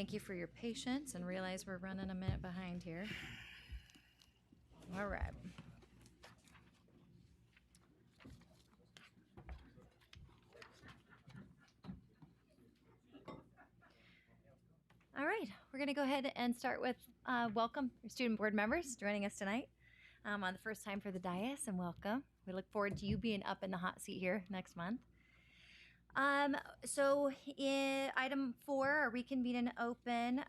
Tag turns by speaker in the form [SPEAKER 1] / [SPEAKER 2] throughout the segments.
[SPEAKER 1] Thank you for your patience and realize we're running a minute behind here. All right. All right, we're going to go ahead and start with welcome your student board members joining us tonight on the first time for the dais, and welcome. We look forward to you being up in the hot seat here next month. So in item 4, our reconvene and open,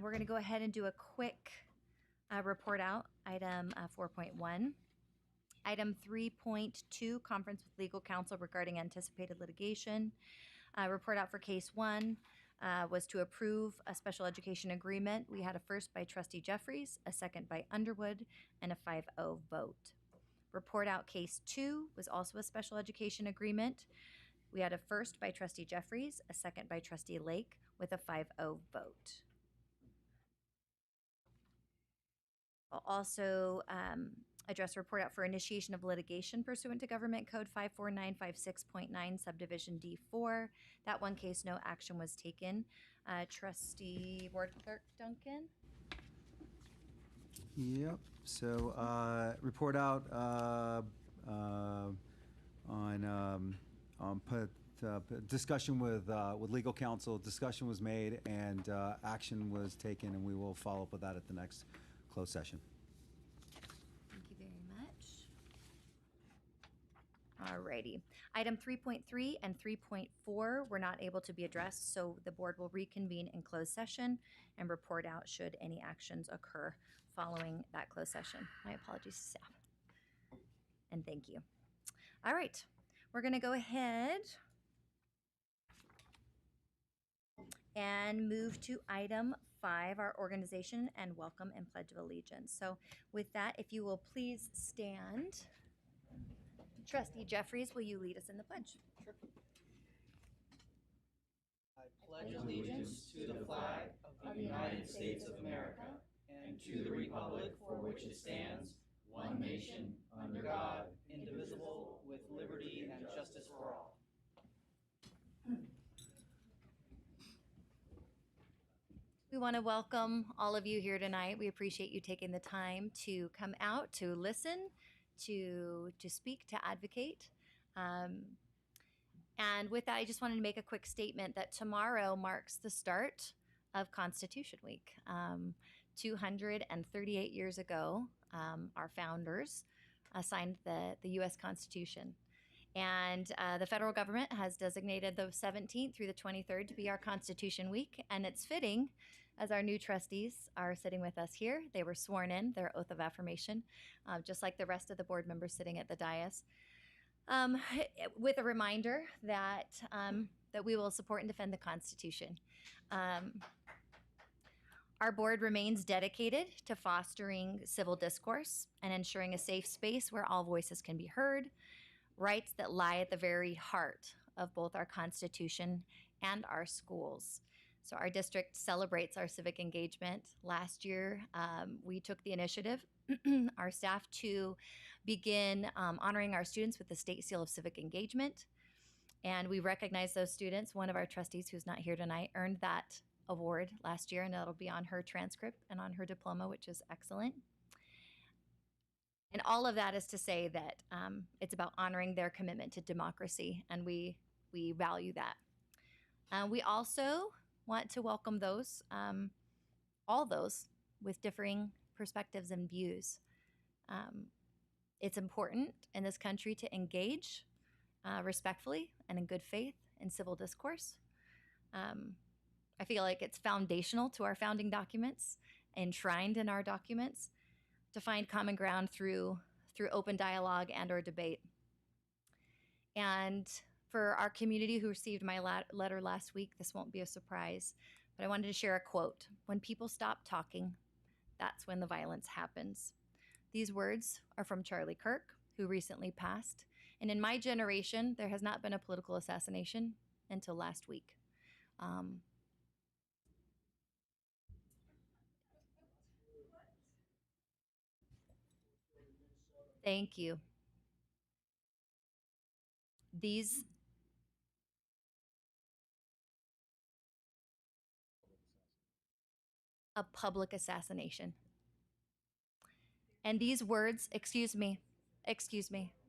[SPEAKER 1] we're going to go ahead and do a quick report out, item 4.1. Item 3.2, conference with legal counsel regarding anticipated litigation. Report out for case 1 was to approve a special education agreement. We had a first by trustee Jeffries, a second by Underwood, and a 5-0 vote. Report out case 2 was also a special education agreement. We had a first by trustee Jeffries, a second by trustee Lake, with a 5-0 vote. I'll also address a report out for initiation of litigation pursuant to Government Code 54956.9, subdivision D4. That one case, no action was taken. Trustee Board Clerk Duncan.
[SPEAKER 2] Yep. So report out on discussion with legal counsel. Discussion was made and action was taken, and we will follow up with that at the next closed session.
[SPEAKER 1] Thank you very much. Alrighty. Item 3.3 and 3.4 were not able to be addressed, so the board will reconvene in closed session and report out should any actions occur following that closed session. My apologies to staff. And thank you. All right. We're going to go ahead and move to item 5, our organization and welcome and pledge of allegiance. So with that, if you will please stand. Trustee Jeffries, will you lead us in the pledge?
[SPEAKER 3] Sure. I pledge allegiance to the flag of the United States of America and to the republic for which it stands, one nation, under God, indivisible, with liberty and justice for all.
[SPEAKER 1] We want to welcome all of you here tonight. We appreciate you taking the time to come out, to listen, to speak, to advocate. And with that, I just wanted to make a quick statement that tomorrow marks the start of Constitution Week. 238 years ago, our founders signed the U.S. Constitution. And the federal government has designated the 17th through the 23rd to be our Constitution Week. And it's fitting, as our new trustees are sitting with us here. They were sworn in, their oath of affirmation, just like the rest of the board members sitting at the dais, with a reminder that, that we will support and defend the Constitution. Our board remains dedicated to fostering civil discourse and ensuring a safe space where all voices can be heard, rights that lie at the very heart of both our Constitution and our schools. So our district celebrates our civic engagement. Last year, we took the initiative, our staff, to begin honoring our students with the State Seal of Civic Engagement. And we recognize those students. One of our trustees, who's not here tonight, earned that award last year, and that'll be on her transcript and on her diploma, which is excellent. And all of that is to say that it's about honoring their commitment to democracy, and we value that. We also want to welcome those, all those with differing perspectives and views. It's important in this country to engage respectfully and in good faith in civil discourse. I feel like it's foundational to our founding documents, enshrined in our documents, to find common ground through open dialogue and or debate. And for our community who received my letter last week, this won't be a surprise, but I wanted to share a quote. When people stop talking, that's when the violence happens. These words are from Charlie Kirk, who recently passed. And in my generation, there has not been a political assassination until last week. Thank you. These a public assassination. And these words, excuse me,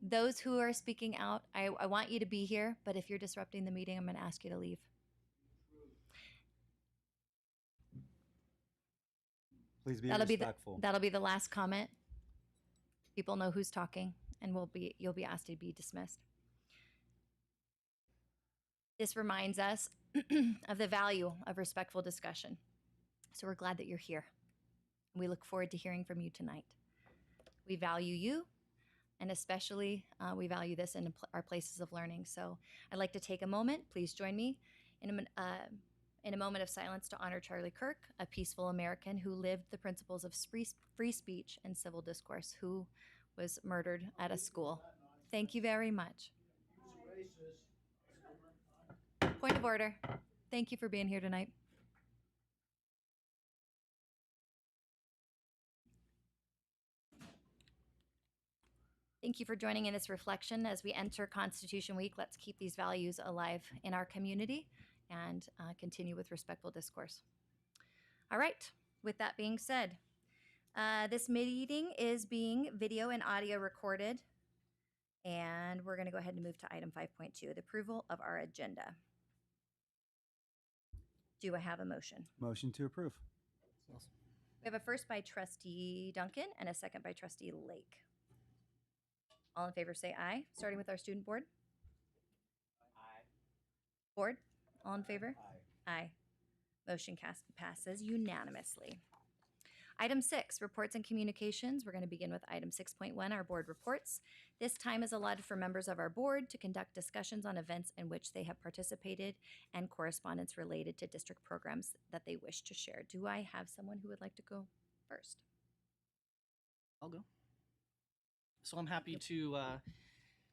[SPEAKER 1] those who are speaking out, I want you to be here, but if you're disrupting the meeting, I'm going to ask you to leave.
[SPEAKER 2] Please be respectful.
[SPEAKER 1] That'll be the last comment. People know who's talking, and you'll be asked to be dismissed. This reminds us of the value of respectful discussion. So we're glad that you're here. We look forward to hearing from you tonight. We value you, and especially we value this in our places of learning. So I'd like to take a moment. Please join me in a moment of silence to honor Charlie Kirk, a peaceful American who lived the principles of free speech and civil discourse, who was murdered at a school. Thank you very much. Point of order. Thank you for being here tonight. Thank you for joining in this reflection as we enter Constitution Week. Let's keep these values alive in our community and continue with respectful discourse. All right, with that being said, this meeting is being video and audio recorded, and we're going to go ahead and move to item 5.2, the approval of our agenda. Do I have a motion?
[SPEAKER 2] Motion to approve.
[SPEAKER 1] We have a first by Trustee Duncan and a second by Trustee Lake. All in favor say aye, starting with our student board.
[SPEAKER 3] Aye.
[SPEAKER 1] Board, all in favor?
[SPEAKER 2] Aye.
[SPEAKER 1] Aye. Motion passes unanimously. Item 6, reports and communications. We're going to begin with item 6.1, our board reports. This time is allotted for members of our board to conduct discussions on events in which they have participated and correspondence related to district programs that they wish to share. Do I have someone who would like to go first?
[SPEAKER 4] I'll go. So I'm happy to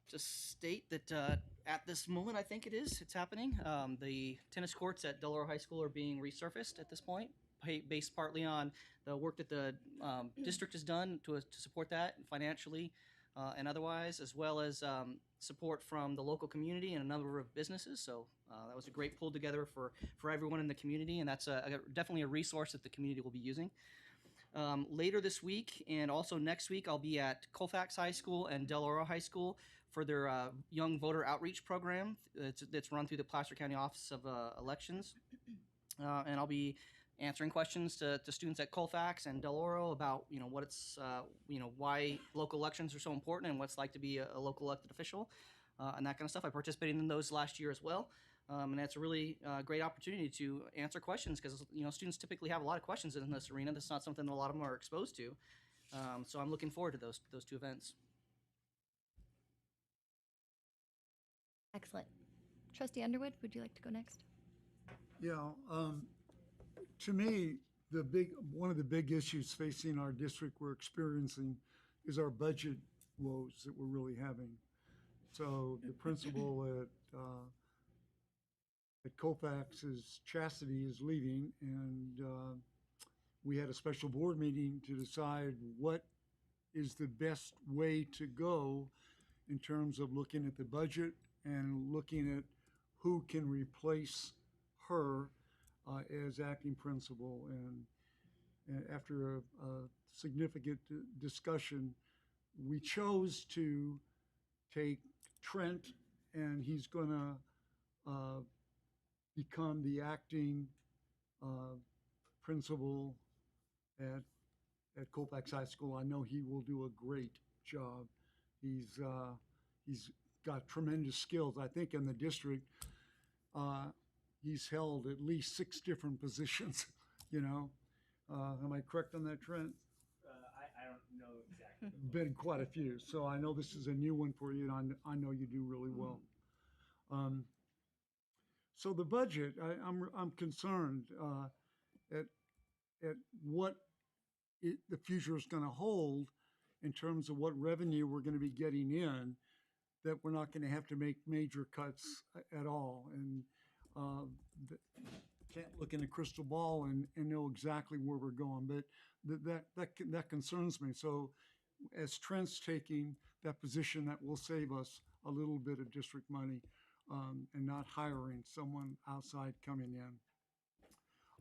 [SPEAKER 4] just state that at this moment, I think it's happening. The tennis courts at Del Oro High School are being resurfaced at this point, based partly on the work that the district has done to support that financially and otherwise, as well as support from the local community and a number of businesses. So that was a great pull together for everyone in the community, and that's definitely a resource that the community will be using. Later this week and also next week, I'll be at Colfax High School and Del Oro High School for their Young Voter Outreach Program that's run through the Placer County Office of Elections. And I'll be answering questions to students at Colfax and Del Oro about, what it's, why local elections are so important and what it's like to be a local elected official and that kind of stuff. I participated in those last year as well. And that's a really great opportunity to answer questions because, students typically have a lot of questions in this arena. That's not something that a lot of them are exposed to. So I'm looking forward to those two events.
[SPEAKER 1] Excellent. Trustee Underwood, would you like to go next?
[SPEAKER 5] Yeah, to me, one of the big issues facing our district we're experiencing is our budget woes that we're really having. So the principal at Colfax's Chastity is leaving, and we had a special board meeting to decide what is the best way to go in terms of looking at the budget and looking at who can replace her as acting principal. And after a significant discussion, we chose to take Trent, and he's going to become the acting principal at Colfax High School. I know he will do a great job. He's got tremendous skills. I think in the district, he's held at least 6 different positions, Am I correct on that, Trent?
[SPEAKER 6] I don't know exactly.
[SPEAKER 5] Been quite a few. So I know this is a new one for you, and I know you do really well. So the budget, I'm concerned at what the future is going to hold in terms of what revenue we're going to be getting in, that we're not going to have to make major cuts at all. And can't look in a crystal ball and know exactly where we're going, but that concerns me. So as Trent's taking that position, that will save us a little bit of district money and not hiring someone outside coming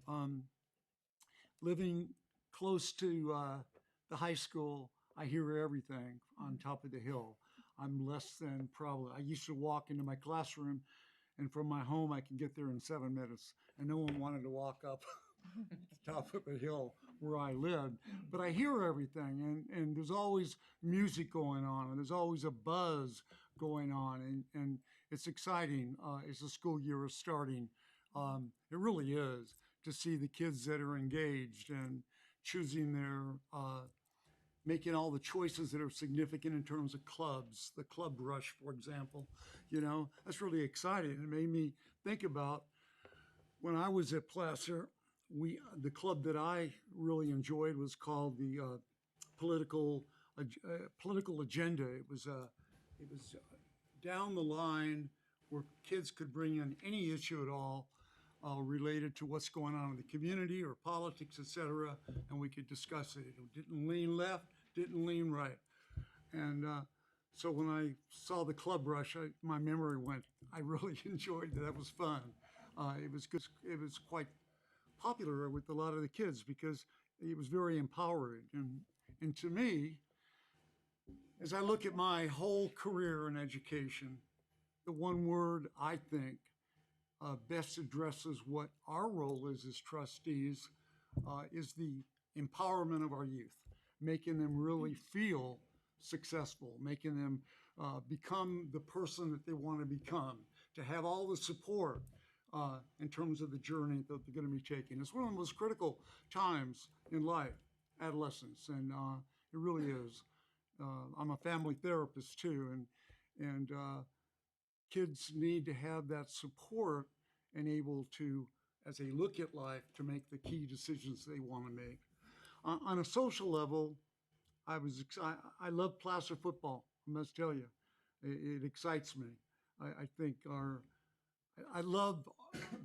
[SPEAKER 5] in. living close to the high school, I hear everything on top of the hill. I'm less than probably, I used to walk into my classroom, and from my home, I can get there in 7 minutes. And no one wanted to walk up the top of a hill where I lived. But I hear everything, and there's always music going on, and there's always a buzz going on, and it's exciting as the school year is starting. It really is, to see the kids that are engaged and choosing their making all the choices that are significant in terms of clubs, the club rush, for example. You know, that's really exciting. It made me think about when I was at Placer, the club that I really enjoyed was called the political political agenda. It was down the line where kids could bring in any issue at all related to what's going on in the community or politics, etc., and we could discuss it. It didn't lean left, didn't lean right. And so when I saw the club rush, my memory went. I really enjoyed that. That was fun. It was good. It was quite popular with a lot of the kids because it was very empowering. And to me, as I look at my whole career in education, the one word I think best addresses what our role is as trustees is the empowerment of our youth, making them really feel successful, making them become the person that they want to become, to have all the support in terms of the journey that they're going to be taking. It's one of the most critical times in life, adolescence, and it really is. I'm a family therapist too, and kids need to have that support and able to, as they look at life, to make the key decisions they want to make. On a social level, I love Placer football. I must tell you, it excites me. I think I love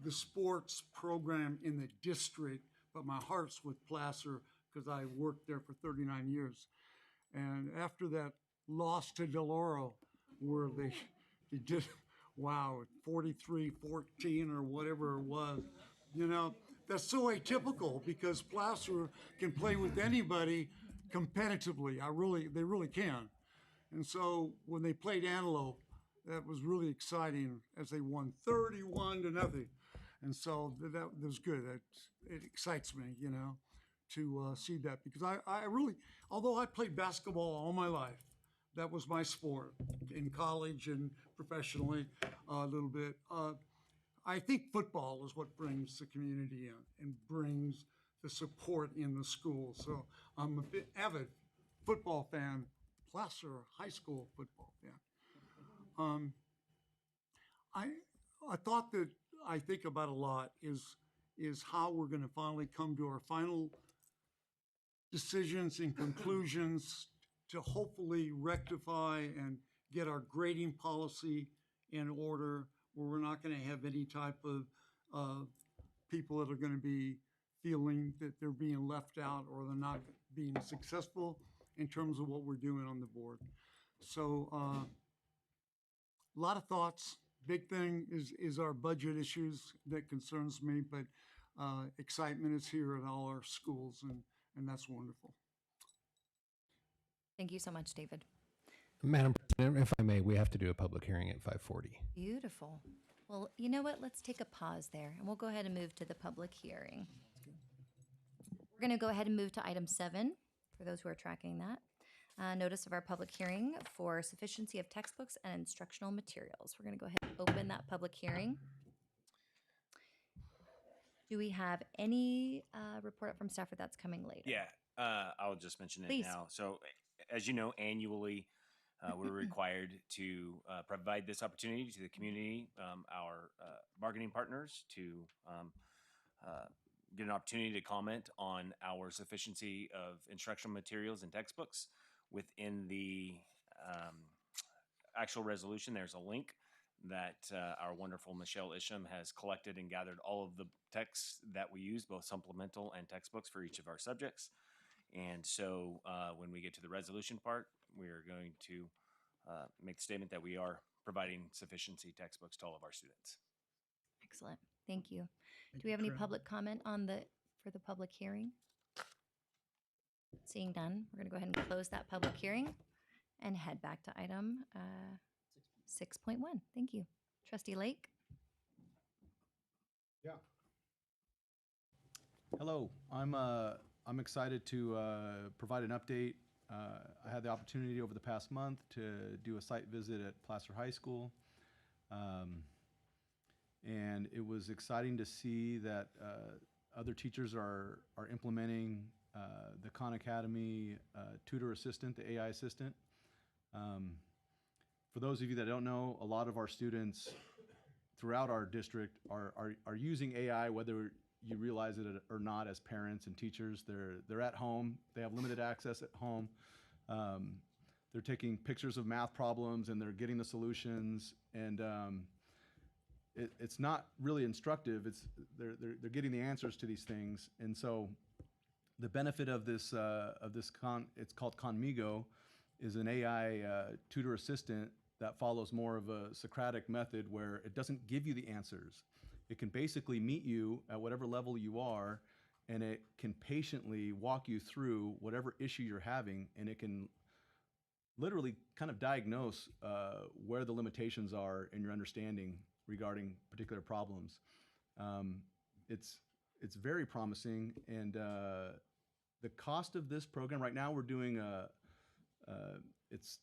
[SPEAKER 5] the sports program in the district, but my heart's with Placer because I worked there for 39 years. And after that loss to Del Oro, where they did, wow, 43-14 or whatever it was, you know, that's so atypical because Placer can play with anybody competitively. They really can. And so when they played Antelope, that was really exciting as they won 31-0. And so that was good. It excites me, you know, to see that because I really, although I played basketball all my life, that was my sport in college and professionally a little bit. I think football is what brings the community in and brings the support in the school. So I'm a bit avid football fan, Placer high school football fan. A thought that I think about a lot is how we're going to finally come to our final decisions and conclusions to hopefully rectify and get our grading policy in order where we're not going to have any type of people that are going to be feeling that they're being left out or they're not being successful in terms of what we're doing on the board. So a lot of thoughts. Big thing is our budget issues that concerns me, but excitement is here at all our schools, and that's wonderful.
[SPEAKER 1] Thank you so much, David.
[SPEAKER 7] Madam President, if I may, we have to do a public hearing at 5:40.
[SPEAKER 1] Beautiful. Well, you know what? Let's take a pause there, and we'll go ahead and move to the public hearing. We're going to go ahead and move to item 7, for those who are tracking that. Notice of our public hearing for sufficiency of textbooks and instructional materials. We're going to go ahead and open that public hearing. Do we have any report up from staff or that's coming later?
[SPEAKER 8] Yeah, I'll just mention it
[SPEAKER 1] Please.
[SPEAKER 8] now. So, as you know, annually, we're required to provide this opportunity to the community, our bargaining partners, to get an opportunity to comment on our sufficiency of instructional materials and textbooks. Within the actual resolution, there's a link that our wonderful Michelle Isham has collected and gathered all of the texts that we use, both supplemental and textbooks for each of our subjects. And so when we get to the resolution part, we are going to make the statement that we are providing sufficiency textbooks to all of our students.
[SPEAKER 1] Excellent. Thank you. Do we have any public comment on the for the public hearing? Seeing none, we're going to go ahead and close that public hearing and head back to item 6.1. Thank you. Trustee Lake?
[SPEAKER 5] Yeah.
[SPEAKER 7] Hello, I'm excited to provide an update. I had the opportunity over the past month to do a site visit at Placer High School. And it was exciting to see that other teachers are implementing the Khan Academy tutor assistant, the AI assistant. For those of you that don't know, a lot of our students throughout our district are using AI, whether you realize it or not, as parents and teachers. They're at home. They have limited access at home. They're taking pictures of math problems and they're getting the solutions. And it's not really instructive. They're getting the answers to these things. And so the benefit of this it's called Conmigo, is an AI tutor assistant that follows more of a Socratic method where it doesn't give you the answers. It can basically meet you at whatever level you are, and it can patiently walk you through whatever issue you're having, and it can literally kind of diagnose where the limitations are in your understanding regarding particular problems. It's very promising, and the cost of this program right now, we're doing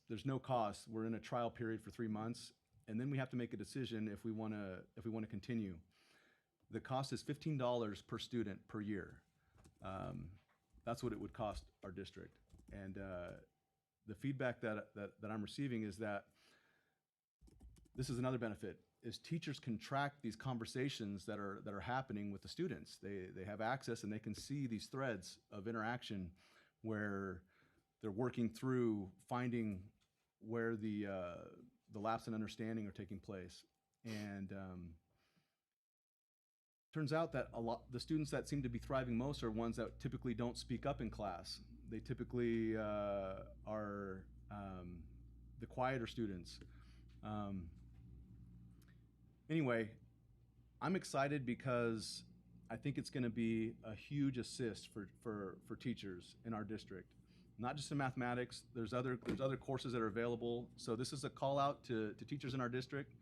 [SPEAKER 7] there's no cost. We're in a trial period for 3 months, and then we have to make a decision if we want to continue. The cost is $15 per student per year. That's what it would cost our district. And the feedback that I'm receiving is that this is another benefit, is teachers can track these conversations that are happening with the students. They have access and they can see these threads of interaction where they're working through finding where the lapse in understanding are taking place. And turns out that the students that seem to be thriving most are ones that typically don't speak up in class. They typically are the quieter students. Anyway, I'm excited because I think it's going to be a huge assist for teachers in our district. Not just in mathematics, there's other courses that are available. So this is a call out to teachers in our district.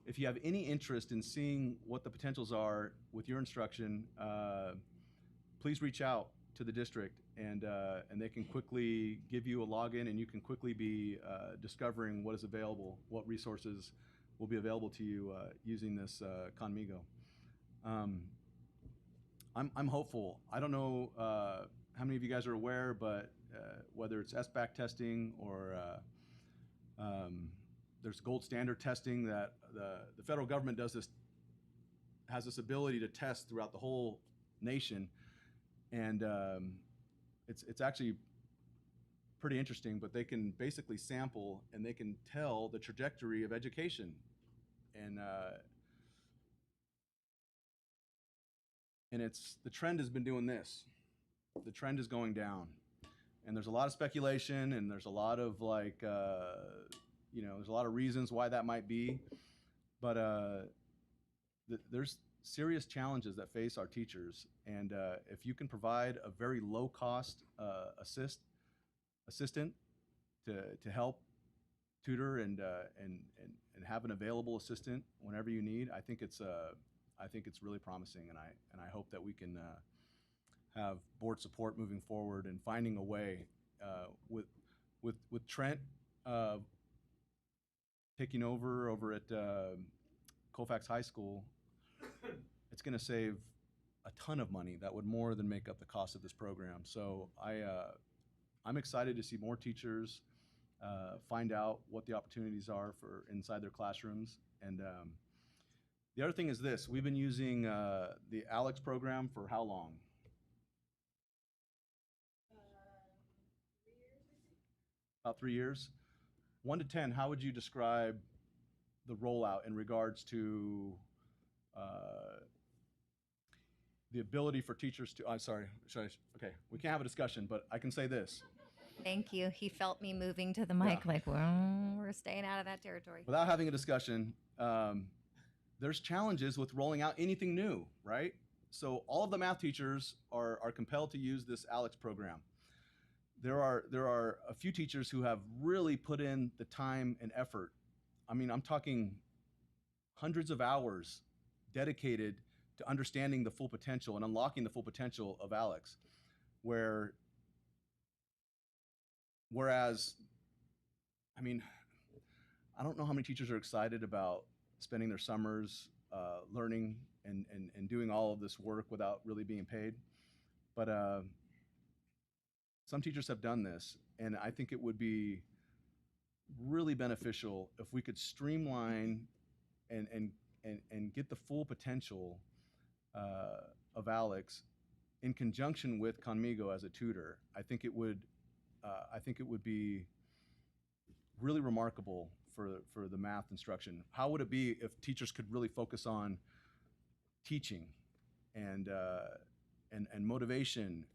[SPEAKER 7] If you have any interest in seeing what the potentials are with your instruction, please reach out to the district, and they can quickly give you a login, and you can quickly be discovering what is available, what resources will be available to you using this Conmigo. I'm hopeful. I don't know how many of you guys are aware, but whether it's SBAC testing or there's gold standard testing that the federal government has this ability to test throughout the whole nation, and it's actually pretty interesting. But they can basically sample and they can tell the trajectory of education, and the trend has been doing this. The trend is going down, and there's a lot of speculation, and there's a lot of there's a lot of reasons why that might be, but there's serious challenges that face our teachers, and if you can provide a very low-cost assistant to help tutor and have an available assistant whenever you need, I think it's really promising, and I hope that we can have board support moving forward and finding a way with Trent taking over at Colfax High School. It's going to save a ton of money that would more than make up the cost of this program. So I'm excited to see more teachers find out what the opportunities are for inside their classrooms. And the other thing is this: we've been using the Alex program for how long? 3 years, I think. About 3 years. 1 to 10, how would you describe the rollout in regards to the ability for teachers to? I'm sorry. Okay, we can't have a discussion, but I can say this.
[SPEAKER 1] Thank you. He felt me moving to the mic,
[SPEAKER 7] Yeah.
[SPEAKER 1] like, well, we're staying out of that territory.
[SPEAKER 7] Without having a discussion, there's challenges with rolling out anything new, right? So all of the math teachers are compelled to use this Alex program. There are a few teachers who have really put in the time and effort. I mean, I'm talking hundreds of hours dedicated to understanding the full potential and unlocking the full potential of Alex. Whereas, I mean, I don't know how many teachers are excited about spending their summers learning and doing all of this work without really being paid. But some teachers have done this, and I think it would be really beneficial if we could streamline and get the full potential of Alex in conjunction with Conmigo as a tutor. I think it would be really remarkable for the math instruction. How would it be if teachers could really focus on teaching and motivation?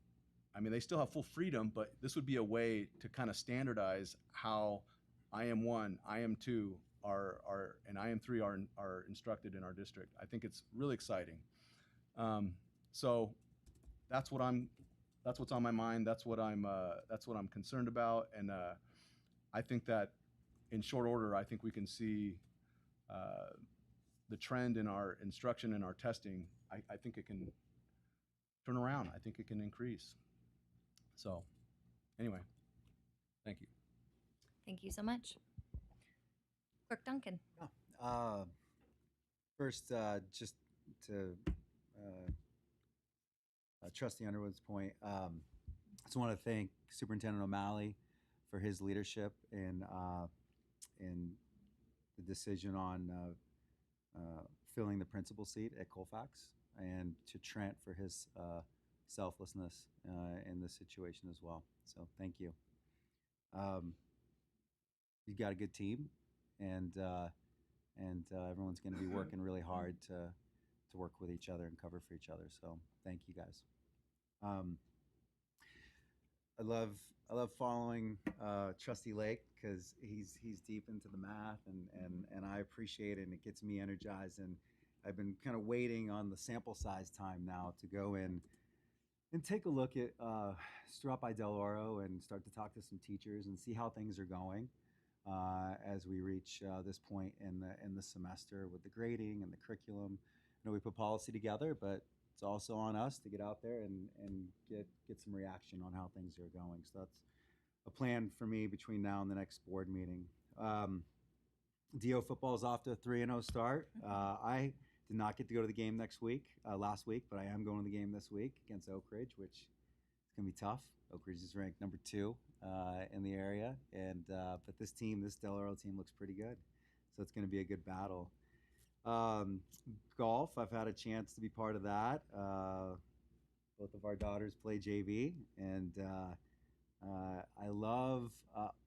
[SPEAKER 7] I mean, they still have full freedom, but this would be a way to kind of standardize how IM1, IM2, and IM3 are instructed in our district. I think it's really exciting. So that's what's on my mind. That's what I'm concerned about, and I think that in short order, I think we can see the trend in our instruction and our testing. I think it can turn around. I think it can increase. So, anyway, thank you.
[SPEAKER 1] Thank you so much. Clerk Duncan.
[SPEAKER 2] First, just to Trustee Underwood's point, I just want to thank Superintendent O'Malley for his leadership in the decision on filling the principal seat at Colfax, and to Trent for his selflessness in this situation as well. So thank you. You've got a good team, and everyone's going to be working really hard to work with each other and cover for each other. So thank you guys. I love following Trustee Lake because he's deep into the math, and I appreciate it, and it gets me energized. And I've been kind of waiting on the sample size time now to go in and take a look at drop by Del Oro and start to talk to some teachers and see how things are going as we reach this point in the semester with the grading and the curriculum. I know we put policy together, but it's also on us to get out there and get some reaction on how things are going. So that's a plan for me between now and the next board meeting. DO football is off to a 3-0 start. I did not get to go to the game last week, but I am going to the game this week against Oak Ridge, which is going to be tough. Oak Ridge is ranked number 2 in the area, and but this Del Oro team looks pretty good, so it's going to be a good battle. Golf, I've had a chance to be part of that. Both of our daughters play JV, and I love,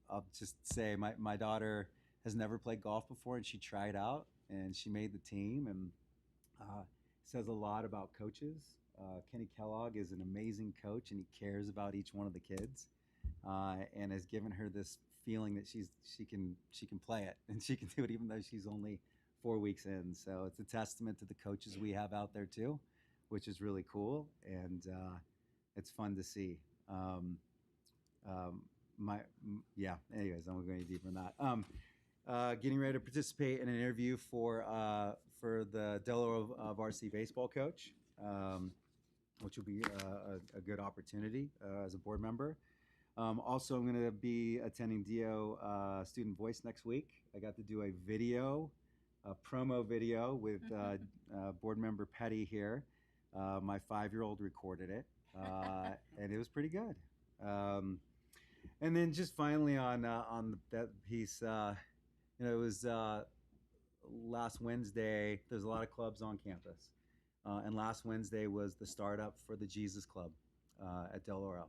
[SPEAKER 2] I'll just say, my daughter has never played golf before, and she tried out, and she made the team, and says a lot about coaches. Kenny Kellogg is an amazing coach, and he cares about each one of the kids, and has given her this feeling that she can play it, and she can do it even though she's only 4 weeks in. So it's a testament to the coaches we have out there too, which is really cool, and it's fun to see. Anyways, I'm going deeper in that. Getting ready to participate in an interview for the Del Oro varsity baseball coach, which will be a good opportunity as a board member. Also, I'm going to be attending DO Student Voice next week. I got to do a promo video with board member Petty here. My 5-year-old recorded it, and it was pretty good. And then just finally on that piece, it was last Wednesday. There's a lot of clubs on campus, and last Wednesday was the startup for the Jesus Club at Del Oro,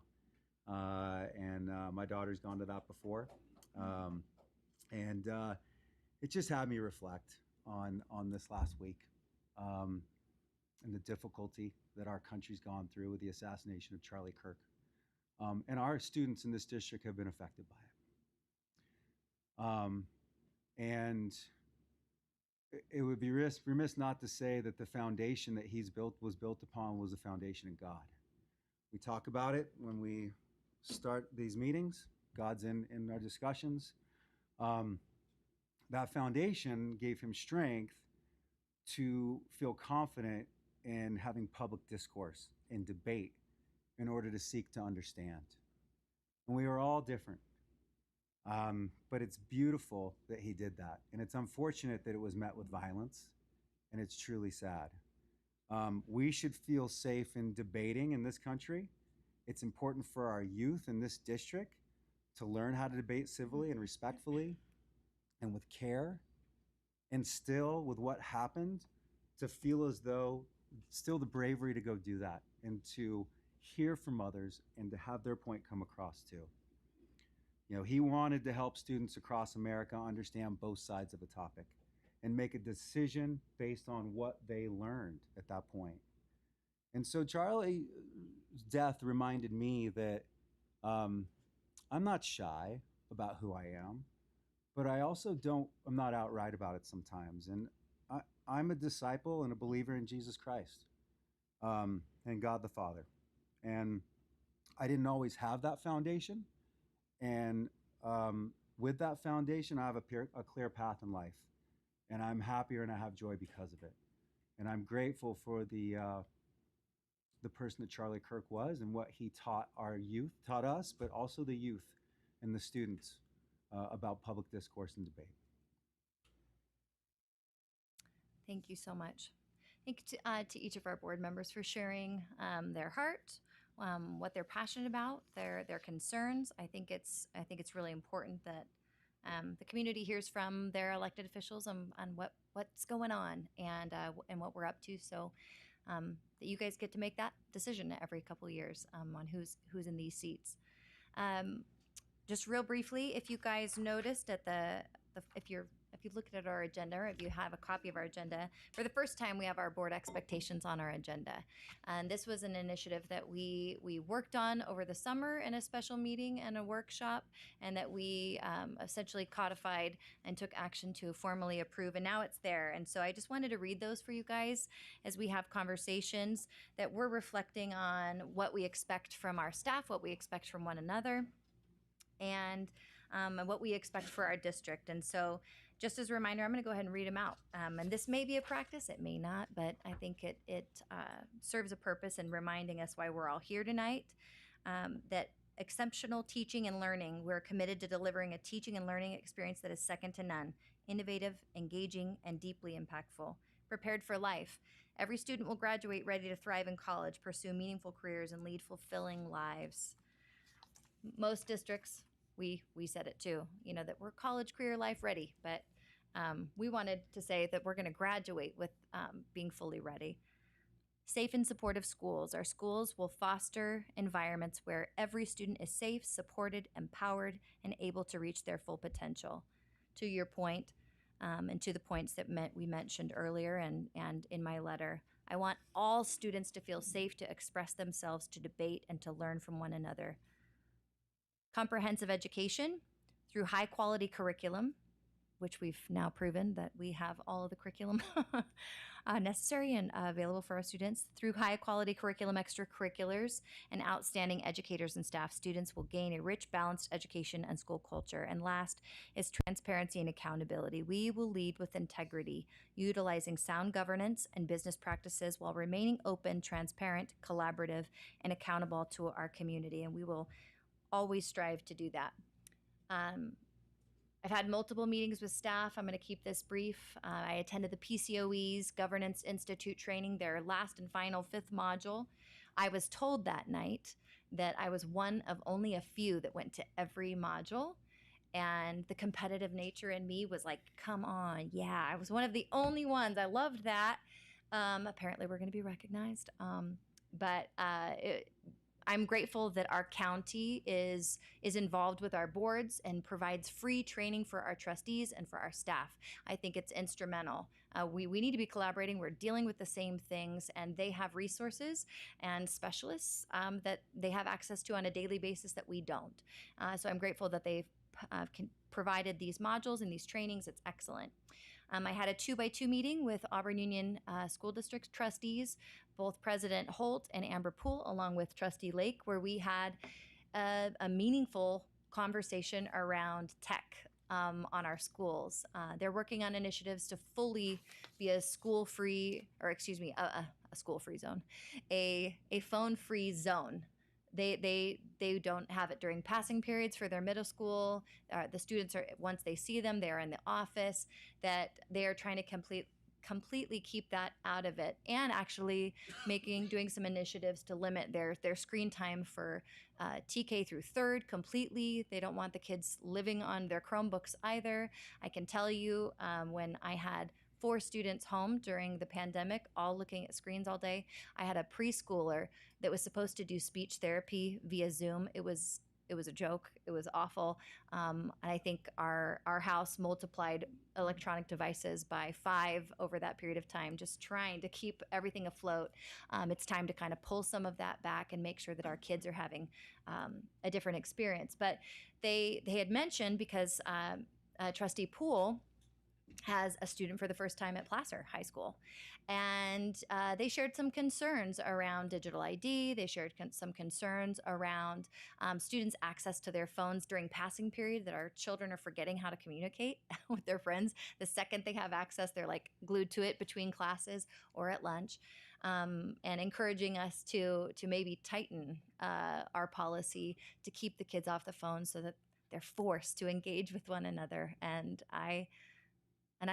[SPEAKER 2] and my daughter's gone to that before, and it just had me reflect on this last week, and the difficulty that our country's gone through with the assassination of Charlie Kirk. And our students in this district have been affected by it. And it would be remiss not to say that the foundation that he's built was built upon was a foundation in God. We talk about it when we start these meetings. God's in our discussions. That foundation gave him strength to feel confident in having public discourse and debate in order to seek to understand. And we are all different. But it's beautiful that he did that. And it's unfortunate that it was met with violence. And it's truly sad. We should feel safe in debating in this country. It's important for our youth in this district to learn how to debate civilly and respectfully and with care. And still, with what happened, to feel as though still the bravery to go do that and to hear from others and to have their point come across too. You know, he wanted to help students across America understand both sides of a topic and make a decision based on what they learned at that point. And so Charlie's death reminded me that I'm not shy about who I am, but I also I'm not outright about it sometimes. And I'm a disciple and a believer in Jesus Christ and God the Father. And I didn't always have that foundation. And with that foundation, I have a clear path in life. And I'm happier and I have joy because of it. And I'm grateful for the person that Charlie Kirk was and what he taught us, but also the youth and the students about public discourse and debate.
[SPEAKER 1] Thank you so much. Thank you to each of our board members for sharing their heart, what they're passionate about, their concerns. I think it's really important that the community hears from their elected officials on what's going on and what we're up to. So that you guys get to make that decision every couple of years on who's in these seats. Just real briefly, if you guys noticed if you looked at our agenda, or if you have a copy of our agenda, for the first time we have our board expectations on our agenda. And this was an initiative that we worked on over the summer in a special meeting and a workshop, and that we essentially codified and took action to formally approve, and now it's there. And so I just wanted to read those for you guys as we have conversations that we're reflecting on what we expect from our staff, what we expect from one another, and what we expect for our district. And so just as a reminder, I'm going to go ahead and read them out. And this may be a practice, it may not, but I think it serves a purpose in reminding us why we're all here tonight. That exceptional teaching and learning, we're committed to delivering a teaching and learning experience that is second to none, innovative, engaging, and deeply impactful. Prepared for life. Every student will graduate ready to thrive in college, pursue meaningful careers, and lead fulfilling lives. Most districts, we said it too, that we're college career life ready, but we wanted to say that we're going to graduate with being fully ready. Safe and supportive schools. Our schools will foster environments where every student is safe, supported, empowered, and able to reach their full potential. To your point, and to the points that we mentioned earlier and in my letter, I want all students to feel safe to express themselves, to debate, and to learn from one another. Comprehensive education through high quality curriculum, which we've now proven that we have all of the curriculum necessary and available for our students. Through high quality curriculum, extracurriculars, and outstanding educators and staff, students will gain a rich, balanced education and school culture. And last is transparency and accountability. We will lead with integrity, utilizing sound governance and business practices while remaining open, transparent, collaborative, and accountable to our community. And we will always strive to do that. I've had multiple meetings with staff. I'm going to keep this brief. I attended the PCOE's Governance Institute training, their last and final 5th module. I was told that night that I was one of only a few that went to every module. And the competitive nature in me was like, come on, yeah, I was one of the only ones. I loved that. Apparently we're going to be recognized. I'm grateful that our county is involved with our boards and provides free training for our trustees and for our staff. I think it's instrumental. We need to be collaborating. We're dealing with the same things, and they have resources and specialists that they have access to on a daily basis that we don't. So I'm grateful that they've provided these modules and these trainings. It's excellent. I had a 2x2 meeting with Auburn Union School District trustees, both President Holt and Amber Poole, along with Trustee Lake, where we had a meaningful conversation around tech on our schools. They're working on initiatives to fully be a school-free, or excuse me, a school-free zone, a phone-free zone. They don't have it during passing periods for their middle school. The students are, once they see them, they are in the office. That they are trying to completely keep that out of it, and actually doing some initiatives to limit their screen time for TK through third completely. They don't want the kids living on their Chromebooks either. I can tell you, when I had 4 students home during the pandemic, all looking at screens all day, I had a preschooler that was supposed to do speech therapy via Zoom. It was a joke. It was awful. And I think our house multiplied electronic devices by 5 over that period of time, just trying to keep everything afloat. It's time to kind of pull some of that back and make sure that our kids are having a different experience. But they had mentioned, because Trustee Poole has a student for the first time at Placer High School. And they shared some concerns around digital ID. They shared some concerns around students' access to their phones during passing period, that our children are forgetting how to communicate with their friends. The second they have access, they're like glued to it between classes or at lunch. And encouraging us to maybe tighten our policy to keep the kids off the phone so that they're forced to engage with one another. And I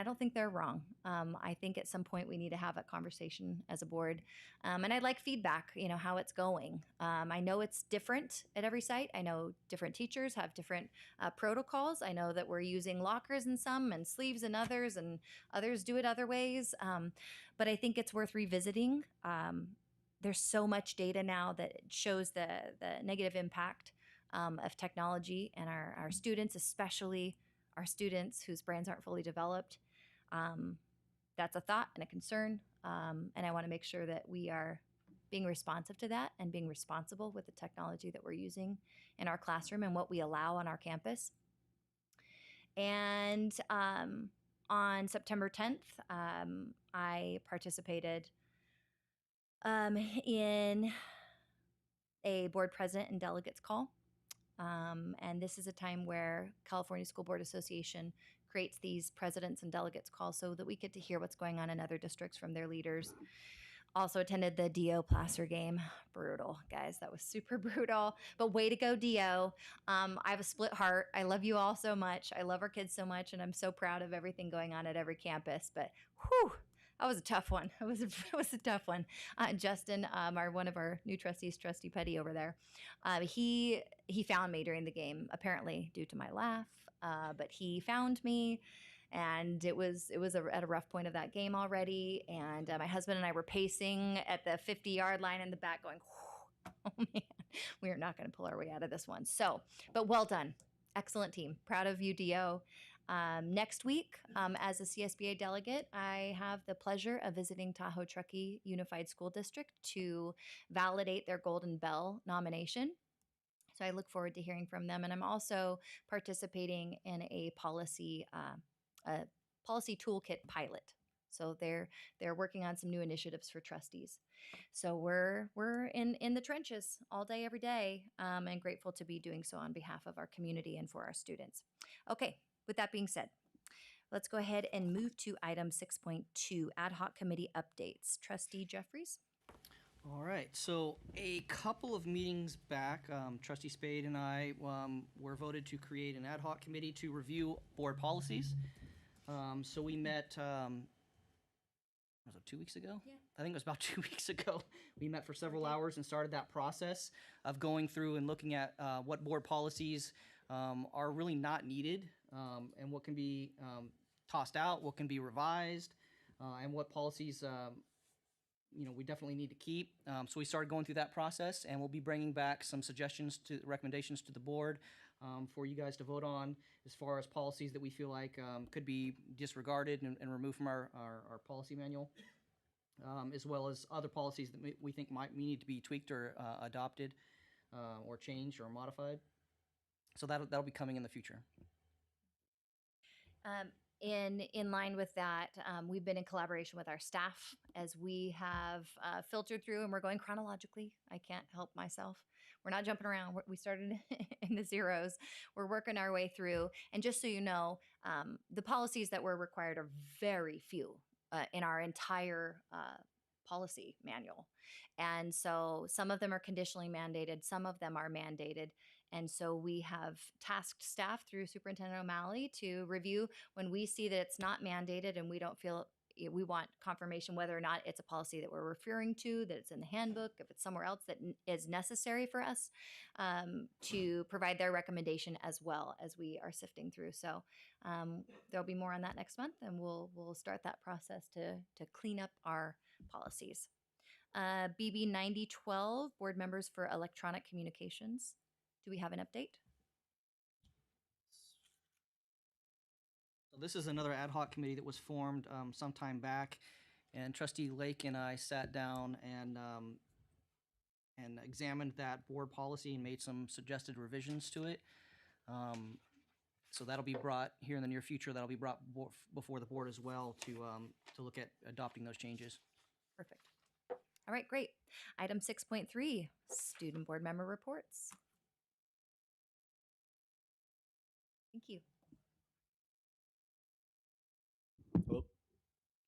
[SPEAKER 1] don't think they're wrong. I think at some point we need to have a conversation as a board. And I'd like feedback, how it's going. I know it's different at every site. I know different teachers have different protocols. I know that we're using lockers in some and sleeves in others, and others do it other ways. But I think it's worth revisiting. There's so much data now that shows the negative impact of technology, and our students, especially our students whose brains aren't fully developed. That's a thought and a concern, and I want to make sure that we are being responsive to that and being responsible with the technology that we're using in our classroom and what we allow on our campus. And on September 10th, I participated in a board president and delegates call. And this is a time where California School Board Association creates these presidents and delegates calls so that we get to hear what's going on in other districts from their leaders. Also attended the Dio Placer game. Brutal, guys. That was super brutal. But way to go, Dio. I have a split heart. I love you all so much. I love our kids so much, and I'm so proud of everything going on at every campus. But whew, that was a tough one. It was a tough one. Justin, one of our new trustees, Trustee Petty over there, he found me during the game, apparently due to my laugh. But he found me, and it was at a rough point of that game already. And my husband and I were pacing at the 50-yard line in the back, going, "Oh man, we are not going to pull our way out of this one." So, but well done, excellent team. Proud of you, Dio. Next week, as a CSBA delegate, I have the pleasure of visiting Tahoe Truckee Unified School District to validate their Golden Bell nomination. So I look forward to hearing from them. And I'm also participating in a policy toolkit pilot. So they're working on some new initiatives for trustees. So we're in the trenches all day, every day, and grateful to be doing so on behalf of our community and for our students. Okay. With that being said, let's go ahead and move to item 6.2, ad hoc committee updates. Trustee Jeffries?
[SPEAKER 4] All right, so a couple of meetings back, Trustee Spade and I were voted to create an ad hoc committee to review board policies. So we met, was it 2 weeks ago?
[SPEAKER 1] Yeah.
[SPEAKER 4] I think it was about 2 weeks ago. We met for several hours and started that process of going through and looking at what board policies are really not needed, and what can be tossed out, what can be revised, and what policies we definitely need to keep. So we started going through that process, and we'll be bringing back some recommendations to the board for you guys to vote on, as far as policies that we feel like could be disregarded and removed from our policy manual, as well as other policies that we think might need to be tweaked or adopted or changed or modified. So that'll be coming in the future.
[SPEAKER 1] in line with that, we've been in collaboration with our staff as we have filtered through, and we're going chronologically. I can't help myself. We're not jumping around. We started in the zeros. We're working our way through. And just so you know, the policies that were required are very few in our entire policy manual. And so some of them are conditionally mandated, some of them are mandated. And so we have tasked staff through Superintendent O'Malley to review when we see that it's not mandated and we don't feel we want confirmation whether or not it's a policy that we're referring to, that it's in the handbook, if it's somewhere else that is necessary for us to provide their recommendation as well as we are sifting through. So there'll be more on that next month, and we'll start that process to clean up our policies. BB 9012, board members for electronic communications. Do we have an update?
[SPEAKER 4] So this is another ad hoc committee that was formed some time back, and Trustee Lake and I sat down and examined that board policy and made some suggested revisions to it. So that'll be brought here in the near future. That'll be brought before the board as well to look at adopting those changes.
[SPEAKER 1] Perfect. All right, great. Item 6.3, student board member reports. Thank you.
[SPEAKER 9] Hello.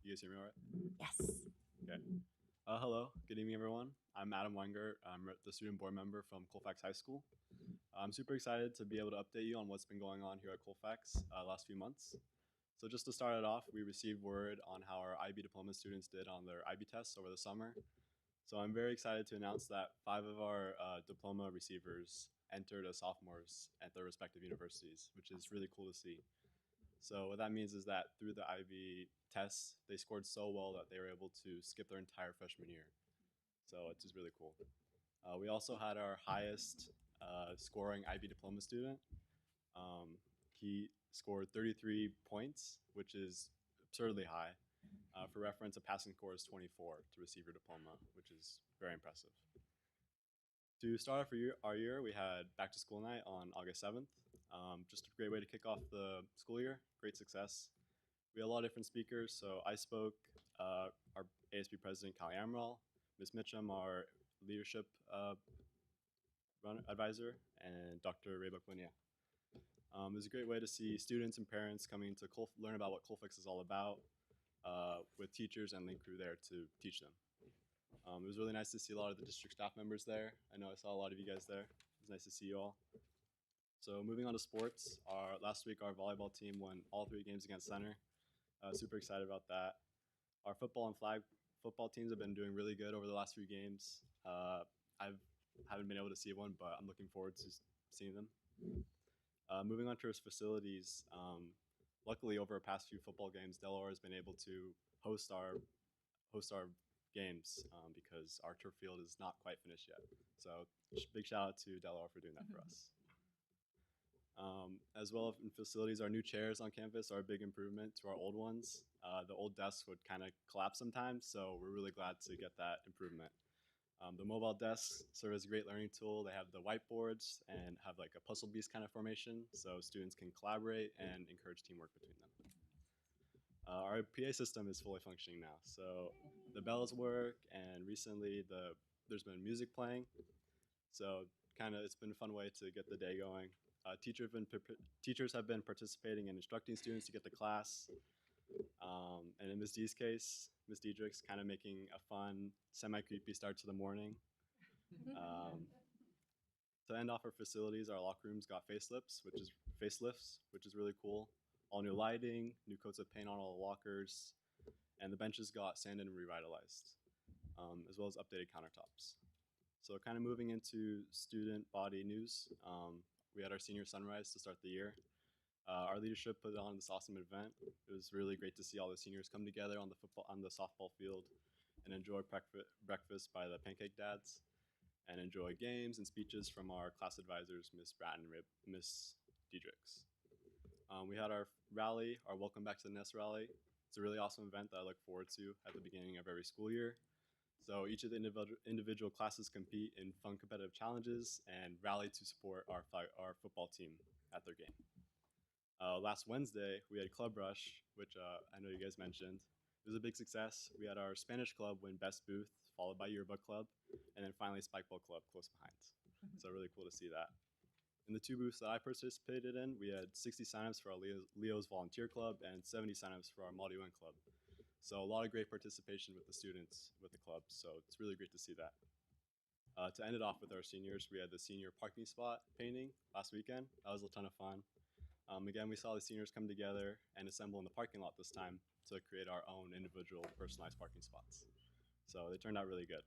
[SPEAKER 9] You guys hear me all right?
[SPEAKER 1] Yes.
[SPEAKER 9] Okay. Hello. Good evening, everyone. I'm Adam Wenger. I'm the student board member from Colfax High School. I'm super excited to be able to update you on what's been going on here at Colfax last few months. So just to start it off, we received word on how our IB diploma students did on their IB tests over the summer. So I'm very excited to announce that 5 of our diploma receivers entered as sophomores at their respective universities, which is really cool to see. So what that means is that through the IB tests, they scored so well that they were able to skip their entire freshman year. So it's just really cool. We also had our highest scoring IB diploma student. He scored 33 points, which is absurdly high. For reference, a passing score is 24 to receive your diploma, which is very impressive. To start off our year, we had back to school night on August 7th. Just a great way to kick off the school year, great success. We had a lot of different speakers, so I spoke, our ASB president, Callie Amaral, Ms. Mitchum, our leadership advisor, and Dr. Ray Bucklinia. It was a great way to see students and parents coming to learn about what Colfax is all about, with teachers and Link Crew there to teach them. It was really nice to see a lot of the district staff members there. I know I saw a lot of you guys there. It was nice to see you all. So moving on to sports, last week our volleyball team won all 3 games against Center. Super excited about that. Our football and flag football teams have been doing really good over the last few games. I haven't been able to see one, but I'm looking forward to seeing them. Moving on to our facilities, luckily over the past few football games, Delaware has been able to host our games because our turf field is not quite finished yet. So big shout out to Delaware for doing that for us. As well in facilities, our new chairs on campus are a big improvement to our old ones. The old desks would kind of collapse sometimes, so we're really glad to get that improvement. The mobile desks serve as a great learning tool. They have the whiteboards and have like a puzzle piece kind of formation, so students can collaborate and encourage teamwork between them. Our PA system is fully functioning now, so the bells work, and recently there's been music playing, so it's been a fun way to get the day going. Teachers have been participating in instructing students to get to class, and in Ms. D's case, Ms. Diedrich's kind of making a fun, semi-creepy start to the morning. To end off our facilities, our locker rooms got facelifts, which is really cool. All new lighting, new coats of paint on all the lockers, and the benches got sanded and revitalized, as well as updated countertops. So kind of moving into student body news, we had our senior sunrise to start the year. Our leadership put on this awesome event. It was really great to see all the seniors come together on the softball field and enjoy breakfast by the Pancake Dads, and enjoy games and speeches from our class advisors, Ms. Bratton and Ms. Diedrichs. We had our rally, our Welcome Back to the Nest rally. It's a really awesome event that I look forward to at the beginning of every school year. So each of the individual classes compete in fun competitive challenges and rally to support our football team at their game. Last Wednesday, we had Club Rush, which I know you guys mentioned. It was a big success. We had our Spanish club win Best Booth, followed by Yearbook Club, and then finally Spikeball Club close behind. So really cool to see that. In the 2 booths that I participated in, we had 60 signups for our Leo's Volunteer Club and 70 signups for our Model UN Club. So a lot of great participation with the students with the club. So it's really great to see that. To end it off with our seniors, we had the senior parking spot painting last weekend. That was a ton of fun. Again, we saw the seniors come together and assemble in the parking lot this time to create our own individual personalized parking spots. So they turned out really good.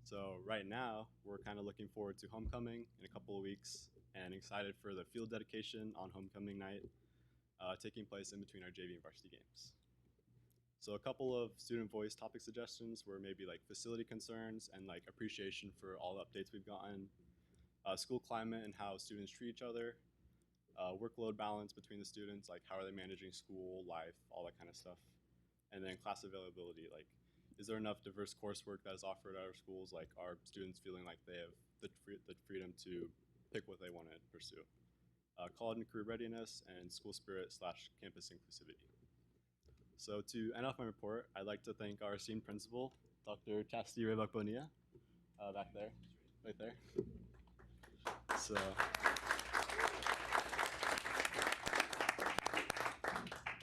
[SPEAKER 9] So right now, we're kind of looking forward to homecoming in a couple of weeks and excited for the field dedication on homecoming night taking place in between our JV and varsity games. So a couple of student voice topic suggestions were maybe like facility concerns and like appreciation for all the updates we've gotten, school climate and how students treat each other, workload balance between the students, like how are they managing school, life, all that kind of stuff. And then class availability, like is there enough diverse coursework that is offered at our schools? Like are students feeling like they have the freedom to pick what they want to pursue? College and career readiness and school spirit / campus inclusivity. So to end off my report, I'd like to thank our esteemed principal, Dr. Chastity Raybuck Bonilla, back there, right there.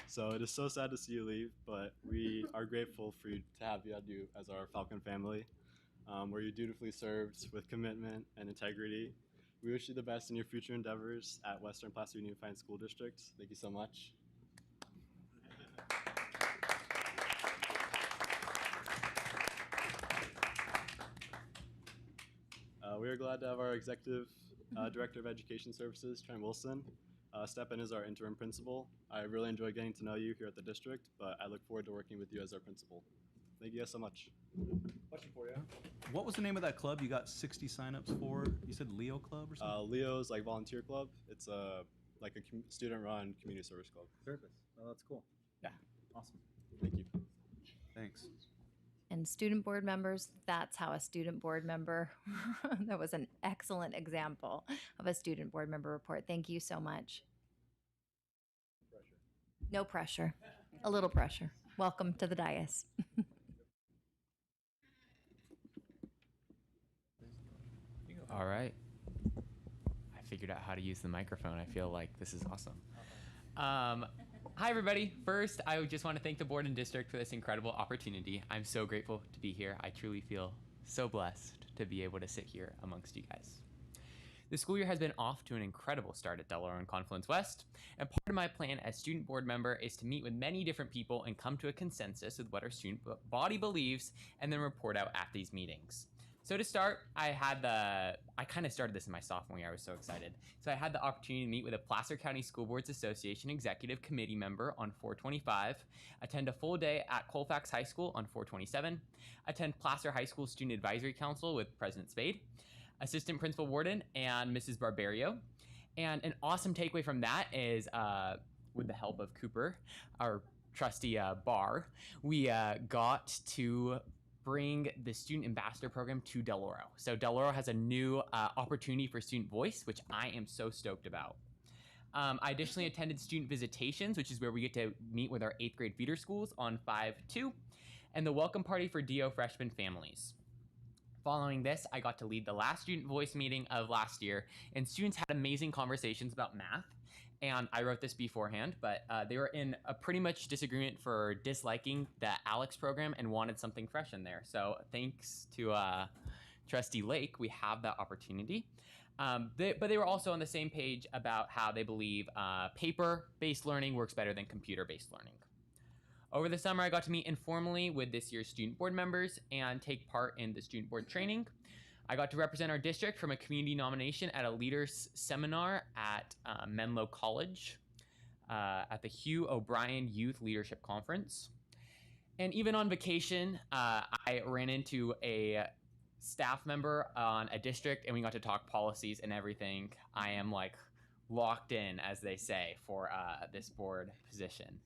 [SPEAKER 9] So it is so sad to see you leave, but we are grateful for you to have you as our Falcon family, where you dutifully served with commitment and integrity. We wish you the best in your future endeavors at Western Placer Unified School District. Thank you so much. We are glad to have our Executive Director of Education Services, Trent Wilson, step in as our interim principal. I really enjoy getting to know you here at the district, but I look forward to working with you as our principal. Thank you guys so much.
[SPEAKER 7] Question for you. What was the name of that club you got 60 signups for? You said Leo Club or something?
[SPEAKER 9] Leo's like volunteer club. It's like a student-run community service club.
[SPEAKER 2] Perfect. Well, that's cool.
[SPEAKER 7] Yeah.
[SPEAKER 2] Awesome.
[SPEAKER 9] Thank you.
[SPEAKER 7] Thanks.
[SPEAKER 1] And student board members, that's how a student board member, that was an excellent example of a student board member report. Thank you so much. No pressure. A little pressure. Welcome to the dais.
[SPEAKER 10] All right. I figured out how to use the microphone. I feel like this is awesome. Hi, everybody. First, I just want to thank the board and district for this incredible opportunity. I'm so grateful to be here. I truly feel so blessed to be able to sit here amongst you guys. The school year has been off to an incredible start at Delaware and Confluence West, and part of my plan as student board member is to meet with many different people and come to a consensus with what our student body believes and then report out at these meetings. So to start, I kind of started this in my sophomore year. I was so excited. So I had the opportunity to meet with a Placer County School Boards Association Executive Committee member on 4/25, attend a full day at Colfax High School on 4/27, attend Placer High School Student Advisory Council with President Spade, Assistant Principal Warden, and Mrs. Barbario. And an awesome takeaway from that is, with the help of Cooper, our trusty Barr, we got to bring the Student Ambassador Program to Del Oro. So Del Oro has a new opportunity for student voice, which I am so stoked about. I additionally attended student visitations, which is where we get to meet with our 8th grade feeder schools on 5/2, and the welcome party for DO freshman families. Following this, I got to lead the last student voice meeting of last year, and students had amazing conversations about math. And I wrote this beforehand, but they were in a pretty much disagreement for disliking the Alex program and wanted something fresh in there. So thanks to Trustee Lake, we have that opportunity. But they were also on the same page about how they believe paper-based learning works better than computer-based learning. Over the summer, I got to meet informally with this year's student board members and take part in the student board training. I got to represent our district from a community nomination at a leaders seminar at Menlo College at the Hugh O'Brien Youth Leadership Conference. And even on vacation, I ran into a staff member on a district and we got to talk policies and everything. I am like locked in, as they say, for this board position.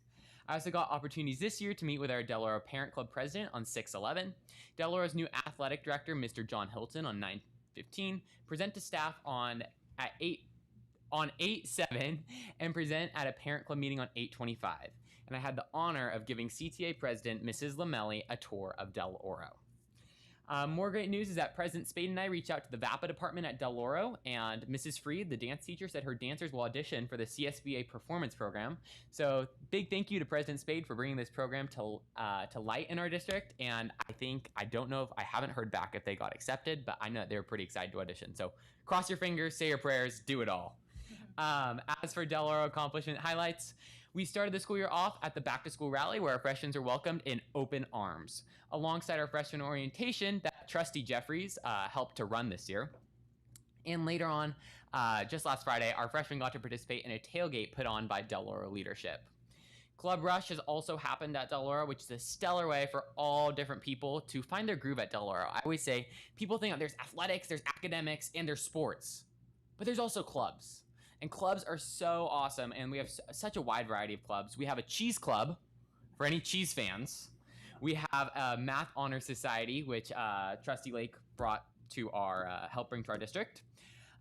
[SPEAKER 10] I also got opportunities this year to meet with our Del Oro Parent Club president on 6/11, Del Oro's new athletic director, Mr. John Hilton, on 9/15, present to staff at on 8/7 and present at a parent club meeting on 8/25. And I had the honor of giving CTA President Mrs. Lamelli a tour of Del Oro. More great news is that President Spade and I reached out to the VAPA department at Del Oro, and Mrs. Freed, the dance teacher, said her dancers will audition for the CSBA performance program. So big thank you to President Spade for bringing this program to light in our district. And I don't know if I haven't heard back if they got accepted, but I know they were pretty excited to audition. So cross your fingers, say your prayers, do it all. As for Del Oro accomplishment highlights, we started the school year off at the back to school rally where our freshmen are welcomed in open arms. Alongside our freshman orientation that Trustee Jeffries helped to run this year. And later on, just last Friday, our freshmen got to participate in a tailgate put on by Del Oro leadership. Club Rush has also happened at Del Oro, which is a stellar way for all different people to find their groove at Del Oro. I always say, people think that there's athletics, there's academics, and there's sports. But there's also clubs. And clubs are so awesome, and we have such a wide variety of clubs. We have a cheese club for any cheese fans. We have a math honor society, which Trustee Lake brought to help bring to our district.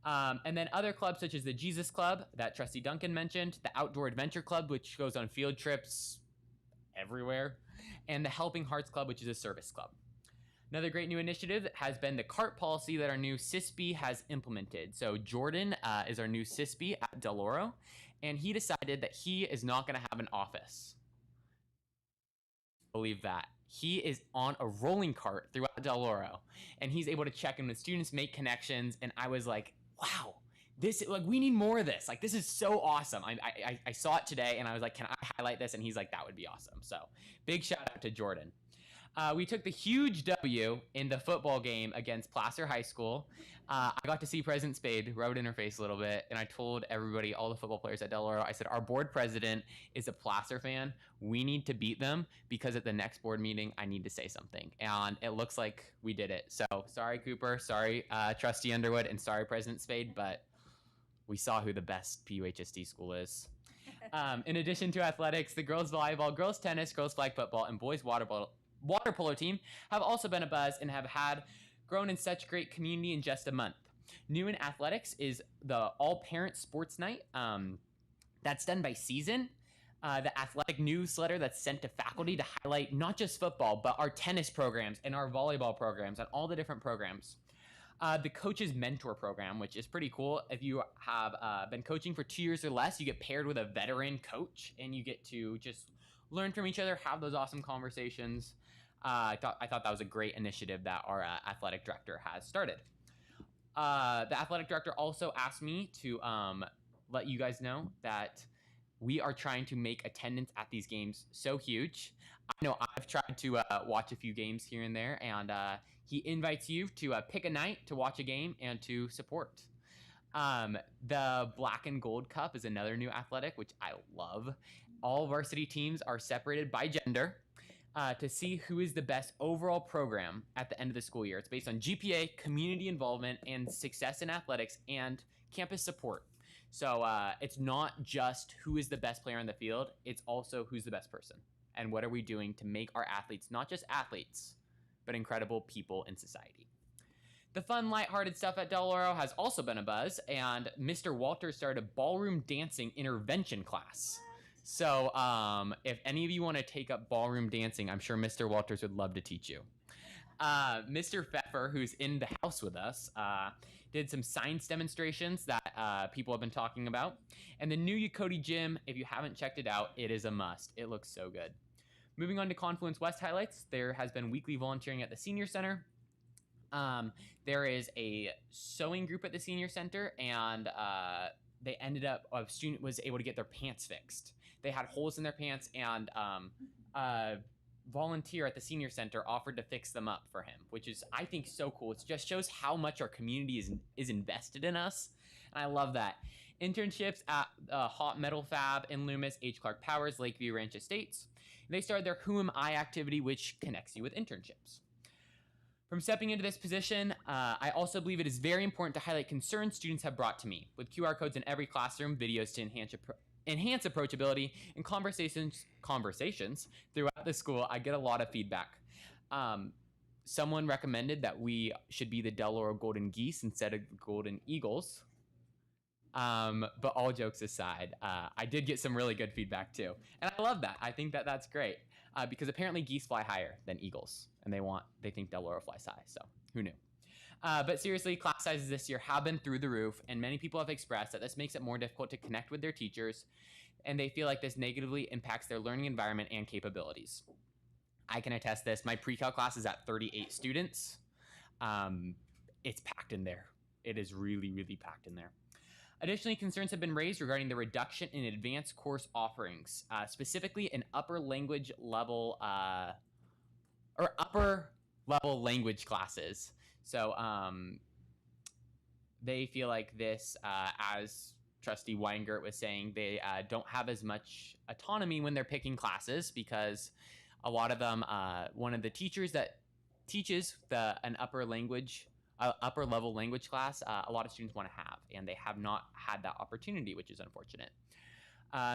[SPEAKER 10] And then other clubs such as the Jesus Club that Trustee Duncan mentioned, the Outdoor Adventure Club, which goes on field trips everywhere, and the Helping Hearts Club, which is a service club. Another great new initiative has been the cart policy that our new CISB has implemented. So Jordan is our new CISB at Del Oro, and he decided that he is not going to have an office. Believe that. He is on a rolling cart throughout Del Oro, and he's able to check in with students, make connections, and I was like, wow, we need more of this. Like, this is so awesome. I saw it today, and I was like, can I highlight this? And he's like, that would be awesome. So big shout out to Jordan. We took the huge W in the football game against Placer High School. I got to see President Spade, rub it in her face a little bit, and I told everybody, all the football players at Del Oro, I said, our board president is a Placer fan. We need to beat them because at the next board meeting, I need to say something. And it looks like we did it. So sorry, Cooper. Sorry, Trustee Underwood. And sorry, President Spade. But we saw who the best PUHSD school is. In addition to athletics, the girls volleyball, girls tennis, girls flag football, and boys water polo team have also been a buzz and have grown in such great community in just a month. New in athletics is the all-parent sports night that's done by season. The athletic newsletter that's sent to faculty to highlight not just football, but our tennis programs and our volleyball programs and all the different programs. The Coach's Mentor Program, which is pretty cool. If you have been coaching for 2 years or less, you get paired with a veteran coach and you get to just learn from each other, have those awesome conversations. I thought that was a great initiative that our athletic director has started. The athletic director also asked me to let you guys know that we are trying to make attendance at these games so huge. I know I've tried to watch a few games here and there, and he invites you to pick a night to watch a game and to support. The Black and Gold Cup is another new athletic, which I love. All varsity teams are separated by gender to see who is the best overall program at the end of the school year. It's based on GPA, community involvement, and success in athletics and campus support. So it's not just who is the best player on the field, it's also who's the best person. And what are we doing to make our athletes not just athletes, but incredible people in society. The fun, lighthearted stuff at Del Oro has also been a buzz, and Mr. Walters started a ballroom dancing intervention class. So if any of you want to take up ballroom dancing, I'm sure Mr. Walters would love to teach you. Mr. Pfeffer, who's in the house with us, did some science demonstrations that people have been talking about. And the new Yokoti gym, if you haven't checked it out, it is a must. It looks so good. Moving on to Confluence West highlights, there has been weekly volunteering at the Senior Center. There is a sewing group at the Senior Center, and they ended up, a student was able to get their pants fixed. They had holes in their pants, and a volunteer at the Senior Center offered to fix them up for him, which is, I think, so cool. It just shows how much our community is invested in us, and I love that. Internships at Hot Metal Fab in Loomis, H. Clark Powers, Lakeview Ranch Estates. They started their Who Am I activity, which connects you with internships. From stepping into this position, I also believe it is very important to highlight concerns students have brought to me. With QR codes in every classroom, videos to enhance approachability, and conversations throughout the school, I get a lot of feedback. Someone recommended that we should be the Del Oro Golden Geese instead of Golden Eagles. But all jokes aside, I did get some really good feedback too. And I love that. I think that that's great because apparently geese fly higher than eagles and they think Del Oro flies high. So who knew? But seriously, class sizes this year have been through the roof, and many people have expressed that this makes it more difficult to connect with their teachers, and they feel like this negatively impacts their learning environment and capabilities. I can attest this. My pre-cal class is at 38 students. It's packed in there. It is really, really packed in there. Additionally, concerns have been raised regarding the reduction in advanced course offerings, specifically in upper level language classes. So they feel like this, as Trustee Weingart was saying, they don't have as much autonomy when they're picking classes because a lot of them, one of the teachers that teaches an upper level language class, a lot of students want to have, and they have not had that opportunity, which is unfortunate.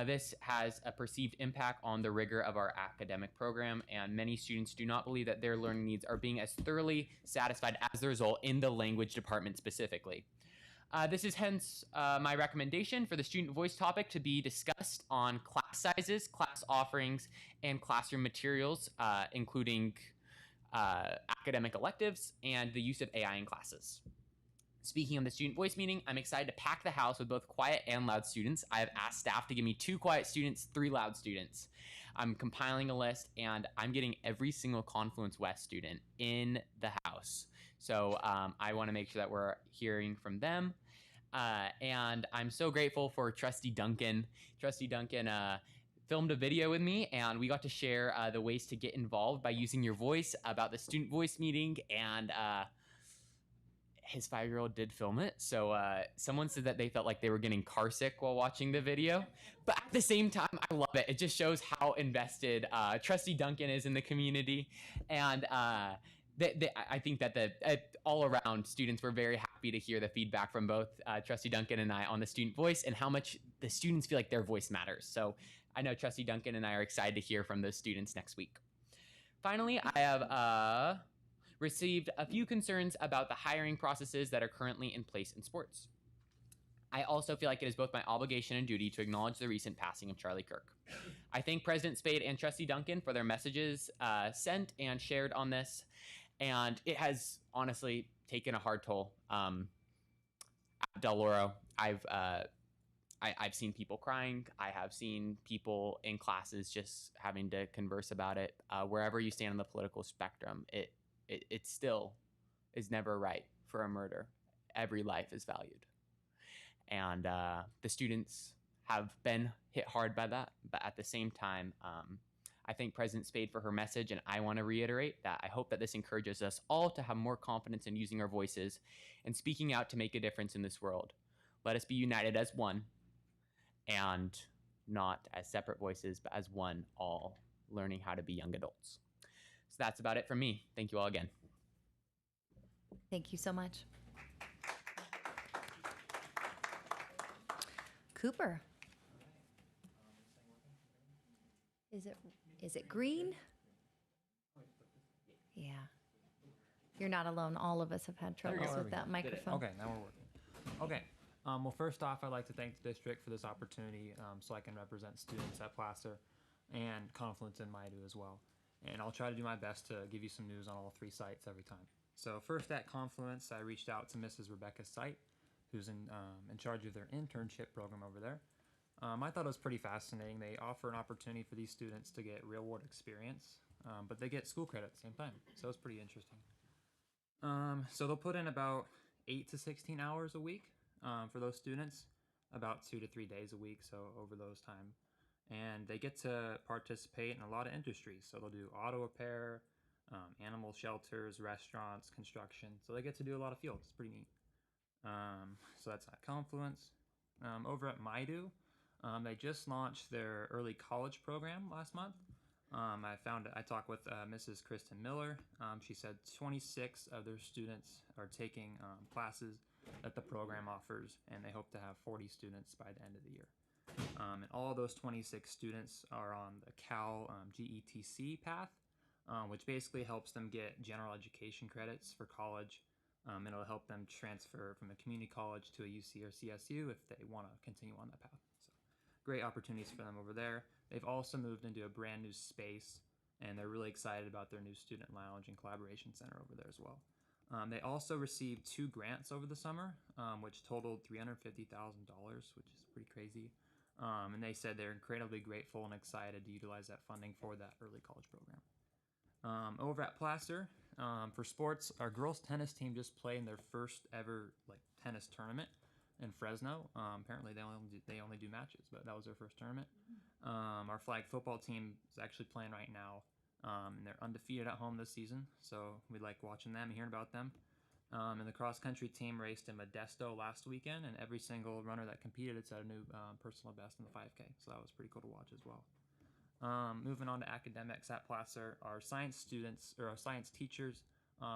[SPEAKER 10] This has a perceived impact on the rigor of our academic program, and many students do not believe that their learning needs are being as thoroughly satisfied as the result in the language department specifically. This is hence my recommendation for the student voice topic to be discussed on class sizes, class offerings, and classroom materials, including academic electives and the use of AI in classes. Speaking of the student voice meeting, I'm excited to pack the house with both quiet and loud students. I have asked staff to give me 2 quiet students, 3 loud students. I'm compiling a list, and I'm getting every single Confluence West student in the house. So I want to make sure that we're hearing from them. And I'm so grateful for Trustee Duncan. Trustee Duncan filmed a video with me, and we got to share the ways to get involved by using your voice about the student voice meeting, and his 5-year-old did film it. So someone said that they felt like they were getting car sick while watching the video. But at the same time, I love it. It just shows how invested Trustee Duncan is in the community. And I think that all around students were very happy to hear the feedback from both Trustee Duncan and I on the student voice and how much the students feel like their voice matters. So I know Trustee Duncan and I are excited to hear from those students next week. Finally, I have received a few concerns about the hiring processes that are currently in place in sports. I also feel like it is both my obligation and duty to acknowledge the recent passing of Charlie Kirk. I thank President Spade and Trustee Duncan for their messages sent and shared on this, and it has honestly taken a hard toll. At Del Oro, I've seen people crying. I have seen people in classes just having to converse about it. Wherever you stand on the political spectrum, it still is never right for a murder. Every life is valued. And the students have been hit hard by that. But at the same time, I thank President Spade for her message. And I want to reiterate that I hope that this encourages us all to have more confidence in using our voices and speaking out to make a difference in this world. Let us be united as one, and not as separate voices, but as one, all learning how to be young adults. So that's about it from me. Thank you all again.
[SPEAKER 1] Thank you so much. Cooper. Is it green? Yeah. You're not alone. All of us have had troubles with that microphone.
[SPEAKER 6] Okay, now we're working. Okay. Well, first off, I'd like to thank the district for this opportunity so I can represent students at Placer and Confluence in Maidu as well. And I'll try to do my best to give you some news on all 3 sites every time. So first at Confluence, I reached out to Mrs. Rebecca Sight, who's in charge of their internship program over there. I thought it was pretty fascinating. They offer an opportunity for these students to get real-world experience, but they get school credit at the same time. So it's pretty interesting. So they'll put in about 8 to 16 hours a week for those students, about 2 to 3 days a week, so over those time. And they get to participate in a lot of industries. So they'll do auto repair, animal shelters, restaurants, construction. So they get to do a lot of fields. It's pretty neat. So that's at Confluence. Over at Maidu, they just launched their early college program last month. I talked with Mrs. Kristen Miller. She said 26 of their students are taking classes that the program offers, and they hope to have 40 students by the end of the year. And all those 26 students are on the Cal GETC path, which basically helps them get general education credits for college It'll help them transfer from a community college to a UC or CSU if they want to continue on that path. So, great opportunities for them over there. They've also moved into a brand new space, and they're really excited about their new student lounge and collaboration center over there as well. They also received 2 grants over the summer, which totaled $350,000, which is pretty crazy. And they said they're incredibly grateful and excited to utilize that funding for that early college program. Over at Placer, for sports, our girls tennis team just played in their first ever tennis tournament in Fresno. Apparently they only do matches, but that was their first tournament. Our flag football team is actually playing right now, and they're undefeated at home this season, so we like watching them and hearing about them. And the cross country team raced in Modesto last weekend, and every single runner that competed set a new personal best in the 5K, so that was pretty cool to watch as well. Moving on to academics at Placer, our science students or our science teachers,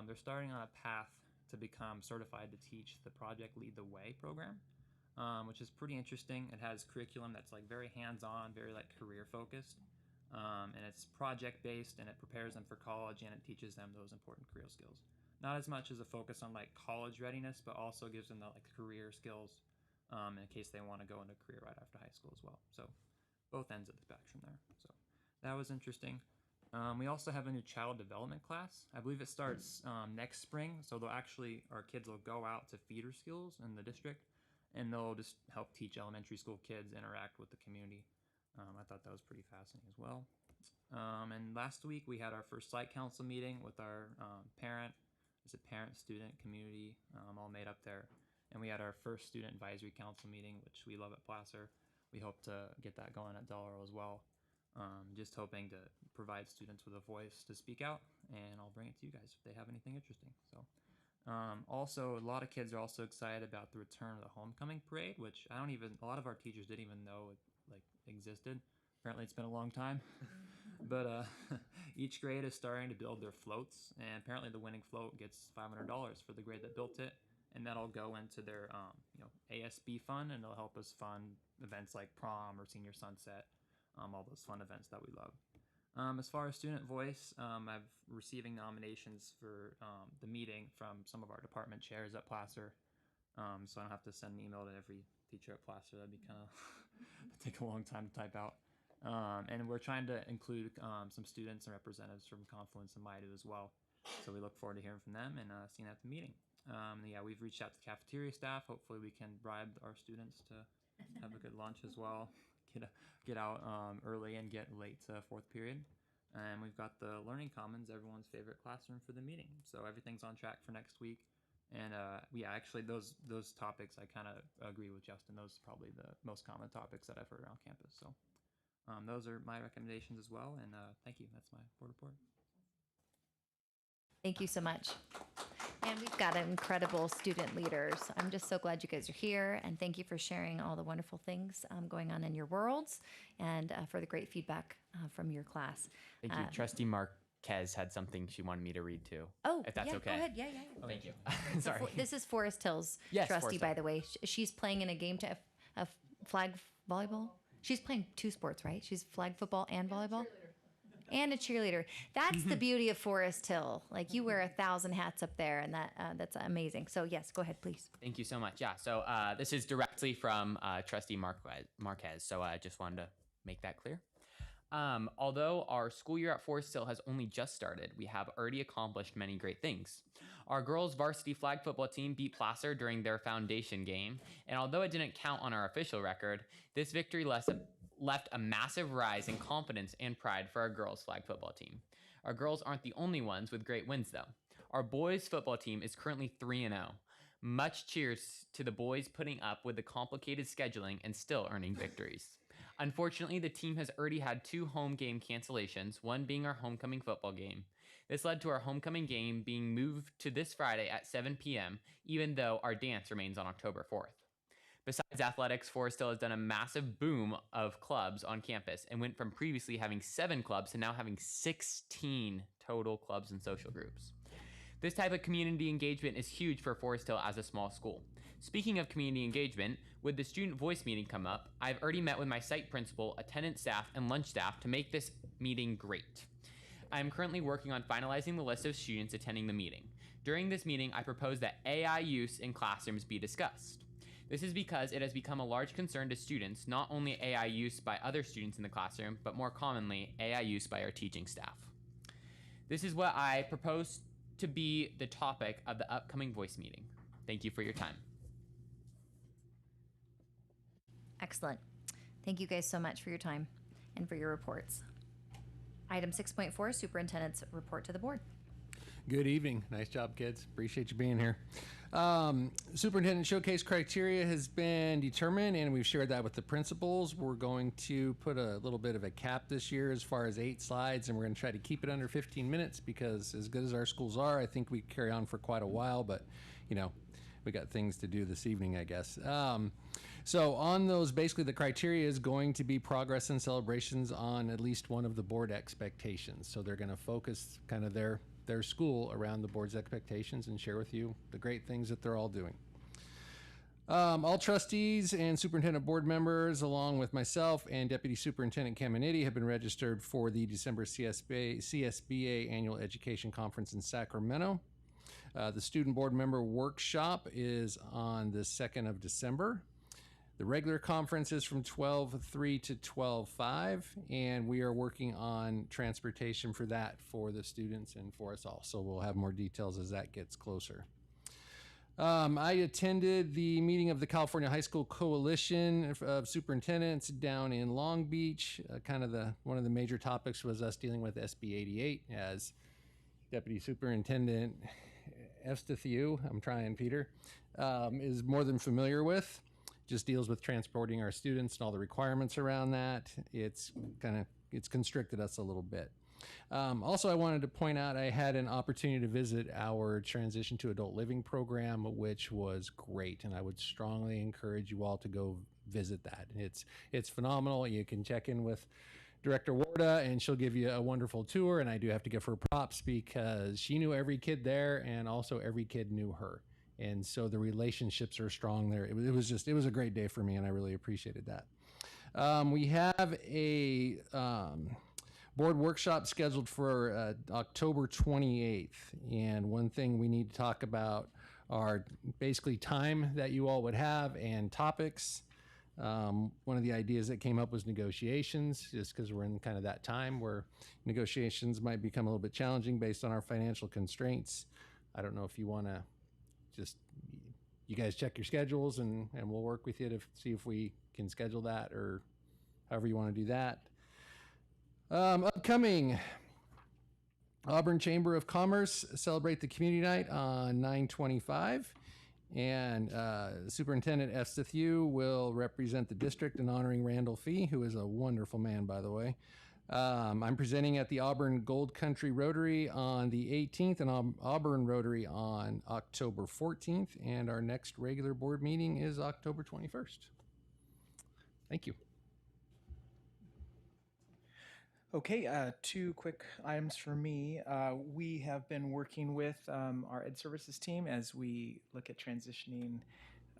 [SPEAKER 6] they're starting on a path to become certified to teach the Project Lead the Way program, which is pretty interesting. It has curriculum that's very hands-on, very career focused, and it's project based, and it prepares them for college, and it teaches them those important career skills. Not as much as a focus on college readiness, but also gives them the career skills in case they want to go into a career right after high school as well. So both ends of the spectrum there. So that was interesting. We also have a new child development class. I believe it starts next spring. So our kids will go out to feeder schools in the district, and they'll just help teach elementary school kids interact with the community. I thought that was pretty fascinating as well. And last week we had our first site council meeting with our parent, student, community, all made up there. And we had our first student advisory council meeting, which we love at Placer. We hope to get that going at Del Oro as well. Just hoping to provide students with a voice to speak out, and I'll bring it to you guys if they have anything interesting. So, also, a lot of kids are also excited about the return of the homecoming parade, which a lot of our teachers didn't even know it existed. Apparently, it's been a long time. But each grade is starting to build their floats, and apparently the winning float gets $500 for the grade that built it, and that'll go into their ASB fund, and it'll help us fund events like prom or senior sunset, all those fun events that we love. As far as student voice, I'm receiving nominations for the meeting from some of our department chairs at Placer, so I don't have to send an email to every teacher at Placer. That'd be kind of take a long time to type out. And we're trying to include some students and representatives from Confluence and Maidu as well. So we look forward to hearing from them and seeing at the meeting. We've reached out to cafeteria staff. Hopefully we can bribe our students to have a good lunch as well. Get out early and get late to 4th period. And we've got the Learning Commons, everyone's favorite classroom, for the meeting. So everything's on track for next week. And actually those topics, I kind of agree with Justin. Those are probably the most common topics that I've heard around campus. So those are my recommendations as well. And thank you. That's my board report.
[SPEAKER 1] Thank you so much. And we've got incredible student leaders. I'm just so glad you guys are here, and thank you for sharing all the wonderful things going on in your worlds, and for the great feedback from your class.
[SPEAKER 10] Thank you. Trustee Marquez had something she wanted me to read too.
[SPEAKER 1] Oh,
[SPEAKER 10] if that's
[SPEAKER 1] yeah,
[SPEAKER 10] okay.
[SPEAKER 1] Go ahead. Yeah.
[SPEAKER 10] Thank you.
[SPEAKER 1] So
[SPEAKER 10] Sorry.
[SPEAKER 1] this is Forest Hills
[SPEAKER 10] Yes,
[SPEAKER 1] trustee,
[SPEAKER 10] Forest
[SPEAKER 1] by
[SPEAKER 10] Hill.
[SPEAKER 1] the way. She's playing in a game to flag volleyball. She's playing 2 sports, right? She's flag football and volleyball. And a cheerleader. That's the beauty of Forest Hill. You wear 1,000 hats up there, and that's amazing. So yes, go ahead, please.
[SPEAKER 10] Thank you so much. Yeah, so this is directly from Trustee Marquez, so I just wanted to make that clear. Although our school year at Forest Hill has only just started, we have already accomplished many great things. Our girls varsity flag football team beat Placer during their foundation game, and although it didn't count on our official record, this victory left a massive rise in confidence and pride for our girls flag football team. Our girls aren't the only ones with great wins though. Our boys football team is currently 3-0. Much cheers to the boys putting up with the complicated scheduling and still earning victories. Unfortunately, the team has already had 2 home game cancellations, one being our homecoming football game. This led to our homecoming game being moved to this Friday at 7 p.m., even though our dance remains on October 4th. Besides athletics, Forest Hill has done a massive boom of clubs on campus and went from previously having 7 clubs to now having 16 total clubs and social groups. This type of community engagement is huge for Forest Hill as a small school. Speaking of community engagement, with the student voice meeting come up, I've already met with my site principal, attendant staff, and lunch staff to make this meeting great. I am currently working on finalizing the list of students attending the meeting. During this meeting, I propose that AI use in classrooms be discussed. This is because it has become a large concern to students, not only AI use by other students in the classroom, but more commonly, AI use by our teaching staff. This is what I propose to be the topic of the upcoming voice meeting. Thank you for your time.
[SPEAKER 1] Excellent. Thank you guys so much for your time and for your reports. Item 6.4, Superintendent's report to the board.
[SPEAKER 11] Good evening. Nice job, kids. Appreciate you being here. Superintendent showcase criteria has been determined, and we've shared that with the principals. We're going to put a little bit of a cap this year as far as 8 slides, and we're going to try to keep it under 15 minutes because as good as our schools are, I think we carry on for quite a while, but you know, we got things to do this evening, I guess. So on those, basically the criteria is going to be progress and celebrations on at least one of the board expectations. So they're going to focus kind of their school around the board's expectations and share with you the great things that they're all doing. All trustees and superintendent board members, along with myself and Deputy Superintendent Caminiti, have been registered for the December CSBA Annual Education Conference in Sacramento. The student board member workshop is on the 2nd of December. The regular conference is from 12:03 to 12:05, and we are working on transportation for that for the students and for us all. So we'll have more details as that gets closer. I attended the meeting of the California High School Coalition of Superintendents down in Long Beach. One of the major topics was us dealing with SB 88, as Deputy Superintendent Efstathiou, I'm trying, Peter, is more than familiar with. Just deals with transporting our students and all the requirements around that. It's constricted us a little bit. Also, I wanted to point out I had an opportunity to visit our transition to adult living program, which was great, and I would strongly encourage you all to go visit that. It's phenomenal. You can check in with Director Warda, and she'll give you a wonderful tour, and I do have to give her props because she knew every kid there, and also every kid knew her. And so the relationships are strong there. It was a great day for me, and I really appreciated that. We have a board workshop scheduled for October 28th. And one thing we need to talk about are basically time that you all would have and topics. One of the ideas that came up was negotiations, just because we're in kind of that time where negotiations might become a little bit challenging based on our financial constraints. I don't know if you want to you guys check your schedules and we'll work with you to see if we can schedule that or however you want to do that. Upcoming, Auburn Chamber of Commerce celebrate the community night on 9/25, and Superintendent Efstathiou will represent the district in honoring Randall Fee, who is a wonderful man, by the way. I'm presenting at the Auburn Gold Country Rotary on the 18th and Auburn Rotary on October 14th, and our next regular board meeting is October 21st. Thank you.
[SPEAKER 12] Okay, 2 quick items for me. We have been working with our Ed Services team as we look at transitioning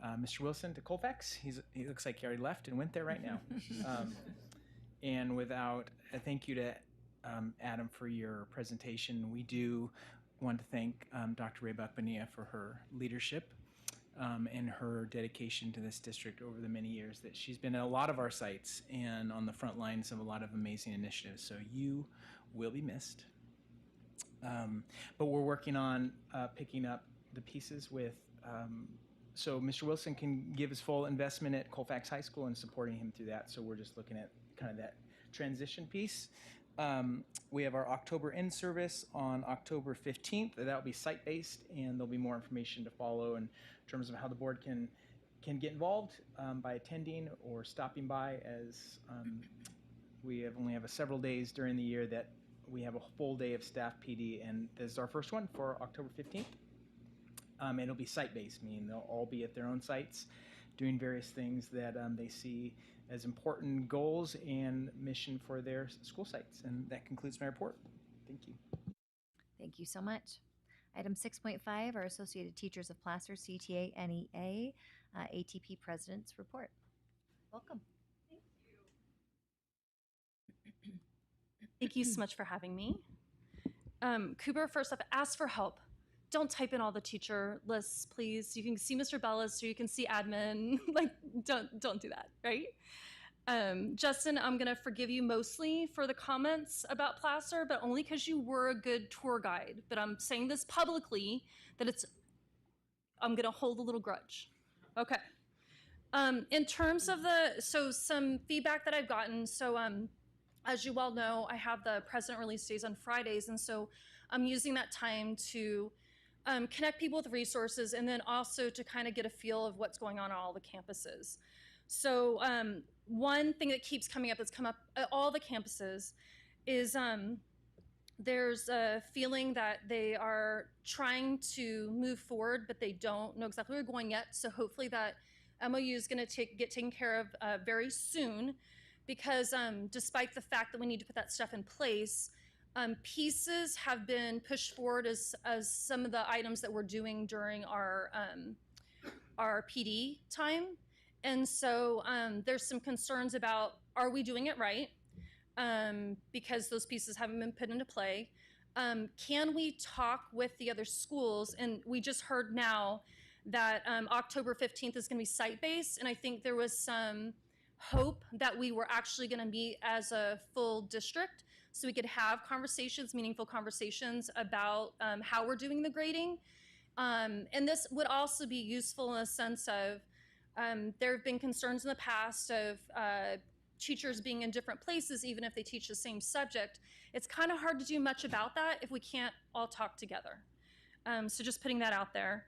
[SPEAKER 12] Mr. Wilson to Colfax. He looks like he already left and went there right now. And without a thank you to Adam for your presentation, we do want to thank Dr. Ray Buckbania for her leadership and her dedication to this district over the many years that she's been at a lot of our sites and on the front lines of a lot of amazing initiatives. So you will be missed. But we're working on picking up the pieces with, so Mr. Wilson can give his full investment at Colfax High School and supporting him through that. So we're just looking at kind of that transition piece. We have our October in-service on October 15th. That'll be site-based, and there'll be more information to follow in terms of how the board can get involved by attending or stopping by, as we only have several days during the year that we have a full day of staff PD, and this is our first one for October 15th. And it'll be site-based, meaning they'll all be at their own sites doing various things that they see as important goals and mission for their school sites. And that concludes my report. Thank you.
[SPEAKER 1] Thank you so much. Item 6.5, our Associated Teachers of Placer, CTA, NEA, ATP President's Report. Welcome.
[SPEAKER 13] Thank you so much for having me. Cooper, first up, asked for help don't type in all the teacher lists, please. You can see Mr. Bellis, or you can see admin. Like, don't do that, right? Justin, I'm gonna forgive you mostly for the comments about Placer, but only because you were a good tour guide. But I'm saying this publicly, that I'm gonna hold a little grudge. Okay. In terms of some feedback that I've gotten, as you all know, I have the president release days on Fridays, and so I'm using that time to connect people with resources, and then also to kind of get a feel of what's going on all the campuses. So one thing that keeps coming up, that's come up at all the campuses, is there's a feeling that they are trying to move forward, but they don't know exactly where they're going yet. So hopefully that MOU is going to get taken care of very soon, because despite the fact that we need to put that stuff in place, pieces have been pushed forward as some of the items that we're doing during our PD time. And so there's some concerns about, are we doing it right? Because those pieces haven't been put into play. Can we talk with the other schools? And we just heard now that October 15th is going to be site-based, and I think there was some hope that we were actually going to meet as a full district, so we could have conversations, meaningful conversations about how we're doing the grading. And this would also be useful in a sense of, there have been concerns in the past of teachers being in different places, even if they teach the same subject. It's kind of hard to do much about that if we can't all talk together. So just putting that out there.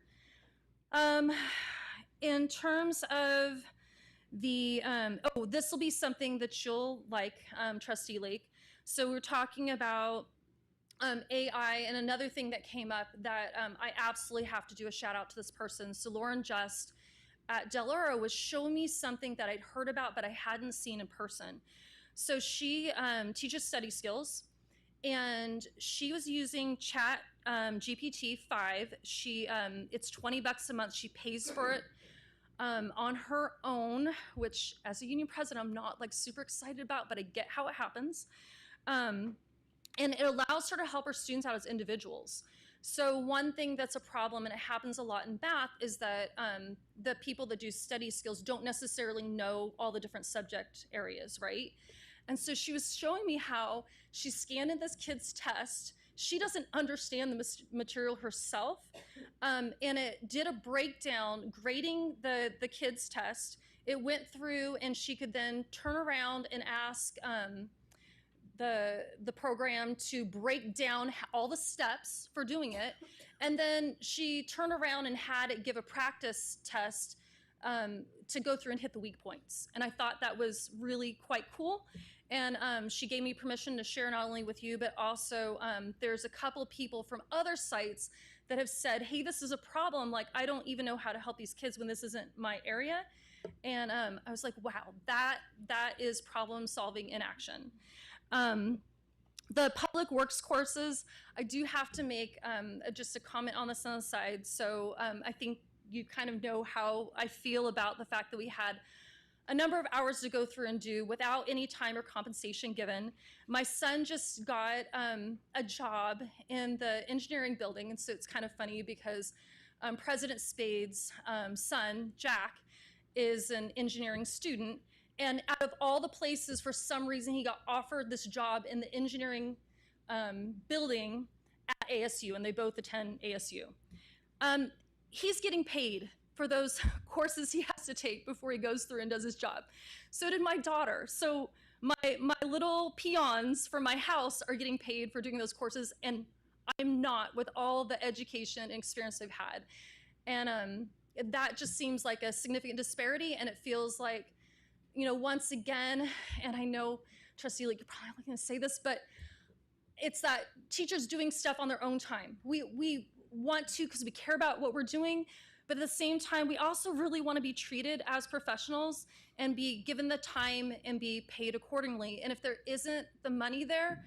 [SPEAKER 13] In terms of the, this will be something that you'll like, Trustee Lake. So we're talking about AI, and another thing that came up that I absolutely have to do a shout out to this person. So Lauren Just at Del Oro was showing me something that I'd heard about but I hadn't seen in person. So she teaches study skills, and she was using Chat GPT-5. It's $20 a month. She pays for it on her own, which as a union president, I'm not like super excited about, but I get how it happens. And it allows her to help her students out as individuals. So one thing that's a problem, and it happens a lot in Bath, is that the people that do study skills don't necessarily know all the different subject areas, right? And so she was showing me how she scanned in this kid's test. She doesn't understand the material herself, and it did a breakdown grading the kid's test. It went through, and she could then turn around and ask the program to break down all the steps for doing it, and then she turned around and had it give a practice test to go through and hit the weak points. And I thought that was really quite cool. And she gave me permission to share not only with you, but also there's a couple of people from other sites that have said, hey, this is a problem. Like, I don't even know how to help these kids when this isn't my area. And I was like, wow, that is problem solving in action. The public works courses, I do have to make just a comment on this on the side. So I think you kind of know how I feel about the fact that we had a number of hours to go through and do without any time or compensation given. My son just got a job in the engineering building, and so it's kind of funny because President Spade's son, Jack, is an engineering student, and out of all the places, for some reason, he got offered this job in the engineering building at ASU, and they both attend ASU. He's getting paid for those courses he has to take before he goes through and does his job. So did my daughter. So my little peons from my house are getting paid for doing those courses, and I'm not, with all the education and experience I've had. And that just seems like a significant disparity, and it feels like, you know, once again, and I know Trustee Lee, you're probably not going to say this, but it's that teachers doing stuff on their own time. We want to because we care about what we're doing, but at the same time, we also really want to be treated as professionals and be given the time and be paid accordingly. And if there isn't the money there,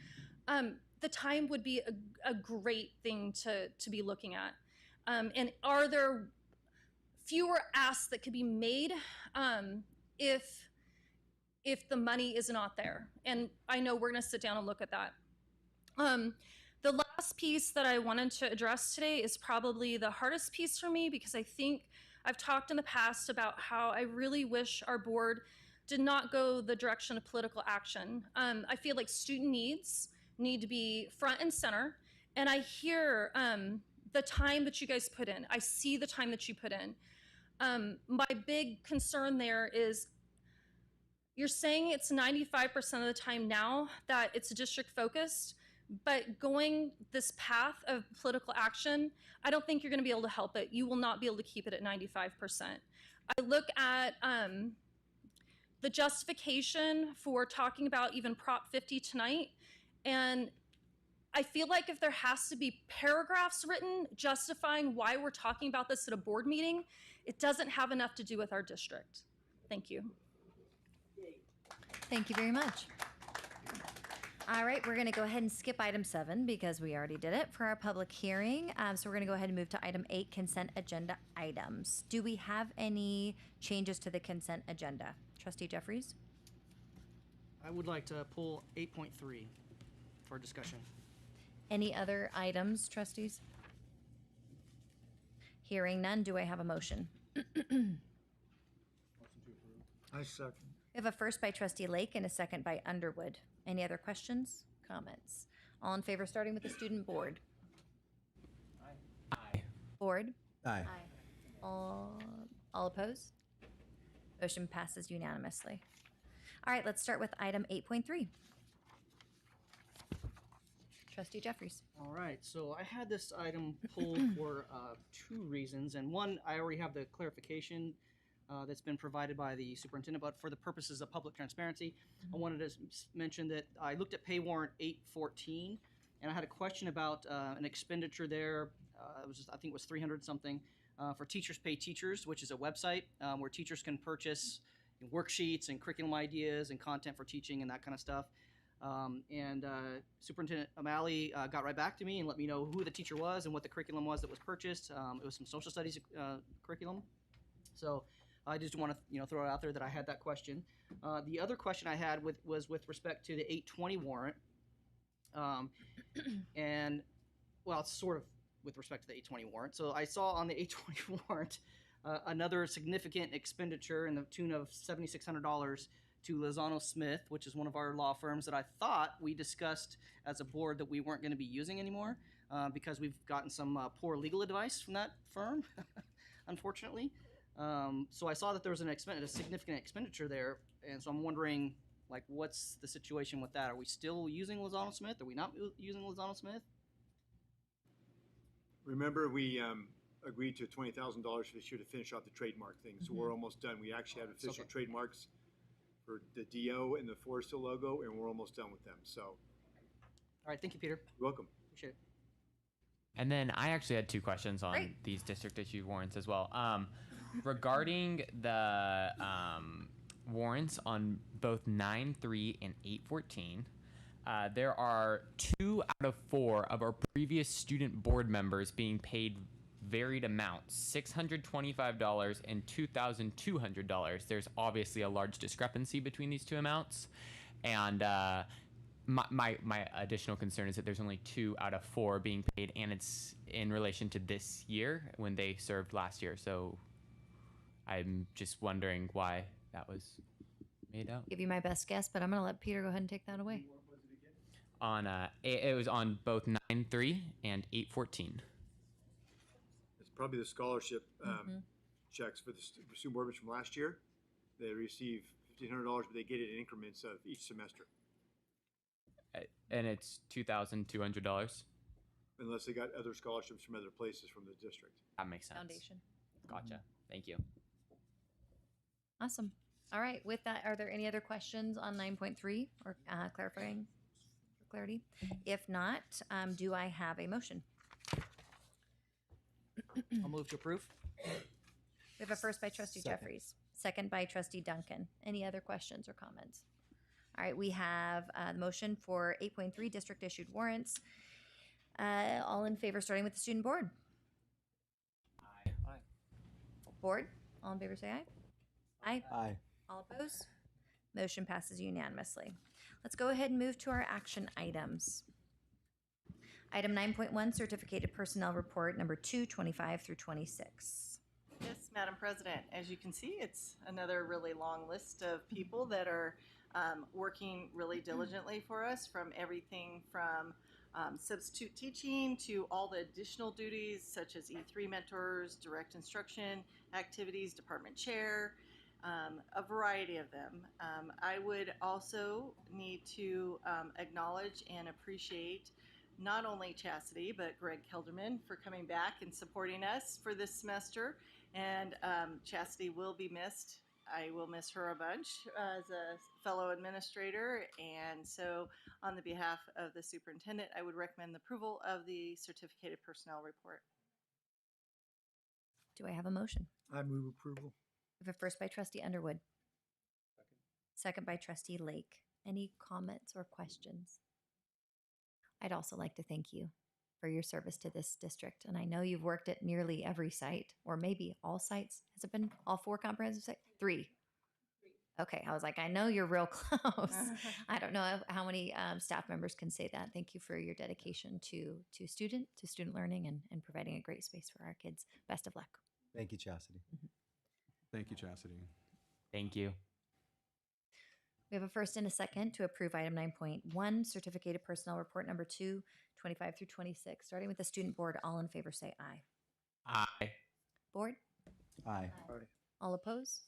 [SPEAKER 13] the time would be a great thing to be looking at. And are there fewer asks that could be made if the money is not there? And I know we're going to sit down and look at that. The last piece that I wanted to address today is probably the hardest piece for me, because I think I've talked in the past about how I really wish our board did not go the direction of political action. I feel like student needs need to be front and center, and I hear the time that you guys put in. I see the time that you put in. My big concern there is you're saying it's 95% of the time now that it's district focused, but going this path of political action, I don't think you're going to be able to help it. You will not be able to keep it at 95%. I look at the justification for talking about even Prop 50 tonight, and I feel like if there has to be paragraphs written justifying why we're talking about this at a board meeting, it doesn't have enough to do with our district. Thank you.
[SPEAKER 1] Thank you very much. All right, we're going to go ahead and skip item 7 because we already did it for our public hearing. So we're going to go ahead and move to item 8, consent agenda items. Do we have any changes to the consent agenda? Trustee Jeffries?
[SPEAKER 4] I would like to pull 8.3 for discussion.
[SPEAKER 1] Any other items, trustees? Hearing none, do I have a motion?
[SPEAKER 5] I second.
[SPEAKER 1] We have a first by trustee Lake and a second by Underwood. Any other questions, comments? All in favor, starting with the student board.
[SPEAKER 10] Aye.
[SPEAKER 1] Board?
[SPEAKER 2] Aye.
[SPEAKER 1] All opposed? Motion passes unanimously. All right, let's start with item 8.3. Trustee Jeffries.
[SPEAKER 4] All right, so I had this item pulled for 2 reasons, and one, I already have the clarification that's been provided by the superintendent, but for the purposes of public transparency, I wanted to mention that I looked at pay warrant 814, and I had a question about an expenditure there. It was I think it was 300 something for Teachers Pay Teachers, which is a website where teachers can purchase worksheets and curriculum ideas and content for teaching and that kind of stuff. Superintendent O'Malley got right back to me and let me know who the teacher was and what the curriculum was that was purchased. It was some social studies curriculum. So I just want to throw it out there that I had that question. The other question I had was with respect to the 820 warrant, and well, it's sort of with respect to the 820 warrant. So I saw on the 820 warrant another significant expenditure in the tune of $7,600 to Lozano Smith, which is one of our law firms that I thought we discussed as a board that we weren't going to be using anymore because we've gotten some poor legal advice from that firm, unfortunately. So I saw that there was a significant expenditure there, and so I'm wondering, like, what's the situation with that? Are we still using Lozano Smith? Are we not using Lozano Smith?
[SPEAKER 14] Remember, we agreed to $20,000 for this year to finish off the trademark thing, so we're almost done. We actually have official trademarks for the DO and the Foresta logo, and we're almost done with them. So,
[SPEAKER 4] all right, thank you, Peter.
[SPEAKER 14] You're welcome.
[SPEAKER 4] Appreciate it.
[SPEAKER 10] And then I actually had 2 questions on these district issued warrants as well. Regarding the warrants on both 9.3 and 8.14, there are 2 out of 4 of our previous student board members being paid varied amounts, $625 and $2,200. There's obviously a large discrepancy between these 2 amounts, and my additional concern is that there's only 2 out of 4 being paid, and it's in relation to this year when they served last year. So I'm just wondering why that was made out.
[SPEAKER 1] Give you my best guess, but I'm going to let Peter go ahead and take that away.
[SPEAKER 10] On it was on both 9.3 and 8.14.
[SPEAKER 14] It's probably the scholarship checks for the student board members from last year. They receive $1,500, but they get it in increments of each semester.
[SPEAKER 10] And it's $2,200.
[SPEAKER 14] Unless they got other scholarships from other places from the district.
[SPEAKER 10] That makes sense.
[SPEAKER 1] Foundation.
[SPEAKER 10] Gotcha. Thank you.
[SPEAKER 1] Awesome. All right. With that, are there any other questions on 9.3 or clarifying for clarity? If not, do I have a motion?
[SPEAKER 4] I'll move to approve.
[SPEAKER 1] We have a first by trustee Jeffries, second by trustee Duncan. Any other questions or comments? All right. We have the motion for 8.3 district issued warrants. All in favor, starting with the student board.
[SPEAKER 10] Aye.
[SPEAKER 1] Board, all in favor say aye. Aye.
[SPEAKER 2] Aye.
[SPEAKER 1] All opposed? Motion passes unanimously. Let's go ahead and move to our action items. Item 9.1, certificated personnel report number 2, 25 through 26.
[SPEAKER 15] Yes, Madam President. As you can see, it's another really long list of people that are working really diligently for us, from everything from substitute teaching to all the additional duties such as E3 mentors, direct instruction activities, department chair, a variety of them. I would also need to acknowledge and appreciate not only Chastity, but Greg Kelderman for coming back and supporting us for this semester. And Chastity will be missed. I will miss her a bunch as a fellow administrator. And so on the behalf of the superintendent, I would recommend the approval of the certificated personnel report.
[SPEAKER 1] Do I have a motion?
[SPEAKER 5] I move approval.
[SPEAKER 1] We have a first by trustee Underwood. Second by trustee Lake. Any comments or questions? I'd also like to thank you for your service to this district. And I know you've worked at nearly every site, or maybe all sites. Has it been all 4 comprehensive sites? 3. Okay, I was like, I know you're real close. I don't know how many staff members can say that. Thank you for your dedication to student learning and providing a great space for our kids. Best of luck.
[SPEAKER 2] Thank you, Chastity.
[SPEAKER 7] Thank you, Chastity.
[SPEAKER 10] Thank you.
[SPEAKER 1] We have a first and a second to approve item 9.1, certificated personnel report number 2, 25 through 26. Starting with the student board, all in favor say aye.
[SPEAKER 10] Aye.
[SPEAKER 1] Board?
[SPEAKER 2] Aye.
[SPEAKER 1] All oppose?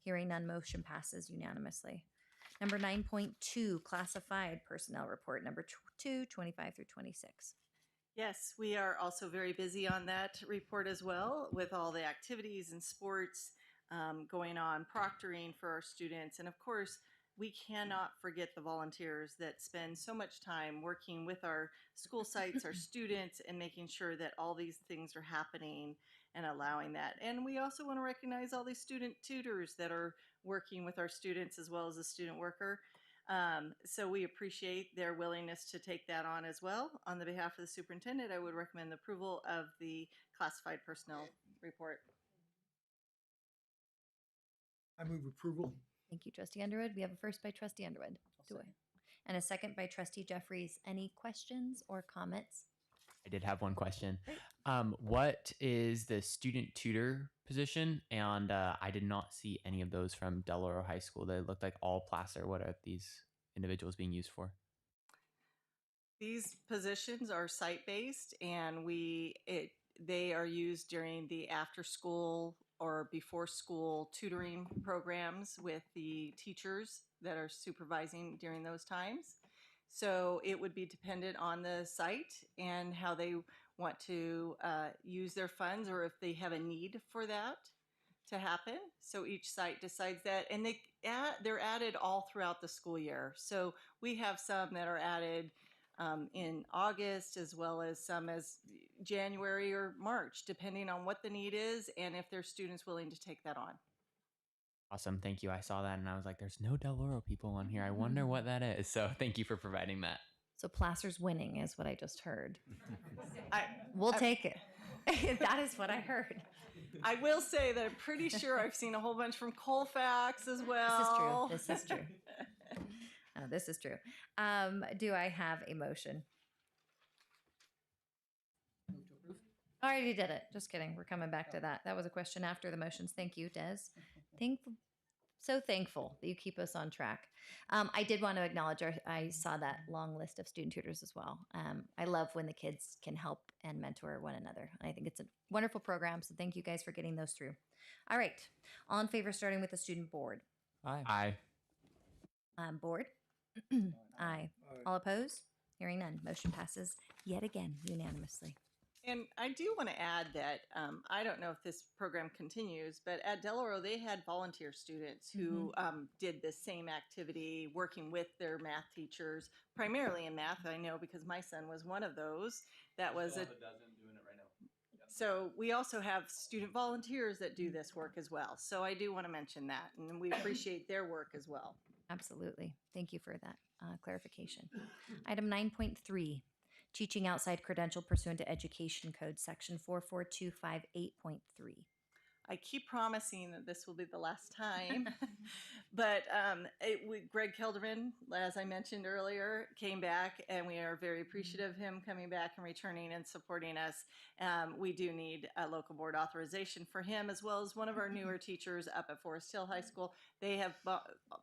[SPEAKER 1] Hearing none, motion passes unanimously. Number 9.2, classified personnel report number 2, 25 through 26.
[SPEAKER 15] Yes, we are also very busy on that report as well, with all the activities and sports going on, proctoring for our students. And of course, we cannot forget the volunteers that spend so much time working with our school sites, our students, and making sure that all these things are happening and allowing that. And we also want to recognize all these student tutors that are working with our students as well as a student worker. So we appreciate their willingness to take that on as well. On the behalf of the superintendent, I would recommend the approval of the classified personnel report.
[SPEAKER 5] I move approval.
[SPEAKER 1] Thank you, trustee Underwood. We have a first by trustee Underwood. And a second by trustee Jeffries. Any questions or comments?
[SPEAKER 10] I did have one question. What is the student tutor position? And I did not see any of those from Del Oro High School. They looked like all Placer. What are these individuals being used for?
[SPEAKER 15] These positions are site-based, and they are used during the after-school or before-school tutoring programs with the teachers that are supervising during those times. So it would be dependent on the site and how they want to use their funds, or if they have a need for that to happen. So each site decides that, and they're added all throughout the school year. So we have some that are added in August, as well as some as January or March, depending on what the need is and if there's students willing to take that on.
[SPEAKER 10] Awesome. Thank you. I saw that and I was like, there's no Del Oro people on here. I wonder what that is. So thank you for providing that.
[SPEAKER 1] So Placer's winning is what I just heard. We'll take it. That is what I heard.
[SPEAKER 15] I will say that I'm pretty sure I've seen a whole bunch from Colfax as well.
[SPEAKER 1] This is true. This is true. Do I have a motion?
[SPEAKER 4] Move to approve.
[SPEAKER 1] I already did it. Just kidding. We're coming back to that. That was a question after the motions. Thank you, Des. So thankful that you keep us on track. I did want to acknowledge I saw that long list of student tutors as well. I love when the kids can help and mentor one another. I think it's a wonderful program. So thank you guys for getting those through. All right. All in favor, starting with the student board.
[SPEAKER 10] Aye.
[SPEAKER 1] Board. Aye. All opposed? Hearing none. Motion passes yet again unanimously.
[SPEAKER 15] And I do want to add that I don't know if this program continues, but at Del Oro, they had volunteer students who did the same activity, working with their math teachers, primarily in math. I know because my son was one of those. That was a dozen doing it right now. Yep. So we also have student volunteers that do this work as well. So I do want to mention that, and we appreciate their work as well.
[SPEAKER 1] Absolutely. Thank you for that clarification. Item 9.3. Teaching outside credential pursuant to Education Code, Section 44258.3.
[SPEAKER 15] I keep promising that this will be the last time, But Greg Kelderman, as I mentioned earlier, came back, and we are very appreciative of him coming back and returning and supporting us. We do need a local board authorization for him, as well as one of our newer teachers up at Forest Hill High School. They have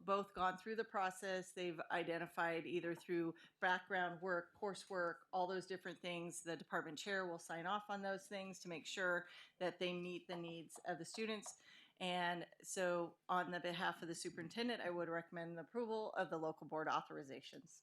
[SPEAKER 15] both gone through the process. They've identified either through background work, coursework, all those different things. The department chair will sign off on those things to make sure that they meet the needs of the students. And so on the behalf of the superintendent, I would recommend the approval of the local board authorizations.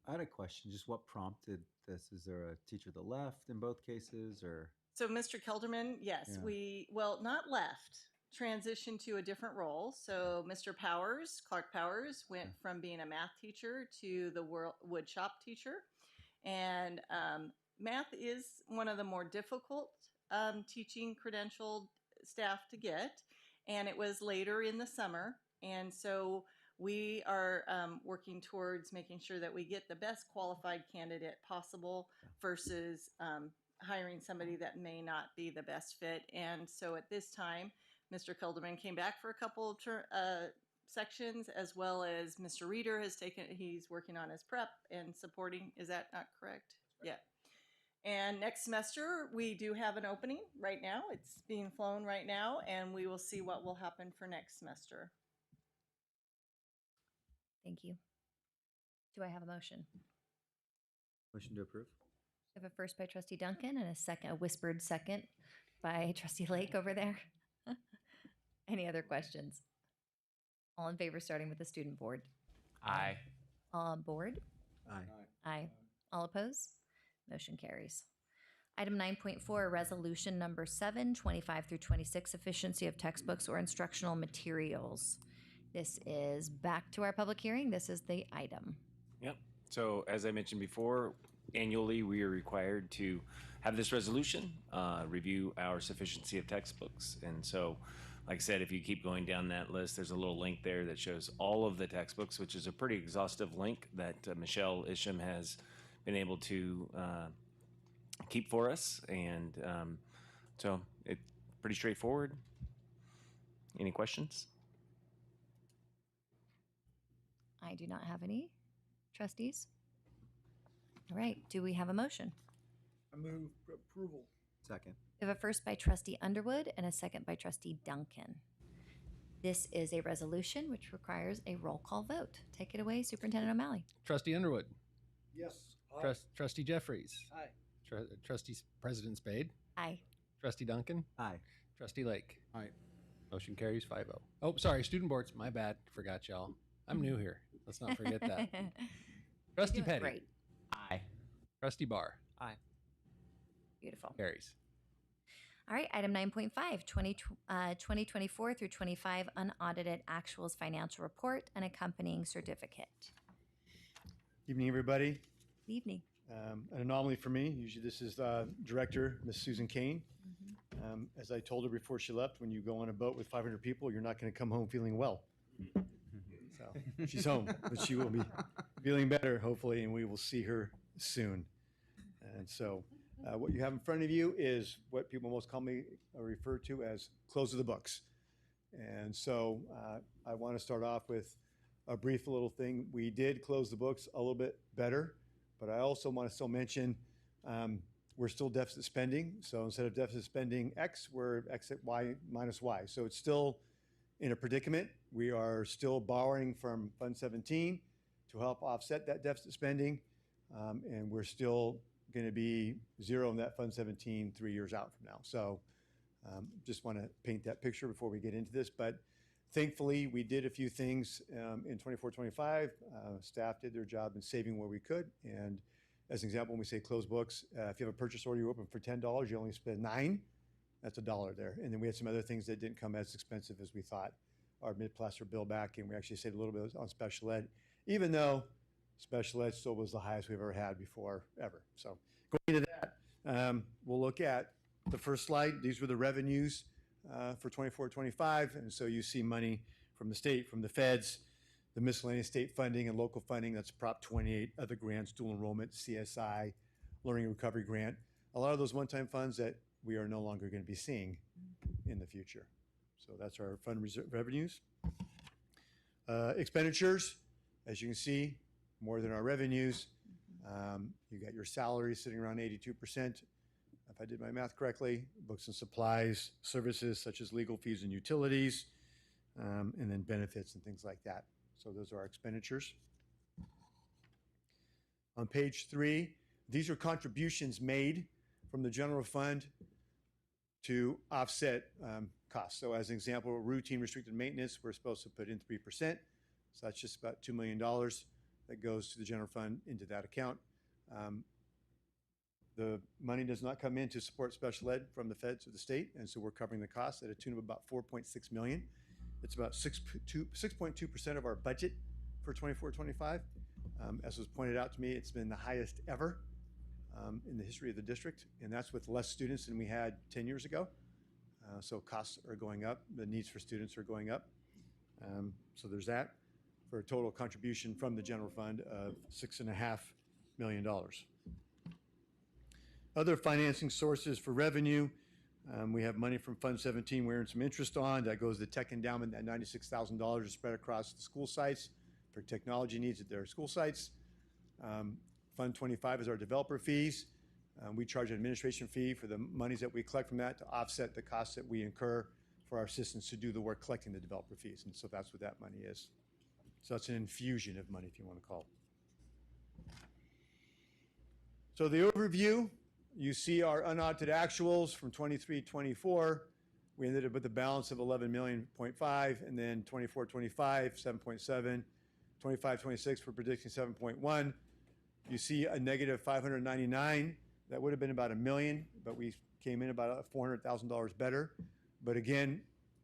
[SPEAKER 2] I had a question. Just what prompted this? Is there a teacher that left in both cases, or?
[SPEAKER 15] So Mr. Kelderman, yes,
[SPEAKER 2] Yeah.
[SPEAKER 15] well, not left, transitioned to a different role. So Mr. Powers, Clark Powers, went from being a math teacher to the wood shop teacher. And math is one of the more difficult teaching credentialed staff to get, and it was later in the summer. And so we are working towards making sure that we get the best qualified candidate possible versus hiring somebody that may not be the best fit. And so at this time, Mr. Kelderman came back for a couple of sections, as well as Mr. Reeder he's working on his prep and supporting. Is that not correct? Yeah. And next semester, we do have an opening right now. It's being flown right now, and we will see what will happen for next semester.
[SPEAKER 1] Thank you. Do I have a motion?
[SPEAKER 2] Motion to approve.
[SPEAKER 1] I have a first by trustee Duncan and a whispered second by trustee Lake over there. Any other questions? All in favor, starting with the student board.
[SPEAKER 10] Aye.
[SPEAKER 1] All on board?
[SPEAKER 2] Aye.
[SPEAKER 1] Aye. All opposed? Motion carries. Item 9.4, resolution number 7, 25 through 26, efficiency of textbooks or instructional materials. This is back to our public hearing. This is the item.
[SPEAKER 8] Yep. So as I mentioned before, annually we are required to have this resolution, review our sufficiency of textbooks. And so, like I said, if you keep going down that list, there's a little link there that shows all of the textbooks, which is a pretty exhaustive link that Michelle Isham has been able to keep for us. And so it's pretty straightforward. Any questions?
[SPEAKER 1] I do not have any. Trustees? All right. Do we have a motion?
[SPEAKER 5] I move for approval.
[SPEAKER 2] Second.
[SPEAKER 1] We have a first by trustee Underwood and a second by trustee Duncan. This is a resolution which requires a roll call vote. Take it away, Superintendent O'Malley.
[SPEAKER 11] Trustee Underwood.
[SPEAKER 5] Yes.
[SPEAKER 11] Trustee Jeffries.
[SPEAKER 4] Aye.
[SPEAKER 11] Trustee President Spade.
[SPEAKER 1] Aye.
[SPEAKER 11] Trustee Duncan.
[SPEAKER 2] Aye.
[SPEAKER 11] Trustee Lake.
[SPEAKER 7] Aye.
[SPEAKER 11] Motion carries 5-0. Oh, sorry, student boards. My bad. Forgot y'all. I'm new here. Let's not forget that. Trustee
[SPEAKER 1] You're doing
[SPEAKER 11] Petty.
[SPEAKER 1] great.
[SPEAKER 10] Aye.
[SPEAKER 11] Trustee Barr.
[SPEAKER 6] Aye.
[SPEAKER 1] Beautiful.
[SPEAKER 11] Carries.
[SPEAKER 1] All right, item 9.5, 2024 through 25 unaudited actuals financial report and accompanying certificate.
[SPEAKER 14] Evening, everybody.
[SPEAKER 1] Good evening.
[SPEAKER 14] An anomaly for me. Usually this is Director, Miss Susan Kane. As I told her before she left, when you go on a boat with 500 people, you're not going to come home feeling well. So she's home, but she will be feeling better, hopefully, and we will see her soon. And so what you have in front of you is what people most commonly refer to as close of the books. And so I want to start off with a brief little thing. We did close the books a little bit better, but I also want to still mention we're still deficit spending. So instead of deficit spending X, we're X at Y minus Y. So it's still in a predicament. We are still borrowing from Fund 17 to help offset that deficit spending. And we're still going to be zero in that Fund 17 3 years out from now. So just want to paint that picture before we get into this. But thankfully, we did a few things in 24-25. Staff did their job in saving where we could. And as an example, when we say close books, if you have a purchase order you open for $10, you only spend $9. That's $1 there. And then we had some other things that didn't come as expensive as we thought. Our mid-placer bill back, and we actually saved a little bit on special ed, even though special ed still was the highest we've ever had before, ever. So going into that, we'll look at the first slide. These were the revenues for 24-25. And so you see money from the state, from the feds, the miscellaneous state funding and local funding. That's Prop 28, other grants, dual enrollment, CSI, Learning Recovery Grant. A lot of those one-time funds that we are no longer going to be seeing in the future. So that's our fund revenues. Expenditures, as you can see, more than our revenues. You got your salaries sitting around 82%, if I did my math correctly. Books and supplies, services such as legal fees and utilities, and then benefits and things like that. So those are our expenditures. On page 3, these are contributions made from the general fund to offset costs. So as an example, routine restricted maintenance, we're supposed to put in 3%. So that's just about $2 million that goes to the general fund into that account. The money does not come in to support special ed from the feds or the state, and so we're covering the costs at a tune of about $4.6 million. It's about 6.2% of our budget for 24-25. As was pointed out to me, it's been the highest ever in the history of the district, and that's with less students than we had 10 years ago. So costs are going up, the needs for students are going up. So there's that, for a total contribution from the general fund of $6.5 million. Other financing sources for revenue, we have money from Fund 17 we're earning some interest on. That goes to the tech endowment. That $96,000 is spread across the school sites for technology needs at their school sites. Fund 25 is our developer fees. We charge an administration fee for the monies that we collect from that to offset the costs that we incur for our assistants to do the work collecting the developer fees. And so that's what that money is. So it's an infusion of money, if you want to call it. So the overview, you see our unaudited actuals from 23-24. We ended up with a balance of 11.5 million, and then 24-25, 7.7. 25-26, we're predicting 7.1. You see a negative 599. That would have been about $1 million, but we came in about $400,000 better. But again,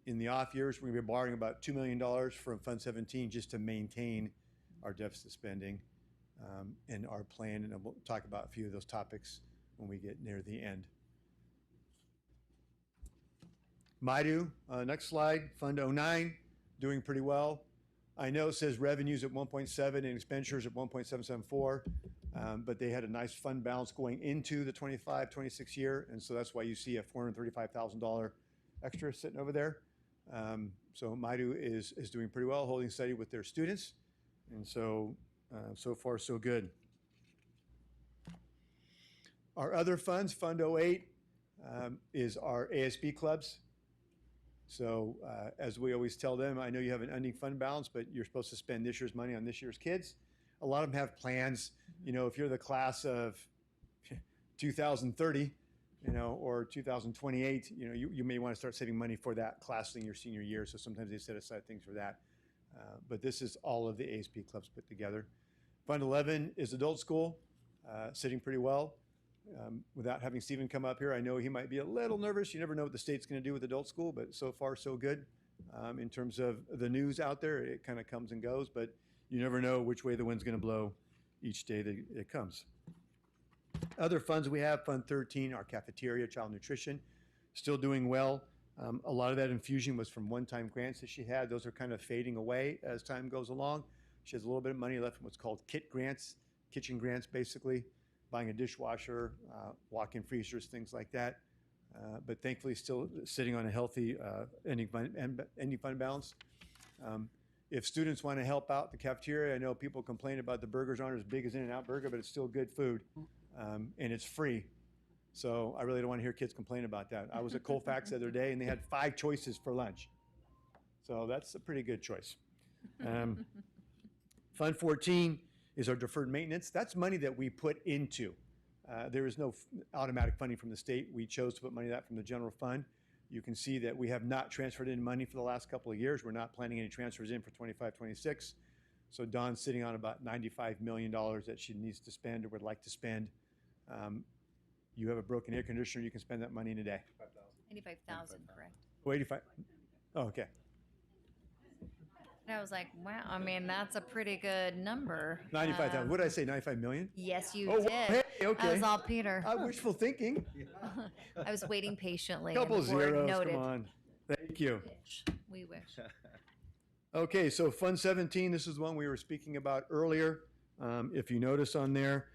[SPEAKER 14] in the off years, we're going to be borrowing about $2 million from Fund 17 just to maintain our deficit spending and our plan. And we'll talk about a few of those topics when we get near the end. MIDU, next slide, Fund 09, doing pretty well. I know it says revenues at 1.7 and expenditures at 1.774, but they had a nice fund balance going into the 25-26 year, and so that's why you see a $435,000 extra sitting over there. So MIDU is doing pretty well, holding steady with their students, and so so far so good. Our other funds, Fund 08, is our ASB clubs. So as we always tell them, I know you have an ending fund balance, but you're supposed to spend this year's money on this year's kids. A lot of them have plans. You know, if you're the class of 2030, you know, or 2028, you know, you may want to start saving money for that class in your senior year. So sometimes they set aside things for that. But this is all of the ASB clubs put together. Fund 11 is adult school, sitting pretty well. Without having Stephen come up here, I know he might be a little nervous. You never know what the state's going to do with adult school, but so far so good. In terms of the news out there, it kind of comes and goes, but you never know which way the wind's going to blow each day that it comes. Other funds we have, Fund 13, our cafeteria, child nutrition, still doing well. A lot of that infusion was from one-time grants that she had. Those are kind of fading away as time goes along. She has a little bit of money left from what's called KIT grants, kitchen grants basically, buying a dishwasher, walk-in freezers, things like that. But thankfully still sitting on a healthy ending fund balance. If students want to help out the cafeteria, I know people complain about the burgers aren't as big as In-N-Out Burger, but it's still good food, and it's free. So I really don't want to hear kids complain about that. I was at Colfax the other day, and they had 5 choices for lunch. So that's a pretty good choice. Fund 14 is our deferred maintenance. That's money that we put into. There is no automatic funding from the state. We chose to put money of that from the general fund. You can see that we have not transferred in money for the last couple of years. We're not planning any transfers in for 25-26. So Dawn's sitting on about $95 million that she needs to spend or would like to spend. You have a broken air conditioner, you can spend that money in a day.
[SPEAKER 1] 85,000, correct.
[SPEAKER 14] Oh, 85. Oh, okay.
[SPEAKER 1] And I was like, wow, I mean, that's a pretty good number.
[SPEAKER 14] 95,000. What did I say, 95 million?
[SPEAKER 1] Yes, you
[SPEAKER 14] Oh,
[SPEAKER 1] did.
[SPEAKER 14] hey, okay.
[SPEAKER 1] That was all Peter.
[SPEAKER 14] Wishful thinking.
[SPEAKER 1] I was waiting patiently.
[SPEAKER 14] Couple
[SPEAKER 1] and the board
[SPEAKER 14] zeros,
[SPEAKER 1] noted.
[SPEAKER 14] come on. Thank you.
[SPEAKER 1] We wish.
[SPEAKER 14] Okay, so Fund 17, this is one we were speaking about earlier. If you notice on there,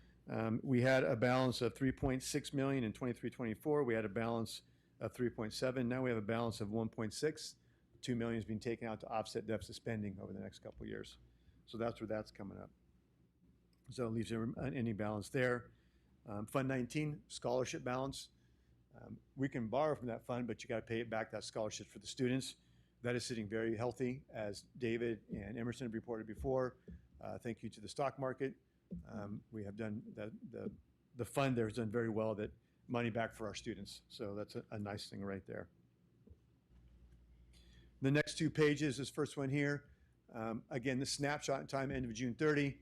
[SPEAKER 14] we had a balance of 3.6 million in 23-24. We had a balance of 3.7. Now we have a balance of 1.6. $2 million is being taken out to offset deficit spending over the next couple of years. So that's where that's coming up. So it leaves an ending balance there. Fund 19, scholarship balance. We can borrow from that fund, but you got to pay it back, that scholarship for the students. That is sitting very healthy, as David and Emerson have reported before. Thank you to the stock market. We have done, the fund there has done very well, that money back for our students. So that's a nice thing right there. The next 2 pages, this first one here, again, the snapshot in time, end of June 30.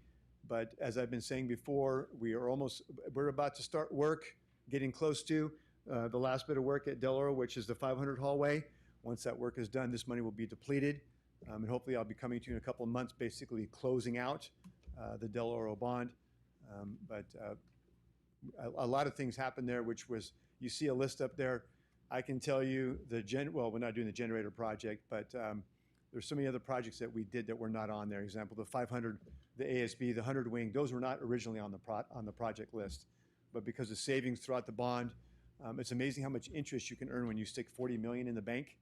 [SPEAKER 14] But as I've been saying before, we're about to start work, getting close to the last bit of work at Del Oro, which is the 500 hallway. Once that work is done, this money will be depleted. And hopefully I'll be coming to you in a couple of months, basically closing out the Del Oro bond. But a lot of things happened there, which was, you see a list up there. I can tell you well, we're not doing the generator project, but there's so many other projects that we did that were not on there. Example, the 500, the ASB, the 100 wing, those were not originally on the project list. But because of savings throughout the bond, it's amazing how much interest you can earn when you stick $40 million in the bank.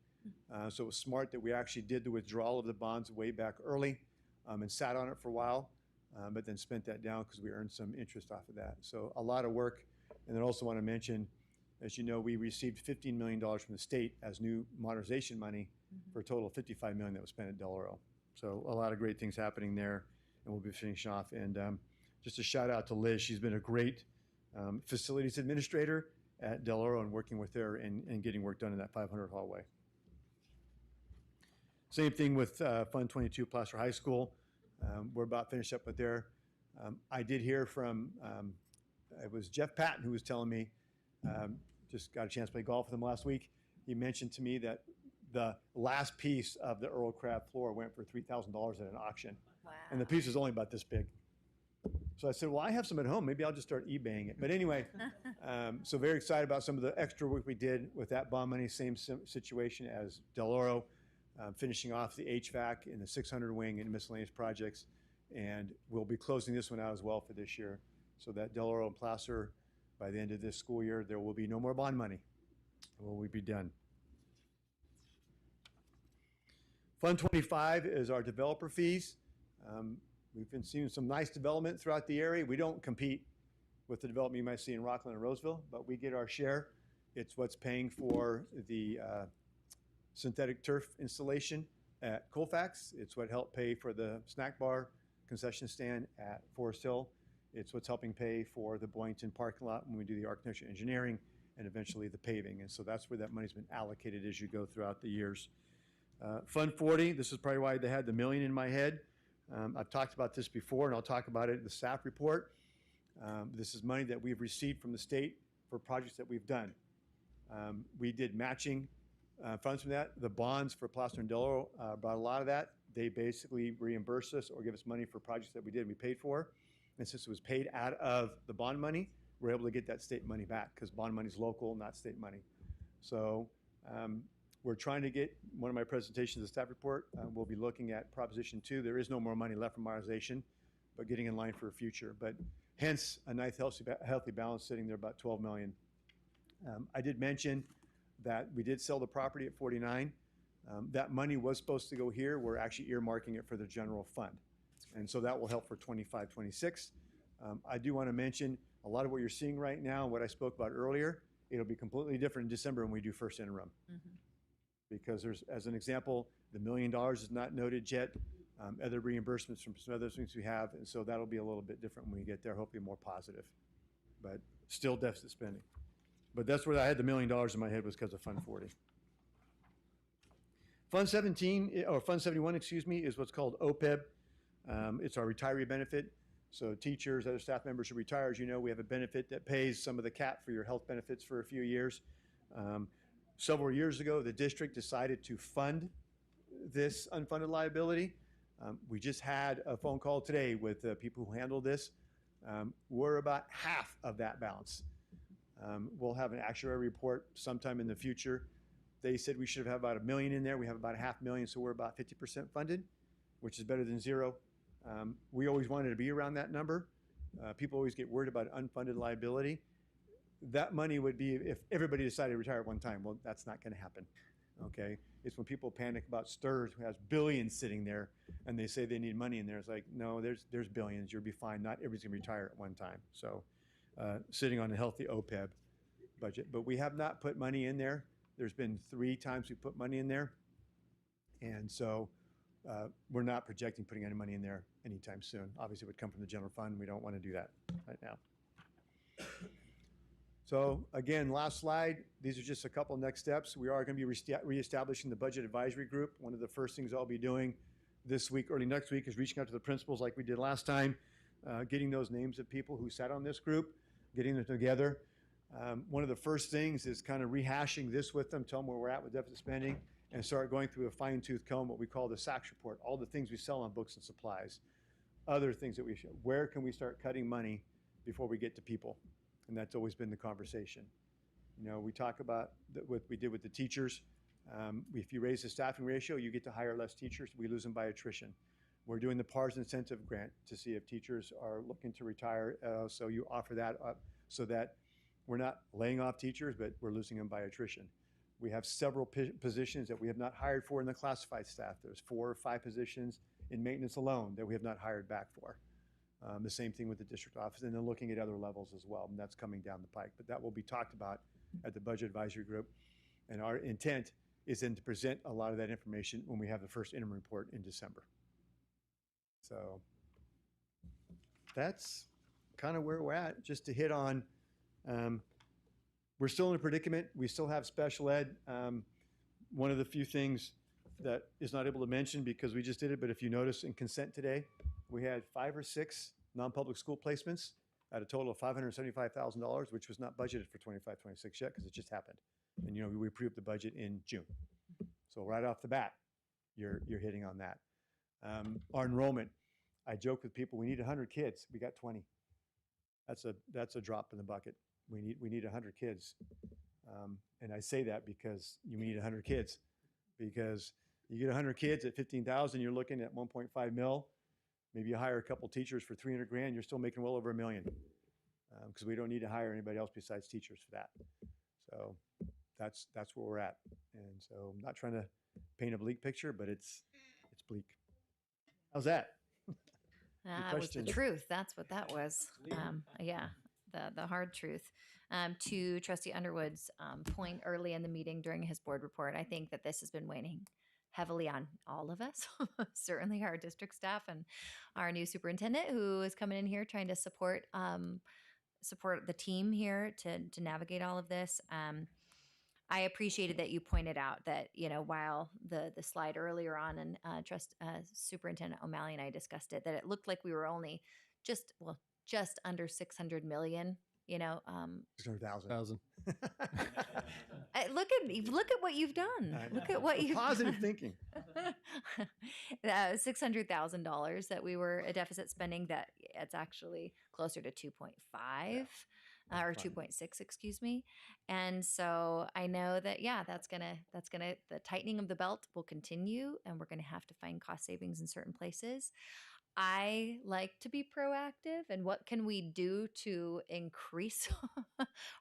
[SPEAKER 14] So it was smart that we actually did the withdrawal of the bonds way back early and sat on it for a while, but then spent that down because we earned some interest off of that. So a lot of work. And then also want to mention, as you know, we received $15 million from the state as new modernization money for a total of $55 million that was spent at Del Oro. So a lot of great things happening there, and we'll be finishing off. And just a shout out to Liz. She's been a great facilities administrator at Del Oro and working with her and getting work done in that 500 hallway. Same thing with Fund 22, Placer High School. We're about finished up with there. I did hear from, it was Jeff Patton who was telling me, just got a chance to play golf with him last week. He mentioned to me that the last piece of the Earl Crab floor went for $3,000 at an auction. Wow. And the piece was only about this big. So I said, well, I have some at home. Maybe I'll just start eBaying it. But anyway, so very excited about some of the extra work we did with that bond money. Same situation as Del Oro, finishing off the HVAC in the 600 wing and miscellaneous projects. And we'll be closing this one out as well for this year. So that Del Oro and Placer, by the end of this school year, there will be no more bond money. Will we be done? Fund 25 is our developer fees. We've been seeing some nice development throughout the area. We don't compete with the development you might see in Rockland and Roseville, but we get our share. It's what's paying for the synthetic turf installation at Colfax. It's what helped pay for the snack bar concession stand at Forest Hill. It's what's helping pay for the Boynton parking lot when we do the architecture engineering and eventually the paving. And so that's where that money's been allocated as you go throughout the years. Fund 40, this is probably why they had the million in my head. I've talked about this before, and I'll talk about it in the staff report. This is money that we've received from the state for projects that we've done. We did matching funds from that. The bonds for Placer and Del Oro brought a lot of that. They basically reimbursed us or give us money for projects that we did and we paid for. And since it was paid out of the bond money, we're able to get that state money back because bond money is local, not state money. So we're trying to get, one of my presentations, the staff report, we'll be looking at Proposition 2. There is no more money left for modernization, but getting in line for a future. But hence, a nice healthy balance sitting there about $12 million. I did mention that we did sell the property at 49. That money was supposed to go here. We're actually earmarking it for the general fund. And so that will help for 25, 26. I do want to mention a lot of what you're seeing right now, what I spoke about earlier, it'll be completely different in December when we do first interim. Because there's, as an example, the $1 million is not noted yet. Other reimbursements from some other things we have, and so that'll be a little bit different when we get there, hopefully more positive. But still deficit spending. But that's where I had the $1 million in my head was because of Fund 40. Fund 17, or Fund 71, excuse me, is what's called OPEB. It's our retiree benefit. So teachers, other staff members who retire, as you know, we have a benefit that pays some of the cap for your health benefits for a few years. Several years ago, the district decided to fund this unfunded liability. We just had a phone call today with the people who handle this. We're about half of that balance. We'll have an actuary report sometime in the future. They said we should have about $1 million in there. We have about $500,000, so we're about 50% funded, which is better than zero. We always wanted to be around that number. People always get worried about unfunded liability. That money would be if everybody decided to retire at one time. Well, that's not going to happen. Okay, it's when people panic about STIRS, who has billions sitting there, and they say they need money in there. It's like, no, there's billions. You'll be fine. Not everybody's gonna retire at one time. So, sitting on a healthy OPEB budget, but we have not put money in there. There's been 3 times we put money in there, and so we're not projecting putting any money in there anytime soon. Obviously, it would come from the general fund. We don't want to do that right now. So again, last slide. These are just a couple next steps. We are going to be reestablishing the budget advisory group. One of the first things I'll be doing this week, early next week, is reaching out to the principals like we did last time, getting those names of people who sat on this group, getting them together. One of the first things is kind of rehashing this with them, tell them where we're at with deficit spending, and start going through a fine-tooth comb, what we call the SACS report, all the things we sell on books and supplies, other things that we should, where can we start cutting money before we get to people? And that's always been the conversation. You know, we talk about what we did with the teachers. If you raise the staffing ratio, you get to hire less teachers. We lose them by attrition. We're doing the PARS incentive grant to see if teachers are looking to retire. So you offer that up so that we're not laying off teachers, but we're losing them by attrition. We have several positions that we have not hired for in the classified staff. There's 4 or 5 positions in maintenance alone that we have not hired back for. The same thing with the district office, and then looking at other levels as well, and that's coming down the pike. But that will be talked about at the budget advisory group. And our intent is then to present a lot of that information when we have the first interim report in December. So that's kind of where we're at. Just to hit on, we're still in a predicament. We still have special ed. One of the few things that is not able to mention because we just did it, but if you notice in consent today, we had 5 or 6 non-public school placements at a total of $575,000, which was not budgeted for 25-26 yet because it just happened. And you know, we approved the budget in June. So right off the bat, you're hitting on that. Our enrollment, I joke with people, we need 100 kids. We got 20. That's a drop in the bucket. We need 100 kids. And I say that because you need 100 kids. Because you get 100 kids at 15,000, you're looking at 1.5 mil. Maybe you hire a couple teachers for 300 grand, you're still making well over $1 million. Because we don't need to hire anybody else besides teachers for that. So that's where we're at. And so I'm not trying to paint a bleak picture, but it's bleak. How's that?
[SPEAKER 1] That was the truth. That's what that was. Yeah, the hard truth. To Trustee Underwood's point early in the meeting during his board report, I think that this has been weighing heavily on all of us, certainly our district staff and our new superintendent who is coming in here trying to support the team here to navigate all of this. I appreciated that you pointed out that, you know, while the slide earlier on and Superintendent O'Malley and I discussed it, that it looked like we were only just under 600 million, you know.
[SPEAKER 14] 600,000.
[SPEAKER 1] Look at what you've done. Look at what you've
[SPEAKER 14] positive
[SPEAKER 1] done.
[SPEAKER 14] thinking.
[SPEAKER 1] $600,000 that we were a deficit spending, that it's actually closer to 2.5 or 2.6, excuse me. And so I know that, yeah, that's gonna the tightening of the belt will continue, and we're gonna have to find cost savings in certain places. I like to be proactive, and what can we do to increase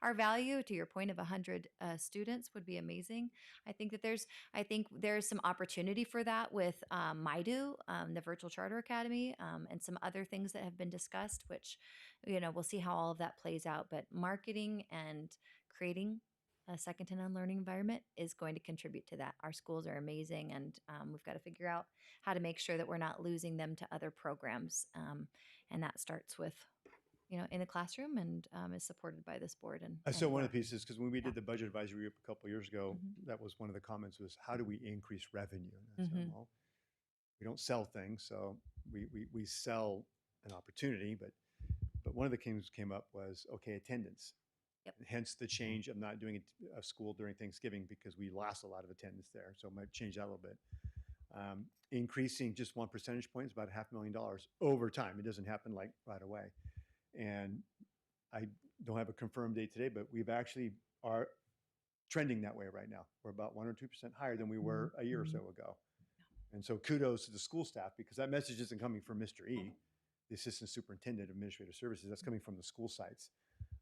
[SPEAKER 1] our value? To your point of 100 students would be amazing. I think there's some opportunity for that with MIDU, the Virtual Charter Academy, and some other things that have been discussed, which, you know, we'll see how all of that plays out. But marketing and creating a second to none learning environment is going to contribute to that. Our schools are amazing, and we've got to figure out how to make sure that we're not losing them to other programs. And that starts with, you know, in the classroom, and is supported by this board. And
[SPEAKER 14] So one of the pieces, because when we did the budget advisory group a couple of years ago, that was one of the comments was, how do we increase revenue? And I said, well, we don't sell things, so we sell an opportunity, but one of the things came up was, okay, attendance.
[SPEAKER 1] Yep.
[SPEAKER 14] Hence the change of not doing a school during Thanksgiving because we lost a lot of attendance there. So I might change that a little bit. Increasing just 1 percentage point is about $500,000 over time. It doesn't happen like right away. And I don't have a confirmed date today, but we've actually are trending that way right now. We're about 1 or 2% higher than we were a year or so ago. And so kudos to the school staff, because that message isn't coming from Mr. E, the Assistant Superintendent of Administrative Services. That's coming from the school sites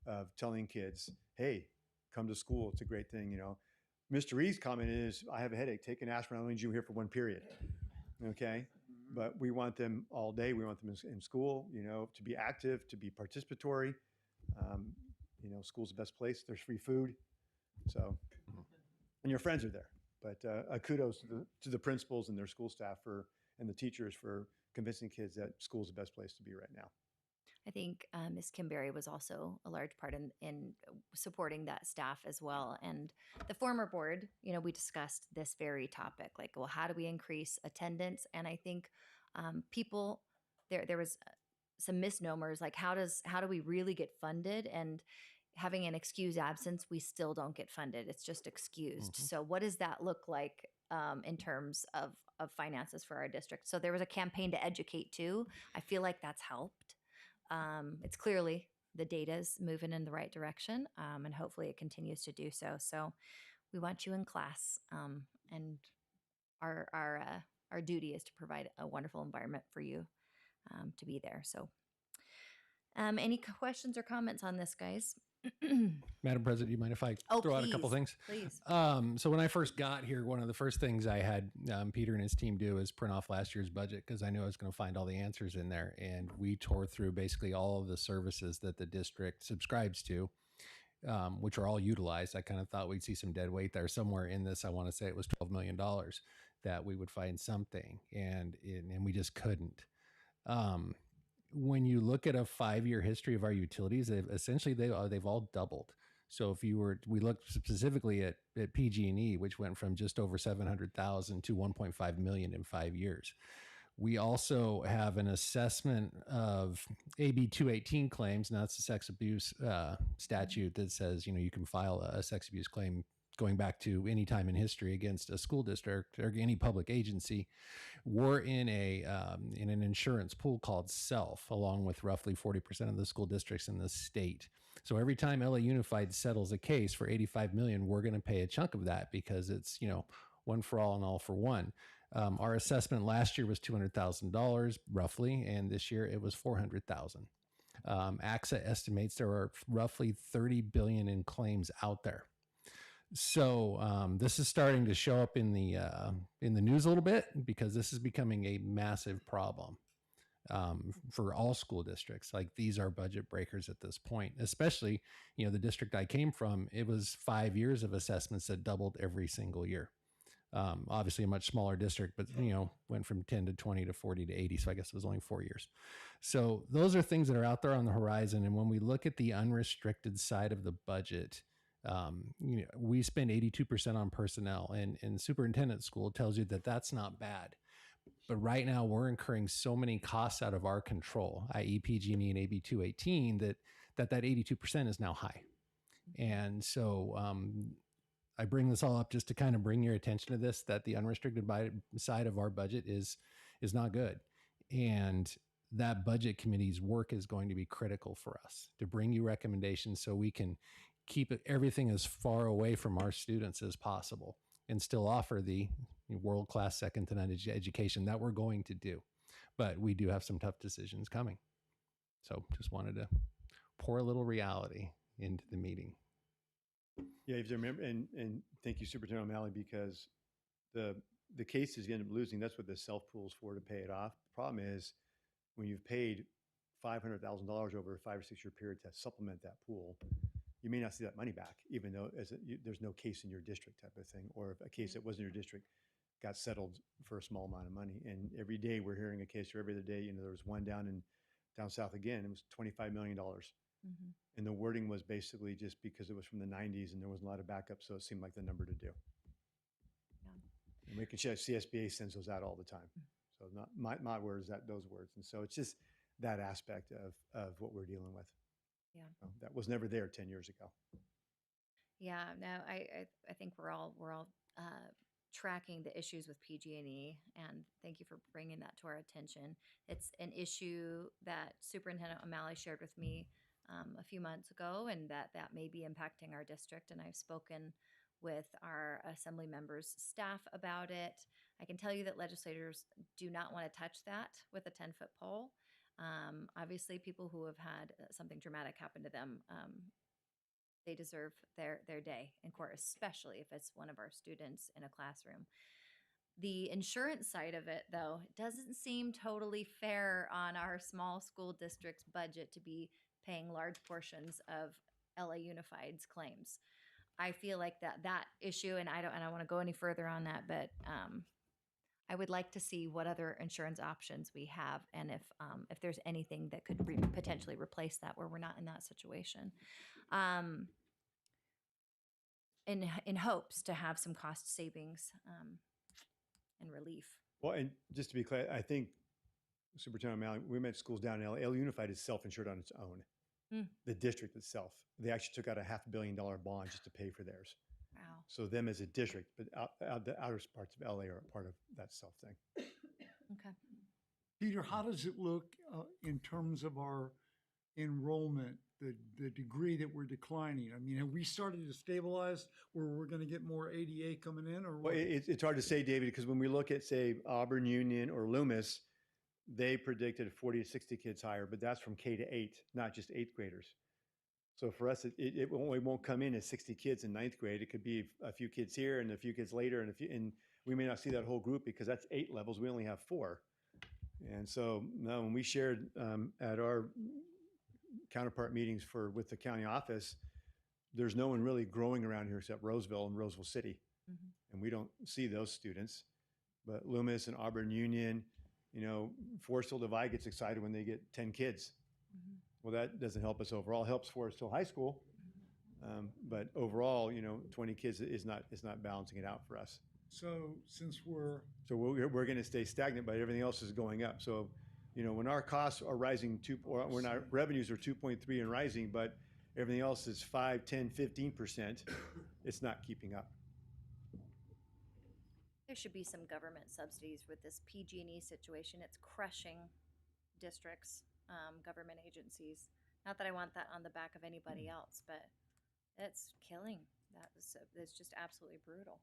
[SPEAKER 14] of telling kids, hey, come to school. It's a great thing, you know. Mr. Reed's comment is, I have a headache. Take an aspirin. I only need you here for one period. Okay. But we want them all day. We want them in school, to be active, to be participatory. School's the best place. There's free food. So, and your friends are there. But kudos to the principals and their school staff and the teachers for convincing kids that school's the best place to be right now.
[SPEAKER 1] I think Ms. Kimberry was also a large part in supporting that staff as well. And the former board, we discussed this very topic, like, well, how do we increase attendance? And I think people, there was some misnomers, like how do we really get funded? And having an excused absence, we still don't get funded. It's just excused.
[SPEAKER 11] Mhm.
[SPEAKER 1] So what does that look like in terms of finances for our district? So there was a campaign to educate too. I feel like that's helped. It's clearly the data's moving in the right direction, and hopefully it continues to do so. So we want you in class, and our duty is to provide a wonderful environment for you to be there. So, any questions or comments on this, guys?
[SPEAKER 11] Madam President, do you mind if I
[SPEAKER 1] Oh,
[SPEAKER 11] throw out a couple
[SPEAKER 1] please,
[SPEAKER 11] things?
[SPEAKER 1] please.
[SPEAKER 11] So when I first got here, one of the first things I had Peter and his team do is print off last year's budget, because I knew I was going to find all the answers in there. And we tore through basically all of the services that the district subscribes to, which are all utilized. I kind of thought we'd see some dead weight there somewhere in this. I want to say it was $12 million that we would find something, and we just couldn't. When you look at a 5-year history of our utilities, they've all doubled. So if we looked specifically at PG&E, which went from just over 700,000 to 1.5 million in 5 years. We also have an assessment of AB 218 claims. Now that's the sex abuse statute that says, you can file a sex abuse claim going back to any time in history against a school district or any public agency. We're in an insurance pool called SELF, along with roughly 40% of the school districts in the state. So every time LA Unified settles a case for $85 million, we're going to pay a chunk of that, because it's, one for all and all for one. Our assessment last year was $200,000 roughly, and this year it was $400,000. AXA estimates there are roughly 30 billion in claims out there. So this is starting to show up in the news a little bit, because this is becoming a massive problem for all school districts. Like, these are budget breakers at this point, especially, the district I came from. It was 5 years of assessments that doubled every single year. Obviously a much smaller district, but went from 10 to 20 to 40 to 80. So I guess it was only 4 years. So those are things that are out there on the horizon. And when we look at the unrestricted side of the budget, we spend 82% on personnel, and superintendent school tells you that that's not bad. But right now we're incurring so many costs out of our control, i.e. PG&E and AB 218, that 82% is now high. And so I bring this all up just to kind of bring your attention to this, that the unrestricted side of our budget is not good. And that budget committee's work is going to be critical for us to bring you recommendations so we can keep everything as far away from our students as possible and still offer the world-class second to none education that we're going to do. But we do have some tough decisions coming. So just wanted to pour a little reality into the meeting.
[SPEAKER 14] Yeah, if you remember, and thank you, Superintendent O'Malley, because the cases you end up losing, that's what the self pool is for, to pay it off. The problem is when you've paid $500,000 over a 5 or 6 year period to supplement that pool, you may not see that money back, even though there's no case in your district type of thing, or if a case that was in your district got settled for a small amount of money. And every day we're hearing a case, or every other day, there was one down south again. It was $25 million. Mm-hmm. And the wording was basically just because it was from the 90s and there wasn't a lot of backup, so it seemed like the number to do. Yeah. And we can share, CSBA sends those out all the time. So not my words, those words. And so it's just that aspect of what we're dealing with. Yeah. That was never there 10 years ago.
[SPEAKER 1] Yeah, no, I think we're all tracking the issues with PG&E, and thank you for bringing that to our attention. It's an issue that Superintendent O'Malley shared with me a few months ago, and that may be impacting our district, and I've spoken with our assembly members' staff about it. I can tell you that legislators do not want to touch that with a 10-foot pole. Obviously, people who have had something dramatic happen to them they deserve their day in court, especially if it's one of our students in a classroom. The insurance side of it, though, doesn't seem totally fair on our small school district's budget to be paying large portions of LA Unified's claims. I feel like that issue, and I don't want to go any further on that, but I would like to see what other insurance options we have, and if there's anything that could potentially replace that, where we're not in that situation. In hopes to have some cost savings and relief.
[SPEAKER 14] Well, and just to be clear, I think Superintendent O'Malley, we met schools down in LA. LA Unified is self-insured on its own. The district itself, they actually took out a $500 million bond just to pay for theirs.
[SPEAKER 1] Wow.
[SPEAKER 14] So them as a district, but the outer parts of LA are part of that self thing.
[SPEAKER 1] Okay.
[SPEAKER 5] Peter, how does it look in terms of our enrollment, the degree that we're declining? I mean, have we started to stabilize where we're going to get more ADA coming in, or
[SPEAKER 14] Well,
[SPEAKER 5] what?
[SPEAKER 14] it's hard to say, David, because when we look at, say, Auburn Union or Loomis, they predicted 40 to 60 kids higher, but that's from K to 8, not just 8th graders. So for us, it won't come in as 60 kids in 9th grade. It could be a few kids here and a few kids later, and we may not see that whole group because that's 8 levels. We only have 4. And so now when we shared at our counterpart meetings with the county office, there's no one really growing around here except Roseville and Roseville City.
[SPEAKER 1] Mm-hmm.
[SPEAKER 14] And we don't see those students. But Loomis and Auburn Union, Forest Divide gets excited when they get 10 kids.
[SPEAKER 1] Mm-hmm.
[SPEAKER 14] Well, that doesn't help us overall. It helps Forest Hill High School. But overall, 20 kids is not balancing it out for us.
[SPEAKER 5] So since we're
[SPEAKER 14] we're going to stay stagnant, but everything else is going up. So, when our costs are rising when our revenues are 2.3 and rising, but everything else is 5, 10, 15%, it's not keeping up.
[SPEAKER 1] There should be some government subsidies with this PG&E situation. It's crushing districts, government agencies. Not that I want that on the back of anybody else, but it's killing. It's just absolutely brutal.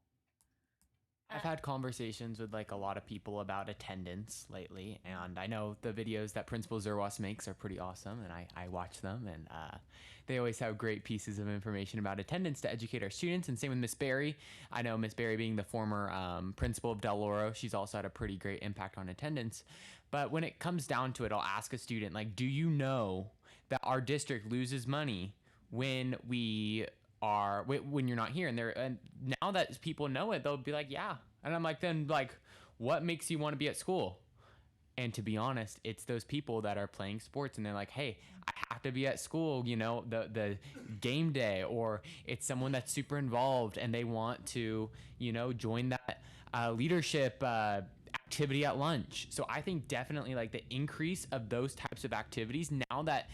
[SPEAKER 10] I've had conversations with a lot of people about attendance lately, and I know the videos that Principal Zerwas makes are pretty awesome, and I watch them, and they always have great pieces of information about attendance to educate our students, and same with Miss Berry. I know Miss Berry being the former principal of Del Oro, she's also had a pretty great impact on attendance. But when it comes down to it, I'll ask a student, do you know that our district loses money when when you're not here? And now that people know it, they'll be like, yeah. And I'm like, then what makes you want to be at school? And to be honest, it's those people that are playing sports and they're like, hey, I have to be at school, the game day, or it's someone that's super involved and they want to, join that leadership activity at lunch. So I think definitely the increase of those types of activities now that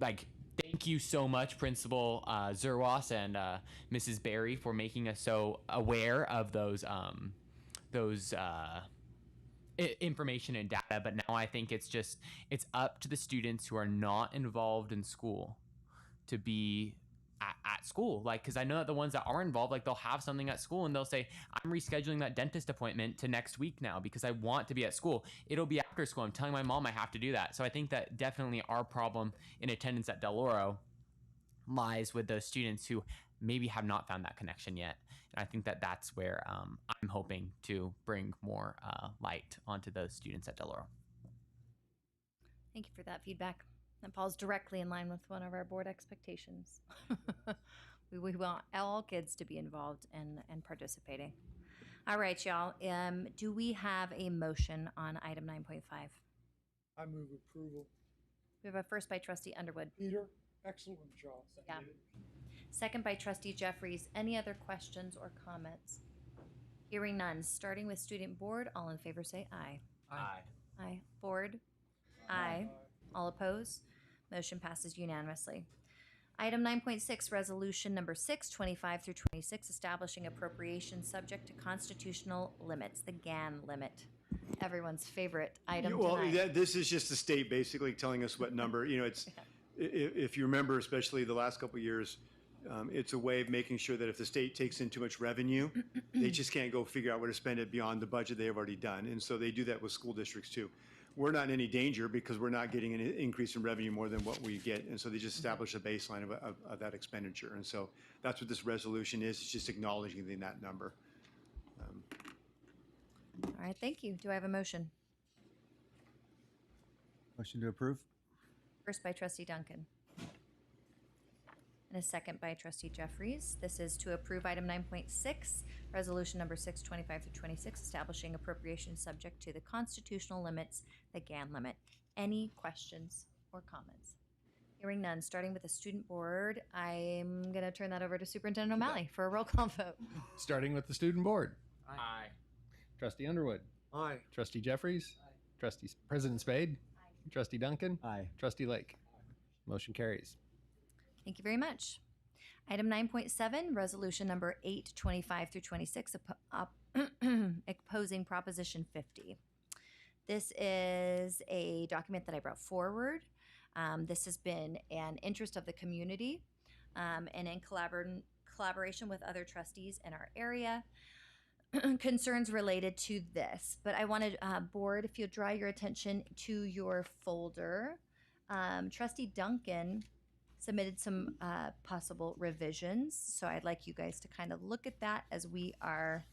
[SPEAKER 10] thank you so much, Principal Zerwas and Mrs. Berry, for making us so aware of those information and data. But now I think it's up to the students who are not involved in school to be at school. Because I know that the ones that are involved, they'll have something at school and they'll say, I'm rescheduling that dentist appointment to next week now because I want to be at school. It'll be after school. I'm telling my mom I have to do that. So I think that definitely our problem in attendance at Del Oro lies with those students who maybe have not found that connection yet. And I think that that's where I'm hoping to bring more light onto those students at Del Oro.
[SPEAKER 1] Thank you for that feedback. That falls directly in line with one of our board expectations. we want all kids to be involved and participating. All right, y'all. Do we have a motion on item 9.5?
[SPEAKER 5] I move approval.
[SPEAKER 1] We have a first by Trustee Underwood.
[SPEAKER 5] Peter, excellent job.
[SPEAKER 1] Yeah. Second by Trustee Jeffries. Any other questions or comments? Hearing none. Starting with Student Board, all in favor say aye.
[SPEAKER 10] Aye.
[SPEAKER 1] Aye. Board? Aye. All opposed? Motion passes unanimously. Item 9.6, Resolution Number 6, 25 through 26, establishing appropriations subject to constitutional limits, the GAN limit. Everyone's favorite item tonight.
[SPEAKER 14] This is just the state basically telling us what number. If you remember, especially the last couple of years, it's a way of making sure that if the state takes in too much revenue, they just can't go figure out where to spend it beyond the budget they have already done. And so they do that with school districts too. we're not in any danger because we're not getting an increase in revenue more than what we get. And so they just establish a baseline of that expenditure. And so that's what this resolution is. It's just acknowledging that number.
[SPEAKER 1] All right, thank you. Do I have a motion?
[SPEAKER 2] Motion to approve?
[SPEAKER 1] First by trustee Duncan. And a second by trustee Jeffries. This is to approve item 9.6, resolution number 625 through 26, establishing appropriation subject to the constitutional limits, the GAN limit. Any questions or comments? Hearing none, starting with the student board, I'm going to turn that over to Superintendent O'Malley for a roll call vote.
[SPEAKER 11] Starting with the student board.
[SPEAKER 10] Aye.
[SPEAKER 11] Trustee Underwood.
[SPEAKER 5] Aye.
[SPEAKER 11] Trustee Jeffries. Trustee President Spade. Trustee Duncan.
[SPEAKER 2] Aye.
[SPEAKER 11] Trustee Lake. Motion carries.
[SPEAKER 1] Thank you very much. Item 9.7, resolution number 825 through 26, opposing Proposition 50. This is a document that I brought forward. This has been an interest of the community and in collaboration with other trustees in our area. Concerns related to this, but I wanted, board, if you'll draw your attention to your folder. Trustee Duncan submitted some possible revisions, so I'd like you guys to kind of look at that as we are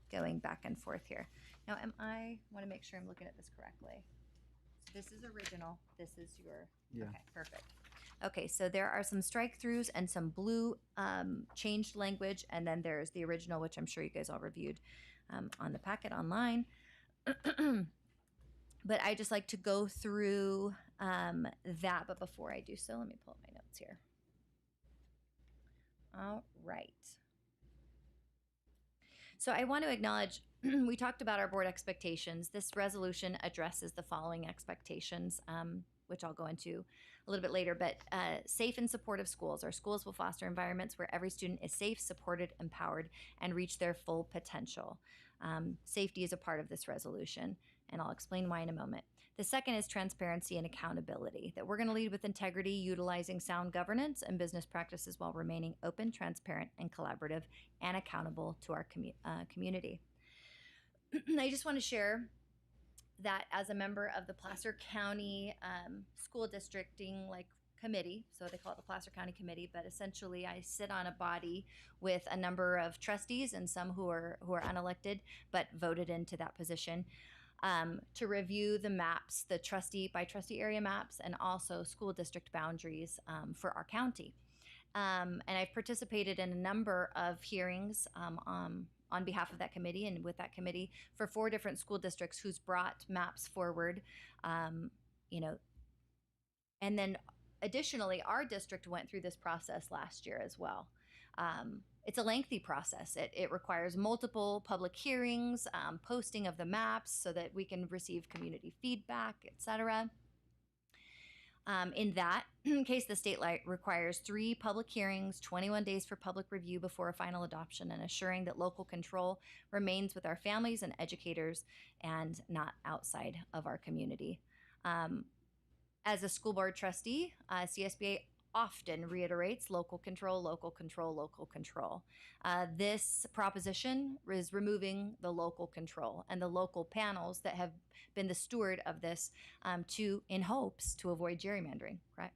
[SPEAKER 1] going back and forth here. Now, I want to make sure I'm looking at this correctly. So this is original, this is your,
[SPEAKER 2] Yeah.
[SPEAKER 1] okay, perfect. Okay, so there are some strike-throughs and some blue changed language, and then there's the original, which I'm sure you guys all reviewed on the packet online. But I just like to go through that, but before I do so, let me pull up my notes here. All right. So I want to acknowledge, we talked about our board expectations. This resolution addresses the following expectations, which I'll go into a little bit later, but safe and supportive schools. Our schools will foster environments where every student is safe, supported, empowered, and reach their full potential. Safety is a part of this resolution, and I'll explain why in a moment. The second is transparency and accountability, that we're going to lead with integrity, utilizing sound governance and business practices while remaining open, transparent, and collaborative, and accountable to our community. I just want to share that as a member of the Placer County School Districting Committee, so they call it the Placer County Committee, but essentially I sit on a body with a number of trustees and some who are unelected but voted into that position. To review the maps, the trustee by trustee area maps, and also school district boundaries for our county. And I've participated in a number of hearings on behalf of that committee and with that committee for 4 different school districts who's brought maps forward, and then additionally, our district went through this process last year as well. It's a lengthy process. It requires multiple public hearings, posting of the maps so that we can receive community feedback, etc. In that case, the state requires 3 public hearings, 21 days for public review before a final adoption, and assuring that local control remains with our families and educators and not outside of our community. As a school board trustee, CSBA often reiterates local control, local control, local control. This proposition is removing the local control and the local panels that have been the steward of this in hopes to avoid gerrymandering, right?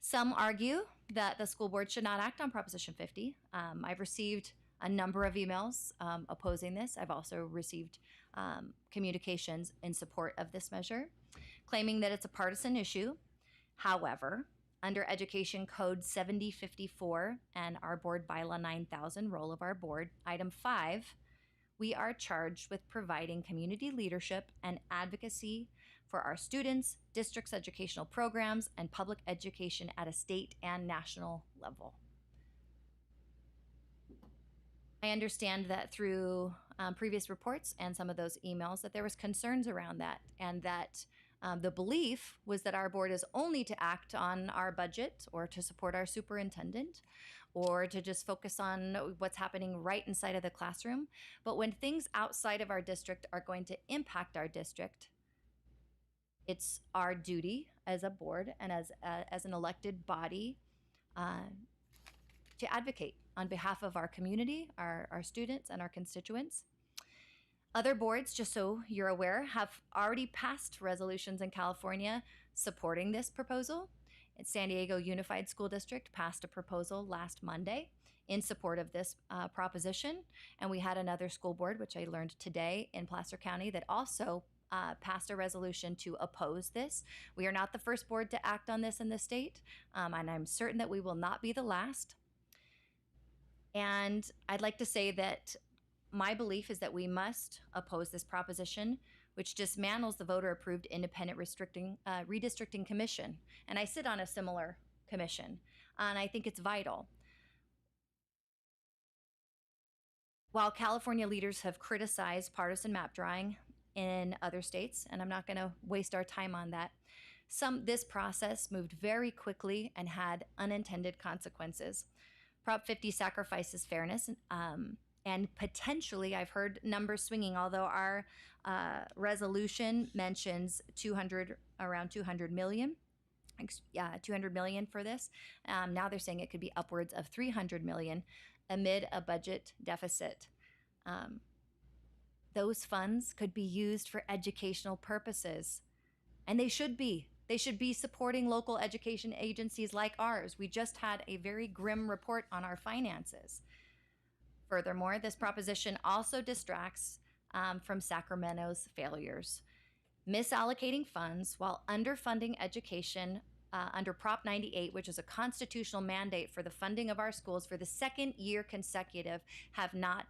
[SPEAKER 1] Some argue that the school board should not act on Proposition 50. I've received a number of emails opposing this. I've also received communications in support of this measure, claiming that it's a partisan issue. However, under Education Code 7054 and our board bylaw 9000, role of our board, item 5, we are charged with providing community leadership and advocacy for our students, district's educational programs, and public education at a state and national level. I understand that through previous reports and some of those emails that there was concerns around that, and that the belief was that our board is only to act on our budget or to support our superintendent or to just focus on what's happening right inside of the classroom. But when things outside of our district are going to impact our district, it's our duty as a board and as an elected body to advocate on behalf of our community, our students, and our constituents. Other boards, just so you're aware, have already passed resolutions in California supporting this proposal. San Diego Unified School District passed a proposal last Monday in support of this proposition. And we had another school board, which I learned today in Placer County, that also passed a resolution to oppose this. We are not the first board to act on this in the state, and I'm certain that we will not be the last. And I'd like to say that my belief is that we must oppose this proposition, which dismantles the voter-approved independent redistricting commission. And I sit on a similar commission, and I think it's vital. While California leaders have criticized partisan map drawing in other states, and I'm not going to waste our time on that, this process moved very quickly and had unintended consequences. Prop 50 sacrifices fairness, and potentially, I've heard numbers swinging, although our resolution mentions around 200 million. 200 million for this. Now they're saying it could be upwards of 300 million amid a budget deficit. Those funds could be used for educational purposes, and they should be. They should be supporting local education agencies like ours. We just had a very grim report on our finances. Furthermore, this proposition also distracts from Sacramento's failures, misallocating funds while underfunding education under Prop 98, which is a constitutional mandate for the funding of our schools for the second year consecutive, have not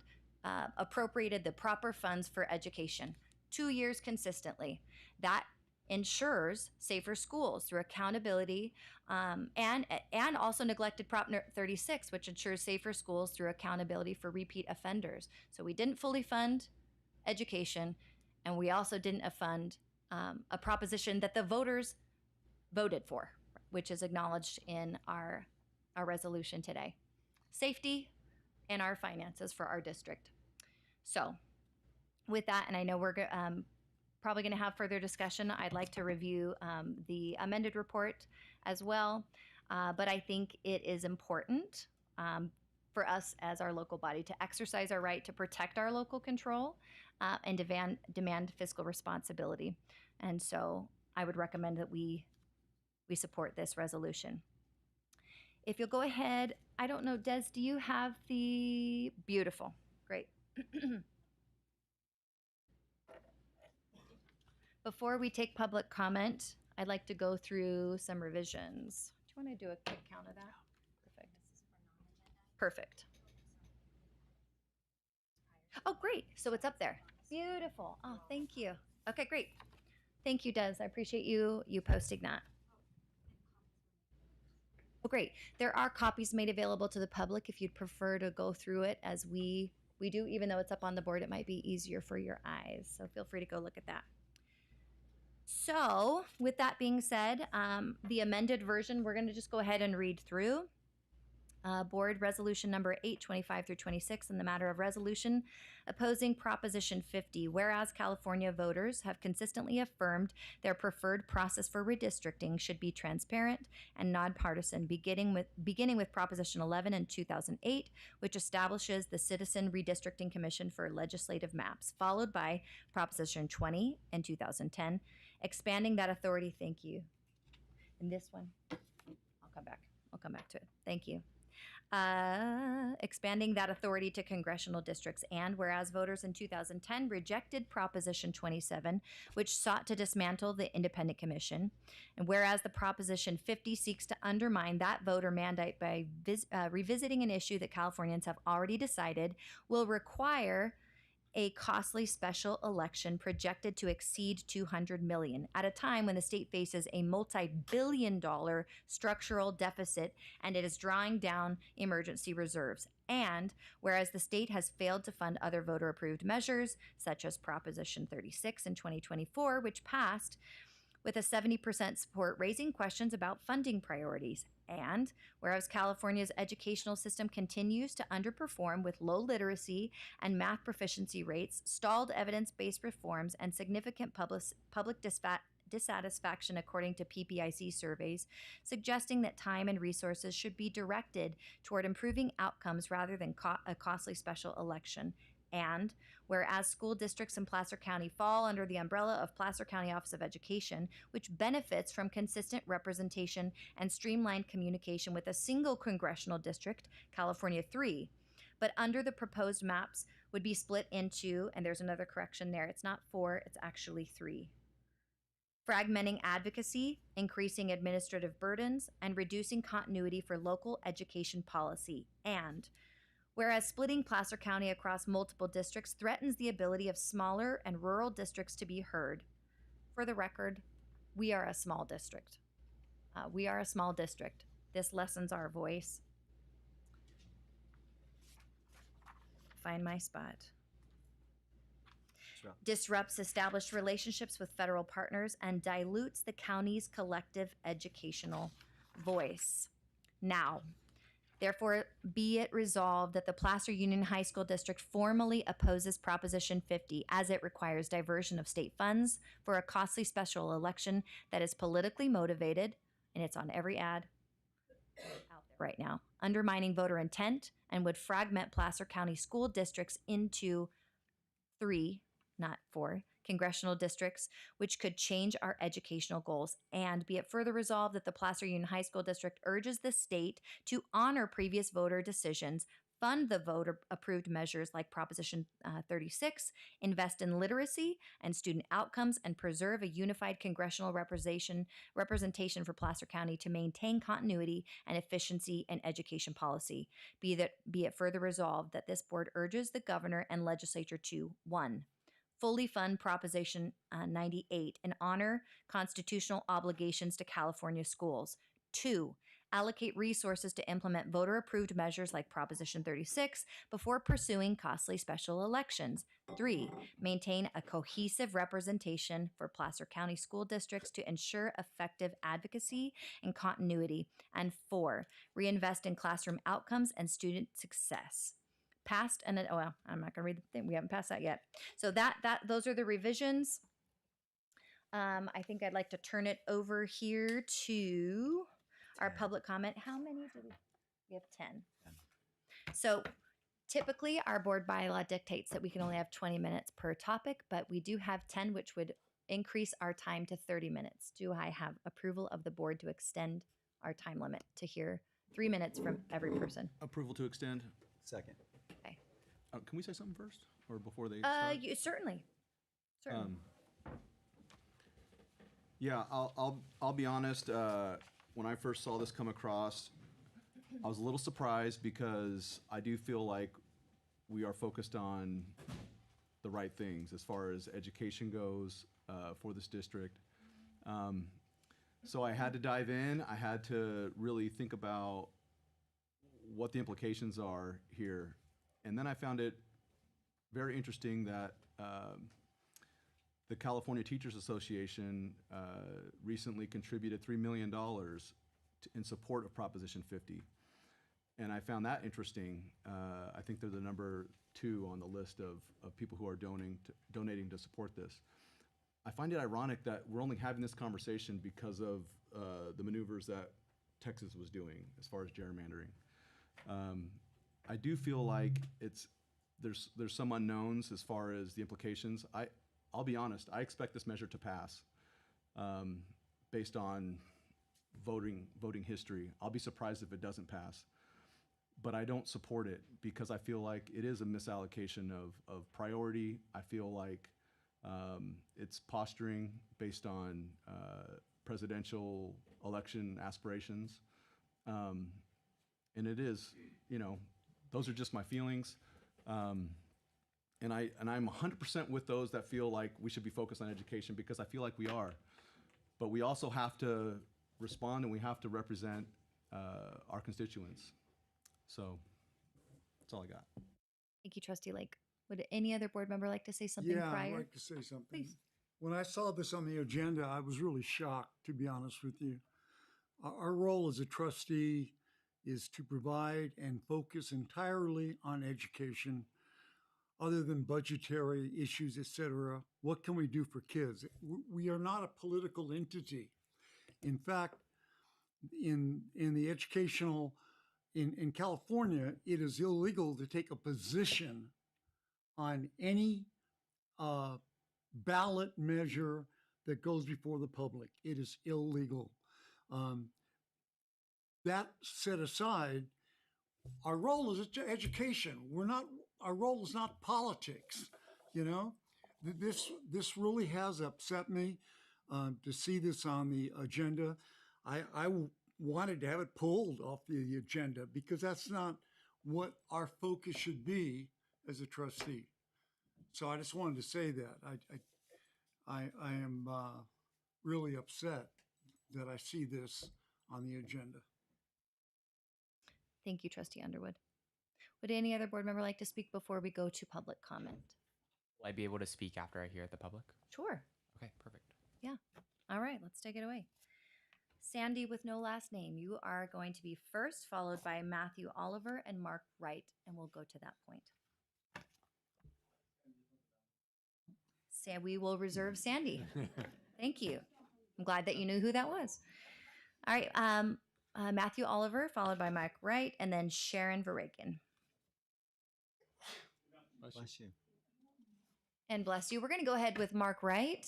[SPEAKER 1] appropriated the proper funds for education. 2 years consistently. That ensures safer schools through accountability, and also neglected Prop 36, which ensures safer schools through accountability for repeat offenders. So we didn't fully fund education, and we also didn't fund a proposition that the voters voted for, which is acknowledged in our resolution today. Safety and our finances for our district. So with that, and I know we're probably going to have further discussion, I'd like to review the amended report as well. But I think it is important for us as our local body to exercise our right to protect our local control and demand fiscal responsibility. And so I would recommend that we support this resolution. If you'll go ahead, I don't know, Des, do you have the, beautiful, great. Before we take public comment, I'd like to go through some revisions. Do you want to do a quick count of that? Perfect. Perfect. Oh, great. So it's up there. Beautiful. Oh, thank you. Okay, great. Thank you, Des. I appreciate you posting that. Oh, great. There are copies made available to the public if you'd prefer to go through it as we do. Even though it's up on the board, it might be easier for your eyes. So feel free to go look at that. So with that being said, the amended version, we're going to just go ahead and read through. Board Resolution Number 825 through 26 in the matter of resolution opposing Proposition 50, whereas California voters have consistently affirmed their preferred process for redistricting should be transparent and nonpartisan, beginning with Proposition 11 in 2008, which establishes the Citizen Redistricting Commission for Legislative Maps, followed by Proposition 20 in 2010, expanding that authority. Thank you. And this one, I'll come back to it. Thank you. Expanding that authority to congressional districts, and whereas voters in 2010 rejected Proposition 27, which sought to dismantle the independent commission, and whereas the Proposition 50 seeks to undermine that voter mandate by revisiting an issue that Californians have already decided will require a costly special election projected to exceed $200 million at a time when the state faces a multi-billion-dollar structural deficit and it is drawing down emergency reserves. And whereas the state has failed to fund other voter-approved measures, such as Proposition 36 in 2024, which passed with a 70% support, raising questions about funding priorities. And whereas California's educational system continues to underperform with low literacy and math proficiency rates, stalled evidence-based reforms, and significant public dissatisfaction according to PPIC surveys, suggesting that time and resources should be directed toward improving outcomes rather than a costly special election. And whereas school districts in Placer County fall under the umbrella of Placer County Office of Education, which benefits from consistent representation and streamlined communication with a single congressional district, California 3, but under the proposed maps would be split into, and there's another correction there, it's not 4, it's actually 3. Fragmenting advocacy, increasing administrative burdens, and reducing continuity for local education policy. And whereas splitting Placer County across multiple districts threatens the ability of smaller and rural districts to be heard. For the record, we are a small district. We are a small district. This lessens our voice. Find my spot. Disrupts established relationships with federal partners and dilutes the county's collective educational voice. Now, therefore, be it resolved that the Placer Union High School District formally opposes Proposition 50 as it requires diversion of state funds for a costly special election that is politically motivated, and it's on every ad out there right now, undermining voter intent, and would fragment Placer County school districts into 3, not 4, congressional districts, which could change our educational goals. And be it further resolved that the Placer Union High School District urges the state to honor previous voter decisions, fund the voter-approved measures like Proposition 36, invest in literacy and student outcomes, and preserve a unified congressional representation for Placer County to maintain continuity and efficiency in education policy. Be it further resolved that this board urges the governor and legislature to 1, fully fund Proposition 98 and honor constitutional obligations to California schools. 2, allocate resources to implement voter-approved measures like Proposition 36 before pursuing costly special elections. 3, maintain a cohesive representation for Placer County school districts to ensure effective advocacy and continuity. And 4, reinvest in classroom outcomes and student success. Passed and then, well, I'm not going to read the thing. We haven't passed that yet. So those are the revisions. I think I'd like to turn it over here to our public comment. How many do we? We have 10. So typically our board bylaw dictates that we can only have 20 minutes per topic, but we do have 10, which would increase our time to 30 minutes. Do I have approval of the board to extend our time limit to hear 3 minutes from every person?
[SPEAKER 7] Approval to extend.
[SPEAKER 2] Second.
[SPEAKER 1] Okay.
[SPEAKER 7] Can we say something first or before they start?
[SPEAKER 1] Certainly.
[SPEAKER 7] Yeah, I'll be honest. When I first saw this come across, I was a little surprised because I do feel like we are focused on the right things as far as education goes for this district. So I had to dive in. I had to really think about what the implications are here. And then I found it very interesting that the California Teachers Association recently contributed $3 million in support of Proposition 50. And I found that interesting. I think they're the number 2 on the list of people who are donating to support this. I find it ironic that we're only having this conversation because of the maneuvers that Texas was doing as far as gerrymandering. I do feel like there's some unknowns as far as the implications. I'll be honest, I expect this measure to pass based on voting history. I'll be surprised if it doesn't pass. But I don't support it because I feel like it is a misallocation of priority. I feel like it's posturing based on presidential election aspirations. And it is, those are just my feelings. And I'm 100% with those that feel like we should be focused on education because I feel like we are. But we also have to respond and we have to represent our constituents. So that's all I got.
[SPEAKER 1] Thank you, Trustee Lake. Would any other board member like to say something prior?
[SPEAKER 5] Yeah, I'd like to say something.
[SPEAKER 1] Please.
[SPEAKER 5] When I saw this on the agenda, I was really shocked, to be honest with you. Our role as a trustee is to provide and focus entirely on education, other than budgetary issues, et cetera. What can we do for kids? We are not a political entity. In fact, in the educational, in California, it is illegal to take a position on any ballot measure that goes before the public. It is illegal. That set aside, our role is education. Our role is not politics. You know, this really has upset me to see this on the agenda. I wanted to have it pulled off the agenda because that's not what our focus should be as a trustee. So I just wanted to say that I am really upset that I see this on the agenda.
[SPEAKER 1] Thank you, Trustee Underwood. Would any other board member like to speak before we go to public comment?
[SPEAKER 10] Will I be able to speak after I hear the public?
[SPEAKER 1] Sure.
[SPEAKER 10] Okay, perfect.
[SPEAKER 1] Yeah. All right, let's take it away. Sandy with no last name, you are going to be first, followed by Matthew Oliver and Mark Wright, and we'll go to that point. We will reserve Sandy. Thank you. I'm glad that you knew who that was. All right, Matthew Oliver, followed by Mike Wright, and then Sharon Verregan.
[SPEAKER 2] Bless you.
[SPEAKER 1] And bless you. We're going to go ahead with Mark Wright,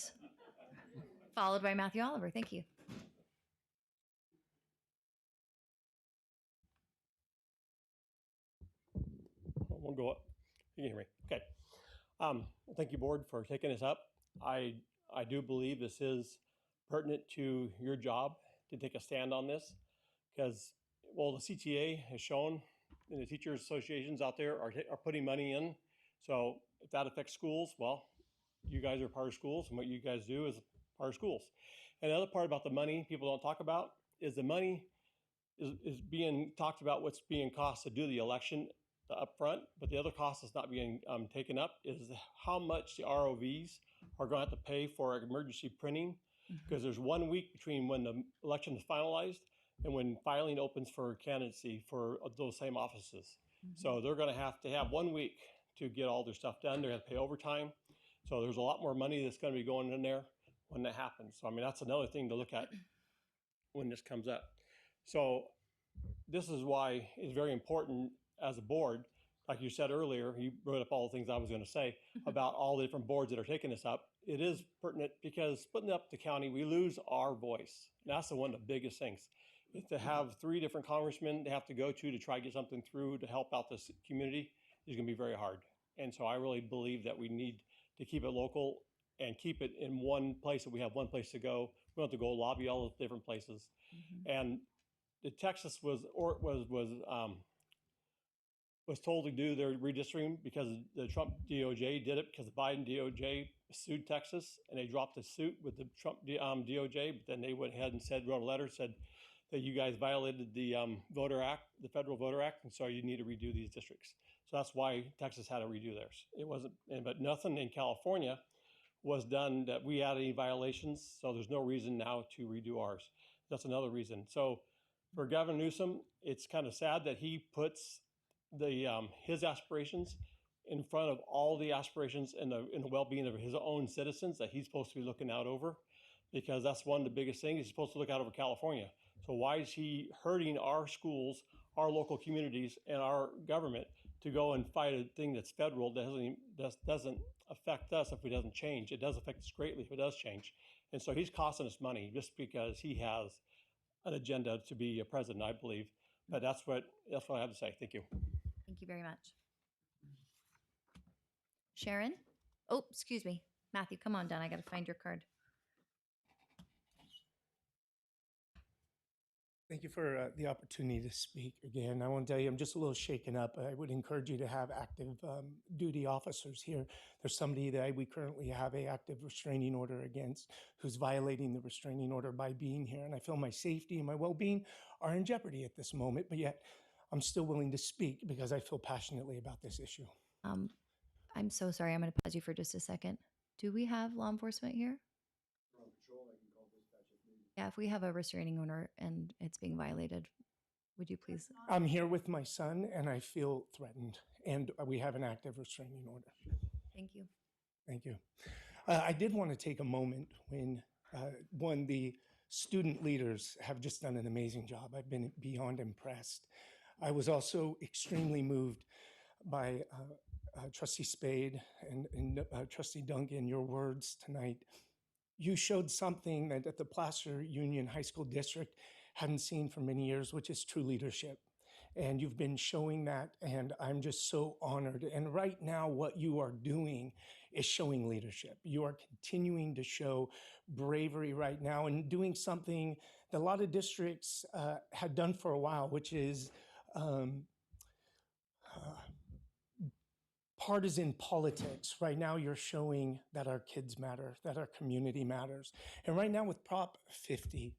[SPEAKER 1] followed by Matthew Oliver. Thank you.
[SPEAKER 16] We'll go up. You can hear me. Okay. Thank you, board, for taking this up. I do believe this is pertinent to your job to take a stand on this because, well, the CTA has shown and the teachers associations out there are putting money in. So if that affects schools, well, you guys are part of schools, and what you guys do is part of schools. And the other part about the money people don't talk about is the money is being talked about what's being cost to do the election up front, but the other cost that's not being taken up is how much the ROVs are going to have to pay for emergency printing, because there's 1 week between when the election is finalized and when filing opens for candidacy for those same offices. So they're going to have 1 week to get all their stuff done. They're going to pay overtime. So there's a lot more money that's going to be going in there when that happens. So, I mean, that's another thing to look at when this comes up. So this is why it's very important as a board, like you said earlier, you brought up all the things I was going to say about all the different boards that are taking this up. It is pertinent because splitting up the county, we lose our voice. And that's one of the biggest things. Is to have 3 different congressmen they have to go to try to get something through to help out this community is going to be very hard. And so I really believe that we need to keep it local and keep it in one place, that we have one place to go. We don't have to go lobby all the different places. And the Texas was told to do their redistricting because the Trump DOJ did it, because the Biden DOJ sued Texas and they dropped the suit with the Trump DOJ, but then they went ahead and wrote a letter, said that you guys violated the Voter Act, the Federal Voter Act, and so you need to redo these districts. So that's why Texas had to redo theirs. It wasn't, but nothing in California was done that we had any violations, so there's no reason now to redo ours. That's another reason. So for Gavin Newsom, it's kind of sad that he puts his aspirations in front of all the aspirations and the well-being of his own citizens that he's supposed to be looking out over, because that's one of the biggest things. He's supposed to look out over California. So why is he hurting our schools, our local communities, and our government to go and fight a thing that's federal that doesn't affect us if it doesn't change? It does affect us greatly if it does change. And so he's costing us money just because he has an agenda to be a president, I believe. But that's what I have to say. Thank you.
[SPEAKER 1] Thank you very much. Sharon? Oh, excuse me. Matthew, come on down. I got to find your card.
[SPEAKER 17] Thank you for the opportunity to speak again. I want to tell you, I'm just a little shaken up. I would encourage you to have active duty officers here. There's somebody that we currently have an active restraining order against who's violating the restraining order by being here. And I feel my safety and my well-being are in jeopardy at this moment, but yet I'm still willing to speak because I feel passionately about this issue.
[SPEAKER 1] I'm so sorry. I'm going to pause you for just a second. Do we have law enforcement here? Yeah, if we have a restraining order and it's being violated, would you please?
[SPEAKER 17] I'm here with my son and I feel threatened, and we have an active restraining order.
[SPEAKER 1] Thank you.
[SPEAKER 17] Thank you. I did want to take a moment when the student leaders have just done an amazing job. I've been beyond impressed. I was also extremely moved by Trustee Spade and Trustee Duncan, your words tonight, you showed something that the Placer Union High School District hadn't seen for many years, which is true leadership. And you've been showing that, and I'm just so honored. And right now, what you are doing is showing leadership. You are continuing to show bravery right now and doing something that a lot of districts had done for a while, which is partisan politics. Right now, you're showing that our kids matter, that our community matters. And right now with Prop 50,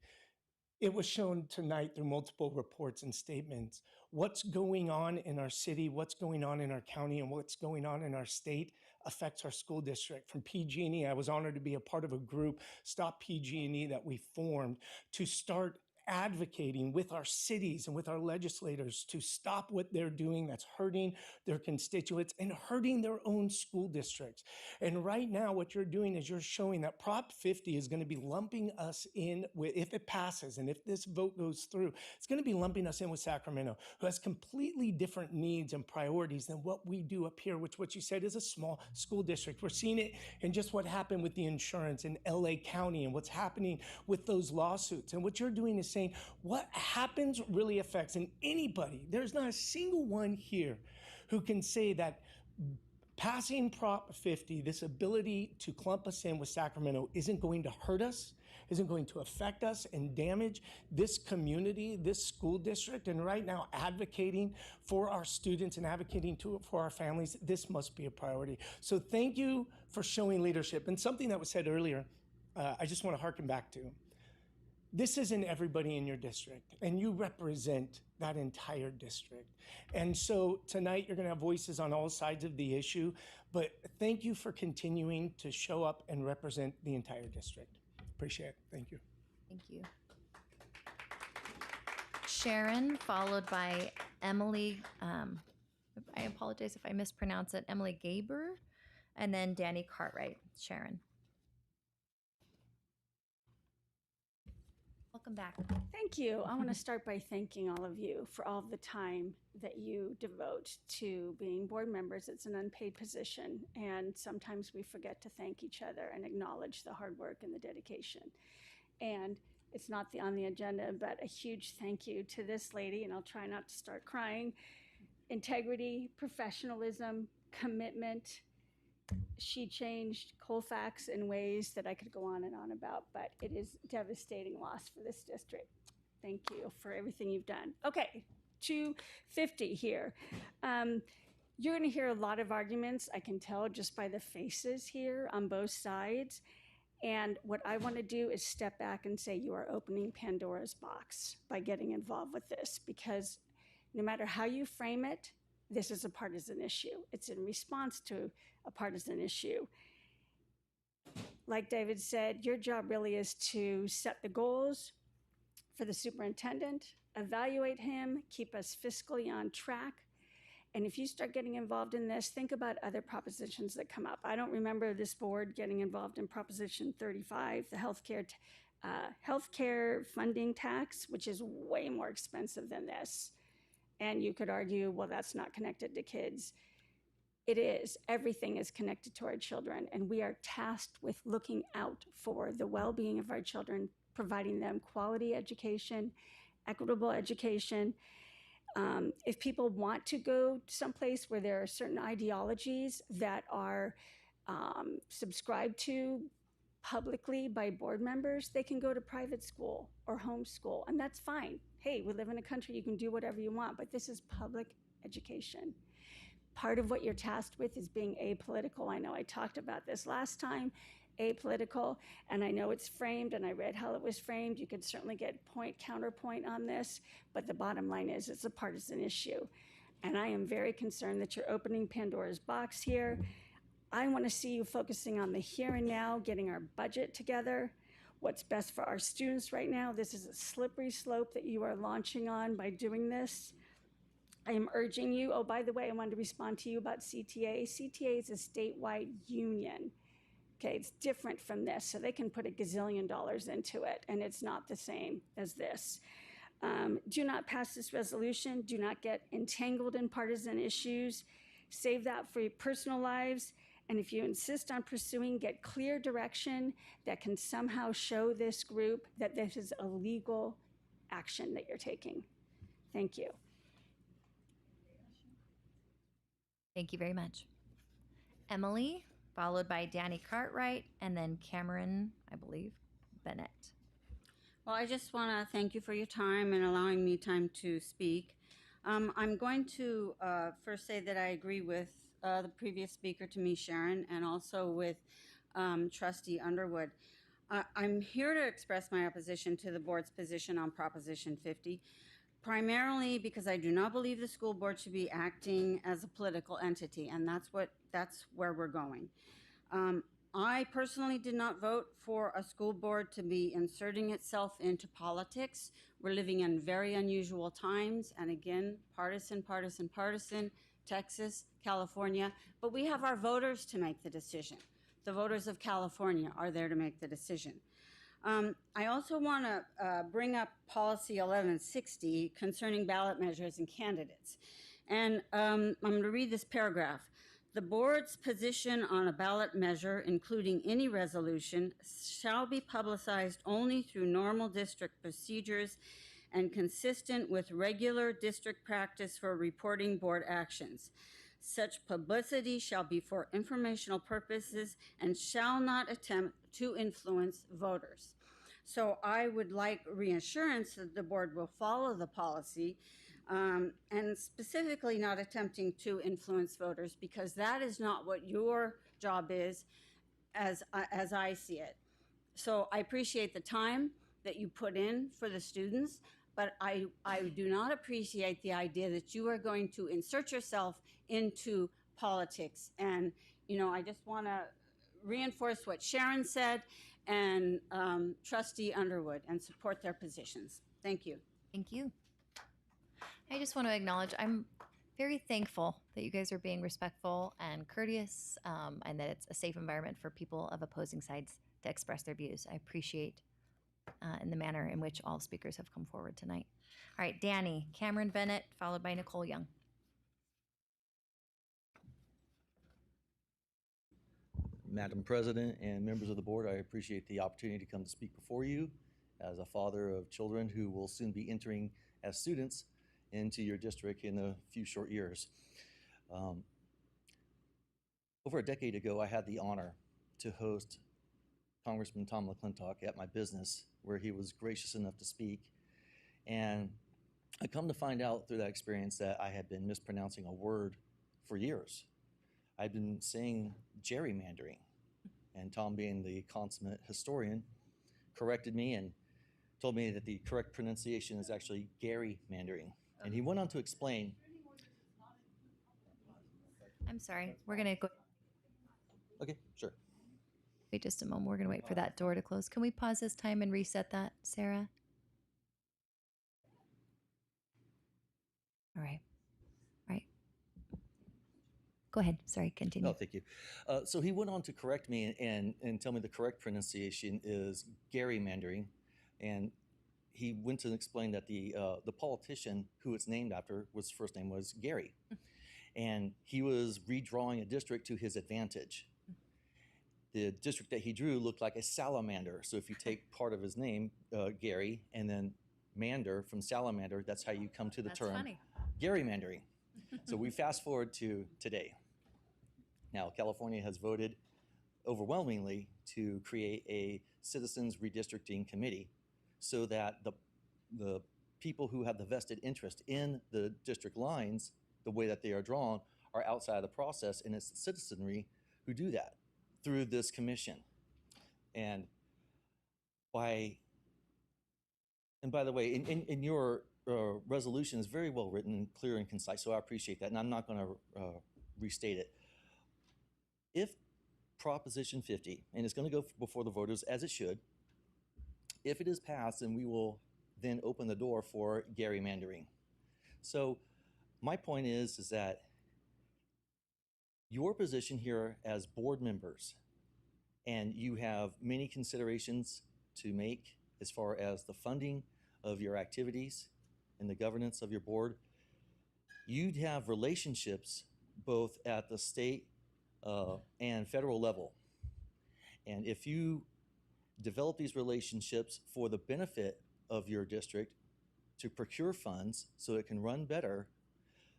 [SPEAKER 17] it was shown tonight through multiple reports and statements. What's going on in our city, what's going on in our county, and what's going on in our state affects our school district. From PG&E, I was honored to be a part of a group, Stop PG&E, that we formed to start advocating with our cities and with our legislators to stop what they're doing that's hurting their constituents and hurting their own school districts. And right now, what you're doing is you're showing that Prop 50 is going to be lumping us in with, if it passes and if this vote goes through, it's going to be lumping us in with Sacramento, who has completely different needs and priorities than what we do up here, which what you said is a small school district. We're seeing it in just what happened with the insurance in LA County and what's happening with those lawsuits. And what you're doing is saying what happens really affects, and anybody, there's not a single one here who can say that passing Prop 50, this ability to clump us in with Sacramento, isn't going to hurt us, isn't going to affect us and damage this community, this school district. And right now, advocating for our students and advocating for our families, this must be a priority. So thank you for showing leadership. And something that was said earlier, I just want to harken back to. This isn't everybody in your district, and you represent that entire district. And so tonight you're going to have voices on all sides of the issue, but thank you for continuing to show up and represent the entire district. Appreciate it. Thank you.
[SPEAKER 1] Thank you. Sharon, followed by Emily, I apologize if I mispronounce it, Emily Gaber, and then Danny Cartwright. Sharon. Welcome back.
[SPEAKER 18] Thank you. I want to start by thanking all of you for all of the time that you devote to being board members. It's an unpaid position, and sometimes we forget to thank each other and acknowledge the hard work and the dedication. And it's not on the agenda, but a huge thank you to this lady, and I'll try not to start crying. Integrity, professionalism, commitment. She changed Colfax in ways that I could go on and on about, but it is devastating loss for this district. Thank you for everything you've done. Okay, 250 here. You're going to hear a lot of arguments, I can tell just by the faces here on both sides. And what I want to do is step back and say you are opening Pandora's box by getting involved with this, because no matter how you frame it, this is a partisan issue. It's in response to a partisan issue. Like David said, your job really is to set the goals for the superintendent, evaluate him, keep us fiscally on track. And if you start getting involved in this, think about other propositions that come up. I don't remember this board getting involved in Proposition 35, the healthcare funding tax, which is way more expensive than this. And you could argue, well, that's not connected to kids. It is. Everything is connected to our children, and we are tasked with looking out for the well-being of our children, providing them quality education, equitable education. If people want to go someplace where there are certain ideologies that are subscribed to publicly by board members, they can go to private school or homeschool, and that's fine. Hey, we live in a country, you can do whatever you want, but this is public education. Part of what you're tasked with is being apolitical. I know I talked about this last time, apolitical, and I know it's framed, and I read how it was framed. You could certainly get counterpoint on this, but the bottom line is it's a partisan issue. And I am very concerned that you're opening Pandora's box here. I want to see you focusing on the here and now, getting our budget together, what's best for our students right now. This is a slippery slope that you are launching on by doing this. I am urging you, oh, by the way, I wanted to respond to you about CTA. CTA is a statewide union. Okay, it's different from this, so they can put $1 gazillion into it, and it's not the same as this. Do not pass this resolution. Do not get entangled in partisan issues. Save that for your personal lives. And if you insist on pursuing, get clear direction that can somehow show this group that this is a legal action that you're taking. Thank you.
[SPEAKER 1] Thank you very much. Emily, followed by Danny Cartwright, and then Cameron, I believe, Bennett.
[SPEAKER 19] Well, I just want to thank you for your time and allowing me time to speak. I'm going to first say that I agree with the previous speaker to me, Sharon, and also with Trustee Underwood. I'm here to express my opposition to the board's position on Proposition 50, primarily because I do not believe the school board should be acting as a political entity, and that's where we're going. I personally did not vote for a school board to be inserting itself into politics. We're living in very unusual times, and again, partisan, Texas, California, but we have our voters to make the decision. The voters of California are there to make the decision. I also want to bring up Policy 1160 concerning ballot measures and candidates. And I'm going to read this paragraph. The board's position on a ballot measure, including any resolution, shall be publicized only through normal district procedures and consistent with regular district practice for reporting board actions. Such publicity shall be for informational purposes and shall not attempt to influence voters. So I would like reassurance that the board will follow the policy and specifically not attempting to influence voters, because that is not what your job is as I see it. So I appreciate the time that you put in for the students, but I do not appreciate the idea that you are going to insert yourself into politics. And, I just want to reinforce what Sharon said and Trustee Underwood and support their positions. Thank you.
[SPEAKER 1] Thank you. I just want to acknowledge I'm very thankful that you guys are being respectful and courteous, and that it's a safe environment for people of opposing sides to express their views. I appreciate in the manner in which all speakers have come forward tonight. All right, Danny, Cameron Bennett, followed by Nicole Young.
[SPEAKER 20] Madam President and members of the board, I appreciate the opportunity to come to speak before you as a father of children who will soon be entering as students into your district in a few short years. Over a decade ago, I had the honor to host Congressman Tom McClintock at my business, where he was gracious enough to speak. And I come to find out through that experience that I had been mispronouncing a word for years. I'd been saying gerrymandering, and Tom, being the consummate historian, corrected me and told me that the correct pronunciation is actually gerrymandering. And he went on to explain.
[SPEAKER 1] I'm sorry. We're going to go.
[SPEAKER 20] Okay, sure.
[SPEAKER 1] Wait just a moment. We're going to wait for that door to close. Can we pause this time and reset that, Sarah? All right. Go ahead. Sorry, continue.
[SPEAKER 20] No, thank you. So he went on to correct me and tell me the correct pronunciation is gerrymandering. And he went to explain that the politician who it's named after, his first name was Gary. And he was redrawing a district to his advantage. The district that he drew looked like a salamander. So if you take part of his name, Gary, and then mander from salamander, that's how you come to the term
[SPEAKER 1] funny.
[SPEAKER 20] gerrymandering. So we fast forward to today. Now, California has voted overwhelmingly to create a citizens redistricting committee so that the people who have the vested interest in the district lines, the way that they are drawn, are outside of the process, and it's the citizenry who do that through this commission. And by the way, in your resolution is very well written and clear and concise, so I appreciate that, and I'm not going to restate it. If Proposition 50, and it's going to go before the voters as it should, if it is passed, then we will then open the door for gerrymandering. So my point is that your position here as board members, and you have many considerations to make as far as the funding of your activities and the governance of your board, you'd have relationships both at the state and federal level. And if you develop these relationships for the benefit of your district to procure funds so it can run better,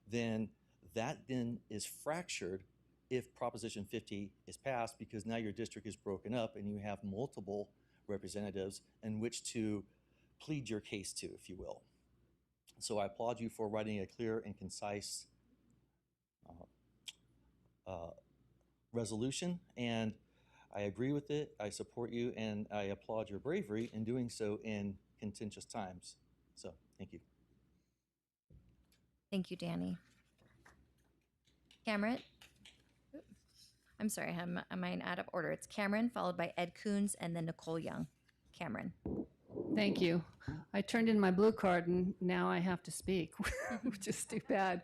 [SPEAKER 20] then that then is fractured if Proposition 50 is passed, because now your district is broken up and you have multiple representatives in which to plead your case to, if you will. So I applaud you for writing a clear and concise resolution, and I agree with it, I support you, and I applaud your bravery in doing so in contentious times. So, thank you.
[SPEAKER 1] Thank you, Danny. Cameron? I'm sorry, am I out of order? It's Cameron, followed by Ed Coons, and then Nicole Young. Cameron.
[SPEAKER 21] Thank you. I turned in my blue card and now I have to speak, which is too bad.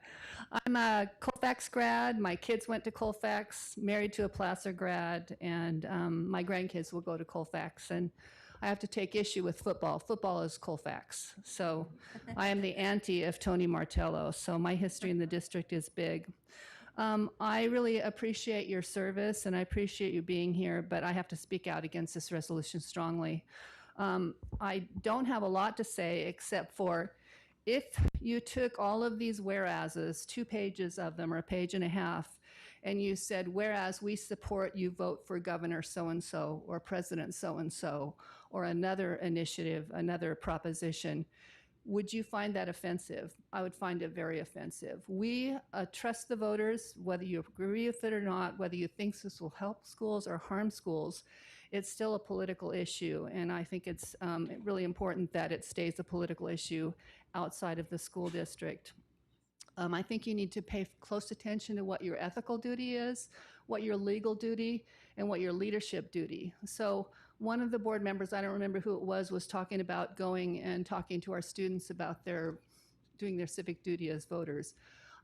[SPEAKER 21] I'm a Colfax grad. My kids went to Colfax, married to a Placer grad, and my grandkids will go to Colfax. And I have to take issue with football. Football is Colfax. So I am the auntie of Tony Martello. So my history in the district is big. I really appreciate your service and I appreciate you being here, but I have to speak out against this resolution strongly. I don't have a lot to say except for if you took all of these whereases, 2 pages of them or a page and a half, and you said, whereas we support you vote for Governor so-and-so or President so-and-so or another initiative, another proposition, would you find that offensive? I would find it very offensive. We trust the voters, whether you agree with it or not, whether you think this will help schools or harm schools. It's still a political issue, and I think it's really important that it stays a political issue outside of the school district. I think you need to pay close attention to what your ethical duty is, what your legal duty, and what your leadership duty. So one of the board members, I don't remember who it was talking about going and talking to our students about doing their civic duty as voters.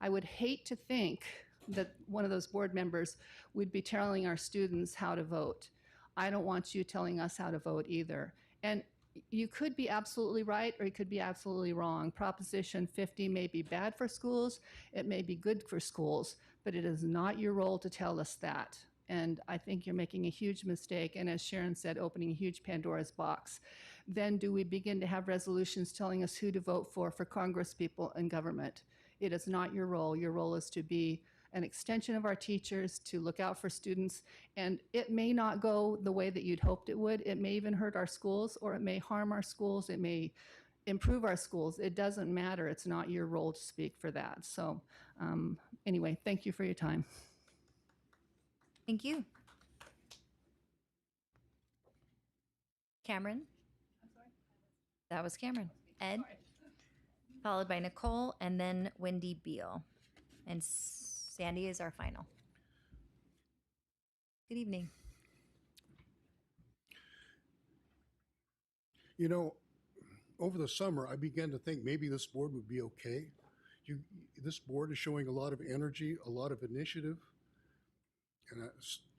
[SPEAKER 21] I would hate to think that one of those board members would be telling our students how to vote. I don't want you telling us how to vote either. And you could be absolutely right or you could be absolutely wrong. Proposition 50 may be bad for schools, it may be good for schools, but it is not your role to tell us that. And I think you're making a huge mistake, and as Sharon said, opening a huge Pandora's box. Then do we begin to have resolutions telling us who to vote for Congress people and government? It is not your role. Your role is to be an extension of our teachers, to look out for students, and it may not go the way that you'd hoped it would. It may even hurt our schools, or it may harm our schools. It may improve our schools. It doesn't matter. It's not your role to speak for that. So anyway, thank you for your time.
[SPEAKER 1] Thank you. Cameron? I'm sorry? That was Cameron. Ed? Followed by Nicole, and then Wendy Beal. And Sandy is our final. Good evening.
[SPEAKER 22] You know, over the summer, I began to think maybe this board would be okay. This board is showing a lot of energy, a lot of initiative, and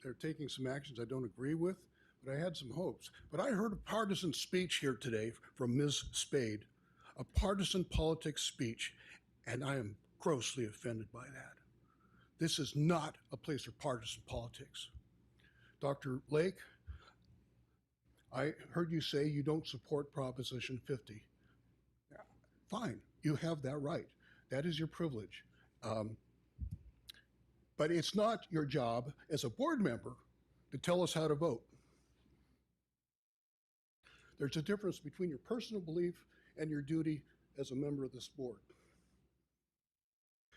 [SPEAKER 22] they're taking some actions I don't agree with, but I had some hopes. But I heard a partisan speech here today from Ms. Spade, a partisan politics speech, and I am grossly offended by that. This is not a place for partisan politics. Dr. Lake, I heard you say you don't support Proposition 50. Fine, you have that right. That is your privilege. But it's not your job as a board member to tell us how to vote. There's a difference between your personal belief and your duty as a member of this board.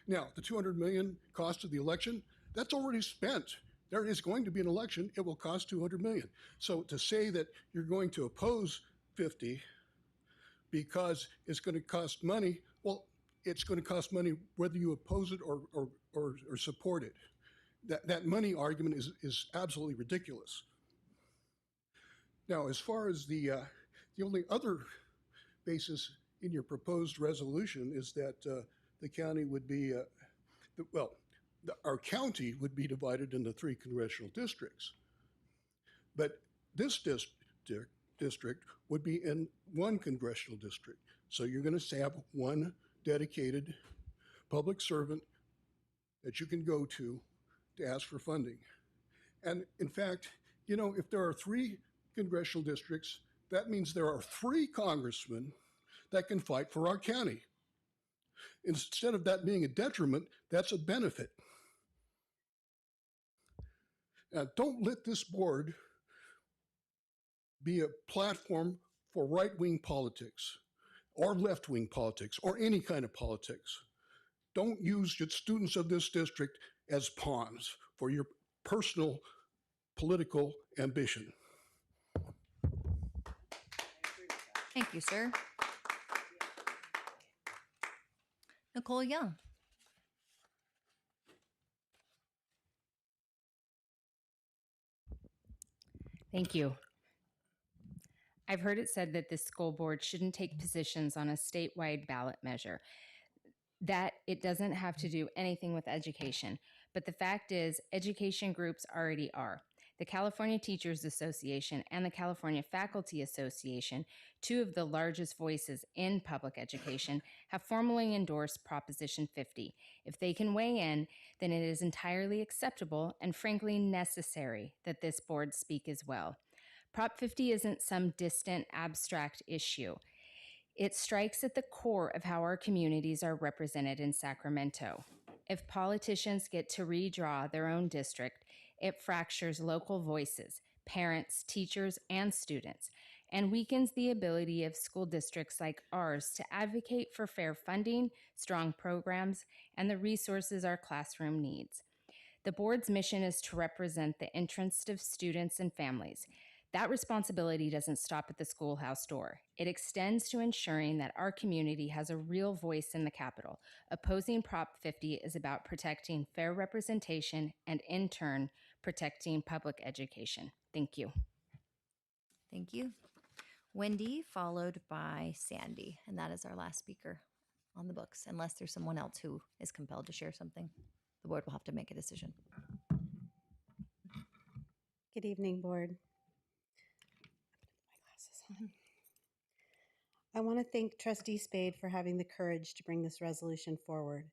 [SPEAKER 22] Now, the $200 million cost of the election, that's already spent. There is going to be an election. It will cost $200 million. So to say that you're going to oppose 50 because it's going to cost money, well, it's going to cost money whether you oppose it or support it. That money argument is absolutely ridiculous. Now, as far as the only other basis in your proposed resolution is that the county would be, our county would be divided into 3 congressional districts. But this district would be in 1 congressional district. So you're going to have 1 dedicated public servant that you can go to ask for funding. And in fact, you know, if there are 3 congressional districts, that means there are 3 congressmen that can fight for our county. Instead of that being a detriment, that's a benefit. Now, don't let this board be a platform for right-wing politics or left-wing politics or any kind of politics. Don't use the students of this district as pawns for your personal political ambition.
[SPEAKER 1] Thank you, sir. Nicole Young.
[SPEAKER 3] Thank you. I've heard it said that this school board shouldn't take positions on a statewide ballot measure, that it doesn't have to do anything with education. But the fact is, education groups already are. The California Teachers Association and the California Faculty Association, 2 of the largest voices in public education, have formally endorsed Proposition 50. If they can weigh in, then it is entirely acceptable and frankly necessary that this board speak as well. Prop 50 isn't some distant, abstract issue. It strikes at the core of how our communities are represented in Sacramento. If politicians get to redraw their own district, it fractures local voices, parents, teachers, and students, and weakens the ability of school districts like ours to advocate for fair funding, strong programs, and the resources our classroom needs. The board's mission is to represent the interests of students and families. That responsibility doesn't stop at the schoolhouse door. It extends to ensuring that our community has a real voice in the Capitol. Opposing Prop 50 is about protecting fair representation and, in turn, protecting public education. Thank you.
[SPEAKER 1] Thank you. Wendy, followed by Sandy. And that is our last speaker on the books, unless there's someone else who is compelled to share something. The board will have to make a decision.
[SPEAKER 9] Good evening, board. My glasses on. I want to thank Trustee Spade for having the courage to bring this resolution forward.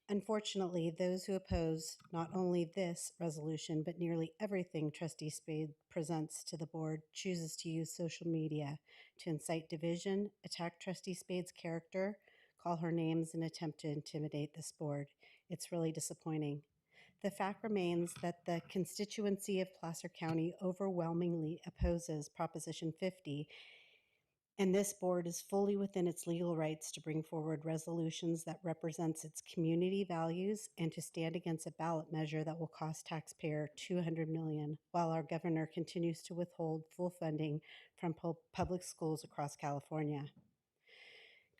[SPEAKER 9] Unfortunately, those who oppose not only this resolution, but nearly everything Trustee Spade presents to the board chooses to use social media to incite division, attack Trustee Spade's character, call her names, and attempt to intimidate this board. It's really disappointing. The fact remains that the constituency of Placer County overwhelmingly opposes Proposition 50, and this board is fully within its legal rights to bring forward resolutions that represents its community values and to stand against a ballot measure that will cost taxpayer $200 million, while our governor continues to withhold full funding from public schools across California.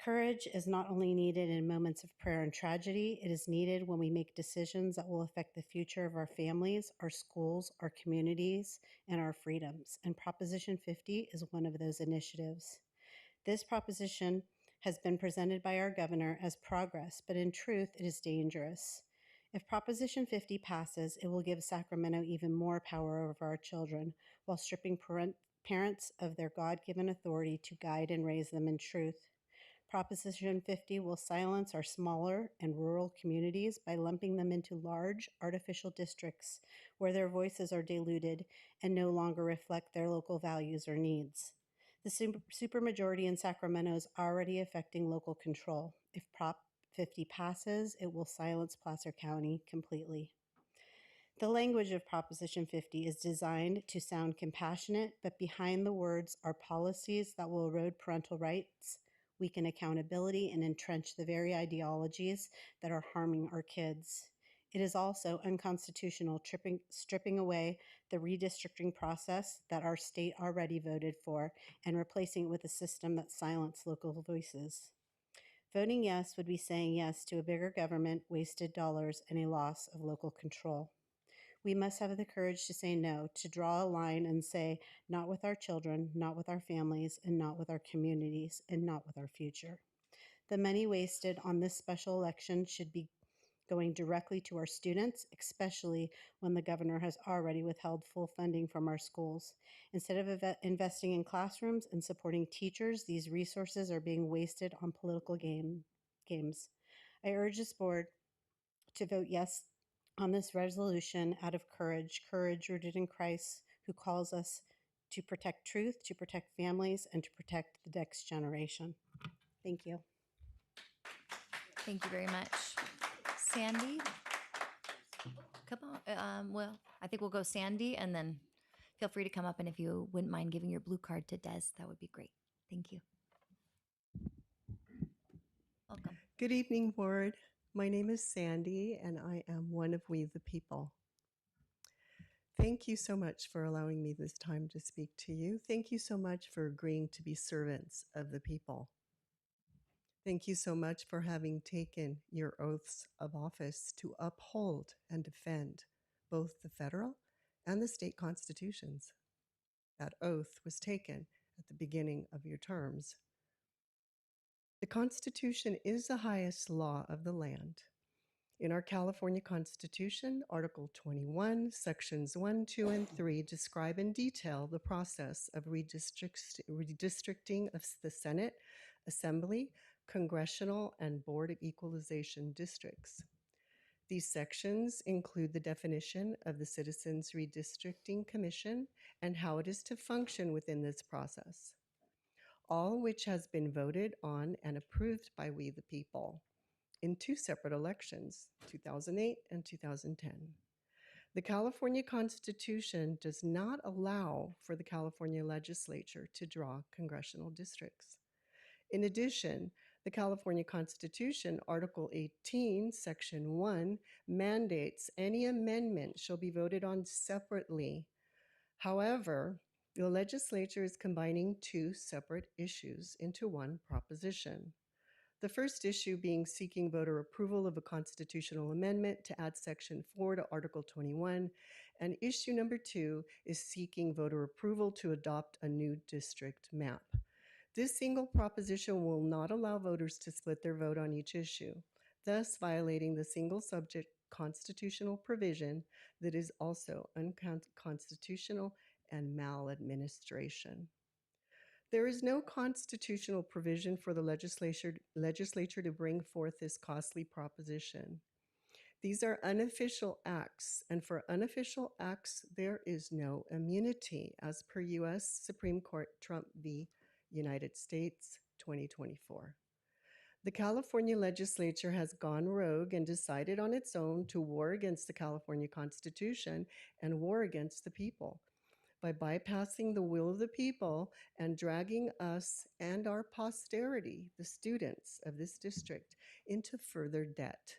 [SPEAKER 9] Courage is not only needed in moments of prayer and tragedy, it is needed when we make decisions that will affect the future of our families, our schools, our communities, and our freedoms. And Proposition 50 is one of those initiatives. This proposition has been presented by our governor as progress, but in truth, it is dangerous. If Proposition 50 passes, it will give Sacramento even more power over our children while stripping parents of their God-given authority to guide and raise them in truth. Proposition 50 will silence our smaller and rural communities by lumping them into large artificial districts where their voices are diluted and no longer reflect their local values or needs. The supermajority in Sacramento is already affecting local control. If Prop 50 passes, it will silence Placer County completely. The language of Proposition 50 is designed to sound compassionate, but behind the words are policies that will erode parental rights, weaken accountability, and entrench the very ideologies that are harming our kids. It is also unconstitutional, stripping away the redistricting process that our state already voted for and replacing it with a system that silences local voices. Voting yes would be saying yes to a bigger government, wasted dollars, and a loss of local control. We must have the courage to say no, to draw a line and say, not with our children, not with our families, and not with our communities, and not with our future. The money wasted on this special election should be going directly to our students, especially when the governor has already withheld full funding from our schools. Instead of investing in classrooms and supporting teachers, these resources are being wasted on political games. I urge this board to vote yes on this resolution out of courage, courage rooted in Christ, who calls us to protect truth, to protect families, and to protect the next generation. Thank you.
[SPEAKER 1] Thank you very much. Sandy? Come on. Well, I think we'll go Sandy, and then feel free to come up, and if you wouldn't mind giving your blue card to Des, that would be great. Thank you. Welcome.
[SPEAKER 12] Good evening, board. My name is Sandy, and I am one of We the People. Thank you so much for allowing me this time to speak to you. Thank you so much for agreeing to be servants of the people. Thank you so much for having taken your oaths of office to uphold and defend both the federal and the state constitutions. That oath was taken at the beginning of your terms. The Constitution is the highest law of the land. In our California Constitution, Article 21, Sections 1, 2, and 3 describe in detail the process of redistricting of the Senate, Assembly, Congressional, and Board of Equalization districts. These sections include the definition of the Citizens Redistricting Commission and how it is to function within this process, all which has been voted on and approved by We the People in two separate elections, 2008 and 2010. The California Constitution does not allow for the California legislature to draw congressional districts. In addition, the California Constitution, Article 18, Section 1, mandates any amendment shall be voted on separately. However, the legislature is combining two separate issues into one proposition. The first issue being seeking voter approval of a constitutional amendment to add Section 4 to Article 21, and issue number 2 is seeking voter approval to adopt a new district map. This single proposition will not allow voters to split their vote on each issue, thus violating the single subject constitutional provision that is also unconstitutional and maladministration. There is no constitutional provision for the legislature to bring forth this costly proposition. These are unofficial acts, and for unofficial acts, there is no immunity, as per U.S. Supreme Court Trump v. United States 2024. The California legislature has gone rogue and decided on its own to war against the California Constitution and war against the people by bypassing the will of the people and dragging us and our posterity, the students of this district, into further debt.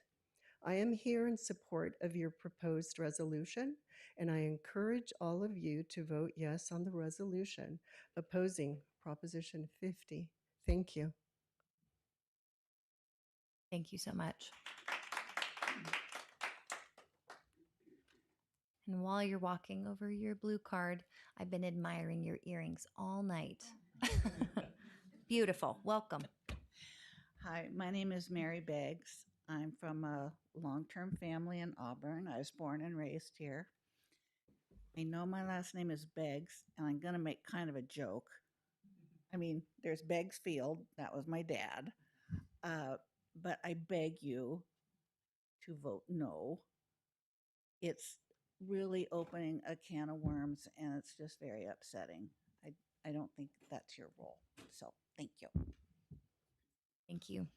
[SPEAKER 12] I am here in support of your proposed resolution, and I encourage all of you to vote yes on the resolution opposing Proposition 50. Thank you.
[SPEAKER 1] Thank you so much. And while you're walking over your blue card, I've been admiring your earrings all night. Beautiful. Welcome.
[SPEAKER 13] Hi, my name is Mary Beggs. I'm from a long-term family in Auburn. I was born and raised here. I know my last name is Beggs, and I'm going to make kind of a joke. I mean, there's Beggs Field. That was my dad. But I beg you to vote no. It's really opening a can of worms, and it's just very upsetting. I don't think that's your role. So thank you.
[SPEAKER 1] Thank you.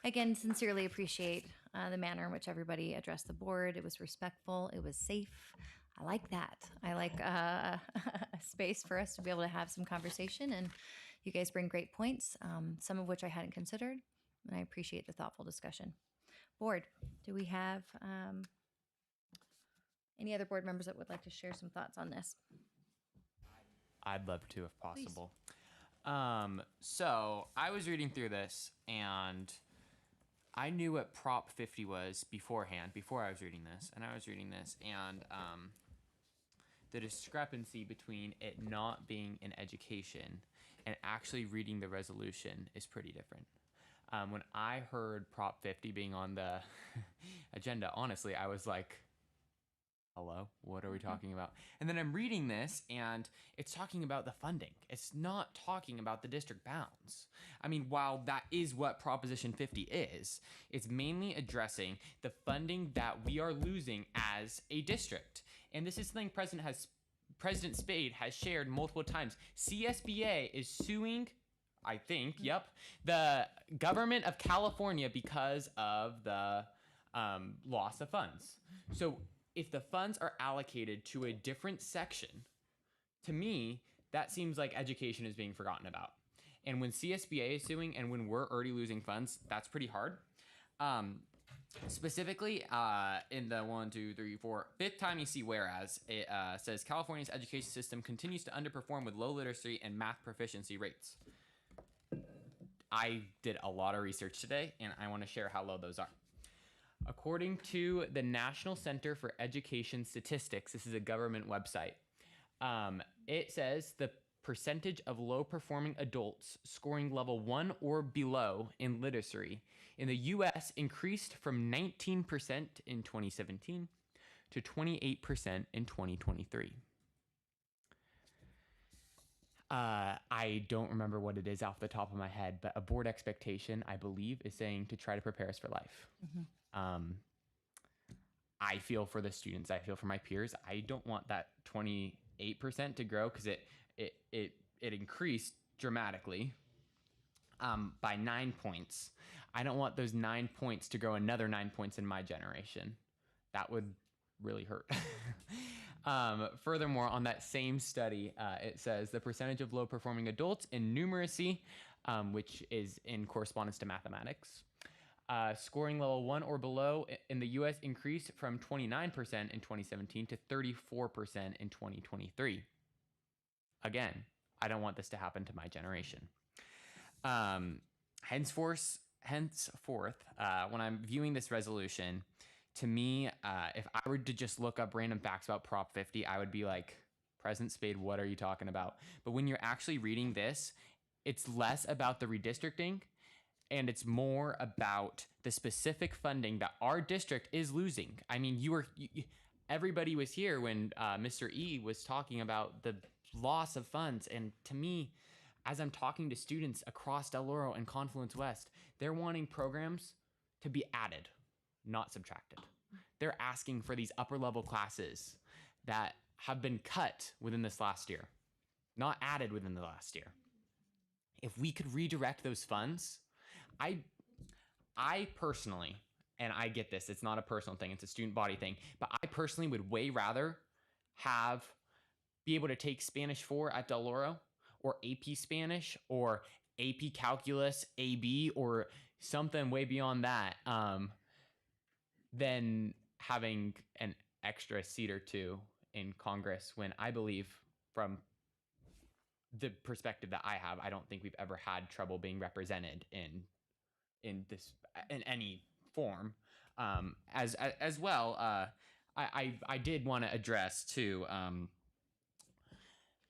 [SPEAKER 1] Again, sincerely appreciate the manner in which everybody addressed the board. It was respectful. It was safe. I like that. I like a space for us to be able to have some conversation, and you guys bring great points, some of which I hadn't considered, and I appreciate the thoughtful discussion. Board, do we have any other board members that would like to share some thoughts on this?
[SPEAKER 10] I'd love to if possible. So I was reading through this, and I knew what Prop 50 was beforehand, before I was reading this, and the discrepancy between it not being an education and actually reading the resolution is pretty different. When I heard Prop 50 being on the agenda, honestly, I was like, hello, what are we talking about? And then I'm reading this and it's talking about the funding. It's not talking about the district bounds. I mean, while that is what Proposition 50 is, it's mainly addressing the funding that we are losing as a district. And this is something President Spade has shared multiple times. CSBA is suing, I think, the government of California because of the loss of funds. So if the funds are allocated to a different section, to me, that seems like education is being forgotten about. And when CSBA is suing and when we're already losing funds, that's pretty hard. Specifically, in the 5th time you see whereas, it says California's education system continues to underperform with low literacy and math proficiency rates. I did a lot of research today, and I want to share how low those are. According to the National Center for Education Statistics, this is a government website, it says the percentage of low-performing adults scoring level 1 or below in literacy in the U.S. increased from 19% in 2017 to 28% in 2023. I don't remember what it is off the top of my head, but a board expectation, I believe, is saying to try to prepare us for life. I feel for the students. I feel for my peers. I don't want that 28% to grow because it increased dramatically by 9 points. I don't want those 9 points to grow another 9 points in my generation. That would really hurt. Furthermore, on that same study, it says the percentage of low-performing adults in numeracy, which is in correspondence to mathematics, scoring level 1 or below in the U.S. increased from 29% in 2017 to 34% in 2023. Again, I don't want this to happen to my generation. Henceforth, when I'm viewing this resolution, to me, if I were to just look up random facts about Prop 50, I would be like, President Spade, what are you talking about? But when you're actually reading this, it's less about the redistricting and it's more about the specific funding that our district is losing. I mean, everybody was here when Mr. E was talking about the loss of funds. And to me, as I'm talking to students across Del Oro and Confluence West, they're wanting programs to be added, not subtracted. They're asking for these upper level classes that have been cut within this last year, not added within the last year. If we could redirect those funds, I personally, and I get this, it's not a personal thing, it's a student body thing, but I personally would way rather be able to take Spanish 4 at Del Oro or AP Spanish or AP Calculus, AB, or something way beyond that, than having an extra seat or two in Congress when I believe from the perspective that I have, I don't think we've ever had trouble being represented in any form. As well, I did want to address too.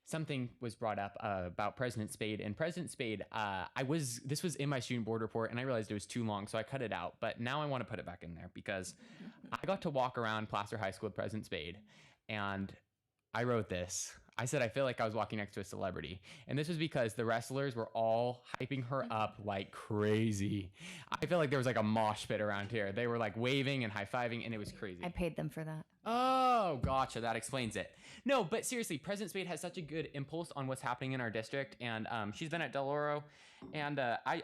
[SPEAKER 10] Something was brought up about President Spade, and President Spade, this was in my student board report, and I realized it was too long, so I cut it out. But now I want to put it back in there because I got to walk around Placer High School with President Spade, and I wrote this. I said I feel like I was walking next to a celebrity, and this was because the wrestlers were all hyping her up like crazy. I feel like there was like a mosh pit around here. They were like waving and high-fiving, and it was crazy.
[SPEAKER 1] I paid them for that.
[SPEAKER 10] Oh, gotcha. That explains it. No, but seriously, President Spade has such a good impulse on what's happening in our district, and she's been at Del Oro, and I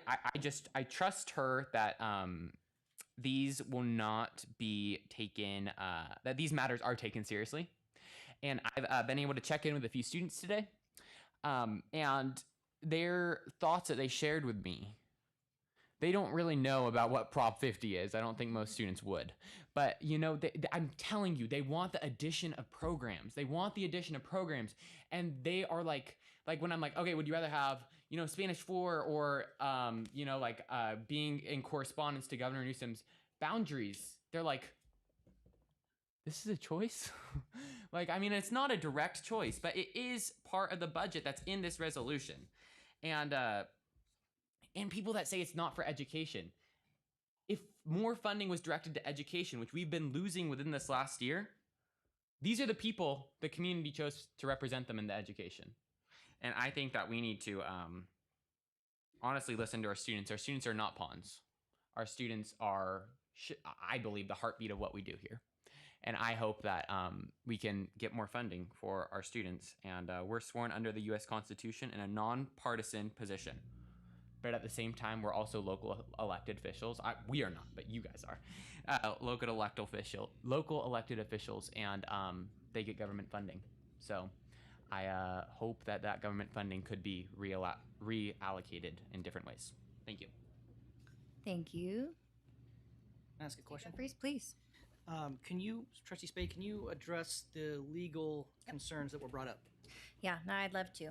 [SPEAKER 10] trust her that these will not be taken, that these matters are taken seriously. And I've been able to check in with a few students today, and their thoughts that they shared with me, they don't really know about what Prop 50 is. I don't think most students would. But, I'm telling you, they want the addition of programs. They want the addition of programs. And they are like when I'm like, okay, would you rather have, Spanish 4 or, being in correspondence to Governor Newsom's boundaries? They're like, this is a choice? It's not a direct choice, but it is part of the budget that's in this resolution. And people that say it's not for education. If more funding was directed to education, which we've been losing within this last year, these are the people the community chose to represent them in the education. And I think that we need to honestly listen to our students. Our students are not pawns. Our students are, I believe, the heartbeat of what we do here. And I hope that we can get more funding for our students. And we're sworn under the U.S. Constitution in a nonpartisan position. But at the same time, we're also local elected officials. We are not, but you guys are. Local elected officials, and they get government funding. So I hope that that government funding could be reallocated in different ways. Thank you.
[SPEAKER 1] Thank you.
[SPEAKER 4] Can I ask a question?
[SPEAKER 1] Jeffries, please.
[SPEAKER 4] Can you, Trustee Spade, can you address the legal concerns that were brought up?
[SPEAKER 1] Yeah, no, I'd love to.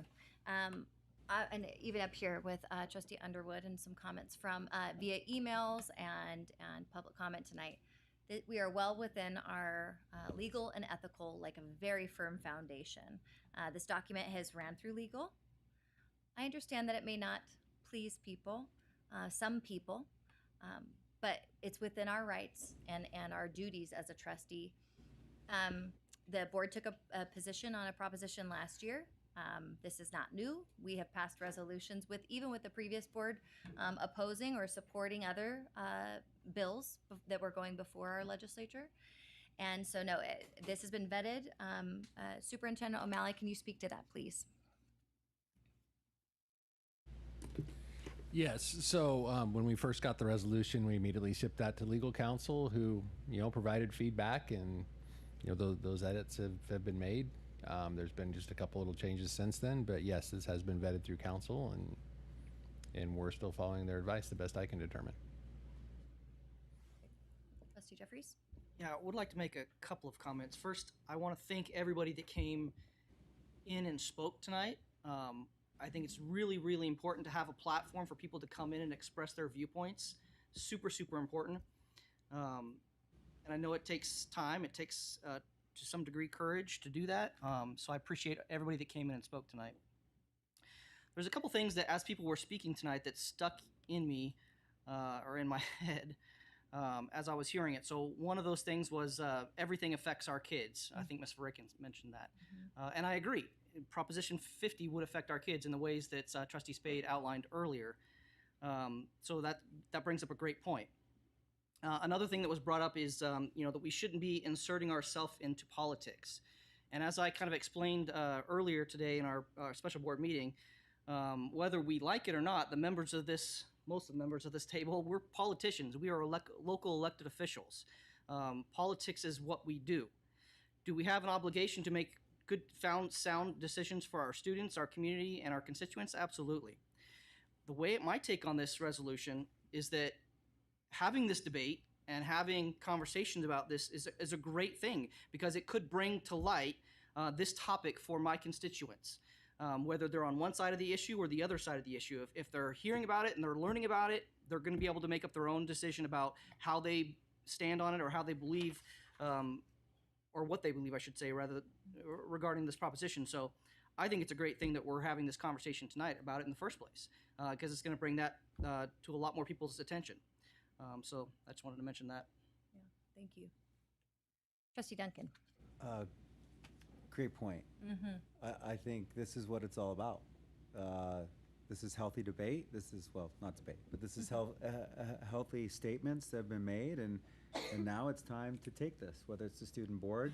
[SPEAKER 1] And even up here with Trustee Underwood and some comments from via emails and public comment tonight. We are well within our legal and ethical, like a very firm foundation. This document has ran through legal. I understand that it may not please people, some people, but it's within our rights and our duties as a trustee. The board took a position on a proposition last year. This is not new. We have passed resolutions even with the previous board opposing or supporting other bills that were going before our legislature. And so, no, this has been vetted. Superintendent O'Malley, can you speak to that, please?
[SPEAKER 11] Yes. So when we first got the resolution, we immediately shipped that to legal counsel, who provided feedback, and those edits have been made. There's been just a couple little changes since then, but yes, this has been vetted through council, and we're still following their advice the best I can determine.
[SPEAKER 1] Trustee Jeffries?
[SPEAKER 4] Yeah, I would like to make a couple of comments. First, I want to thank everybody that came in and spoke tonight. I think it's really, really important to have a platform for people to come in and express their viewpoints. Super, super important. And I know it takes time. It takes, to some degree, courage to do that. So I appreciate everybody that came in and spoke tonight. There's a couple things that, as people were speaking tonight, that stuck in me or in my head as I was hearing it. So one of those things was everything affects our kids. I think Ms. Verricken mentioned that. And I agree. Proposition 50 would affect our kids in the ways that Trustee Spade outlined earlier. So that brings up a great point. Another thing that was brought up is that we shouldn't be inserting ourselves into politics. And as I kind of explained earlier today in our special board meeting, whether we like it or not, most of the members of this table, we're politicians. We are local elected officials. Politics is what we do. Do we have an obligation to make good, sound decisions for our students, our community, and our constituents? Absolutely. My take on this resolution is that having this debate and having conversations about this is a great thing, because it could bring to light this topic for my constituents, whether they're on one side of the issue or the other side of the issue. If they're hearing about it and they're learning about it, they're going to be able to make up their own decision about how they stand on it, or how they believe, or what they believe, I should say, rather, regarding this proposition. So I think it's a great thing that we're having this conversation tonight about it in the first place, because it's going to bring that to a lot more people's attention. So I just wanted to mention that.
[SPEAKER 1] Yeah, thank you. Trustee Duncan.
[SPEAKER 2] Great point. I think this is what it's all about. This is healthy debate. This is, well, not debate, but this is healthy statements that have been made, and now it's time to take this, whether it's the student board,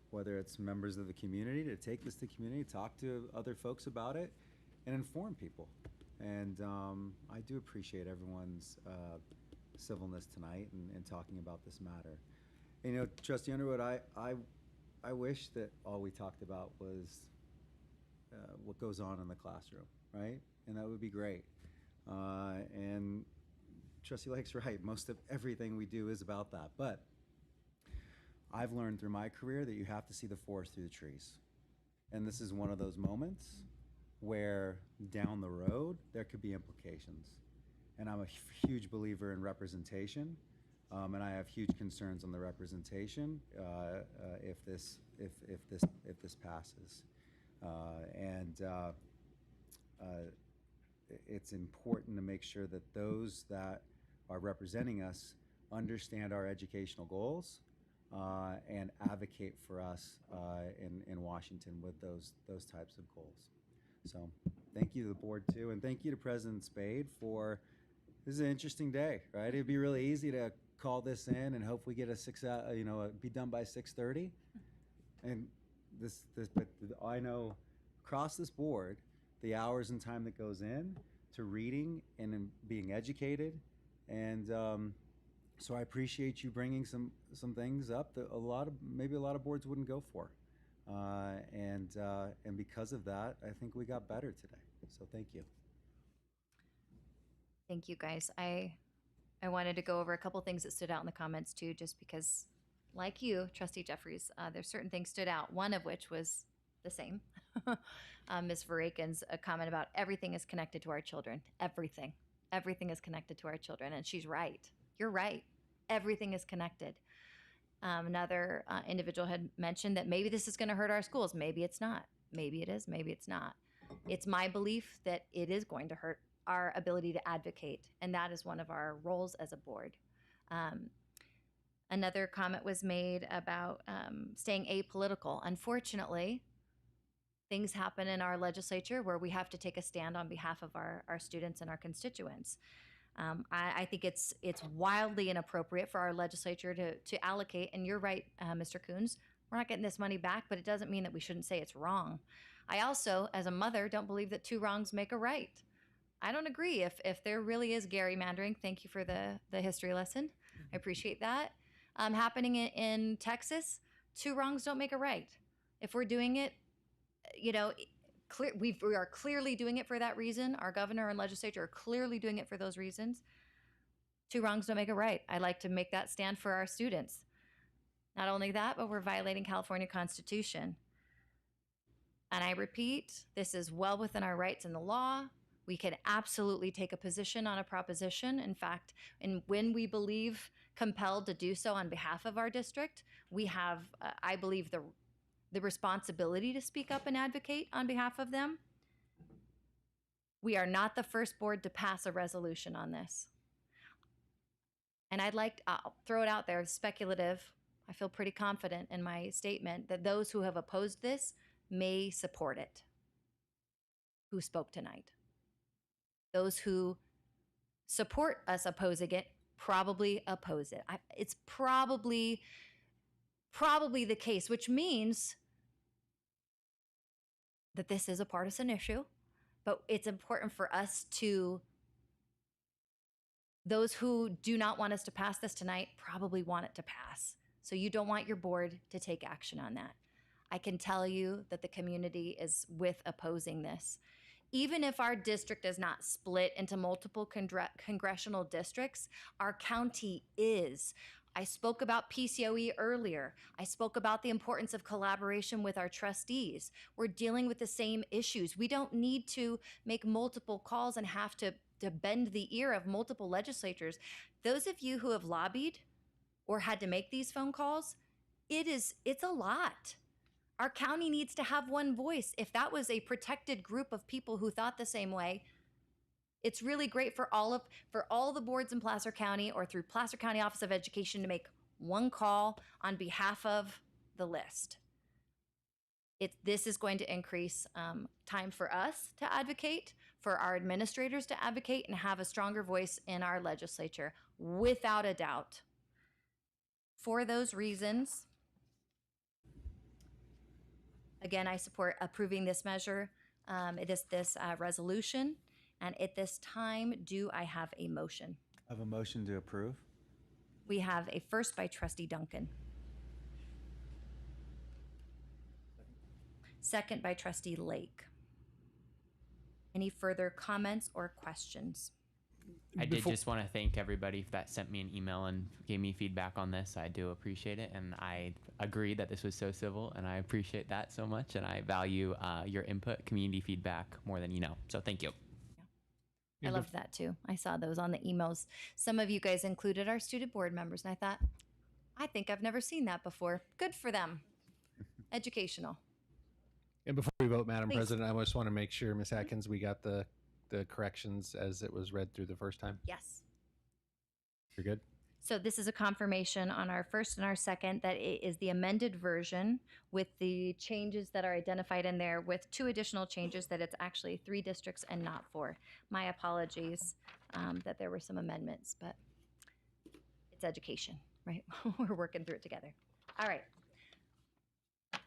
[SPEAKER 2] whether it's members of the community, to take this to the community, talk to other folks about it, and inform people. And I do appreciate everyone's civilness tonight and talking about this matter. And, Trustee Underwood, I wish that all we talked about was what goes on in the classroom, right? And that would be great. And Trustee Lake's right. Most of everything we do is about that. But I've learned through my career that you have to see the forest through the trees. And this is one of those moments where down the road there could be implications. And I'm a huge believer in representation. And I have huge concerns on the representation if this passes. It's important to make sure that those that are representing us understand our educational goals, and advocate for us in Washington with those types of goals. So thank you to the board too, and thank you to President Spade for. This is an interesting day, right? It'd be really easy to call this in and hope we get be done by 6:30. And but I know across this board, the hours and time that goes in to reading and in being educated, and so I appreciate you bringing some things up that maybe a lot of boards wouldn't go for, and because of that, I think we got better today. So thank you.
[SPEAKER 1] Thank you, guys. I wanted to go over a couple things that stood out in the comments too, just because, like you, Trustee Jeffries, there's certain things stood out. One of which was the same. Ms. Verakin's comment about everything is connected to our children. Everything is connected to our children, and she's right. You're right. Everything is connected. Another individual had mentioned that maybe this is going to hurt our schools. Maybe it's not. Maybe it is. Maybe it's not. It's my belief that it is going to hurt our ability to advocate, and that is one of our roles as a board. Another comment was made about staying apolitical. Unfortunately, things happen in our legislature where we have to take a stand on behalf of our students and our constituents. I think it's wildly inappropriate for our legislature to allocate, and you're right, Mr. Coons, we're not getting this money back, but it doesn't mean that we shouldn't say it's wrong. I also, as a mother, don't believe that two wrongs make a right. I don't agree. If there really is gerrymandering, thank you for the history lesson. I appreciate that. Happening in Texas, two wrongs don't make a right. If we're doing it, we are clearly doing it for that reason. Our governor and legislature are clearly doing it for those reasons. Two wrongs don't make a right. I like to make that stand for our students. Not only that, but we're violating California Constitution. And I repeat, this is well within our rights in the law. We can absolutely take a position on a proposition. In fact, when we believe compelled to do so on behalf of our district, we have, I believe, the responsibility to speak up and advocate on behalf of them. We are not the first board to pass a resolution on this. And I'll throw it out there, speculative. I feel pretty confident in my statement that those who have opposed this may support it, who spoke tonight. Those who support us opposing it probably oppose it. It's probably the case, which means that this is a partisan issue, but it's important for us those who do not want us to pass this tonight probably want it to pass. So you don't want your board to take action on that. I can tell you that the community is with opposing this. Even if our district is not split into multiple congressional districts, our county is. I spoke about PCOE earlier. I spoke about the importance of collaboration with our trustees. We're dealing with the same issues. We don't need to make multiple calls and have to bend the ear of multiple legislatures. Those of you who have lobbied or had to make these phone calls, it's a lot. Our county needs to have one voice. If that was a protected group of people who thought the same way, it's really great for all the boards in Placer County or through Placer County Office of Education to make one call on behalf of the list. This is going to increase time for us to advocate, for our administrators to advocate, and have a stronger voice in our legislature, without a doubt. For those reasons, again, I support approving this measure, this resolution. And at this time, do I have a motion?
[SPEAKER 2] I have a motion to approve.
[SPEAKER 1] We have a first by Trustee Duncan. Second by Trustee Lake. Any further comments or questions?
[SPEAKER 10] I did just want to thank everybody that sent me an email and gave me feedback on this. I do appreciate it, and I agree that this was so civil, and I appreciate that so much, and I value your input, community feedback more than you know. So thank you.
[SPEAKER 1] I loved that too. I saw those on the emails. Some of you guys included our student board members, and I thought, I think I've never seen that before. Good for them. Educational.
[SPEAKER 11] And before we vote, Madam
[SPEAKER 1] Please.
[SPEAKER 11] President, I just want to make sure, Ms. Atkins, we got the corrections as it was read through the first time.
[SPEAKER 1] Yes.
[SPEAKER 11] You're good?
[SPEAKER 1] So this is a confirmation on our first and our second that it is the amended version with the changes that are identified in there, with 2 additional changes, that it's actually 3 districts and not 4. My apologies that there were some amendments, but it's education, right? We're working through it together. All right.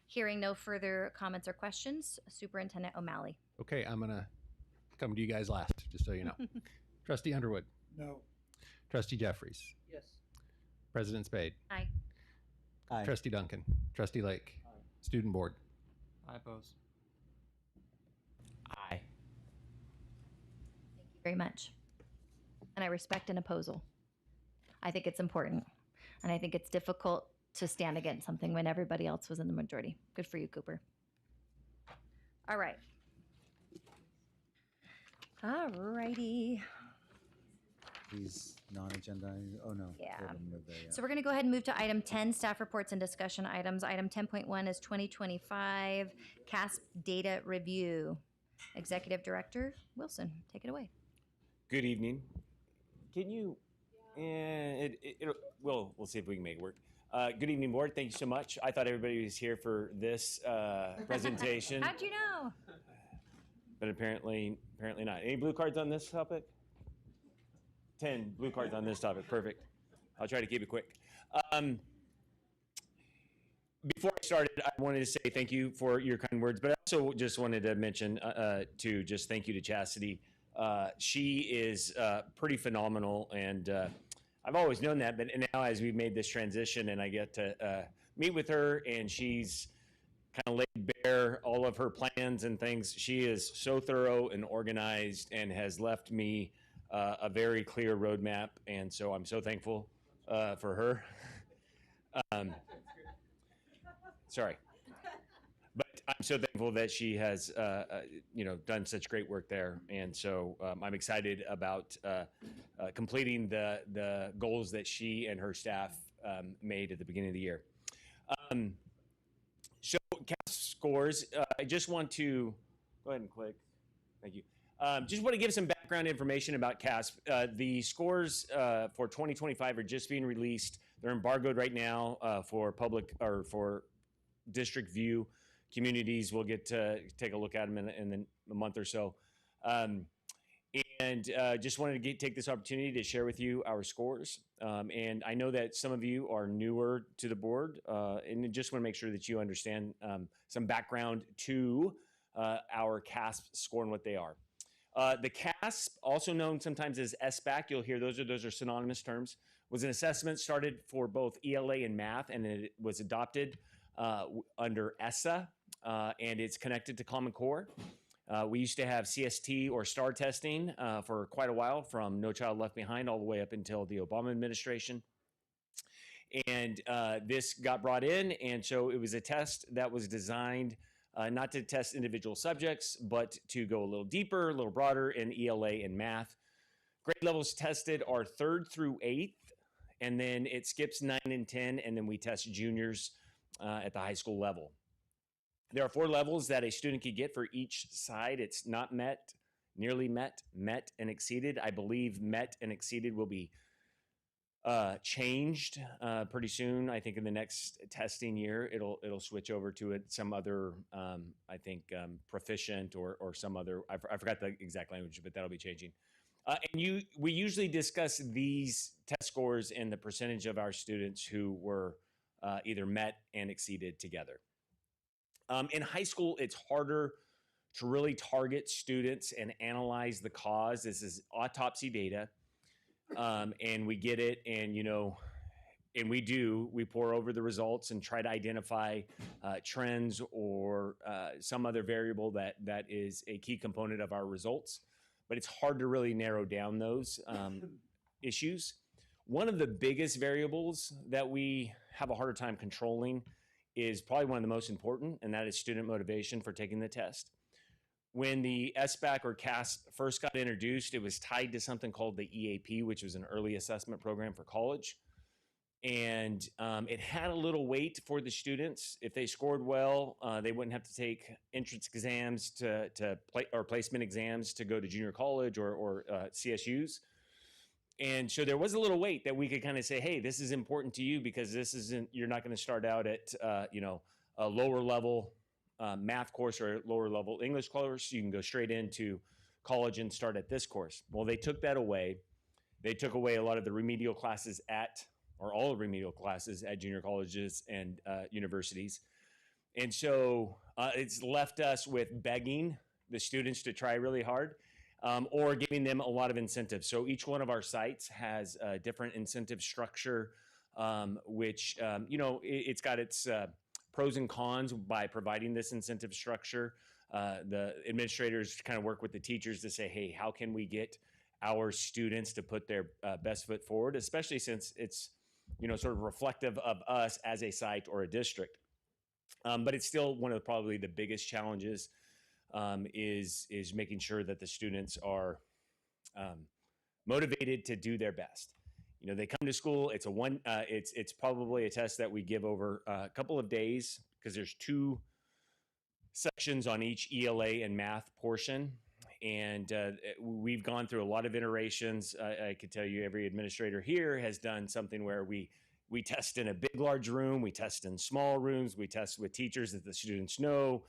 [SPEAKER 1] Hearing no further comments or questions, Superintendent O'Malley.
[SPEAKER 11] Okay, I'm going to come to you guys last, just so you know. Trustee Underwood.
[SPEAKER 5] No.
[SPEAKER 11] Trustee Jeffries.
[SPEAKER 4] Yes.
[SPEAKER 11] President Spade.
[SPEAKER 1] Aye.
[SPEAKER 2] Aye.
[SPEAKER 11] Trustee Duncan. Trustee Lake. Student Board.
[SPEAKER 6] I oppose.
[SPEAKER 10] Aye.
[SPEAKER 1] Thank you very much. And I respect an opposal. I think it's important. And I think it's difficult to stand against something when everybody else was in the majority. Good for you, Cooper. All right. All righty.
[SPEAKER 2] These non-agenda. Oh no.
[SPEAKER 1] Yeah.
[SPEAKER 2] We haven't moved there yet.
[SPEAKER 1] So we're going to go ahead and move to item 10, staff reports and discussion items. Item 10.1 is 2025 CASP data review. Executive Director Wilson, take it away.
[SPEAKER 8] Good evening. Can you? We'll see if we can make it work. Good evening, board. Thank you so much. I thought everybody was here for this presentation,
[SPEAKER 1] How'd you know?
[SPEAKER 8] but apparently not. Any blue cards on this topic? 10 blue cards on this topic. Perfect. I'll try to keep it quick. Before I started, I wanted to say thank you for your kind words, but I also just wanted to mention to just thank you to Chastity. She is pretty phenomenal, and I've always known that, but now as we've made this transition and I get to meet with her, and she's kind of laid bare all of her plans and things, she is so thorough and organized and has left me a very clear roadmap, and so I'm so thankful for her. Sorry. But I'm so thankful that she has, done such great work there, and so I'm excited about completing the goals that she and her staff made at the beginning of the year. So CASP scores. I just want to go ahead and click. Thank you. Just want to give some background information about CASP. The scores for 2025 are just being released. They're embargoed right now for public or for district view. Communities will get to take a look at them in a month or so. Just wanted to take this opportunity to share with you our scores. And I know that some of you are newer to the board, and just want to make sure that you understand some background to our CASP score and what they are. The CASP, also known sometimes as SBAC, you'll hear those are synonymous terms, was an assessment started for both ELA and math, and it was adopted under ESSA, and it's connected to Common Core. We used to have CST or STAR testing for quite a while, from No Child Left Behind all the way up until the Obama administration. And this got brought in, and so it was a test that was designed not to test individual subjects, but to go a little deeper, a little broader in ELA and math. Grade levels tested are 3rd through 8th, and then it skips 9 and 10, and then we test juniors at the high school level. There are 4 levels that a student could get for each side. It's not met, nearly met, met, and exceeded. I believe met and exceeded will be changed pretty soon. I think in the next testing year, it'll switch over to some other, proficient or some other. I forgot the exact language, but that'll be changing. We usually discuss these test scores and the percentage of our students who were either met and exceeded together. In high school, it's harder to really target students and analyze the cause. This is autopsy data, and we get it, and we pour over the results and try to identify trends or some other variable that is a key component of our results. But it's hard to really narrow down those issues. One of the biggest variables that we have a harder time controlling is probably one of the most important, and that is student motivation for taking the test. When the SBAC or CASP first got introduced, it was tied to something called the EAP, which was an early assessment program for college. And it had a little weight for the students. If they scored well, they wouldn't have to take entrance exams or placement exams to go to junior college or CSUs. And so there was a little weight that we could kind of say, hey, this is important to you because this isn't, you're not going to start out at, a lower level math course or a lower level English course. You can go straight into college and start at this course. Well, they took that away. They took away a lot of the remedial classes or all the remedial classes at junior colleges and universities. And so it's left us with begging the students to try really hard. Or giving them a lot of incentives. So each one of our sites has a different incentive structure, which, it's got its pros and cons by providing this incentive structure. The administrators kind of work with the teachers to say, hey, how can we get our students to put their best foot forward, especially since it's, sort of reflective of us as a site or a district. But it's still one of probably the biggest challenges is making sure that the students are motivated to do their best. They come to school. It's it's probably a test that we give over a couple of days because there's 2 sections on each ELA and math portion, and we've gone through a lot of iterations. I could tell you every administrator here has done something where we test in a big, large room. We test in small rooms. We test with teachers that the students know.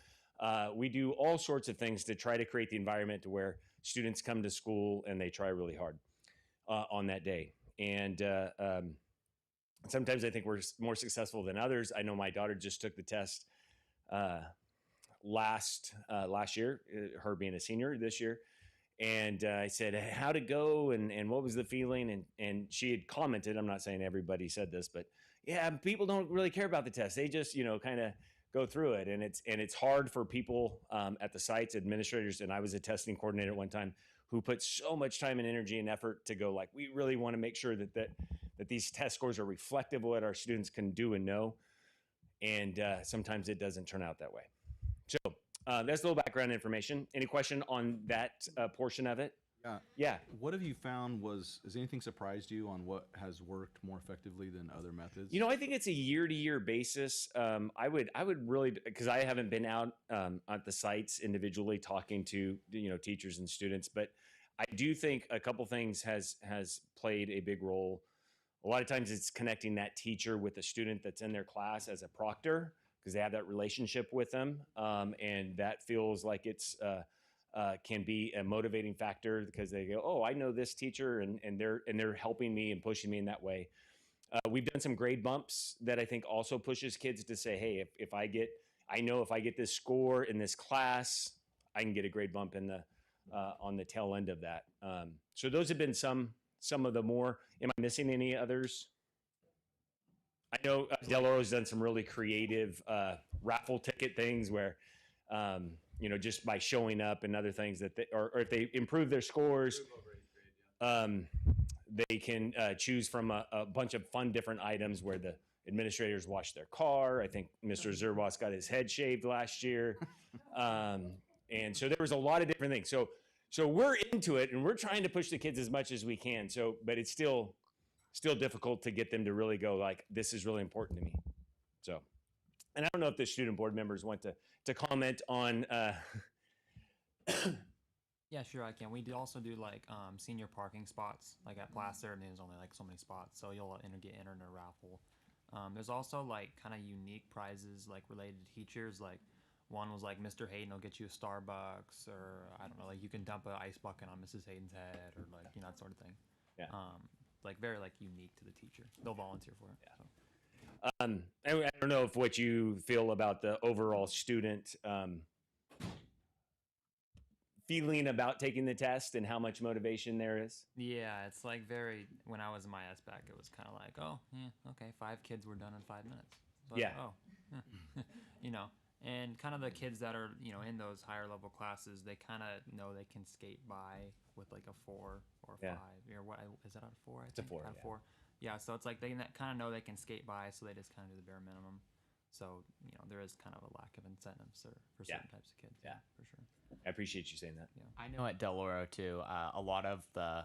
[SPEAKER 8] We do all sorts of things to try to create the environment to where students come to school and they try really hard on that day. And sometimes I think we're more successful than others. I know my daughter just took the test last year, her being a senior this year. And I said, how'd it go? And what was the feeling? And she had commented, I'm not saying everybody said this, but yeah, people don't really care about the test. They just, kind of go through it. And it's hard for people at the sites, administrators, and I was a testing coordinator at one time, who put so much time and energy and effort to go like, we really want to make sure that these test scores are reflective of what our students can do and know. And sometimes it doesn't turn out that way. So that's a little background information. Any question on that portion of it? Yeah.
[SPEAKER 7] What have you found has anything surprised you on what has worked more effectively than other methods?
[SPEAKER 8] I think it's a year-to-year basis. I would really, because I haven't been out at the sites individually talking to teachers and students, but I do think a couple things has played a big role. A lot of times it's connecting that teacher with the student that's in their class as a proctor, because they have that relationship with them, and that feels like it's can be a motivating factor because they go, oh, I know this teacher, and they're helping me and pushing me in that way. We've done some grade bumps that I think also pushes kids to say, hey, if I get this score in this class, I can get a grade bump in the on the tail end of that. So those have been some of the more. Am I missing any others? I know Del Oro's done some really creative raffle ticket things where, just by showing up and other things that or if they improve their scores, they can choose from a bunch of fun different items where the administrators wash their car. I think Mr. Zerwas got his head shaved last year. And so there was a lot of different things. So we're into it and we're trying to push the kids as much as we can. But it's still difficult to get them to really go like, this is really important to me. So, and I don't know if the student board members want to comment on.
[SPEAKER 6] Yeah, sure, I can. We also do like senior parking spots, like at Placer, and there's only like so many spots, so you'll get entered in a raffle. There's also like kind of unique prizes like related to teachers. Like one was like Mr. Hayden will get you a Starbucks, or I don't know, like you can dump an ice bucket on Mrs. Hayden's head, or like that sort of thing.
[SPEAKER 8] Yeah.
[SPEAKER 6] Like very like unique to the teacher. They'll volunteer for it. Yeah.
[SPEAKER 8] So. I don't know if what you feel about the overall student feeling about taking the test and how much motivation there is.
[SPEAKER 6] Yeah, it's like when I was in my SBAC, it was kind of like, oh, yeah, okay, 5 kids were done in 5 minutes. But,
[SPEAKER 8] yeah.
[SPEAKER 6] Oh, and kind of the kids that are, in those higher level classes, they kind of know they can skate by with like a 4 or a 5. Or what is that out of 4?
[SPEAKER 8] It's a 4.
[SPEAKER 6] Out of 4. Yeah, so it's like they kind of know they can skate by, so they just kind of do the bare minimum. So, there is kind of a lack of incentives for certain types of kids.
[SPEAKER 8] Yeah,
[SPEAKER 6] for sure.
[SPEAKER 8] I appreciate you saying that.
[SPEAKER 6] Yeah.
[SPEAKER 10] I know at Del Oro too, a lot of I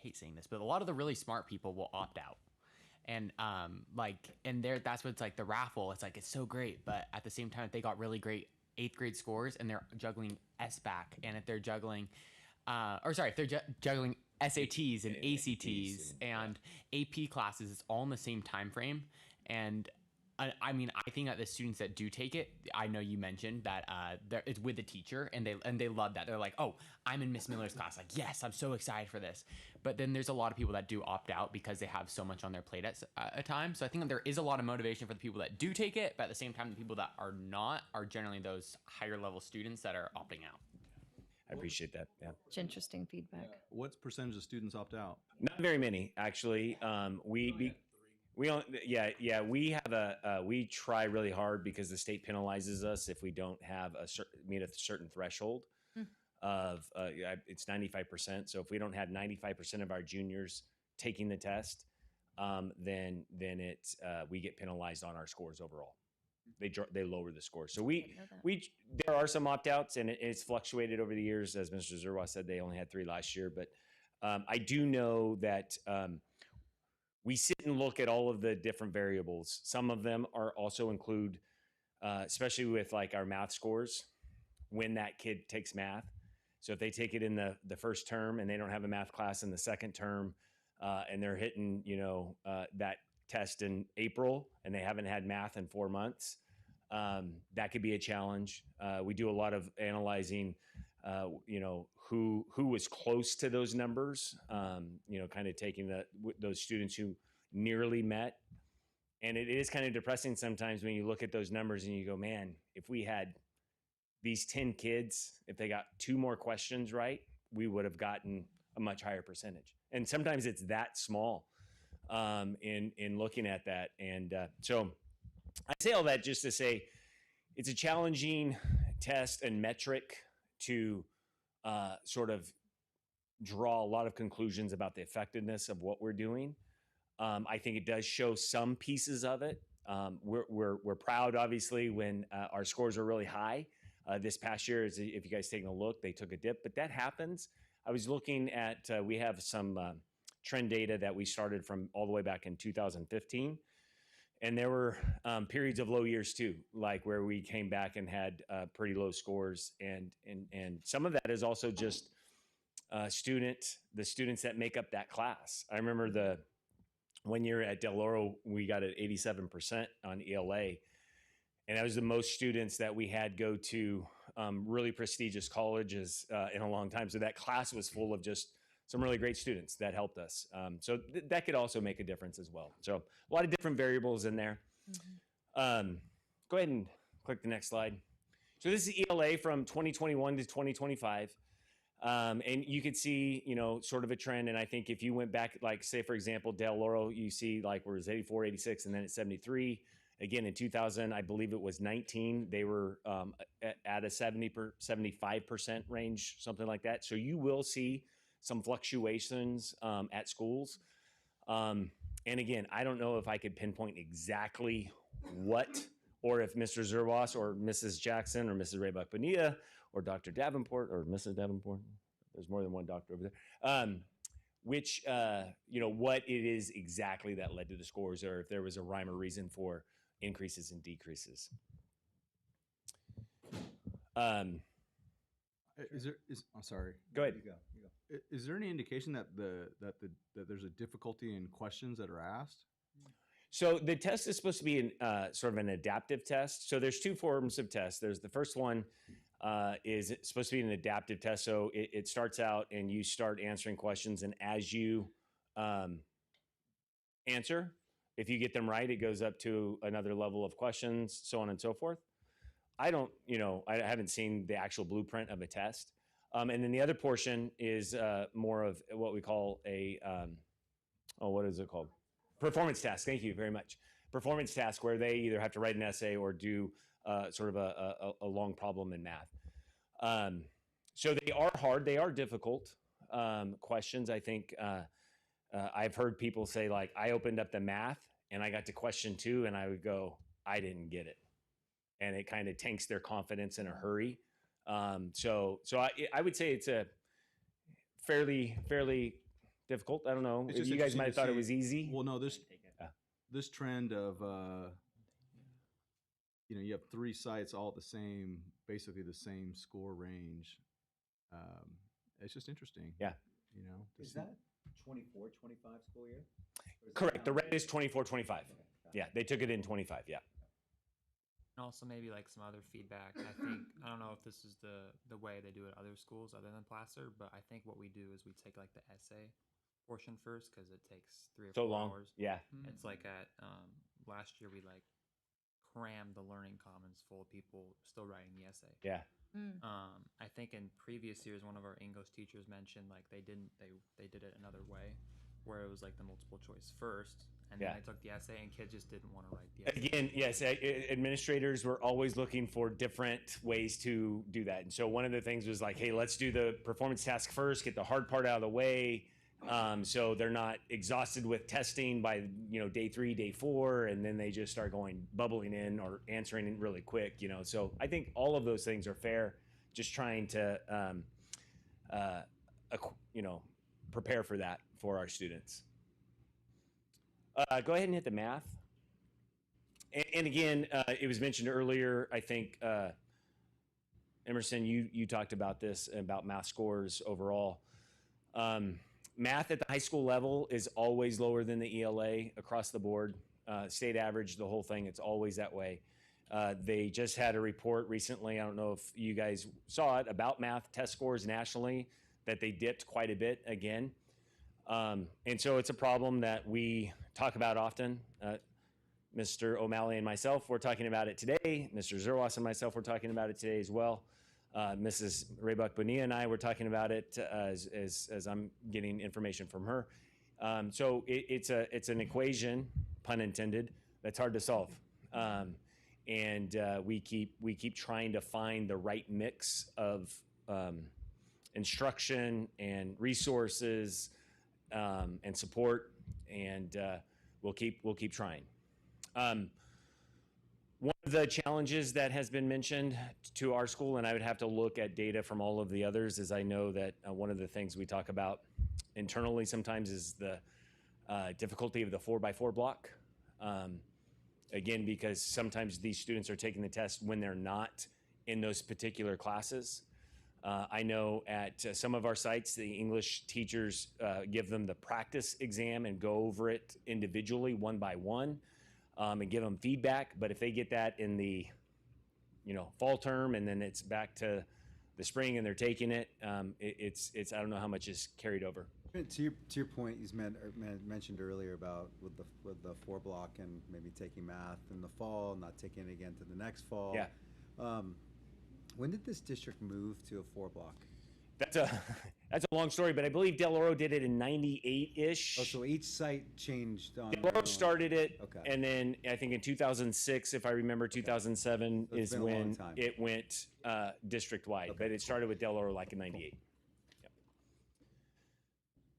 [SPEAKER 10] hate saying this, but a lot of the really smart people will opt out. And that's what it's like the raffle. It's like, it's so great. But at the same time, if they got really great 8th grade scores and they're juggling SBAC, and if they're juggling, if they're juggling SATs and ACTs and AP classes. It's all in the same time frame. And I mean, I think that the students that do take it, I know you mentioned that it's with the teacher, and they love that. They're like, oh, I'm in Miss Miller's class. Like, yes, I'm so excited for this. But then there's a lot of people that do opt out because they have so much on their plate at a time. So I think that there is a lot of motivation for the people that do take it, but at the same time, the people that are not are generally those higher level students that are opting out.
[SPEAKER 8] I appreciate that. Yeah.
[SPEAKER 1] It's interesting feedback.
[SPEAKER 7] What percentage of students opt out?
[SPEAKER 8] Not very many, actually. We don't. Yeah. We have we try really hard because the state penalizes us if we don't have meet a certain threshold of it's 95%. So if we don't have 95% of our juniors taking the test, then we get penalized on our scores overall. They lower the score. So there are some opt outs, and it's fluctuated over the years. As Mr. Zerwa said, they only had 3 last year, but I do know that. We sit and look at all of the different variables. Some of them are also include, especially with like our math scores, when that kid takes math. So if they take it in the first term and they don't have a math class in the second term, and they're hitting, that test in April and they haven't had math in 4 months, that could be a challenge. We do a lot of analyzing, who was close to those numbers, kind of taking those students who nearly met. And it is kind of depressing sometimes when you look at those numbers and you go, man, if we had these 10 kids, if they got 2 more questions right, we would have gotten a much higher percentage. And sometimes it's that small in looking at that. And so I say all that just to say it's a challenging test and metric to sort of draw a lot of conclusions about the effectiveness of what we're doing. I think it does show some pieces of it. We're proud, obviously, when our scores are really high. This past year, if you guys taking a look, they took a dip, but that happens. I was looking at, we have some trend data that we started from all the way back in 2015. And there were periods of low years too, like where we came back and had pretty low scores. And some of that is also just the students that make up that class. I remember the 1 year at Del Oro, we got an 87% on ELA. And that was the most students that we had go to really prestigious colleges in a long time. So that class was full of just some really great students that helped us. So that could also make a difference as well. So a lot of different variables in there. Mm-hmm. Go ahead and click the next slide. So this is ELA from 2021 to 2025. And you could see, sort of a trend. And I think if you went back, like say, for example, Del Oro, you see like where it was 84, 86, and then it's 73. Again, in 2000, I believe it was 19. They were at a 75% range, something like that. So you will see some fluctuations at schools. And again, I don't know if I could pinpoint exactly what, or if Mr. Zerwas or Mrs. Jackson or Mrs. Raybuck Bonilla or Dr. Davenport or Mrs. Davenport, there's more than one doctor over there, what it is exactly that led to the scores, or if there was a rhyme or reason for increases and decreases.
[SPEAKER 7] I'm sorry.
[SPEAKER 8] Go ahead.
[SPEAKER 7] You go. Is there any indication that that there's a difficulty in questions that are asked?
[SPEAKER 8] So the test is supposed to be sort of an adaptive test. So there's 2 forms of tests. There's the first one is supposed to be an adaptive test. So it starts out and you start answering questions, and as you answer, if you get them right, it goes up to another level of questions, so on and so forth. I haven't seen the actual blueprint of a test. And then the other portion is more of what we call a, what is it called? Performance task. Thank you very much. Performance task, where they either have to write an essay or do sort of a long problem in math. So they are hard. They are difficult questions. I think I've heard people say, like, I opened up the math and I got to question 2 and I would go, I didn't get it. And it kind of tanks their confidence in a hurry. So I would say it's a fairly difficult. I don't know. You guys might have thought it was easy.
[SPEAKER 7] Well, no, this trend of, you have 3 sites all the same, basically the same score range. It's just interesting.
[SPEAKER 8] Yeah.
[SPEAKER 7] you know. to
[SPEAKER 2] Is
[SPEAKER 7] see-
[SPEAKER 2] that 24, 25 school year? Or is that
[SPEAKER 8] Correct. The
[SPEAKER 2] now?
[SPEAKER 8] red is 24, 25. Yeah, they took it in 25. Yeah.
[SPEAKER 6] And also maybe like some other feedback. I think I don't know if this is the way they do it at other schools other than Placer, but I think what we do is we take like the essay portion first because it takes 3 or
[SPEAKER 8] So
[SPEAKER 6] 4
[SPEAKER 8] long.
[SPEAKER 6] hours.
[SPEAKER 8] Yeah.
[SPEAKER 6] It's like at last year we like crammed the learning commons full of people still writing the essay.
[SPEAKER 8] Yeah.
[SPEAKER 6] I think in previous years one of our English teachers mentioned like they did it another way where it was like the multiple choice first and
[SPEAKER 8] Yeah.
[SPEAKER 6] then they took the essay and kids just didn't want to write the essay.
[SPEAKER 8] Again, yes, administrators were always looking for different ways to do that. And so one of the things was like, hey, let's do the performance task first, get the hard part out of the way. So they're not exhausted with testing by, day 3, day 4, and then they just start bubbling in or answering it really quick, So I think all of those things are fair, just trying to, prepare for that for our students. Go ahead and hit the math. And again, it was mentioned earlier, I think, Emerson, you talked about this, about math scores overall. Math at the high school level is always lower than the ELA across the board. State average, the whole thing, it's always that way. They just had a report recently, I don't know if you guys saw it, about math test scores nationally, that they dipped quite a bit again. And so it's a problem that we talk about often. Mr. O'Malley and myself, we're talking about it today. Mr. Zerwas and myself, we're talking about it today as well. Mrs. Raybuck Bonilla and I were talking about it as I'm getting information from her. So it's an equation, pun intended, that's hard to solve. And we keep trying to find the right mix of instruction and resources and support, and we'll keep trying. One of the challenges that has been mentioned to our school, and I would have to look at data from all of the others, is I know that one of the things we talk about internally sometimes is the difficulty of the 4x4 block. Again, because sometimes these students are taking the test when they're not in those particular classes. I know at some of our sites, the English teachers give them the practice exam and go over it individually, one by one, and give them feedback. But if they get that in the, fall term and then it's back to the spring and they're taking it, it's I don't know how much is carried over.
[SPEAKER 2] To your point, you mentioned earlier about with the 4 block and maybe taking math in the fall, not taking it again to the next fall.
[SPEAKER 8] Yeah.
[SPEAKER 2] When did this district move to a 4 block?
[SPEAKER 8] That's a long story, but I believe Del Oro did it in 98-ish.
[SPEAKER 2] Oh, so each site changed on
[SPEAKER 8] Del Oro started it,
[SPEAKER 2] Okay.
[SPEAKER 8] and then I think in 2006, if I remember, 2007
[SPEAKER 2] So it's
[SPEAKER 8] is
[SPEAKER 2] been a long
[SPEAKER 8] when
[SPEAKER 2] time.
[SPEAKER 8] it went district-wide, but it started with Del Oro like in 98. Yep.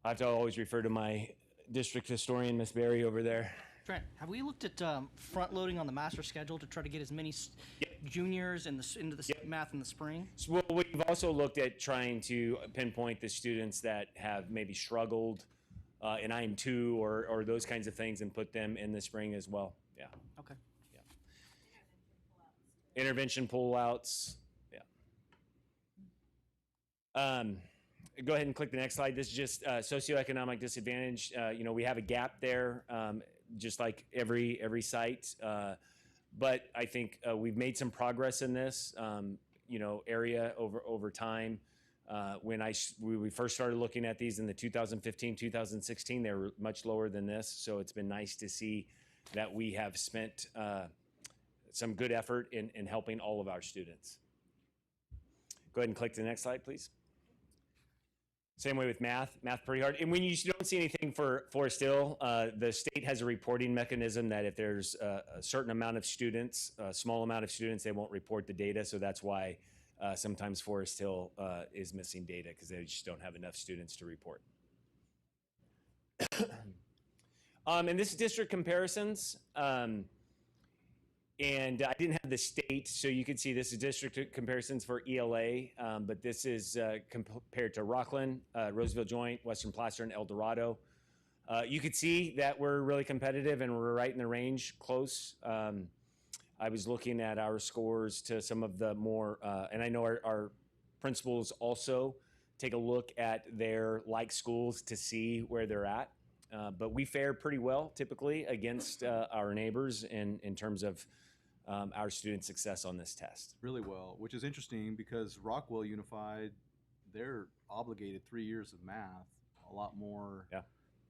[SPEAKER 8] I have to always refer to my district historian, Miss Barry, over there.
[SPEAKER 4] Trent, have we looked at front loading on the master schedule to try to get as many juniors into the math in the spring?
[SPEAKER 8] So, well, we've also looked at trying to pinpoint the students that have maybe struggled in IM2 or those kinds of things and put them in the spring as well. Yeah.
[SPEAKER 4] Okay.
[SPEAKER 8] Yeah. Intervention pullouts. Yeah. Go ahead and click the next slide. This is just socioeconomic disadvantage. We have a gap there, just like every site. But I think we've made some progress in this, area over time. When we first started looking at these in the 2015, 2016, they were much lower than this. So it's been nice to see that we have spent some good effort in helping all of our students. Go ahead and click to the next slide, please. Same way with math pretty hard. And when you don't see anything for Forest Hill, the state has a reporting mechanism that if there's a certain amount of students, a small amount of students, they won't report the data. So that's why sometimes Forest Hill is missing data because they just don't have enough students to report. And this is district comparisons. And I didn't have the state, so you can see this is district comparisons for ELA, but this is compared to Rockland, Roseville Joint, Western Placer, and El Dorado. You could see that we're really competitive and we're right in the range, close. I was looking at our scores to some of the more, and I know our principals also take a look at their like schools to see where they're at. But we fare pretty well typically against our neighbors in terms of our student success on this test.
[SPEAKER 7] Really well, which is interesting because Rockwell Unified, they're obligated 3 years of math, a lot more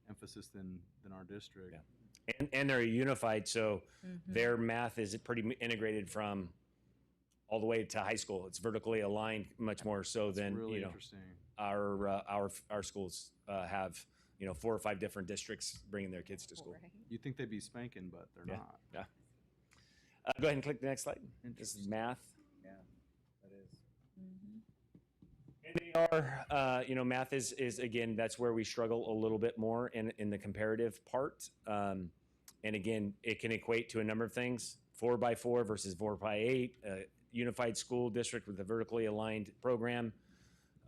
[SPEAKER 7] emphasis than our district.
[SPEAKER 8] Yeah. And they're unified, so their math is pretty integrated from all the way to high school. It's vertically aligned much more so than
[SPEAKER 7] really
[SPEAKER 8] you know
[SPEAKER 7] interesting.
[SPEAKER 8] Our schools have 4 or 5 different districts bringing their kids to school.
[SPEAKER 7] You'd think they'd be spanking, but they're not.
[SPEAKER 8] Yeah. Go ahead and click the next slide. This is math.
[SPEAKER 2] Yeah, that is.
[SPEAKER 8] And they are, math is again, that's where we struggle a little bit more in the comparative part. And again, it can equate to a number of things: 4x4 versus 4x8, unified school district with a vertically aligned program.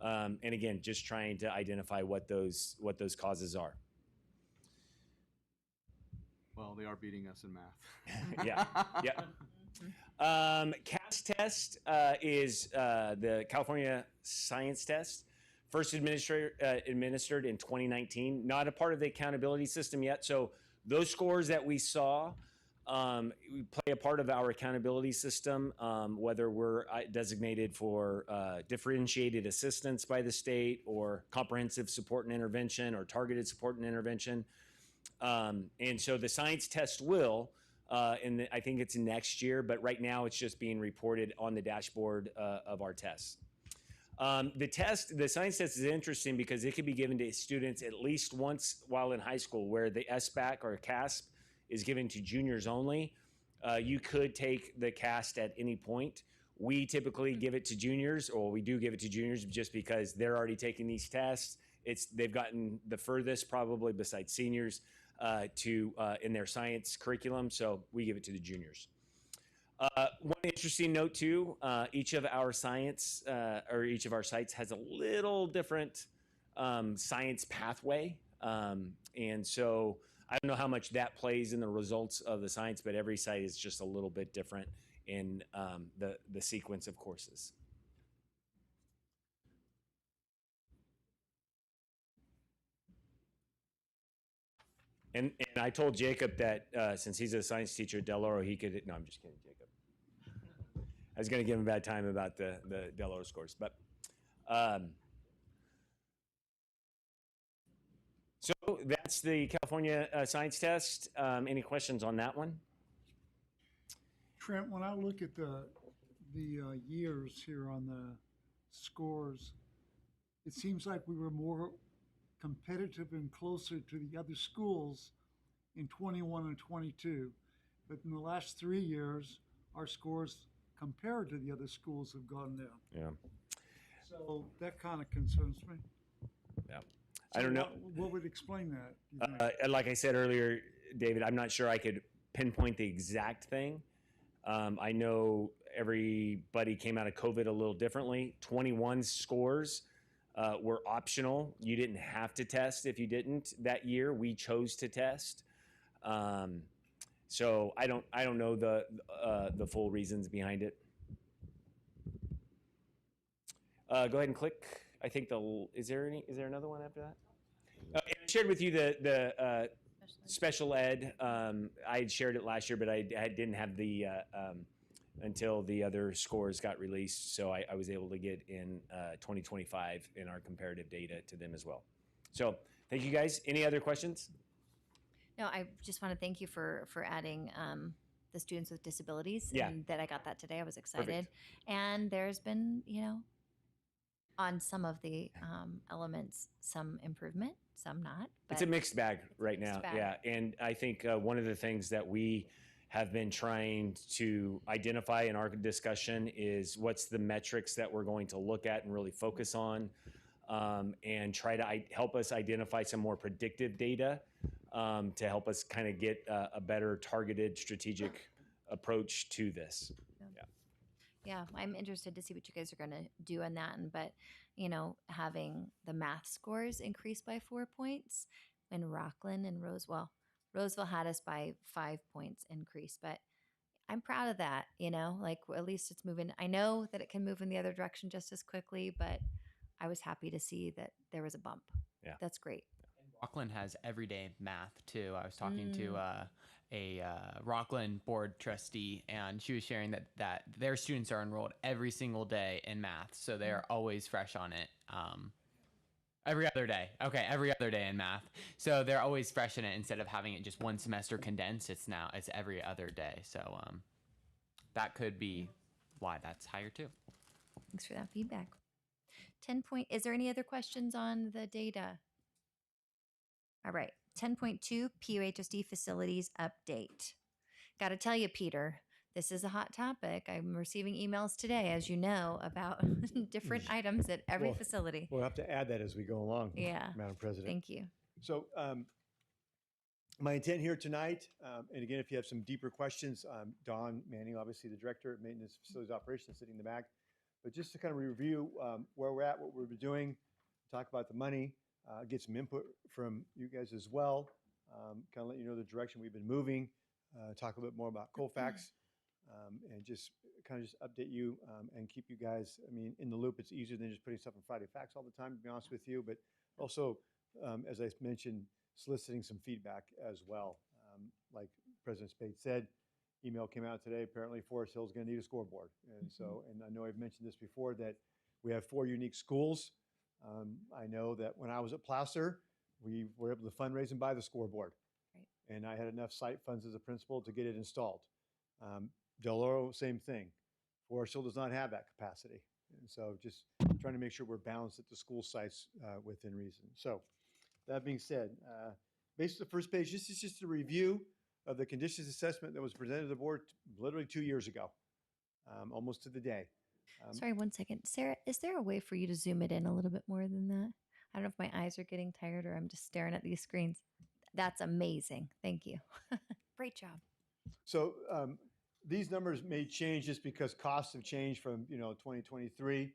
[SPEAKER 8] And again, just trying to identify what those causes are.
[SPEAKER 7] Well, they are beating us in math.
[SPEAKER 8] Yeah. CAS test is the California Science Test, first administered in 2019. Not a part of the accountability system yet. So those scores that we saw we play a part of our accountability system, whether we're designated for differentiated assistance by the state or comprehensive support and intervention or targeted support and intervention. And so the science test will, I think it's next year, but right now it's just being reported on the dashboard of our tests. The science test is interesting because it can be given to students at least once while in high school, where the SBAC or CASP is given to juniors only. You could take the CAST at any point. We typically give it to juniors, or we do give it to juniors just because they're already taking these tests. They've gotten the furthest probably besides seniors in their science curriculum, so we give it to the juniors. One interesting note too, each of our sites has a little different science pathway. And so I don't know how much that plays in the results of the science, but every site is just a little bit different in the sequence of courses. And I told Jacob that since he's a science teacher at Del Oro, he could. No, I'm just kidding, Jacob. I was going to give him a bad time about the Del Oro scores, but. So that's the California science test. Any questions on that one?
[SPEAKER 5] Trent, when I look at the years here on the scores, it seems like we were more competitive and closer to the other schools in 21 and 22. But in the last 3 years, our scores compared to the other schools have gone down.
[SPEAKER 8] Yeah.
[SPEAKER 5] So that kind of concerns me.
[SPEAKER 8] Yeah.
[SPEAKER 5] So
[SPEAKER 8] I don't know.
[SPEAKER 5] What would explain that? Do you think?
[SPEAKER 8] Like I said earlier, David, I'm not sure I could pinpoint the exact thing. I know everybody came out of COVID a little differently. 21 scores were optional. You didn't have to test if you didn't that year. We chose to test. So I don't know the full reasons behind it. Go ahead and click. I think is there another one after that? I shared with you the special ed. I had shared it last year, but I didn't have the until the other scores got released. So I was able to get in 2025 in our comparative data to them as well. So thank you guys. Any other questions?
[SPEAKER 1] No, I just want to thank you for adding the students with disabilities.
[SPEAKER 8] Yeah.
[SPEAKER 1] And that I got that today. I was excited.
[SPEAKER 8] Perfect.
[SPEAKER 1] And there's been, on some of the elements, some improvement, some not.
[SPEAKER 8] It's a mixed bag right now.
[SPEAKER 1] bag.
[SPEAKER 8] Yeah. And I think one of the things that we have been trying to identify in our discussion is what's the metrics that we're going to look at and really focus on, and try to help us identify some more predictive data to help us kind of get a better targeted strategic approach to this.
[SPEAKER 1] Yeah, I'm interested to see what you guys are going to do on that. But, having the math scores increase by 4 points when Rockland and Roseville had us by 5 points increase. But I'm proud of that, at least it's moving. I know that it can move in the other direction just as quickly, but I was happy to see that there was a bump.
[SPEAKER 8] Yeah.
[SPEAKER 1] That's great.
[SPEAKER 10] Rockland has everyday math too. I was talking to
[SPEAKER 1] Mm.
[SPEAKER 10] a Rockland board trustee, and she was sharing that their students are enrolled every single day in math, so they are always fresh on it. Every other day. Okay, every other day in math. So they're always fresh in it instead of having it just one semester condensed. It's every other day. So that could be why that's higher too.
[SPEAKER 1] Thanks for that feedback. 10 point, is there any other questions on the data? All right, 10.2 PUHSD facilities update. Got to tell you, Peter, this is a hot topic. I'm receiving emails today, as you know, about different items at every facility.
[SPEAKER 14] We'll have to add that as we go along,
[SPEAKER 1] Yeah.
[SPEAKER 14] Madam President.
[SPEAKER 1] Thank you.
[SPEAKER 14] So my intent here tonight, and again, if you have some deeper questions, Don Manning, obviously the Director of Maintenance Facilities Operations, sitting in the back, but just to kind of review where we're at, what we've been doing, talk about the money, get some input from you guys as well, kind of let you know the direction we've been moving, talk a little bit more about Colfax, and just kind of just update you and keep you guys, I mean, in the loop. It's easier than just putting stuff in Friday Facts all the time, to be honest with you, but also, as I mentioned, soliciting some feedback as well. Like President Spade said, email came out today, apparently Forest Hill is going to need a scoreboard. And so, and I know I've mentioned this before, that we have 4 unique schools. I know that when I was at Placer, we were able to fundraise and buy the scoreboard. Right. And I had enough site funds as a principal to get it installed. Del Oro, same thing. Forest Hill does not have that capacity. And so just trying to make sure we're balanced at the school sites within reason. So that being said, based on the first page, this is just a review of the conditions assessment that was presented to the board literally 2 years ago, almost to the day.
[SPEAKER 1] Sorry, one second. Sarah, is there a way for you to zoom it in a little bit more than that? I don't know if my eyes are getting tired or I'm just staring at these screens. That's amazing. Thank you. Great job.
[SPEAKER 14] So these numbers may change just because costs have changed from 2023.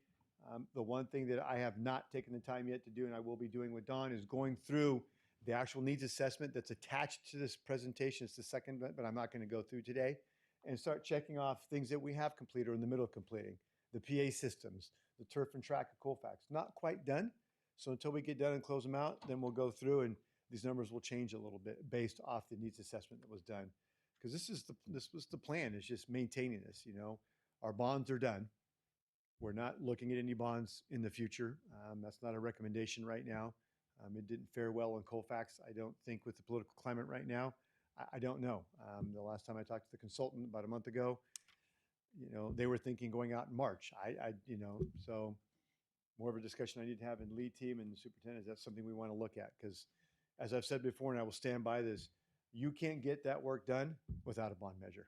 [SPEAKER 14] The one thing that I have not taken the time yet to do, and I will be doing with Dawn, is going through the actual needs assessment that's attached to this presentation. It's the second, but I'm not going to go through today, and start checking off things that we have completed or in the middle of completing. The PA systems, the turf and track of Colfax, not quite done. So until we get done and close them out, then we'll go through and these numbers will change a little bit based off the needs assessment that was done. Because this was the plan, is just maintaining this. Our bonds are done. We're not looking at any bonds in the future. That's not a recommendation right now. It didn't fare well in Colfax, I don't think, with the political climate right now. I don't know. The last time I talked to the consultant about a month ago, they were thinking going out in March. So more of a discussion I need to have in lead team and the superintendent. That's something we want to look at, because as I've said before, and I will stand by this, you can't get that work done without a bond measure.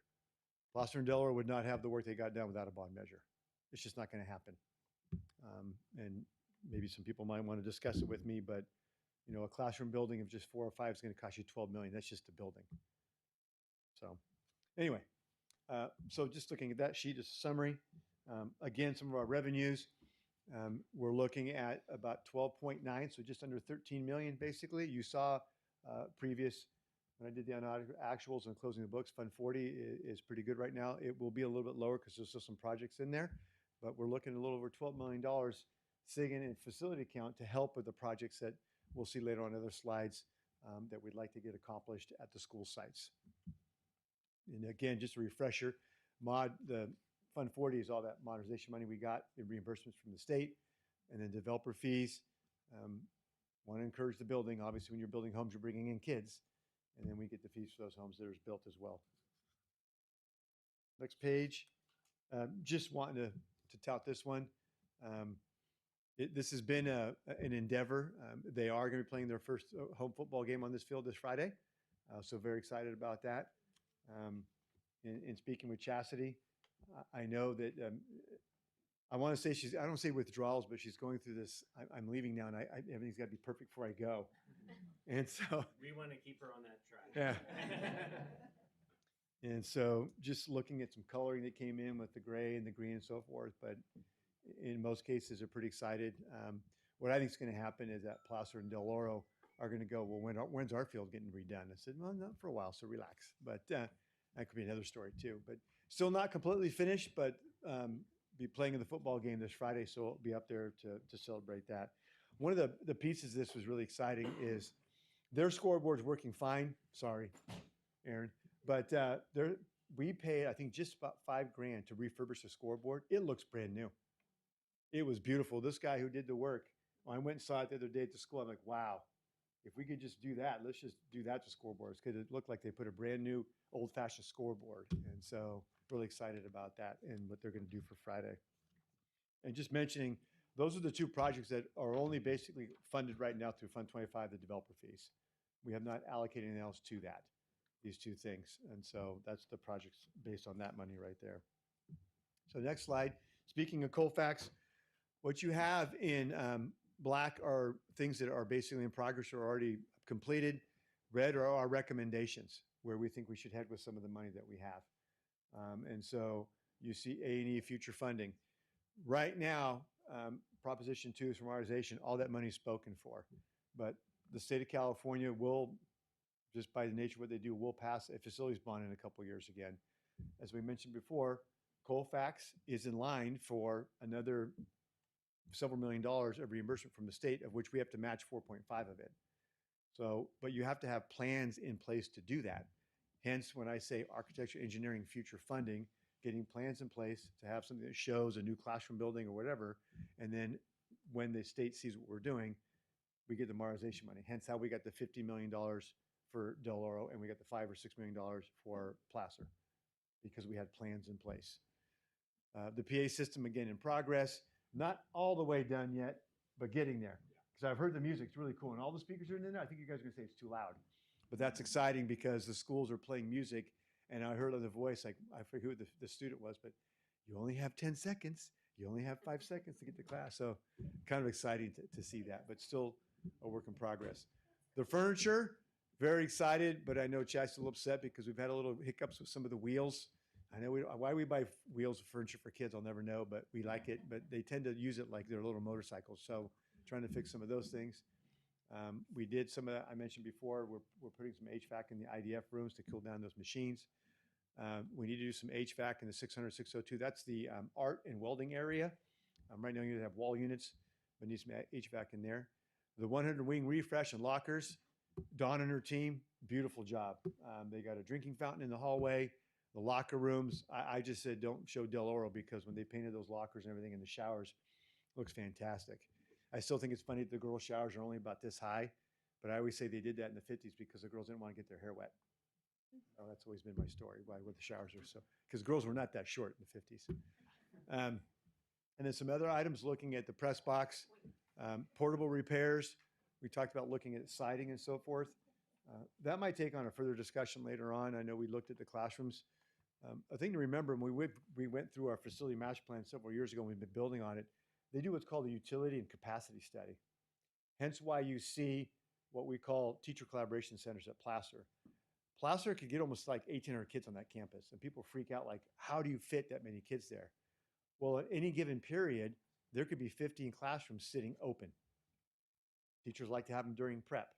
[SPEAKER 14] Gloucester and Delaware would not have the work they got done without a bond measure. It's just not going to happen. And maybe some people might want to discuss it with me, but a classroom building of just 4 or 5 is going to cost you $12 million. That's just a building. So anyway, so just looking at that sheet as a summary. Again, some of our revenues, we're looking at about 12.9, so just under 13 million basically. You saw previous, when I did the unaudited actuals and closing the books, Fund 40 is pretty good right now. It will be a little bit lower because there's still some projects in there, but we're looking at a little over $12 million sitting in facility account to help with the projects that we'll see later on other slides that we'd like to get accomplished at the school sites. And again, just a refresher, the Fund 40 is all that modernization money we got in reimbursements from the state, and then developer fees. Want to encourage the building. Obviously, when you're building homes, you're bringing in kids, and then we get the fees for those homes that are built as well. Next page. Just wanting to tout this one. This has been an endeavor. They are going to be playing their first home football game on this field this Friday, so very excited about that. In speaking with Chastity, I know that I want to say I don't say withdrawals, but she's going through this. I'm leaving now, and everything's got to be perfect before I go. And so
[SPEAKER 8] we want to keep her on that track.
[SPEAKER 14] Yeah. And so just looking at some coloring that came in with the gray and the green and so forth, but in most cases are pretty excited. What I think is going to happen is that Placer and Del Oro are going to go, well, when's our field getting redone? I said, well, not for a while, so relax. But that could be another story too. But still not completely finished, but be playing in the football game this Friday, so I'll be up there to celebrate that. One of the pieces of this was really exciting is their scoreboard's working fine. Sorry, Aaron, but we paid, I think, just about $5,000 to refurbish the scoreboard. It looks brand new. It was beautiful. This guy who did the work, I went and saw it the other day at the school. I'm like, wow, if we could just do that, let's just do that to scoreboards, because it looked like they put a brand new old-fashioned scoreboard. And so really excited about that and what they're going to do for Friday. And just mentioning, those are the two projects that are only basically funded right now through Fund 25, the developer fees. We have not allocated anything else to that, these two things. And so that's the projects based on that money right there. So next slide. Speaking of Colfax, what you have in black are things that are basically in progress or already completed. Red are our recommendations, where we think we should head with some of the money that we have. And so you see A&E future funding. Right now, Proposition 2 is from modernization. All that money is spoken for. But the state of California will, just by the nature of what they do, will pass a facilities bond in a couple of years again. As we mentioned before, Colfax is in line for another several $1 million of reimbursement from the state, of which we have to match 4.5 of it. So, but you have to have plans in place to do that. Hence, when I say architecture, engineering, future funding, getting plans in place to have something that shows a new classroom building or whatever, and then when the state sees what we're doing, we get the modernization money. Hence how we got the $50 million for Del Oro, and we got the $5 or $6 million for Placer, because we had plans in place. The PA system, again, in progress. Not all the way done yet, but getting there. Because I've heard the music's really cool, and all the speakers are in there. I think you guys are going to say it's too loud. But that's exciting because the schools are playing music, and I heard on the voice, like, I forget who the student was, but you only have 10 seconds. You only have 5 seconds to get to class. So kind of exciting to see that, but still a work in progress. The furniture, very excited, but I know Chad's a little upset because we've had a little hiccups with some of the wheels. I know why we buy wheels of furniture for kids, I'll never know, but we like it. But they tend to use it like they're little motorcycles. So trying to fix some of those things. We did some of that I mentioned before. We're putting some HVAC in the IDF rooms to cool down those machines. We need to do some HVAC in the 600, 602. That's the art and welding area. Right now you have wall units, but need some HVAC in there. The 100 wing refresh and lockers. Dawn and her team, beautiful job. They got a drinking fountain in the hallway. The locker rooms, I just said don't show Del Oro, because when they painted those lockers and everything in the showers, looks fantastic. I still think it's funny that the girls' showers are only about this high, but I always say they did that in the 50s because the girls didn't want to get their hair wet. Oh, that's always been my story, why the showers are so, because girls were not that short in the 50s. And then some other items, looking at the press box, portable repairs. We talked about looking at siding and so forth. That might take on a further discussion later on. I know we looked at the classrooms. A thing to remember, when we went through our facility master plan several years ago, and we've been building on it, they do what's called a utility and capacity study. Hence why you see what we call teacher collaboration centers at Placer. Placer could get almost like 1,800 kids on that campus, and people freak out like, how do you fit that many kids there? Well, at any given period, there could be 15 classrooms sitting open. Teachers like to have them during prep.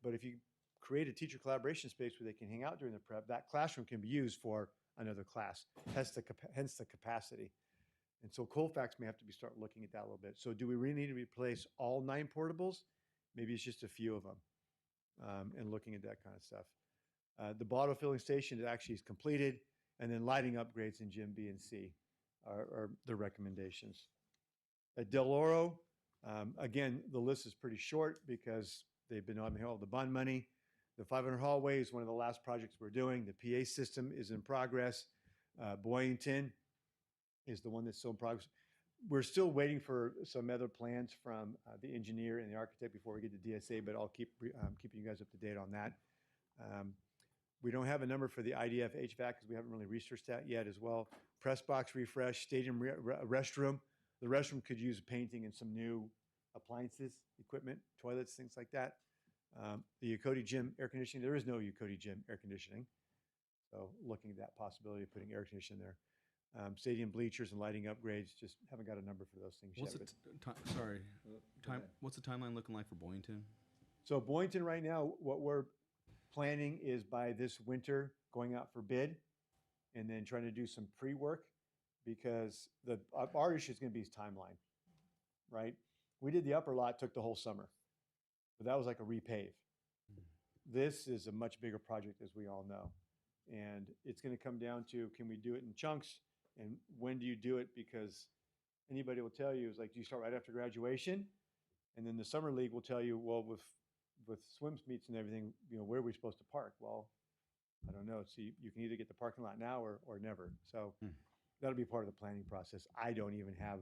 [SPEAKER 14] But if you create a teacher collaboration space where they can hang out during the prep, that classroom can be used for another class, hence the capacity. And so Colfax may have to start looking at that a little bit. So do we really need to replace all 9 portables? Maybe it's just a few of them, and looking at that kind of stuff. The bottle filling station actually is completed, and then lighting upgrades in Gym B and C are the recommendations. At Del Oro, again, the list is pretty short because they've been on the bond money. The 500 hallway is one of the last projects we're doing. The PA system is in progress. Boyington is the one that's still in progress. We're still waiting for some other plans from the engineer and the architect before we get to DSA, but I'll keep keeping you guys up to date on that. We don't have a number for the IDF HVAC because we haven't really researched that yet as well. Press box refresh, stadium restroom. The restroom could use painting and some new appliances, equipment, toilets, things like that. The Yokoti gym air conditioning, there is no Yokoti gym air conditioning. So looking at that possibility of putting air conditioning there. Stadium bleachers and lighting upgrades, just haven't got a number for those things
[SPEAKER 7] What's
[SPEAKER 14] yet.
[SPEAKER 7] What's the timeline looking like for Boynton?
[SPEAKER 14] So Boynton right now, what we're planning is by this winter going out for bid and then trying to do some pre-work because our issue is going to be his timeline, right? We did the upper lot, took the whole summer, but that was like a repave. This is a much bigger project, as we all know. And it's going to come down to, can we do it in chunks? And when do you do it? Because anybody will tell you, is like, do you start right after graduation? And then the summer league will tell you, well, with swim meets and everything, where are we supposed to park? Well, I don't know. So you can either get the parking lot now or never. So that'll be part of the planning process. I don't even have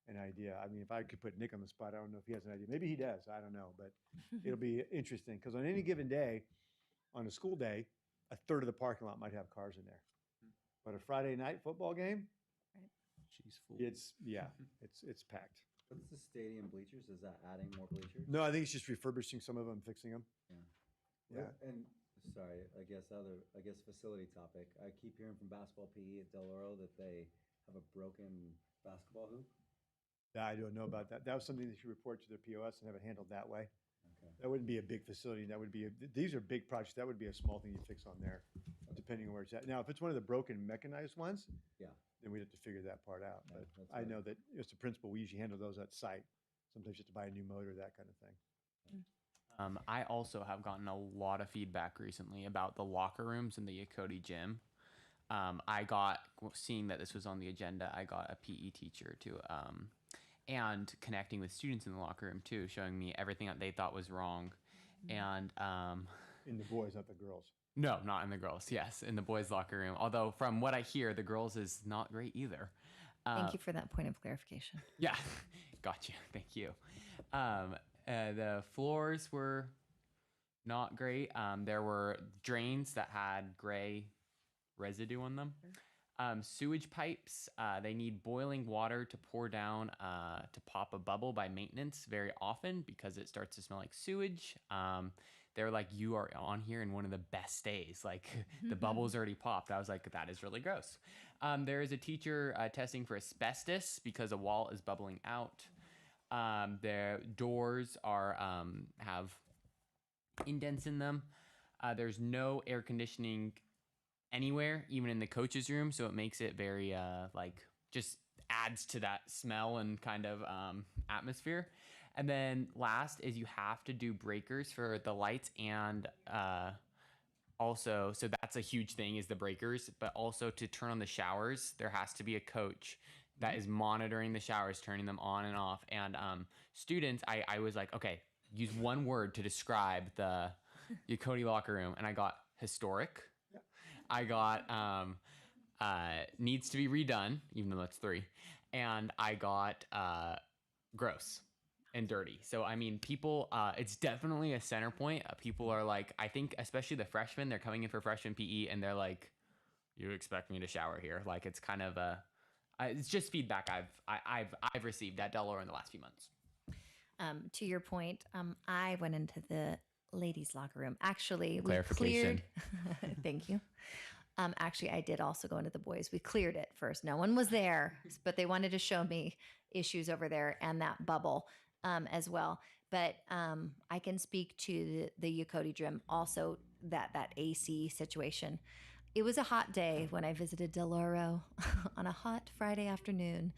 [SPEAKER 14] an idea. I mean, if I could put Nick on the spot, I don't know if he has an idea. Maybe he does. I don't know. But it'll be interesting because on any given day, on a school day, a third of the parking lot might have cars in there. But a Friday night football game,
[SPEAKER 2] She's full.
[SPEAKER 14] it's packed.
[SPEAKER 2] What's the stadium bleachers? Is that adding more bleachers?
[SPEAKER 14] No, I think it's just refurbishing some of them, fixing them. Yeah.
[SPEAKER 2] And sorry, I guess facility topic. I keep hearing from basketball PE at Del Oro that they have a broken basketball hoop.
[SPEAKER 14] I don't know about that. That was something they should report to their POS and have it handled that way.
[SPEAKER 2] Okay.
[SPEAKER 14] That wouldn't be a big facility. That would be these are big projects. That would be a small thing you fix on there, depending on where it's at. Now, if it's one of the broken mechanized ones, then we'd have to figure that part out. But I know that as a principal, we usually handle those at site. Sometimes you have to buy a new motor, that kind of thing.
[SPEAKER 10] I also have gotten a lot of feedback recently about the locker rooms in the Yakoti gym. Seeing that this was on the agenda, I got a PE teacher to, and connecting with students in the locker room too, showing me everything that they thought was wrong. And
[SPEAKER 14] in the boys, not the girls.
[SPEAKER 10] No, not in the girls. Yes, in the boys' locker room. Although from what I hear, the girls is not great either.
[SPEAKER 1] Thank you for that point of clarification.
[SPEAKER 10] Yeah, got you. Thank you. The floors were not great. There were drains that had gray residue on them. Sewage pipes, they need boiling water to pour down to pop a bubble by maintenance very often because it starts to smell like sewage. They're like, you are on here in one of the best days. Like the bubbles already popped. I was like, that is really gross. There is a teacher testing for asbestos because a wall is bubbling out. Their doors have indents in them. There's no air conditioning anywhere, even in the coach's room. So it makes it very just adds to that smell and kind of atmosphere. And then last is you have to do breakers for the lights and also, so that's a huge thing is the breakers, but also to turn on the showers, there has to be a coach that is monitoring the showers, turning them on and off. And students, I was like, okay, use one word to describe the Yakoti locker room. And I got historic. I got needs to be redone, even though that's 3. And I got gross and dirty. So, I mean, people, it's definitely a center point. People are like, I think, especially the freshmen, they're coming in for freshman PE and they're like, you expect me to shower here? Like, it's kind of it's just feedback I've received at Del Oro in the last few months.
[SPEAKER 1] To your point, I went into the ladies' locker room. Actually, we
[SPEAKER 10] Clarification.
[SPEAKER 1] cleared. Thank you. Actually, I did also go into the boys. We cleared it first. No one was there, but they wanted to show me issues over there and that bubble as well. But I can speak to the Yakoti gym also, that AC situation. It was a hot day when I visited Del Oro on a hot Friday afternoon.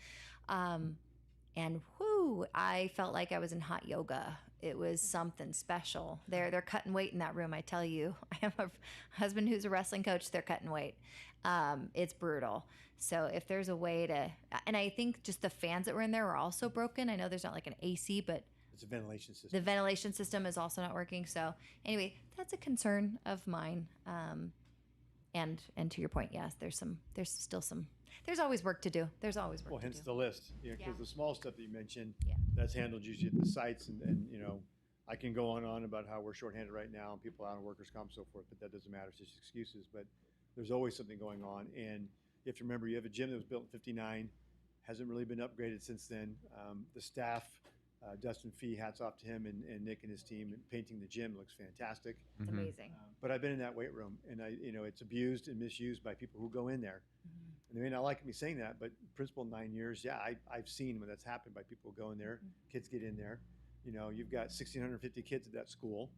[SPEAKER 1] And whoo, I felt like I was in hot yoga. It was something special. They're cutting weight in that room, I tell you. I have a husband who's a wrestling coach. They're cutting weight. It's brutal. So if there's a way to, and I think just the fans that were in there were also broken. I know there's not like an AC, but
[SPEAKER 14] it's a ventilation system.
[SPEAKER 1] The ventilation system is also not working. So anyway, that's a concern of mine. And to your point, yes, there's always work to do. There's always work to do.
[SPEAKER 14] Well, hence the list, because the small stuff that you mentioned,
[SPEAKER 1] Yeah.
[SPEAKER 14] that's handled usually at the sites, and I can go on about how we're shorthanded right now and people out on workers' comp and so forth, but that doesn't matter. It's just excuses. But there's always something going on, and you have to remember you have a gym that was built in '59, hasn't really been upgraded since then. The staff, Dustin Fee, hats off to him and Nick and his team, and painting the gym looks fantastic.
[SPEAKER 1] It's amazing.
[SPEAKER 14] But I've been in that weight room, and it's abused and misused by people who go in there. And they may not like me saying that, but principal 9 years, yeah, I've seen when that's happened by people who go in there, kids get in there. You've got 1,650 kids at that school,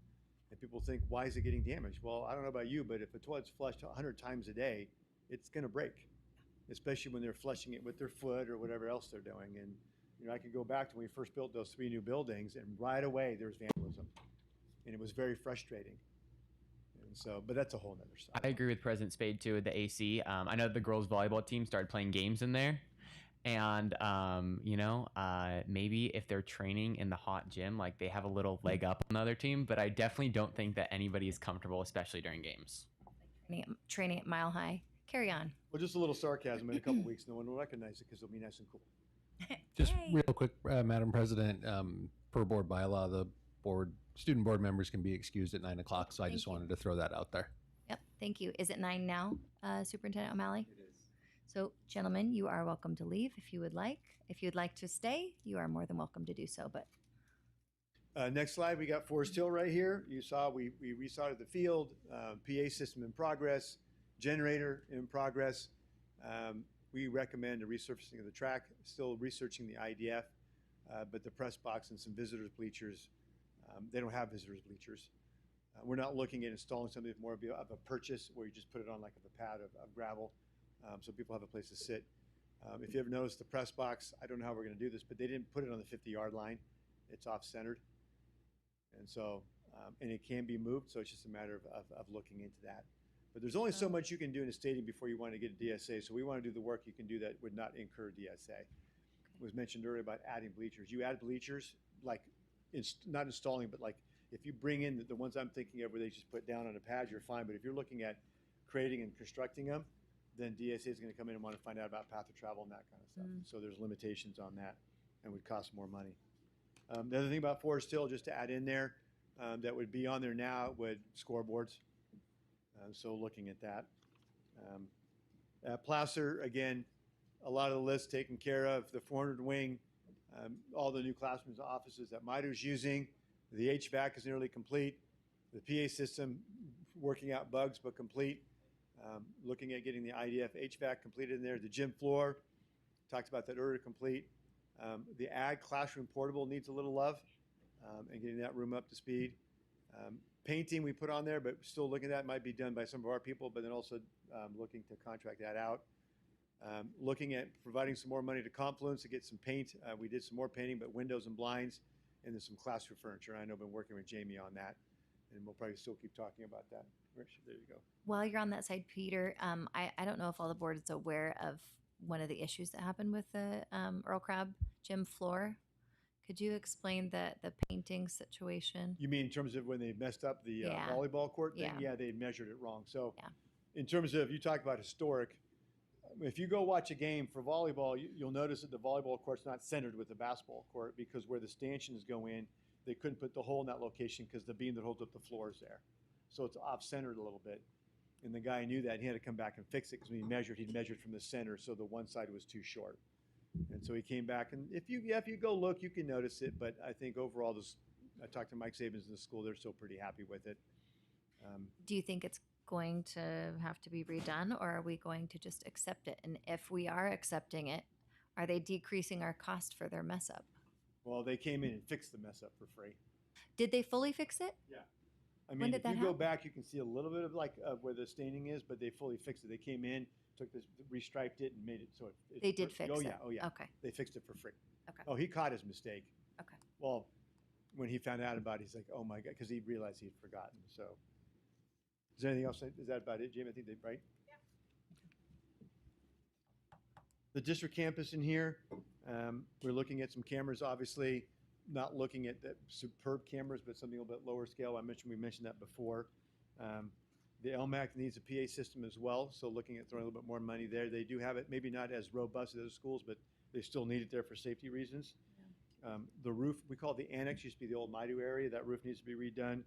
[SPEAKER 14] and people think, why is it getting damaged? Well, I don't know about you, but if a toilet's flushed 100 times a day, it's going to break. especially when they're flushing it with their foot or whatever else they're doing. And, I could go back to when we first built those 3 new buildings, and right away there's vandalism. And it was very frustrating. And so, but that's a whole nother side.
[SPEAKER 10] I agree with President Spade too with the AC. I know the girls volleyball team started playing games in there, and maybe if they're training in the hot gym, like they have a little leg up on the other team. But I definitely don't think that anybody is comfortable, especially during games.
[SPEAKER 1] Training at Mile High. Carry on.
[SPEAKER 14] Well, just a little sarcasm. In a couple weeks, no one will recognize it because it'll be nice and cool.
[SPEAKER 11] Just real quick, Madam President, per board bylaw, the student board members can be excused at 9 o'clock. So I just wanted to throw that out there.
[SPEAKER 1] Yep, thank you. Is it 9 now, Superintendent O'Malley? It is. So, gentlemen, you are welcome to leave if you would like. If you'd like to stay, you are more than welcome to do so. But
[SPEAKER 14] next slide, we got Forest Hill right here. You saw we resodded the field, PA system in progress, generator in progress. We recommend a resurfacing of the track, still researching the IDF, but the press box and some visitors bleachers, they don't have visitors bleachers. We're not looking at installing something more of a purchase where you just put it on like a pad of gravel so people have a place to sit. If you ever notice the press box, I don't know how we're going to do this, but they didn't put it on the 50-yard line. It's off-centered. And so, and it can be moved, so it's just a matter of looking into that. But there's only so much you can do in a stadium before you want to get a DSA. So we want to do the work you can do that would not incur DSA. It was mentioned earlier about adding bleachers. You add bleachers, like not installing, but like if you bring in the ones I'm thinking of where they just put down on a pad, you're fine. But if you're looking at creating and constructing them, then DSA is going to come in and want to find out about path of travel and that kind of stuff. So there's limitations on that and would cost more money. The other thing about Forest Hill, just to add in there, that would be on there now would scoreboards. So looking at that. At Placer, again, a lot of the lists taken care of. The 400 wing, all the new classrooms and offices that MITRE's using. The HVAC is nearly complete. The PA system working out bugs but complete. Looking at getting the IDF HVAC completed in there. The gym floor, talked about that earlier, complete. The ag classroom portable needs a little love and getting that room up to speed. Painting we put on there, but still looking at that might be done by some of our people, but then also looking to contract that out. Looking at providing some more money to Confluence to get some paint. We did some more painting, but windows and blinds, and then some classroom furniture. I know I've been working with Jamie on that, and we'll probably still keep talking about that. Rich, there you go.
[SPEAKER 1] while you're on that side, Peter, I don't know if all the board is aware of one of the issues that happened with the Earl Crab gym floor. Could you explain the painting situation?
[SPEAKER 14] You mean in terms of when they messed up the volleyball court thing?
[SPEAKER 1] Yeah.
[SPEAKER 14] Yeah, they measured it wrong. So in terms of, you talk about historic, if you go watch a game for volleyball, you'll notice that the volleyball court's not centered with the basketball court because where the stanchions go in, they couldn't put the hole in that location because the beam that holds up the floor is there. So it's off-centered a little bit. And the guy knew that, and he had to come back and fix it because when he measured from the center, so the one side was too short. And so he came back, and if you go look, you can notice it. But I think overall, I talked to Mike Sabins in the school; they're still pretty happy with it.
[SPEAKER 1] Do you think it's going to have to be redone, or are we going to just accept it? And if we are accepting it, are they decreasing our cost for their mess up?
[SPEAKER 14] Well, they came in and fixed the mess up for free.
[SPEAKER 1] Did they fully fix it?
[SPEAKER 14] Yeah. I mean, if you go back, you can see a little bit of where the staining is, but they fully fixed it. They came in, took this, restriped it, and made it so it.
[SPEAKER 1] They did fix it.
[SPEAKER 14] Oh yeah.
[SPEAKER 1] Okay.
[SPEAKER 14] They fixed it for free.
[SPEAKER 1] Okay.
[SPEAKER 14] Oh, he caught his mistake.
[SPEAKER 1] Okay.
[SPEAKER 14] Well, when he found out about it, he's like, "Oh my god," because he realized he had forgotten. So, is there anything else? Is that about it, Jamie? I think they right. Yeah. The district campus in here, we're looking at some cameras, obviously. Not looking at the superb cameras, but something a little bit lower scale. We mentioned that before. The LMAC needs a PA system as well, so looking at throwing a little bit more money there. They do have it, maybe not as robust as other schools, but they still need it there for safety reasons. Yeah. The roof, we call it the annex, used to be the old MIDU area. That roof needs to be redone.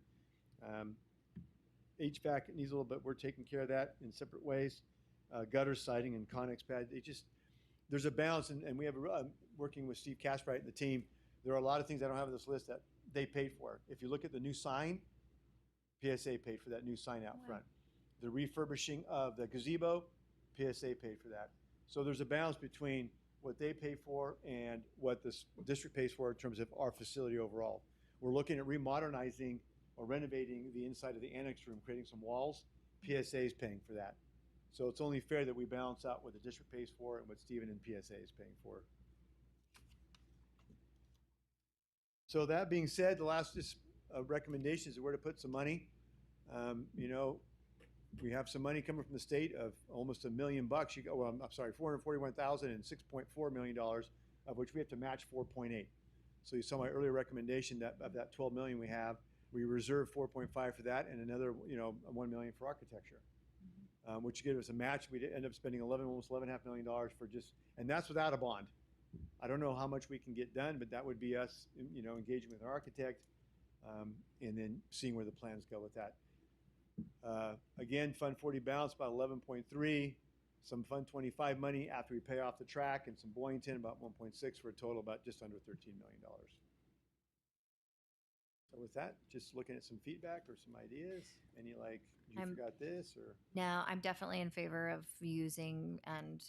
[SPEAKER 14] HVAC needs a little bit. We're taking care of that in separate ways. Gutter siding and Connex pad. There's a balance, and we have working with Steve Caspright and the team. There are a lot of things I don't have on this list that they paid for. If you look at the new sign, PSA paid for that new sign out front. The refurbishing of the gazebo, PSA paid for that. So there's a balance between what they pay for and what the district pays for in terms of our facility overall. We're looking at remodernizing or renovating the inside of the annex room, creating some walls. PSA is paying for that. So it's only fair that we balance out what the district pays for and what Stephen and PSA is paying for. So that being said, the last just recommendations of where to put some money. You know, we have some money coming from the state of almost $1 million. You go, well, I'm sorry, $441,000 and $6.4 million, of which we have to match 4.8. So you saw my earlier recommendation that of that 12 million we have, we reserve 4.5 for that and another, you know, 1 million for architecture, which gives us a match. We end up spending almost $11.5 million for just, and that's without a bond. I don't know how much we can get done, but that would be us, you know, engaging with our architect, and then seeing where the plans go with that. Again, Fund 40 balance about 11.3, some Fund 25 money after we pay off the track, and some Boyington about 1.6 for a total about just under $13 million. So with that, just looking at some feedback or some ideas. Any like, you forgot this or?
[SPEAKER 1] No, I'm definitely in favor of using and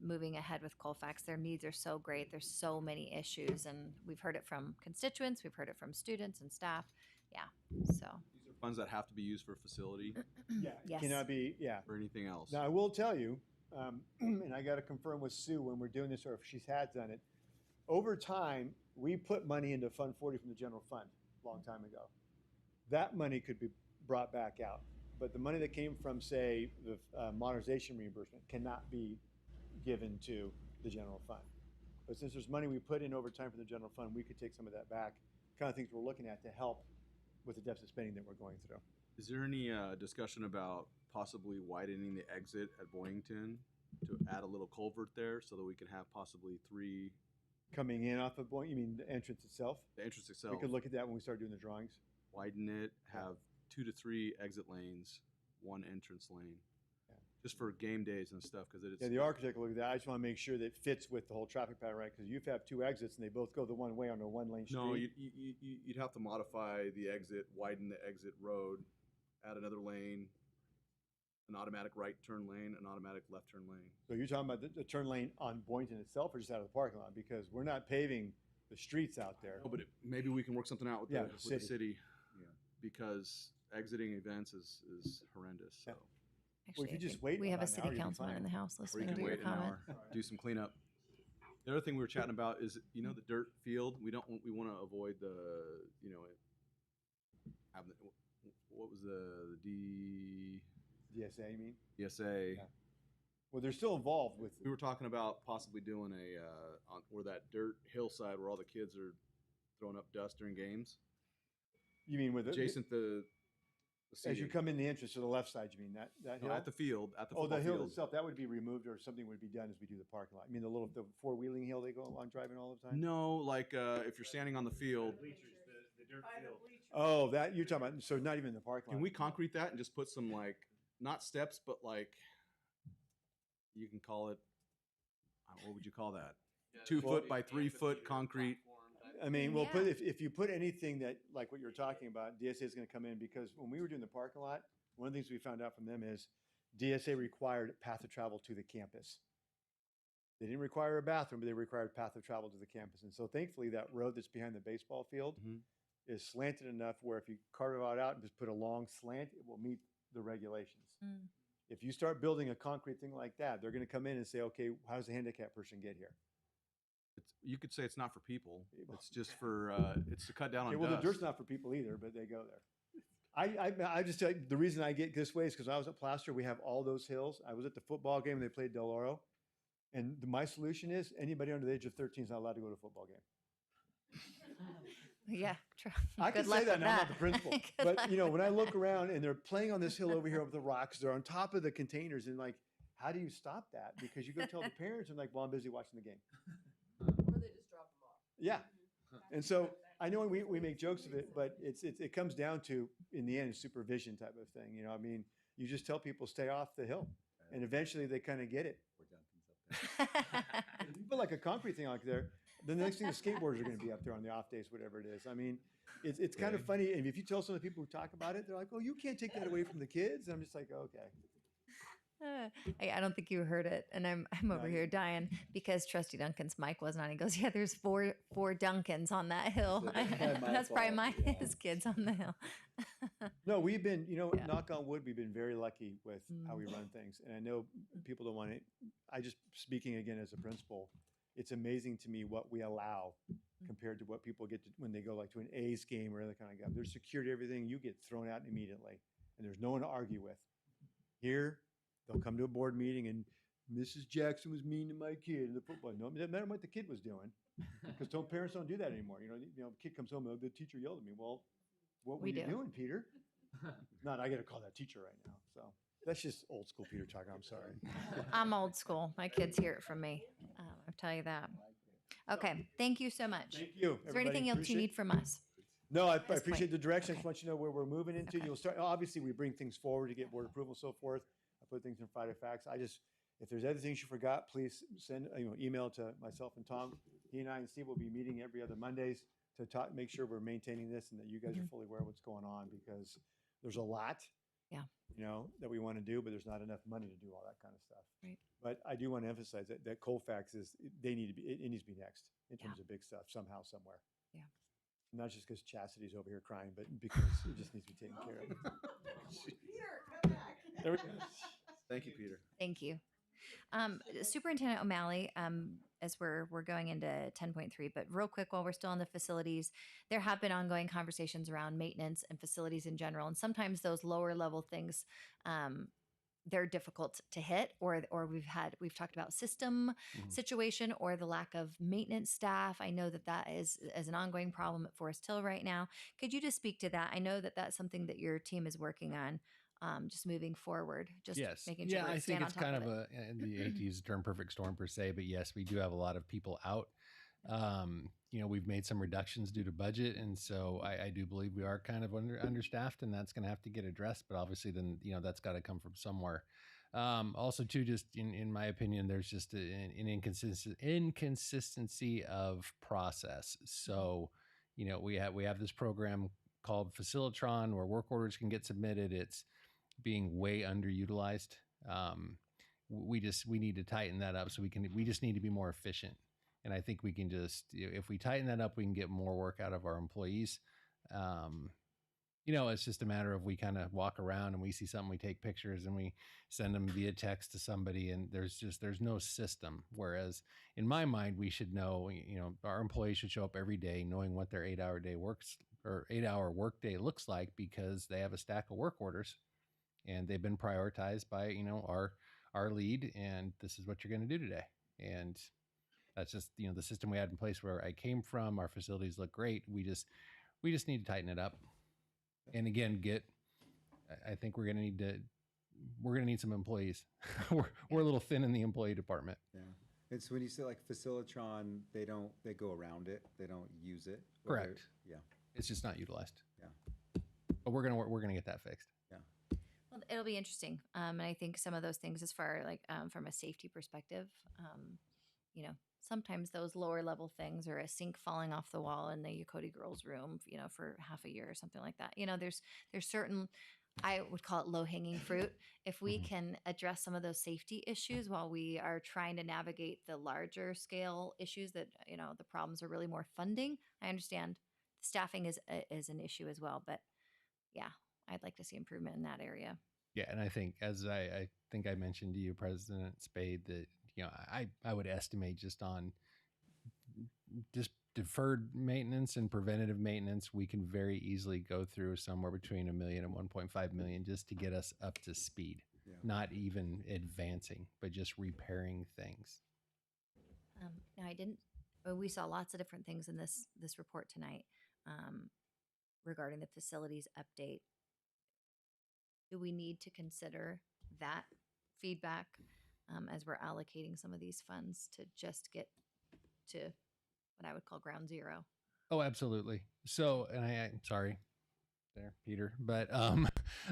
[SPEAKER 1] moving ahead with Colfax. Their needs are so great. There's so many issues, and we've heard it from constituents. We've heard it from students and staff. Yeah, so.
[SPEAKER 7] These are funds that have to be used for facility.
[SPEAKER 14] Yeah,
[SPEAKER 1] Yes.
[SPEAKER 14] cannot be, yeah.
[SPEAKER 7] Or anything else.
[SPEAKER 14] Now, I will tell you, and I got to confirm with Sue when we're doing this, or if she has done it, over time, we put money into Fund 40 from the general fund a long time ago. That money could be brought back out. But the money that came from, say, the modernization reimbursement cannot be given to the general fund. But since there's money we put in over time from the general fund, we could take some of that back. Kind of things we're looking at to help with the deficit spending that we're going through.
[SPEAKER 7] Is there any discussion about possibly widening the exit at Boyington to add a little culvert there so that we could have possibly 3
[SPEAKER 14] coming in off of Boyington? You mean the entrance itself?
[SPEAKER 7] The entrance itself.
[SPEAKER 14] We could look at that when we start doing the drawings.
[SPEAKER 7] Widen it, have 2 to 3 exit lanes, 1 entrance lane, just for game days and stuff. Because
[SPEAKER 14] yeah, the architect will look at that. I just want to make sure that it fits with the whole traffic pattern, right? Because you have 2 exits and they both go the one way on a 1-lane street.
[SPEAKER 7] No, you'd have to modify the exit, widen the exit road, add another lane, an automatic right turn lane, an automatic left turn lane.
[SPEAKER 14] So you're talking about the turn lane on Boynton itself, or just out of the parking lot? Because we're not paving the streets out there.
[SPEAKER 7] No, but maybe we can work something out with,
[SPEAKER 14] yeah,
[SPEAKER 7] the city. Yeah. Because exiting events is horrendous. So.
[SPEAKER 1] Actually,
[SPEAKER 14] well, if you just wait,
[SPEAKER 1] we have a city councilman in the house listening to your comment.
[SPEAKER 7] Do some cleanup. The other thing we were chatting about is, you know, the dirt field. We want to avoid the, you know, what was the
[SPEAKER 14] DSA, you mean?
[SPEAKER 7] DSA.
[SPEAKER 14] Yeah. Well, they're still involved with.
[SPEAKER 7] We were talking about possibly doing on where that dirt hillside where all the kids are throwing up dust during games.
[SPEAKER 14] You mean with
[SPEAKER 7] adjacent the
[SPEAKER 14] as you come in the entrance to the left side? You mean that hill?
[SPEAKER 7] No, at the field, at the
[SPEAKER 14] football the hill
[SPEAKER 7] field
[SPEAKER 14] itself, that would be removed, or something would be done as we do the parking lot. I mean the 4-wheeling hill they go along driving all the time.
[SPEAKER 7] No, like if you're standing on the field.
[SPEAKER 14] The dirt field. Oh, that you're talking about. So not even the parking lot.
[SPEAKER 7] Can we concrete that and just put some like not steps, but like you can call it. What would you call that? 2 foot by 3 foot concrete.
[SPEAKER 14] I mean, we'll put if you put anything that like what you're talking about, DSA is going to come in, because when we were doing the parking lot, one of the things we found out from them is DSA required path of travel to the campus. They didn't require a bathroom, but they required path of travel to the campus. And so thankfully that road that's behind the baseball field is slanted enough where if you carve it out and just put a long slant, it will meet the regulations. If you start building a concrete thing like that, they're going to come in and say, okay, how does a handicapped person get here?
[SPEAKER 7] You could say it's not for people. It's just for it's to cut down on
[SPEAKER 14] well,
[SPEAKER 7] dust.
[SPEAKER 14] the dirt's not for people either, but they go there. I just tell you, the reason I get this way is because I was at Plaster. We have all those hills. I was at the football game. They played Del Oro. And my solution is anybody under the age of 13 is not allowed to go to a football game.
[SPEAKER 1] Yeah,
[SPEAKER 14] I can say that, and I'm not the principal. But, you know, when I look around and they're playing on this hill over here with the rocks, they're on top of the containers. And, like, how do you stop that? Because you go tell the parents, and like, well, I'm busy watching the game.
[SPEAKER 15] Or they just drop them off.
[SPEAKER 14] Yeah. And so I know we make jokes of it, but it comes down to, in the end, supervision type of thing. You know, I mean, you just tell people stay off the hill, and eventually they kind of get it. You put like a concrete thing out there, then the next thing the skateboarders are going to be up there on the off days, whatever it is. I mean, it's kind of funny. And if you tell some of the people who talk about it, they're like, "Oh, you can't take that away from the kids." And I'm just like, "Okay."
[SPEAKER 1] I don't think you heard it, and I'm over here dying because Trustee Duncan's mic wasn't on. He goes, "Yeah, there's four Duncans on that hill." That's probably his kids on the hill.
[SPEAKER 14] No, we've been, knock on wood, we've been very lucky with how we run things. And I know people don't want to, speaking again as a principal, it's amazing to me what we allow compared to what people get to, when they go like to an A's game or other kind of game. There's security, everything, you get thrown out immediately and there's no one to argue with. Here, they'll come to a board meeting and Mrs. Jackson was mean to my kid in the football. No, it doesn't matter what the kid was doing because parents don't do that anymore. The kid comes home, the teacher yelled at me. Well, what were you doing, Peter? Not, I got to call that teacher right now. So that's just old school Peter talking. I'm sorry.
[SPEAKER 1] I'm old school. My kids hear it from me. I'll tell you that. Okay. Thank you so much.
[SPEAKER 14] Thank you.
[SPEAKER 1] Is there anything else you need from us?
[SPEAKER 14] No, I appreciate the direction. I just want you to know where we're moving into. You'll start, obviously we bring things forward to get board approval and so forth. I put things in Friday Facts. If there's other things you forgot, please send, email to myself and Tom. He and I and Steve will be meeting every other Mondays to make sure we're maintaining this and that you guys are fully aware of what's going on because there's a lot, that we want to do, but there's not enough money to do all that kind of stuff.
[SPEAKER 1] Right.
[SPEAKER 14] But I do want to emphasize that Colfax it needs to be next in terms of big stuff somehow, somewhere.
[SPEAKER 1] Yeah.
[SPEAKER 14] Not just because Chastity's over here crying, but because it just needs to be taken care of.
[SPEAKER 15] Peter, come back.
[SPEAKER 14] There we go. Thank you, Peter.
[SPEAKER 1] Thank you. Superintendent O'Malley, as we're going into 10.3, but real quick while we're still on the facilities, there have been ongoing conversations around maintenance and facilities in general. And sometimes those lower level things, they're difficult to hit, or we've talked about system situation or the lack of maintenance staff. I know that is an ongoing problem at Forest Hill right now. Could you just speak to that? I know that that's something that your team is working on. Just moving forward, making sure
[SPEAKER 11] I think it's kind of
[SPEAKER 1] it.
[SPEAKER 11] the hate to use the term perfect storm per se, but yes, we do have a lot of people out. We've made some reductions due to budget, and so I do believe we are kind of understaffed, and that's going to have to get addressed. But obviously, then that's got to come from somewhere. Also, too, just in my opinion, there's just an inconsistency of process. So, we have this program called Facilitron where work orders can get submitted. It's being way underutilized. We need to tighten that up so we just need to be more efficient. And I think we can just, if we tighten that up, we can get more work out of our employees. It's just a matter of we kind of walk around and we see something, we take pictures and we send them via text to somebody, and there's no system. Whereas in my mind, we should know, our employees should show up every day knowing what their 8-hour work day looks like, because they have a stack of work orders and they've been prioritized by, our lead, and this is what you're going to do today. And that's just, the system we had in place where I came from. Our facilities look great. We just need to tighten it up. And again, I think we're going to need some employees. we're a little thin in the employee department.
[SPEAKER 2] Yeah. It's when you say like Facilitron, they go around it. They don't use it.
[SPEAKER 11] Correct.
[SPEAKER 2] Yeah.
[SPEAKER 11] It's just not utilized.
[SPEAKER 2] Yeah.
[SPEAKER 11] But we're going to get that fixed.
[SPEAKER 2] Yeah.
[SPEAKER 1] Well, it'll be interesting. And I think some of those things, as far like from a safety perspective, sometimes those lower level things, or a sink falling off the wall in the Yokoti girls' room, for half a year or something like that. There's certain, I would call it low hanging fruit. If we can address some of those safety issues while we are trying to navigate the larger scale issues that, the problems are really more funding. I understand staffing is an issue as well, but yeah, I'd like to see improvement in that area.
[SPEAKER 11] Yeah. And I think, as I think I mentioned to you, President Spade, that, I would estimate just on just deferred maintenance and preventative maintenance, we can very easily go through somewhere between $1 million and $1.5 million just to get us up to speed. Yeah. Not even advancing, but just repairing things.
[SPEAKER 1] We saw lots of different things in this report tonight regarding the facilities update. Do we need to consider that feedback as we're allocating some of these funds to just get to what I would call ground zero?
[SPEAKER 11] Oh, absolutely. So, and I'm sorry there, Peter, but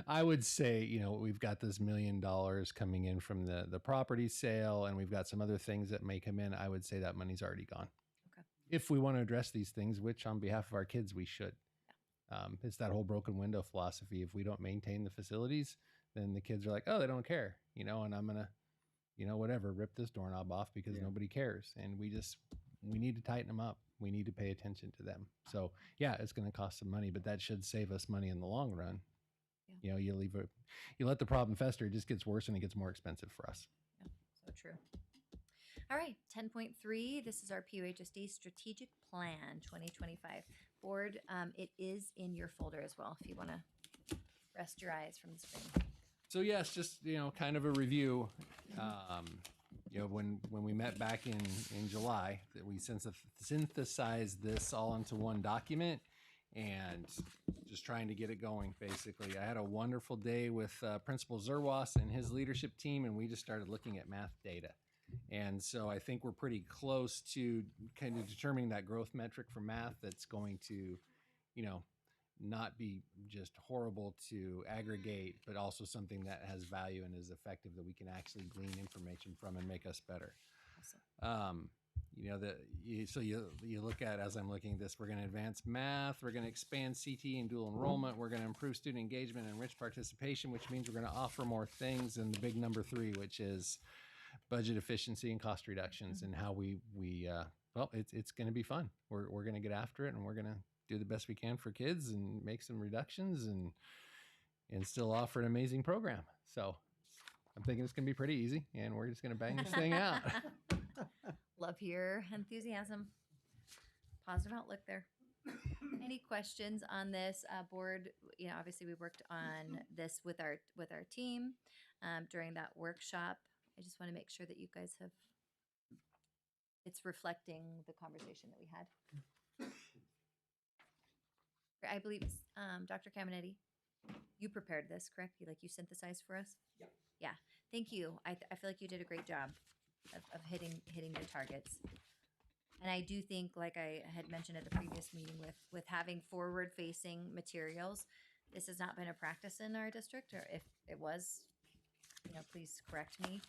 [SPEAKER 11] I would say, we've got this $1 million coming in from the property sale, and we've got some other things that may come in. I would say that money's already gone.
[SPEAKER 1] Okay.
[SPEAKER 11] If we want to address these things, which on behalf of our kids, we should. Yeah. It's that whole broken window philosophy. If we don't maintain the facilities, then the kids are like, oh, they don't care, and I'm gonna, whatever, rip this doorknob off because nobody cares. And we need to tighten them up. We need to pay attention to them. So yeah, it's going to cost some money, but that should save us money in the long run.
[SPEAKER 1] Yeah.
[SPEAKER 11] You let the problem fester, it just gets worse and it gets more expensive for us.
[SPEAKER 1] Yeah, so true. All right, 10.3, this is our PUHSD Strategic Plan 2025. Board, it is in your folder as well if you want to rest your eyes from the screen.
[SPEAKER 11] So yes, just, kind of a review. When we met back in July, that we synthesized this all into one document and just trying to get it going, basically. I had a wonderful day with Principal Zerwas and his leadership team, and we just started looking at math data. And so I think we're pretty close to kind of determining that growth metric for math that's going to, not be just horrible to aggregate, but also something that has value and is effective that we can actually glean information from and make us better.
[SPEAKER 1] Awesome.
[SPEAKER 11] So you look at, as I'm looking at this, we're going to advance math, we're going to expand CT and dual enrollment, we're going to improve student engagement and enrich participation, which means we're going to offer more things, and the big number 3, which is budget efficiency and cost reductions, and how it's going to be fun. We're going to get after it, and we're going to do the best we can for kids and make some reductions and still offer an amazing program. So I'm thinking it's going to be pretty easy, and we're just going to bang this thing out.
[SPEAKER 1] Love your enthusiasm. Positive outlook there. Any questions on this board? Obviously we worked on this with our team during that workshop. I just want to make sure that you guys it's reflecting the conversation that we had. I believe it's Dr. Caminetti, you prepared this, correct? You synthesized for us?
[SPEAKER 4] Yep.
[SPEAKER 1] Yeah. Thank you. I feel like you did a great job of hitting your targets. And I do think, like I had mentioned at the previous meeting, with having forward-facing materials, this has not been a practice in our district, or if it was, please correct me.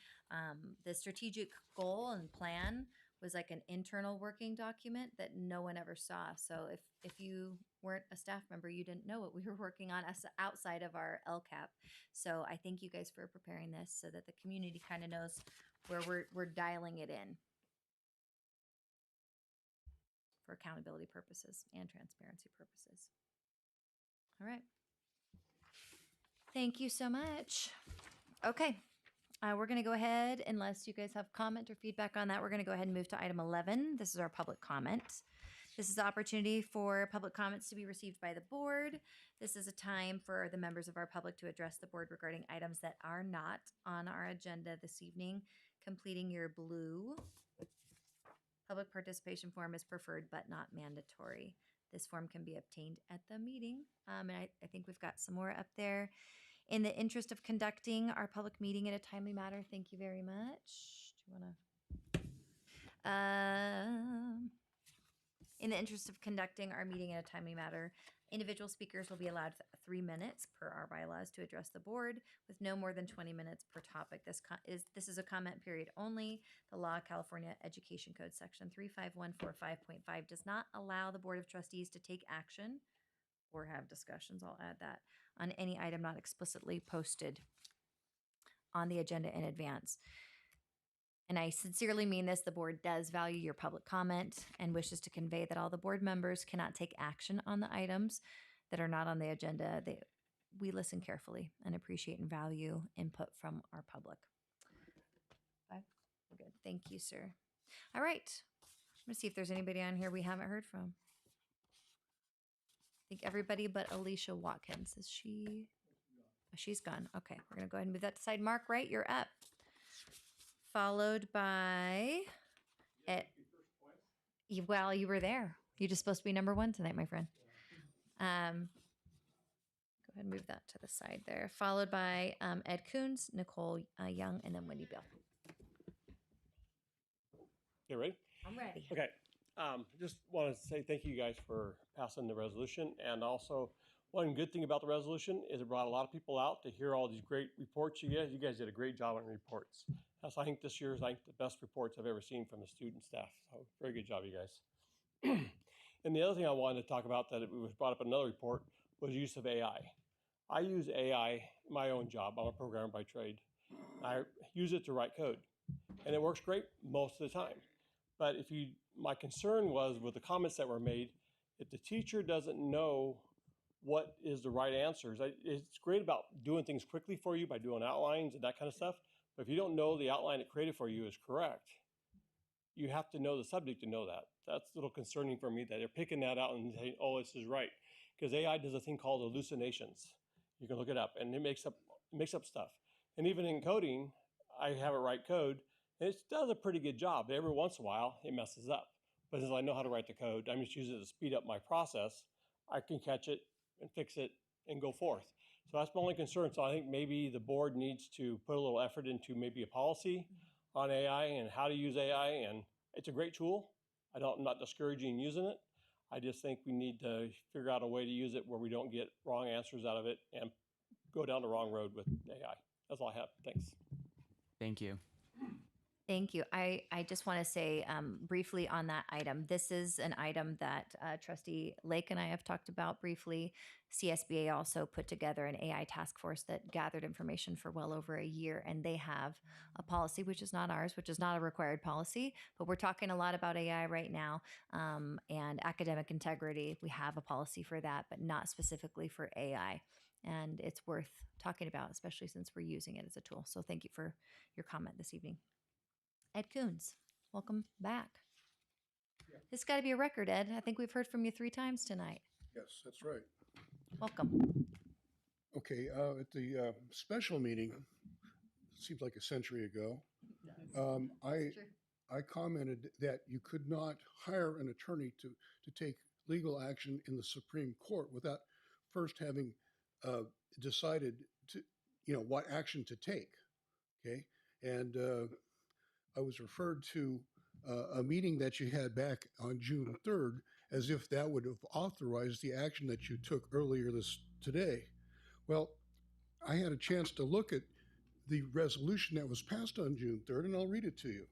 [SPEAKER 1] The strategic goal and plan was like an internal working document that no one ever saw. So if you weren't a staff member, you didn't know what we were working on outside of our LCAP. So I thank you guys for preparing this so that the community kind of knows where we're dialing it in for accountability purposes and transparency purposes. All right. Thank you so much. Okay. We're going to go ahead, unless you guys have comment or feedback on that, we're going to go ahead and move to item 11. This is our public comment. This is the opportunity for public comments to be received by the board. This is a time for the members of our public to address the board regarding items that are not on our agenda this evening. Completing your blue public participation form is preferred but not mandatory. This form can be obtained at the meeting. And I think we've got some more up there. In the interest of conducting our public meeting in a timely manner, thank you very much. Do you want to? In the interest of conducting our meeting in a timely manner, individual speakers will be allowed 3 minutes per our bylaws to address the board, with no more than 20 minutes per topic. This is a comment period only. The law of California Education Code section 35145.5 does not allow the Board of Trustees to take action or have discussions, I'll add that, on any item not explicitly posted on the agenda in advance. And I sincerely mean this, the board does value your public comment and wishes to convey that all the board members cannot take action on the items that are not on the agenda. We listen carefully and appreciate and value input from our public. Okay, we're good. Thank you, sir. All right. I'm going to see if there's anybody on here we haven't heard from. I think everybody but Alicia Watkins. Is she? Oh, she's gone. Okay, we're going to go ahead and move that to side. Mark Wright, you're up. Followed by... Well, you were there. You're just supposed to be number 1 tonight, my friend. Go ahead and move that to the side there. Followed by Ed Coons, Nicole Young, and then Wendy Bill.
[SPEAKER 16] You ready?
[SPEAKER 1] I'm ready.
[SPEAKER 16] Okay. Just want to say thank you guys for passing the resolution. And also, one good thing about the resolution is it brought a lot of people out to hear all these great reports you guys. You guys did a great job on reports. I think this year is the best reports I've ever seen from the student staff. So very good job, you guys. And the other thing I wanted to talk about that was brought up in another report was use of AI. I use AI in my own job. I'm a programmer by trade. I use it to write code, and it works great most of the time. But my concern was with the comments that were made, if the teacher doesn't know what is the right answers, it's great about doing things quickly for you by doing outlines and that kind of stuff. But if you don't know the outline it created for you is correct, you have to know the subject to know that. That's a little concerning for me that they're picking that out and saying, oh, this is right. Because AI does a thing called hallucinations. You can look it up, and it makes up stuff. And even in coding, I have it write code, and it does a pretty good job. But every once in a while, it messes up. But since I know how to write the code, I'm just using it to speed up my process. I can catch it and fix it and go forth. So that's my only concern. So I think maybe the board needs to put a little effort into maybe a policy on AI and how to use AI. And it's a great tool. I'm not discouraging using it. I just think we need to figure out a way to use it where we don't get wrong answers out of it and go down the wrong road with AI. That's all I have. Thanks.
[SPEAKER 10] Thank you.
[SPEAKER 1] Thank you. I just want to say briefly on that item. This is an item that Trustee Lake and I have talked about briefly. CSBA also put together an AI task force that gathered information for well over a year, and they have a policy, which is not ours, which is not a required policy, but we're talking a lot about AI right now and academic integrity. We have a policy for that, but not specifically for AI. And it's worth talking about, especially since we're using it as a tool. So thank you for your comment this evening. Ed Coons, welcome back. This has got to be a record, Ed. I think we've heard from you 3 times tonight.
[SPEAKER 22] Yes, that's right.
[SPEAKER 1] Welcome.
[SPEAKER 22] Okay, at the special meeting, seems like a century ago, I commented that you could not hire an attorney to take legal action in the Supreme Court without first having decided to, what action to take. Okay, and I was referred to a meeting that you had back on June 3rd as if that would have authorized the action that you took earlier today. Well, I had a chance to look at the resolution that was passed on June 3rd, and I'll read it to you.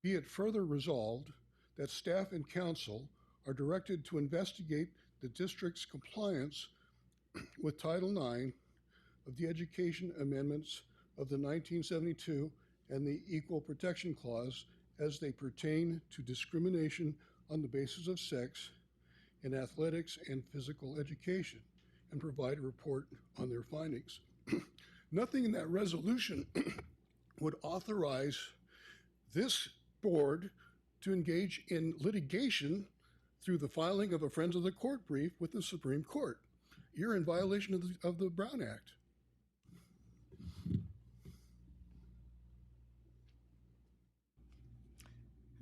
[SPEAKER 22] Be it further resolved that staff and council are directed to investigate the district's compliance with Title IX of the Education Amendments of the 1972 and the Equal Protection Clause as they pertain to discrimination on the basis of sex in athletics and physical education, and provide a report on their findings. Nothing in that resolution would authorize this board to engage in litigation through the filing of a Friends of the Court brief with the Supreme Court. You're in violation of the Brown Act.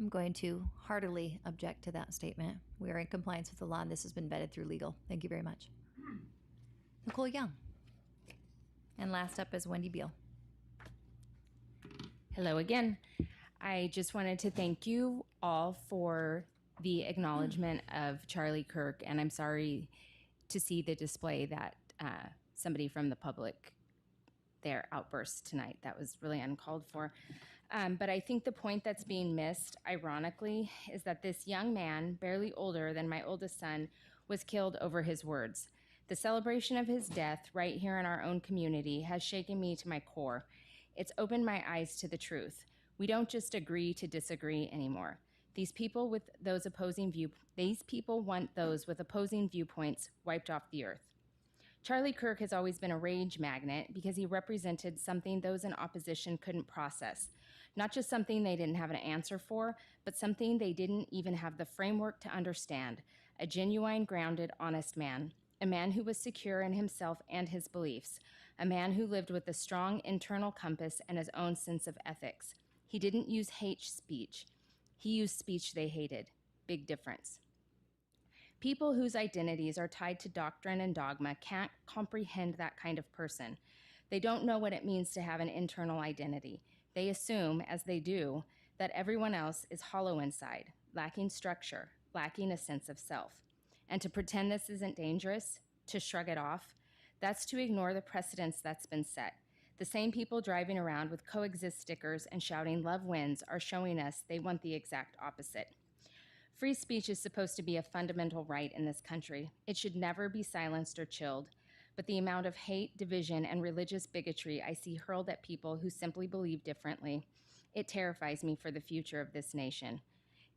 [SPEAKER 1] I'm going to heartily object to that statement. We are in compliance with the law, and this has been vetted through legal. Thank you very much. Nicole Young. And last up is Wendy Beal.
[SPEAKER 3] Hello again. I just wanted to thank you all for the acknowledgement of Charlie Kirk, and I'm sorry to see the display that somebody from the public there outburst tonight. That was really uncalled for. But I think the point that's being missed, ironically, is that this young man, barely older than my oldest son, was killed over his words. The celebration of his death right here in our own community has shaken me to my core. It's opened my eyes to the truth. We don't just agree to disagree anymore. These people want those with opposing viewpoints wiped off the earth. Charlie Kirk has always been a rage magnet because he represented something those in opposition couldn't process. Not just something they didn't have an answer for, but something they didn't even have the framework to understand. A genuine, grounded, honest man. A man who was secure in himself and his beliefs. A man who lived with a strong internal compass and his own sense of ethics. He didn't use hate speech. He used speech they hated. Big difference. People whose identities are tied to doctrine and dogma can't comprehend that kind of person. They don't know what it means to have an internal identity. They assume, as they do, that everyone else is hollow inside, lacking structure, lacking a sense of self. And to pretend this isn't dangerous, to shrug it off, that's to ignore the precedence that's been set. The same people driving around with coexist stickers and shouting love wins are showing us they want the exact opposite. Free speech is supposed to be a fundamental right in this country. It should never be silenced or chilled. but the amount of hate, division, and religious bigotry I see hurled at people who simply believe differently, it terrifies me for the future of this nation.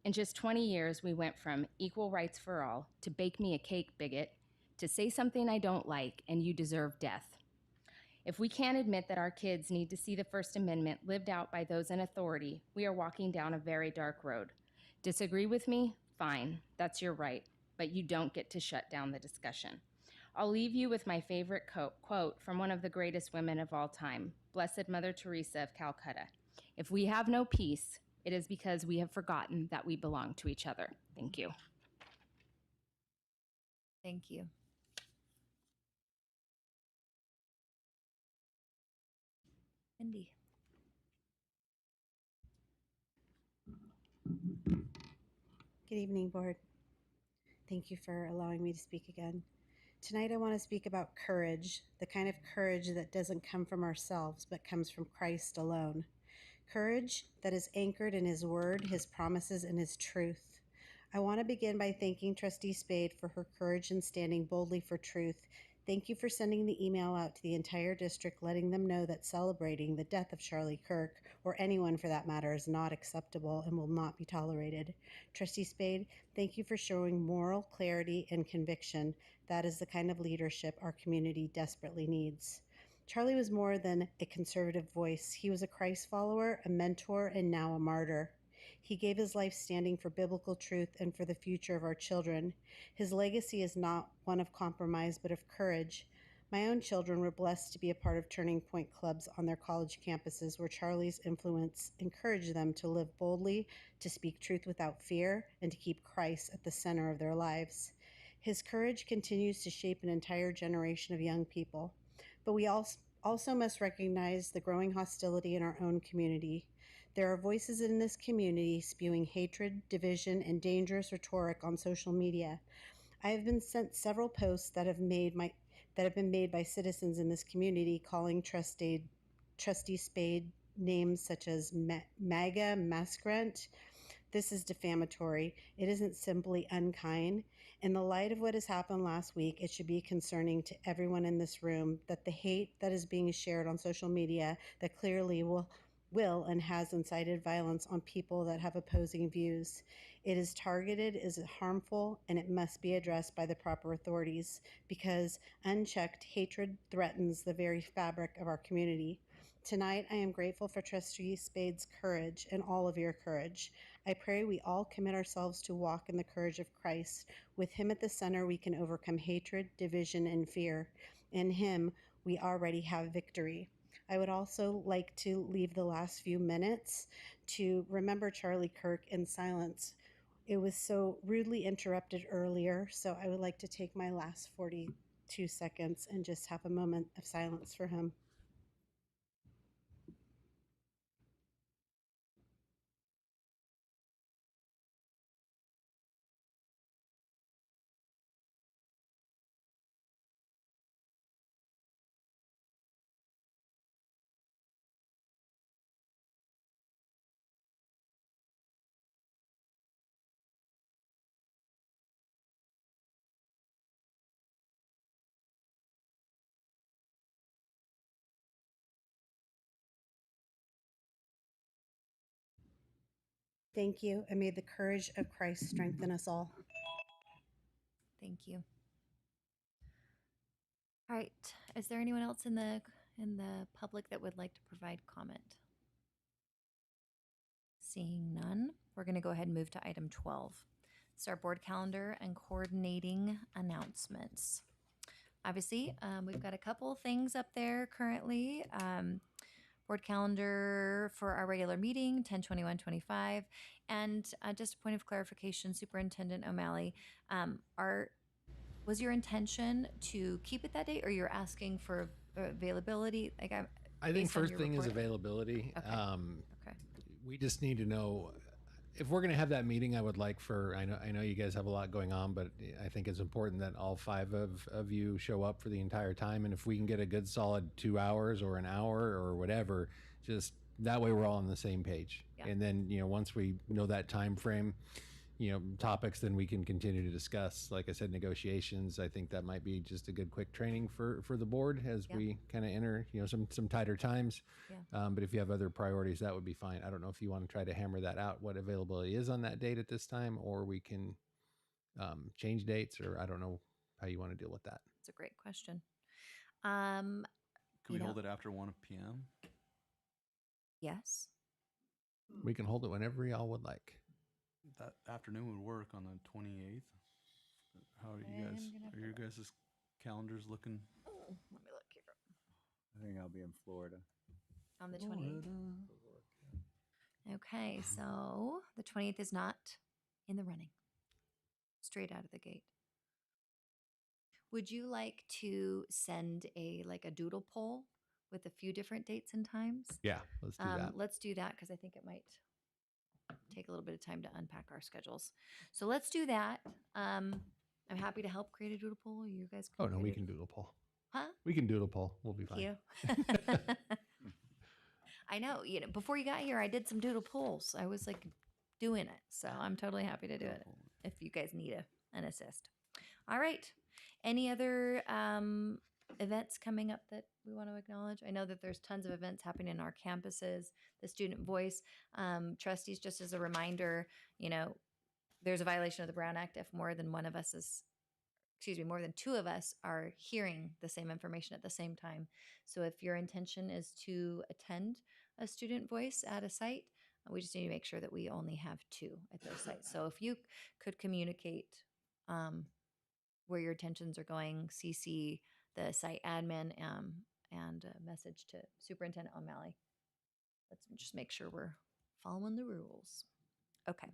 [SPEAKER 3] In just 20 years, we went from equal rights for all to bake me a cake, bigot, to say something I don't like and you deserve death. If we can't admit that our kids need to see the First Amendment lived out by those in authority, we are walking down a very dark road. Disagree with me? Fine, that's your right, but you don't get to shut down the discussion. I'll leave you with my favorite quote from one of the greatest women of all time, Blessed Mother Teresa of Calcutta. If we have no peace, it is because we have forgotten that we belong to each other. Thank you.
[SPEAKER 1] Thank you. Cindy.
[SPEAKER 9] Good evening, Board. Thank you for allowing me to speak again. Tonight I want to speak about courage, the kind of courage that doesn't come from ourselves, but comes from Christ alone. Courage that is anchored in His Word, His promises, and His truth. I want to begin by thanking Trustee Spade for her courage in standing boldly for truth. Thank you for sending the email out to the entire district, letting them know that celebrating the death of Charlie Kirk, or anyone for that matter, is not acceptable and will not be tolerated. Trustee Spade, thank you for showing moral clarity and conviction. That is the kind of leadership our community desperately needs. Charlie was more than a conservative voice. He was a Christ follower, a mentor, and now a martyr. He gave his life standing for biblical truth and for the future of our children. His legacy is not one of compromise, but of courage. My own children were blessed to be a part of Turning Point clubs on their college campuses, where Charlie's influence encouraged them to live boldly, to speak truth without fear, and to keep Christ at the center of their lives. His courage continues to shape an entire generation of young people. But we also must recognize the growing hostility in our own community. There are voices in this community spewing hatred, division, and dangerous rhetoric on social media. I have been sent several posts that have been made by citizens in this community calling Trustee Spade names such as MAGA, Mascrant. This is defamatory. It isn't simply unkind. In the light of what has happened last week, it should be concerning to everyone in this room that the hate that is being shared on social media that clearly will and has incited violence on people that have opposing views. It is targeted, is harmful, and it must be addressed by the proper authorities because unchecked hatred threatens the very fabric of our community. Tonight, I am grateful for Trustee Spade's courage and all of your courage. I pray we all commit ourselves to walk in the courage of Christ. With Him at the center, we can overcome hatred, division, and fear. In Him, we already have victory. I would also like to leave the last few minutes to remember Charlie Kirk in silence. It was so rudely interrupted earlier, so I would like to take my last 42 seconds and just have a moment of silence for him. Thank you, and may the courage of Christ strengthen us all.
[SPEAKER 1] Thank you. All right. Is there anyone else in the public that would like to provide comment? Seeing none, we're going to go ahead and move to item 12. It's our board calendar and coordinating announcements. Obviously, we've got a couple things up there currently. Board calendar for our regular meeting, 10/21/25. And just a point of clarification, Superintendent O'Malley, was your intention to keep it that date, or you're asking for availability? Like
[SPEAKER 11] I think first thing is availability.
[SPEAKER 1] Okay. Okay.
[SPEAKER 11] We just need to know if we're going to have that meeting. I would like I know you guys have a lot going on, but I think it's important that all 5 of you show up for the entire time. And if we can get a good solid 2 hours or an hour or whatever, just that way we're all on the same page.
[SPEAKER 1] Yeah.
[SPEAKER 11] And then, once we know that time frame, topics, then we can continue to discuss. Like I said, negotiations. I think that might be just a good quick training for the board as we kind of enter some tighter times. But if you have other priorities, that would be fine. I don't know if you want to try to hammer that out, what availability is on that date at this time, or we can change dates, or I don't know how you want to deal with that.
[SPEAKER 1] It's a great question.
[SPEAKER 7] Can we hold it after 1 p.m.?
[SPEAKER 1] Yes.
[SPEAKER 11] We can hold it whenever y'all would like.
[SPEAKER 7] That afternoon would work on the 28th. How are you guys? Are your guys' calendars looking?
[SPEAKER 1] Let me look here.
[SPEAKER 2] I think I'll be in Florida.
[SPEAKER 1] On the 28th. Okay, so the 28th is not in the running. Straight out of the gate. Would you like to send a doodle poll with a few different dates and times?
[SPEAKER 11] Yeah, let's do that.
[SPEAKER 1] Let's do that because I think it might take a little bit of time to unpack our schedules. So let's do that. I'm happy to help create a doodle poll. You guys can.
[SPEAKER 11] Oh no, we can doodle poll.
[SPEAKER 1] Huh?
[SPEAKER 11] We can doodle poll. We'll be fine.
[SPEAKER 1] Thank you. I know. Before you got here, I did some doodle polls. I was doing it, so I'm totally happy to do it if you guys need an assist. All right. Any other events coming up that we want to acknowledge? I know that there's tons of events happening in our campuses. The Student Voice, trustees, just as a reminder, there's a violation of the Brown Act if more than two of us are hearing the same information at the same time. So if your intention is to attend a Student Voice at a site, we just need to make sure that we only have 2 at those sites. So if you could communicate where your intentions are going, CC the site admin and a message to Superintendent O'Malley. Let's just make sure we're following the rules. Okay.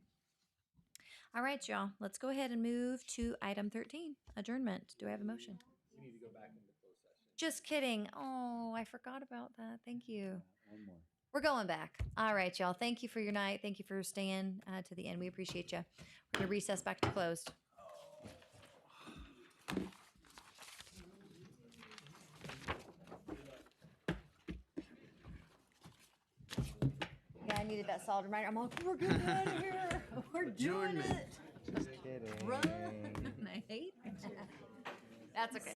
[SPEAKER 1] All right, y'all. Let's go ahead and move to item 13, adjournment. Do I have a motion?
[SPEAKER 11] We need to go back into closed session.
[SPEAKER 1] Just kidding. Oh, I forgot about that. Thank you.
[SPEAKER 2] One more.
[SPEAKER 1] We're going back. All right, y'all. Thank you for your night. Thank you for staying to the end. We appreciate you. We're going to recess back to closed. Yeah, I needed that solid reminder. I'm like, we're getting out of here. We're doing it.
[SPEAKER 2] Just kidding.
[SPEAKER 1] Run. I hate that. That's okay.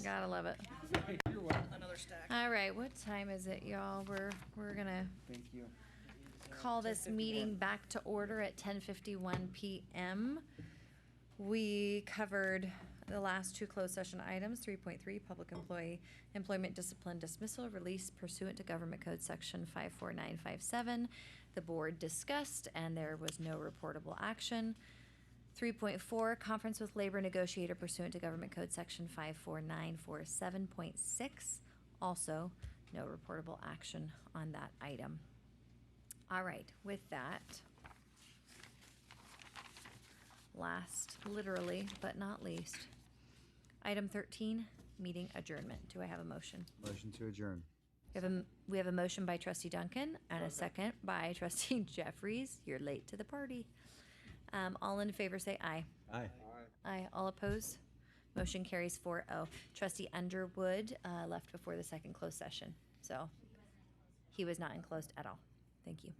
[SPEAKER 1] Gotta love it.
[SPEAKER 4] You're welcome. Another stack.
[SPEAKER 1] All right, what time is it, y'all? We're gonna
[SPEAKER 4] Thank you.
[SPEAKER 1] call this meeting back to order at 10:51 p.m. We covered the last two closed session items, 3.3, public employee employment discipline dismissal, release pursuant to Government Code Section 54957. The board discussed and there was no reportable action. 3.4, conference with labor negotiator pursuant to Government Code Section 54947.6. Also, no reportable action on that item. All right, with that, last, literally, but not least, item 13, meeting adjournment. Do I have a motion?
[SPEAKER 2] Motion to adjourn.
[SPEAKER 1] We have a motion by trustee Duncan and a second by trustee Jeffries. You're late to the party. All in favor say aye.
[SPEAKER 2] Aye.
[SPEAKER 1] Aye. All opposed? Motion carries 4-0. Trustee Underwood left before the second closed session, so he was not enclosed at all. Thank you.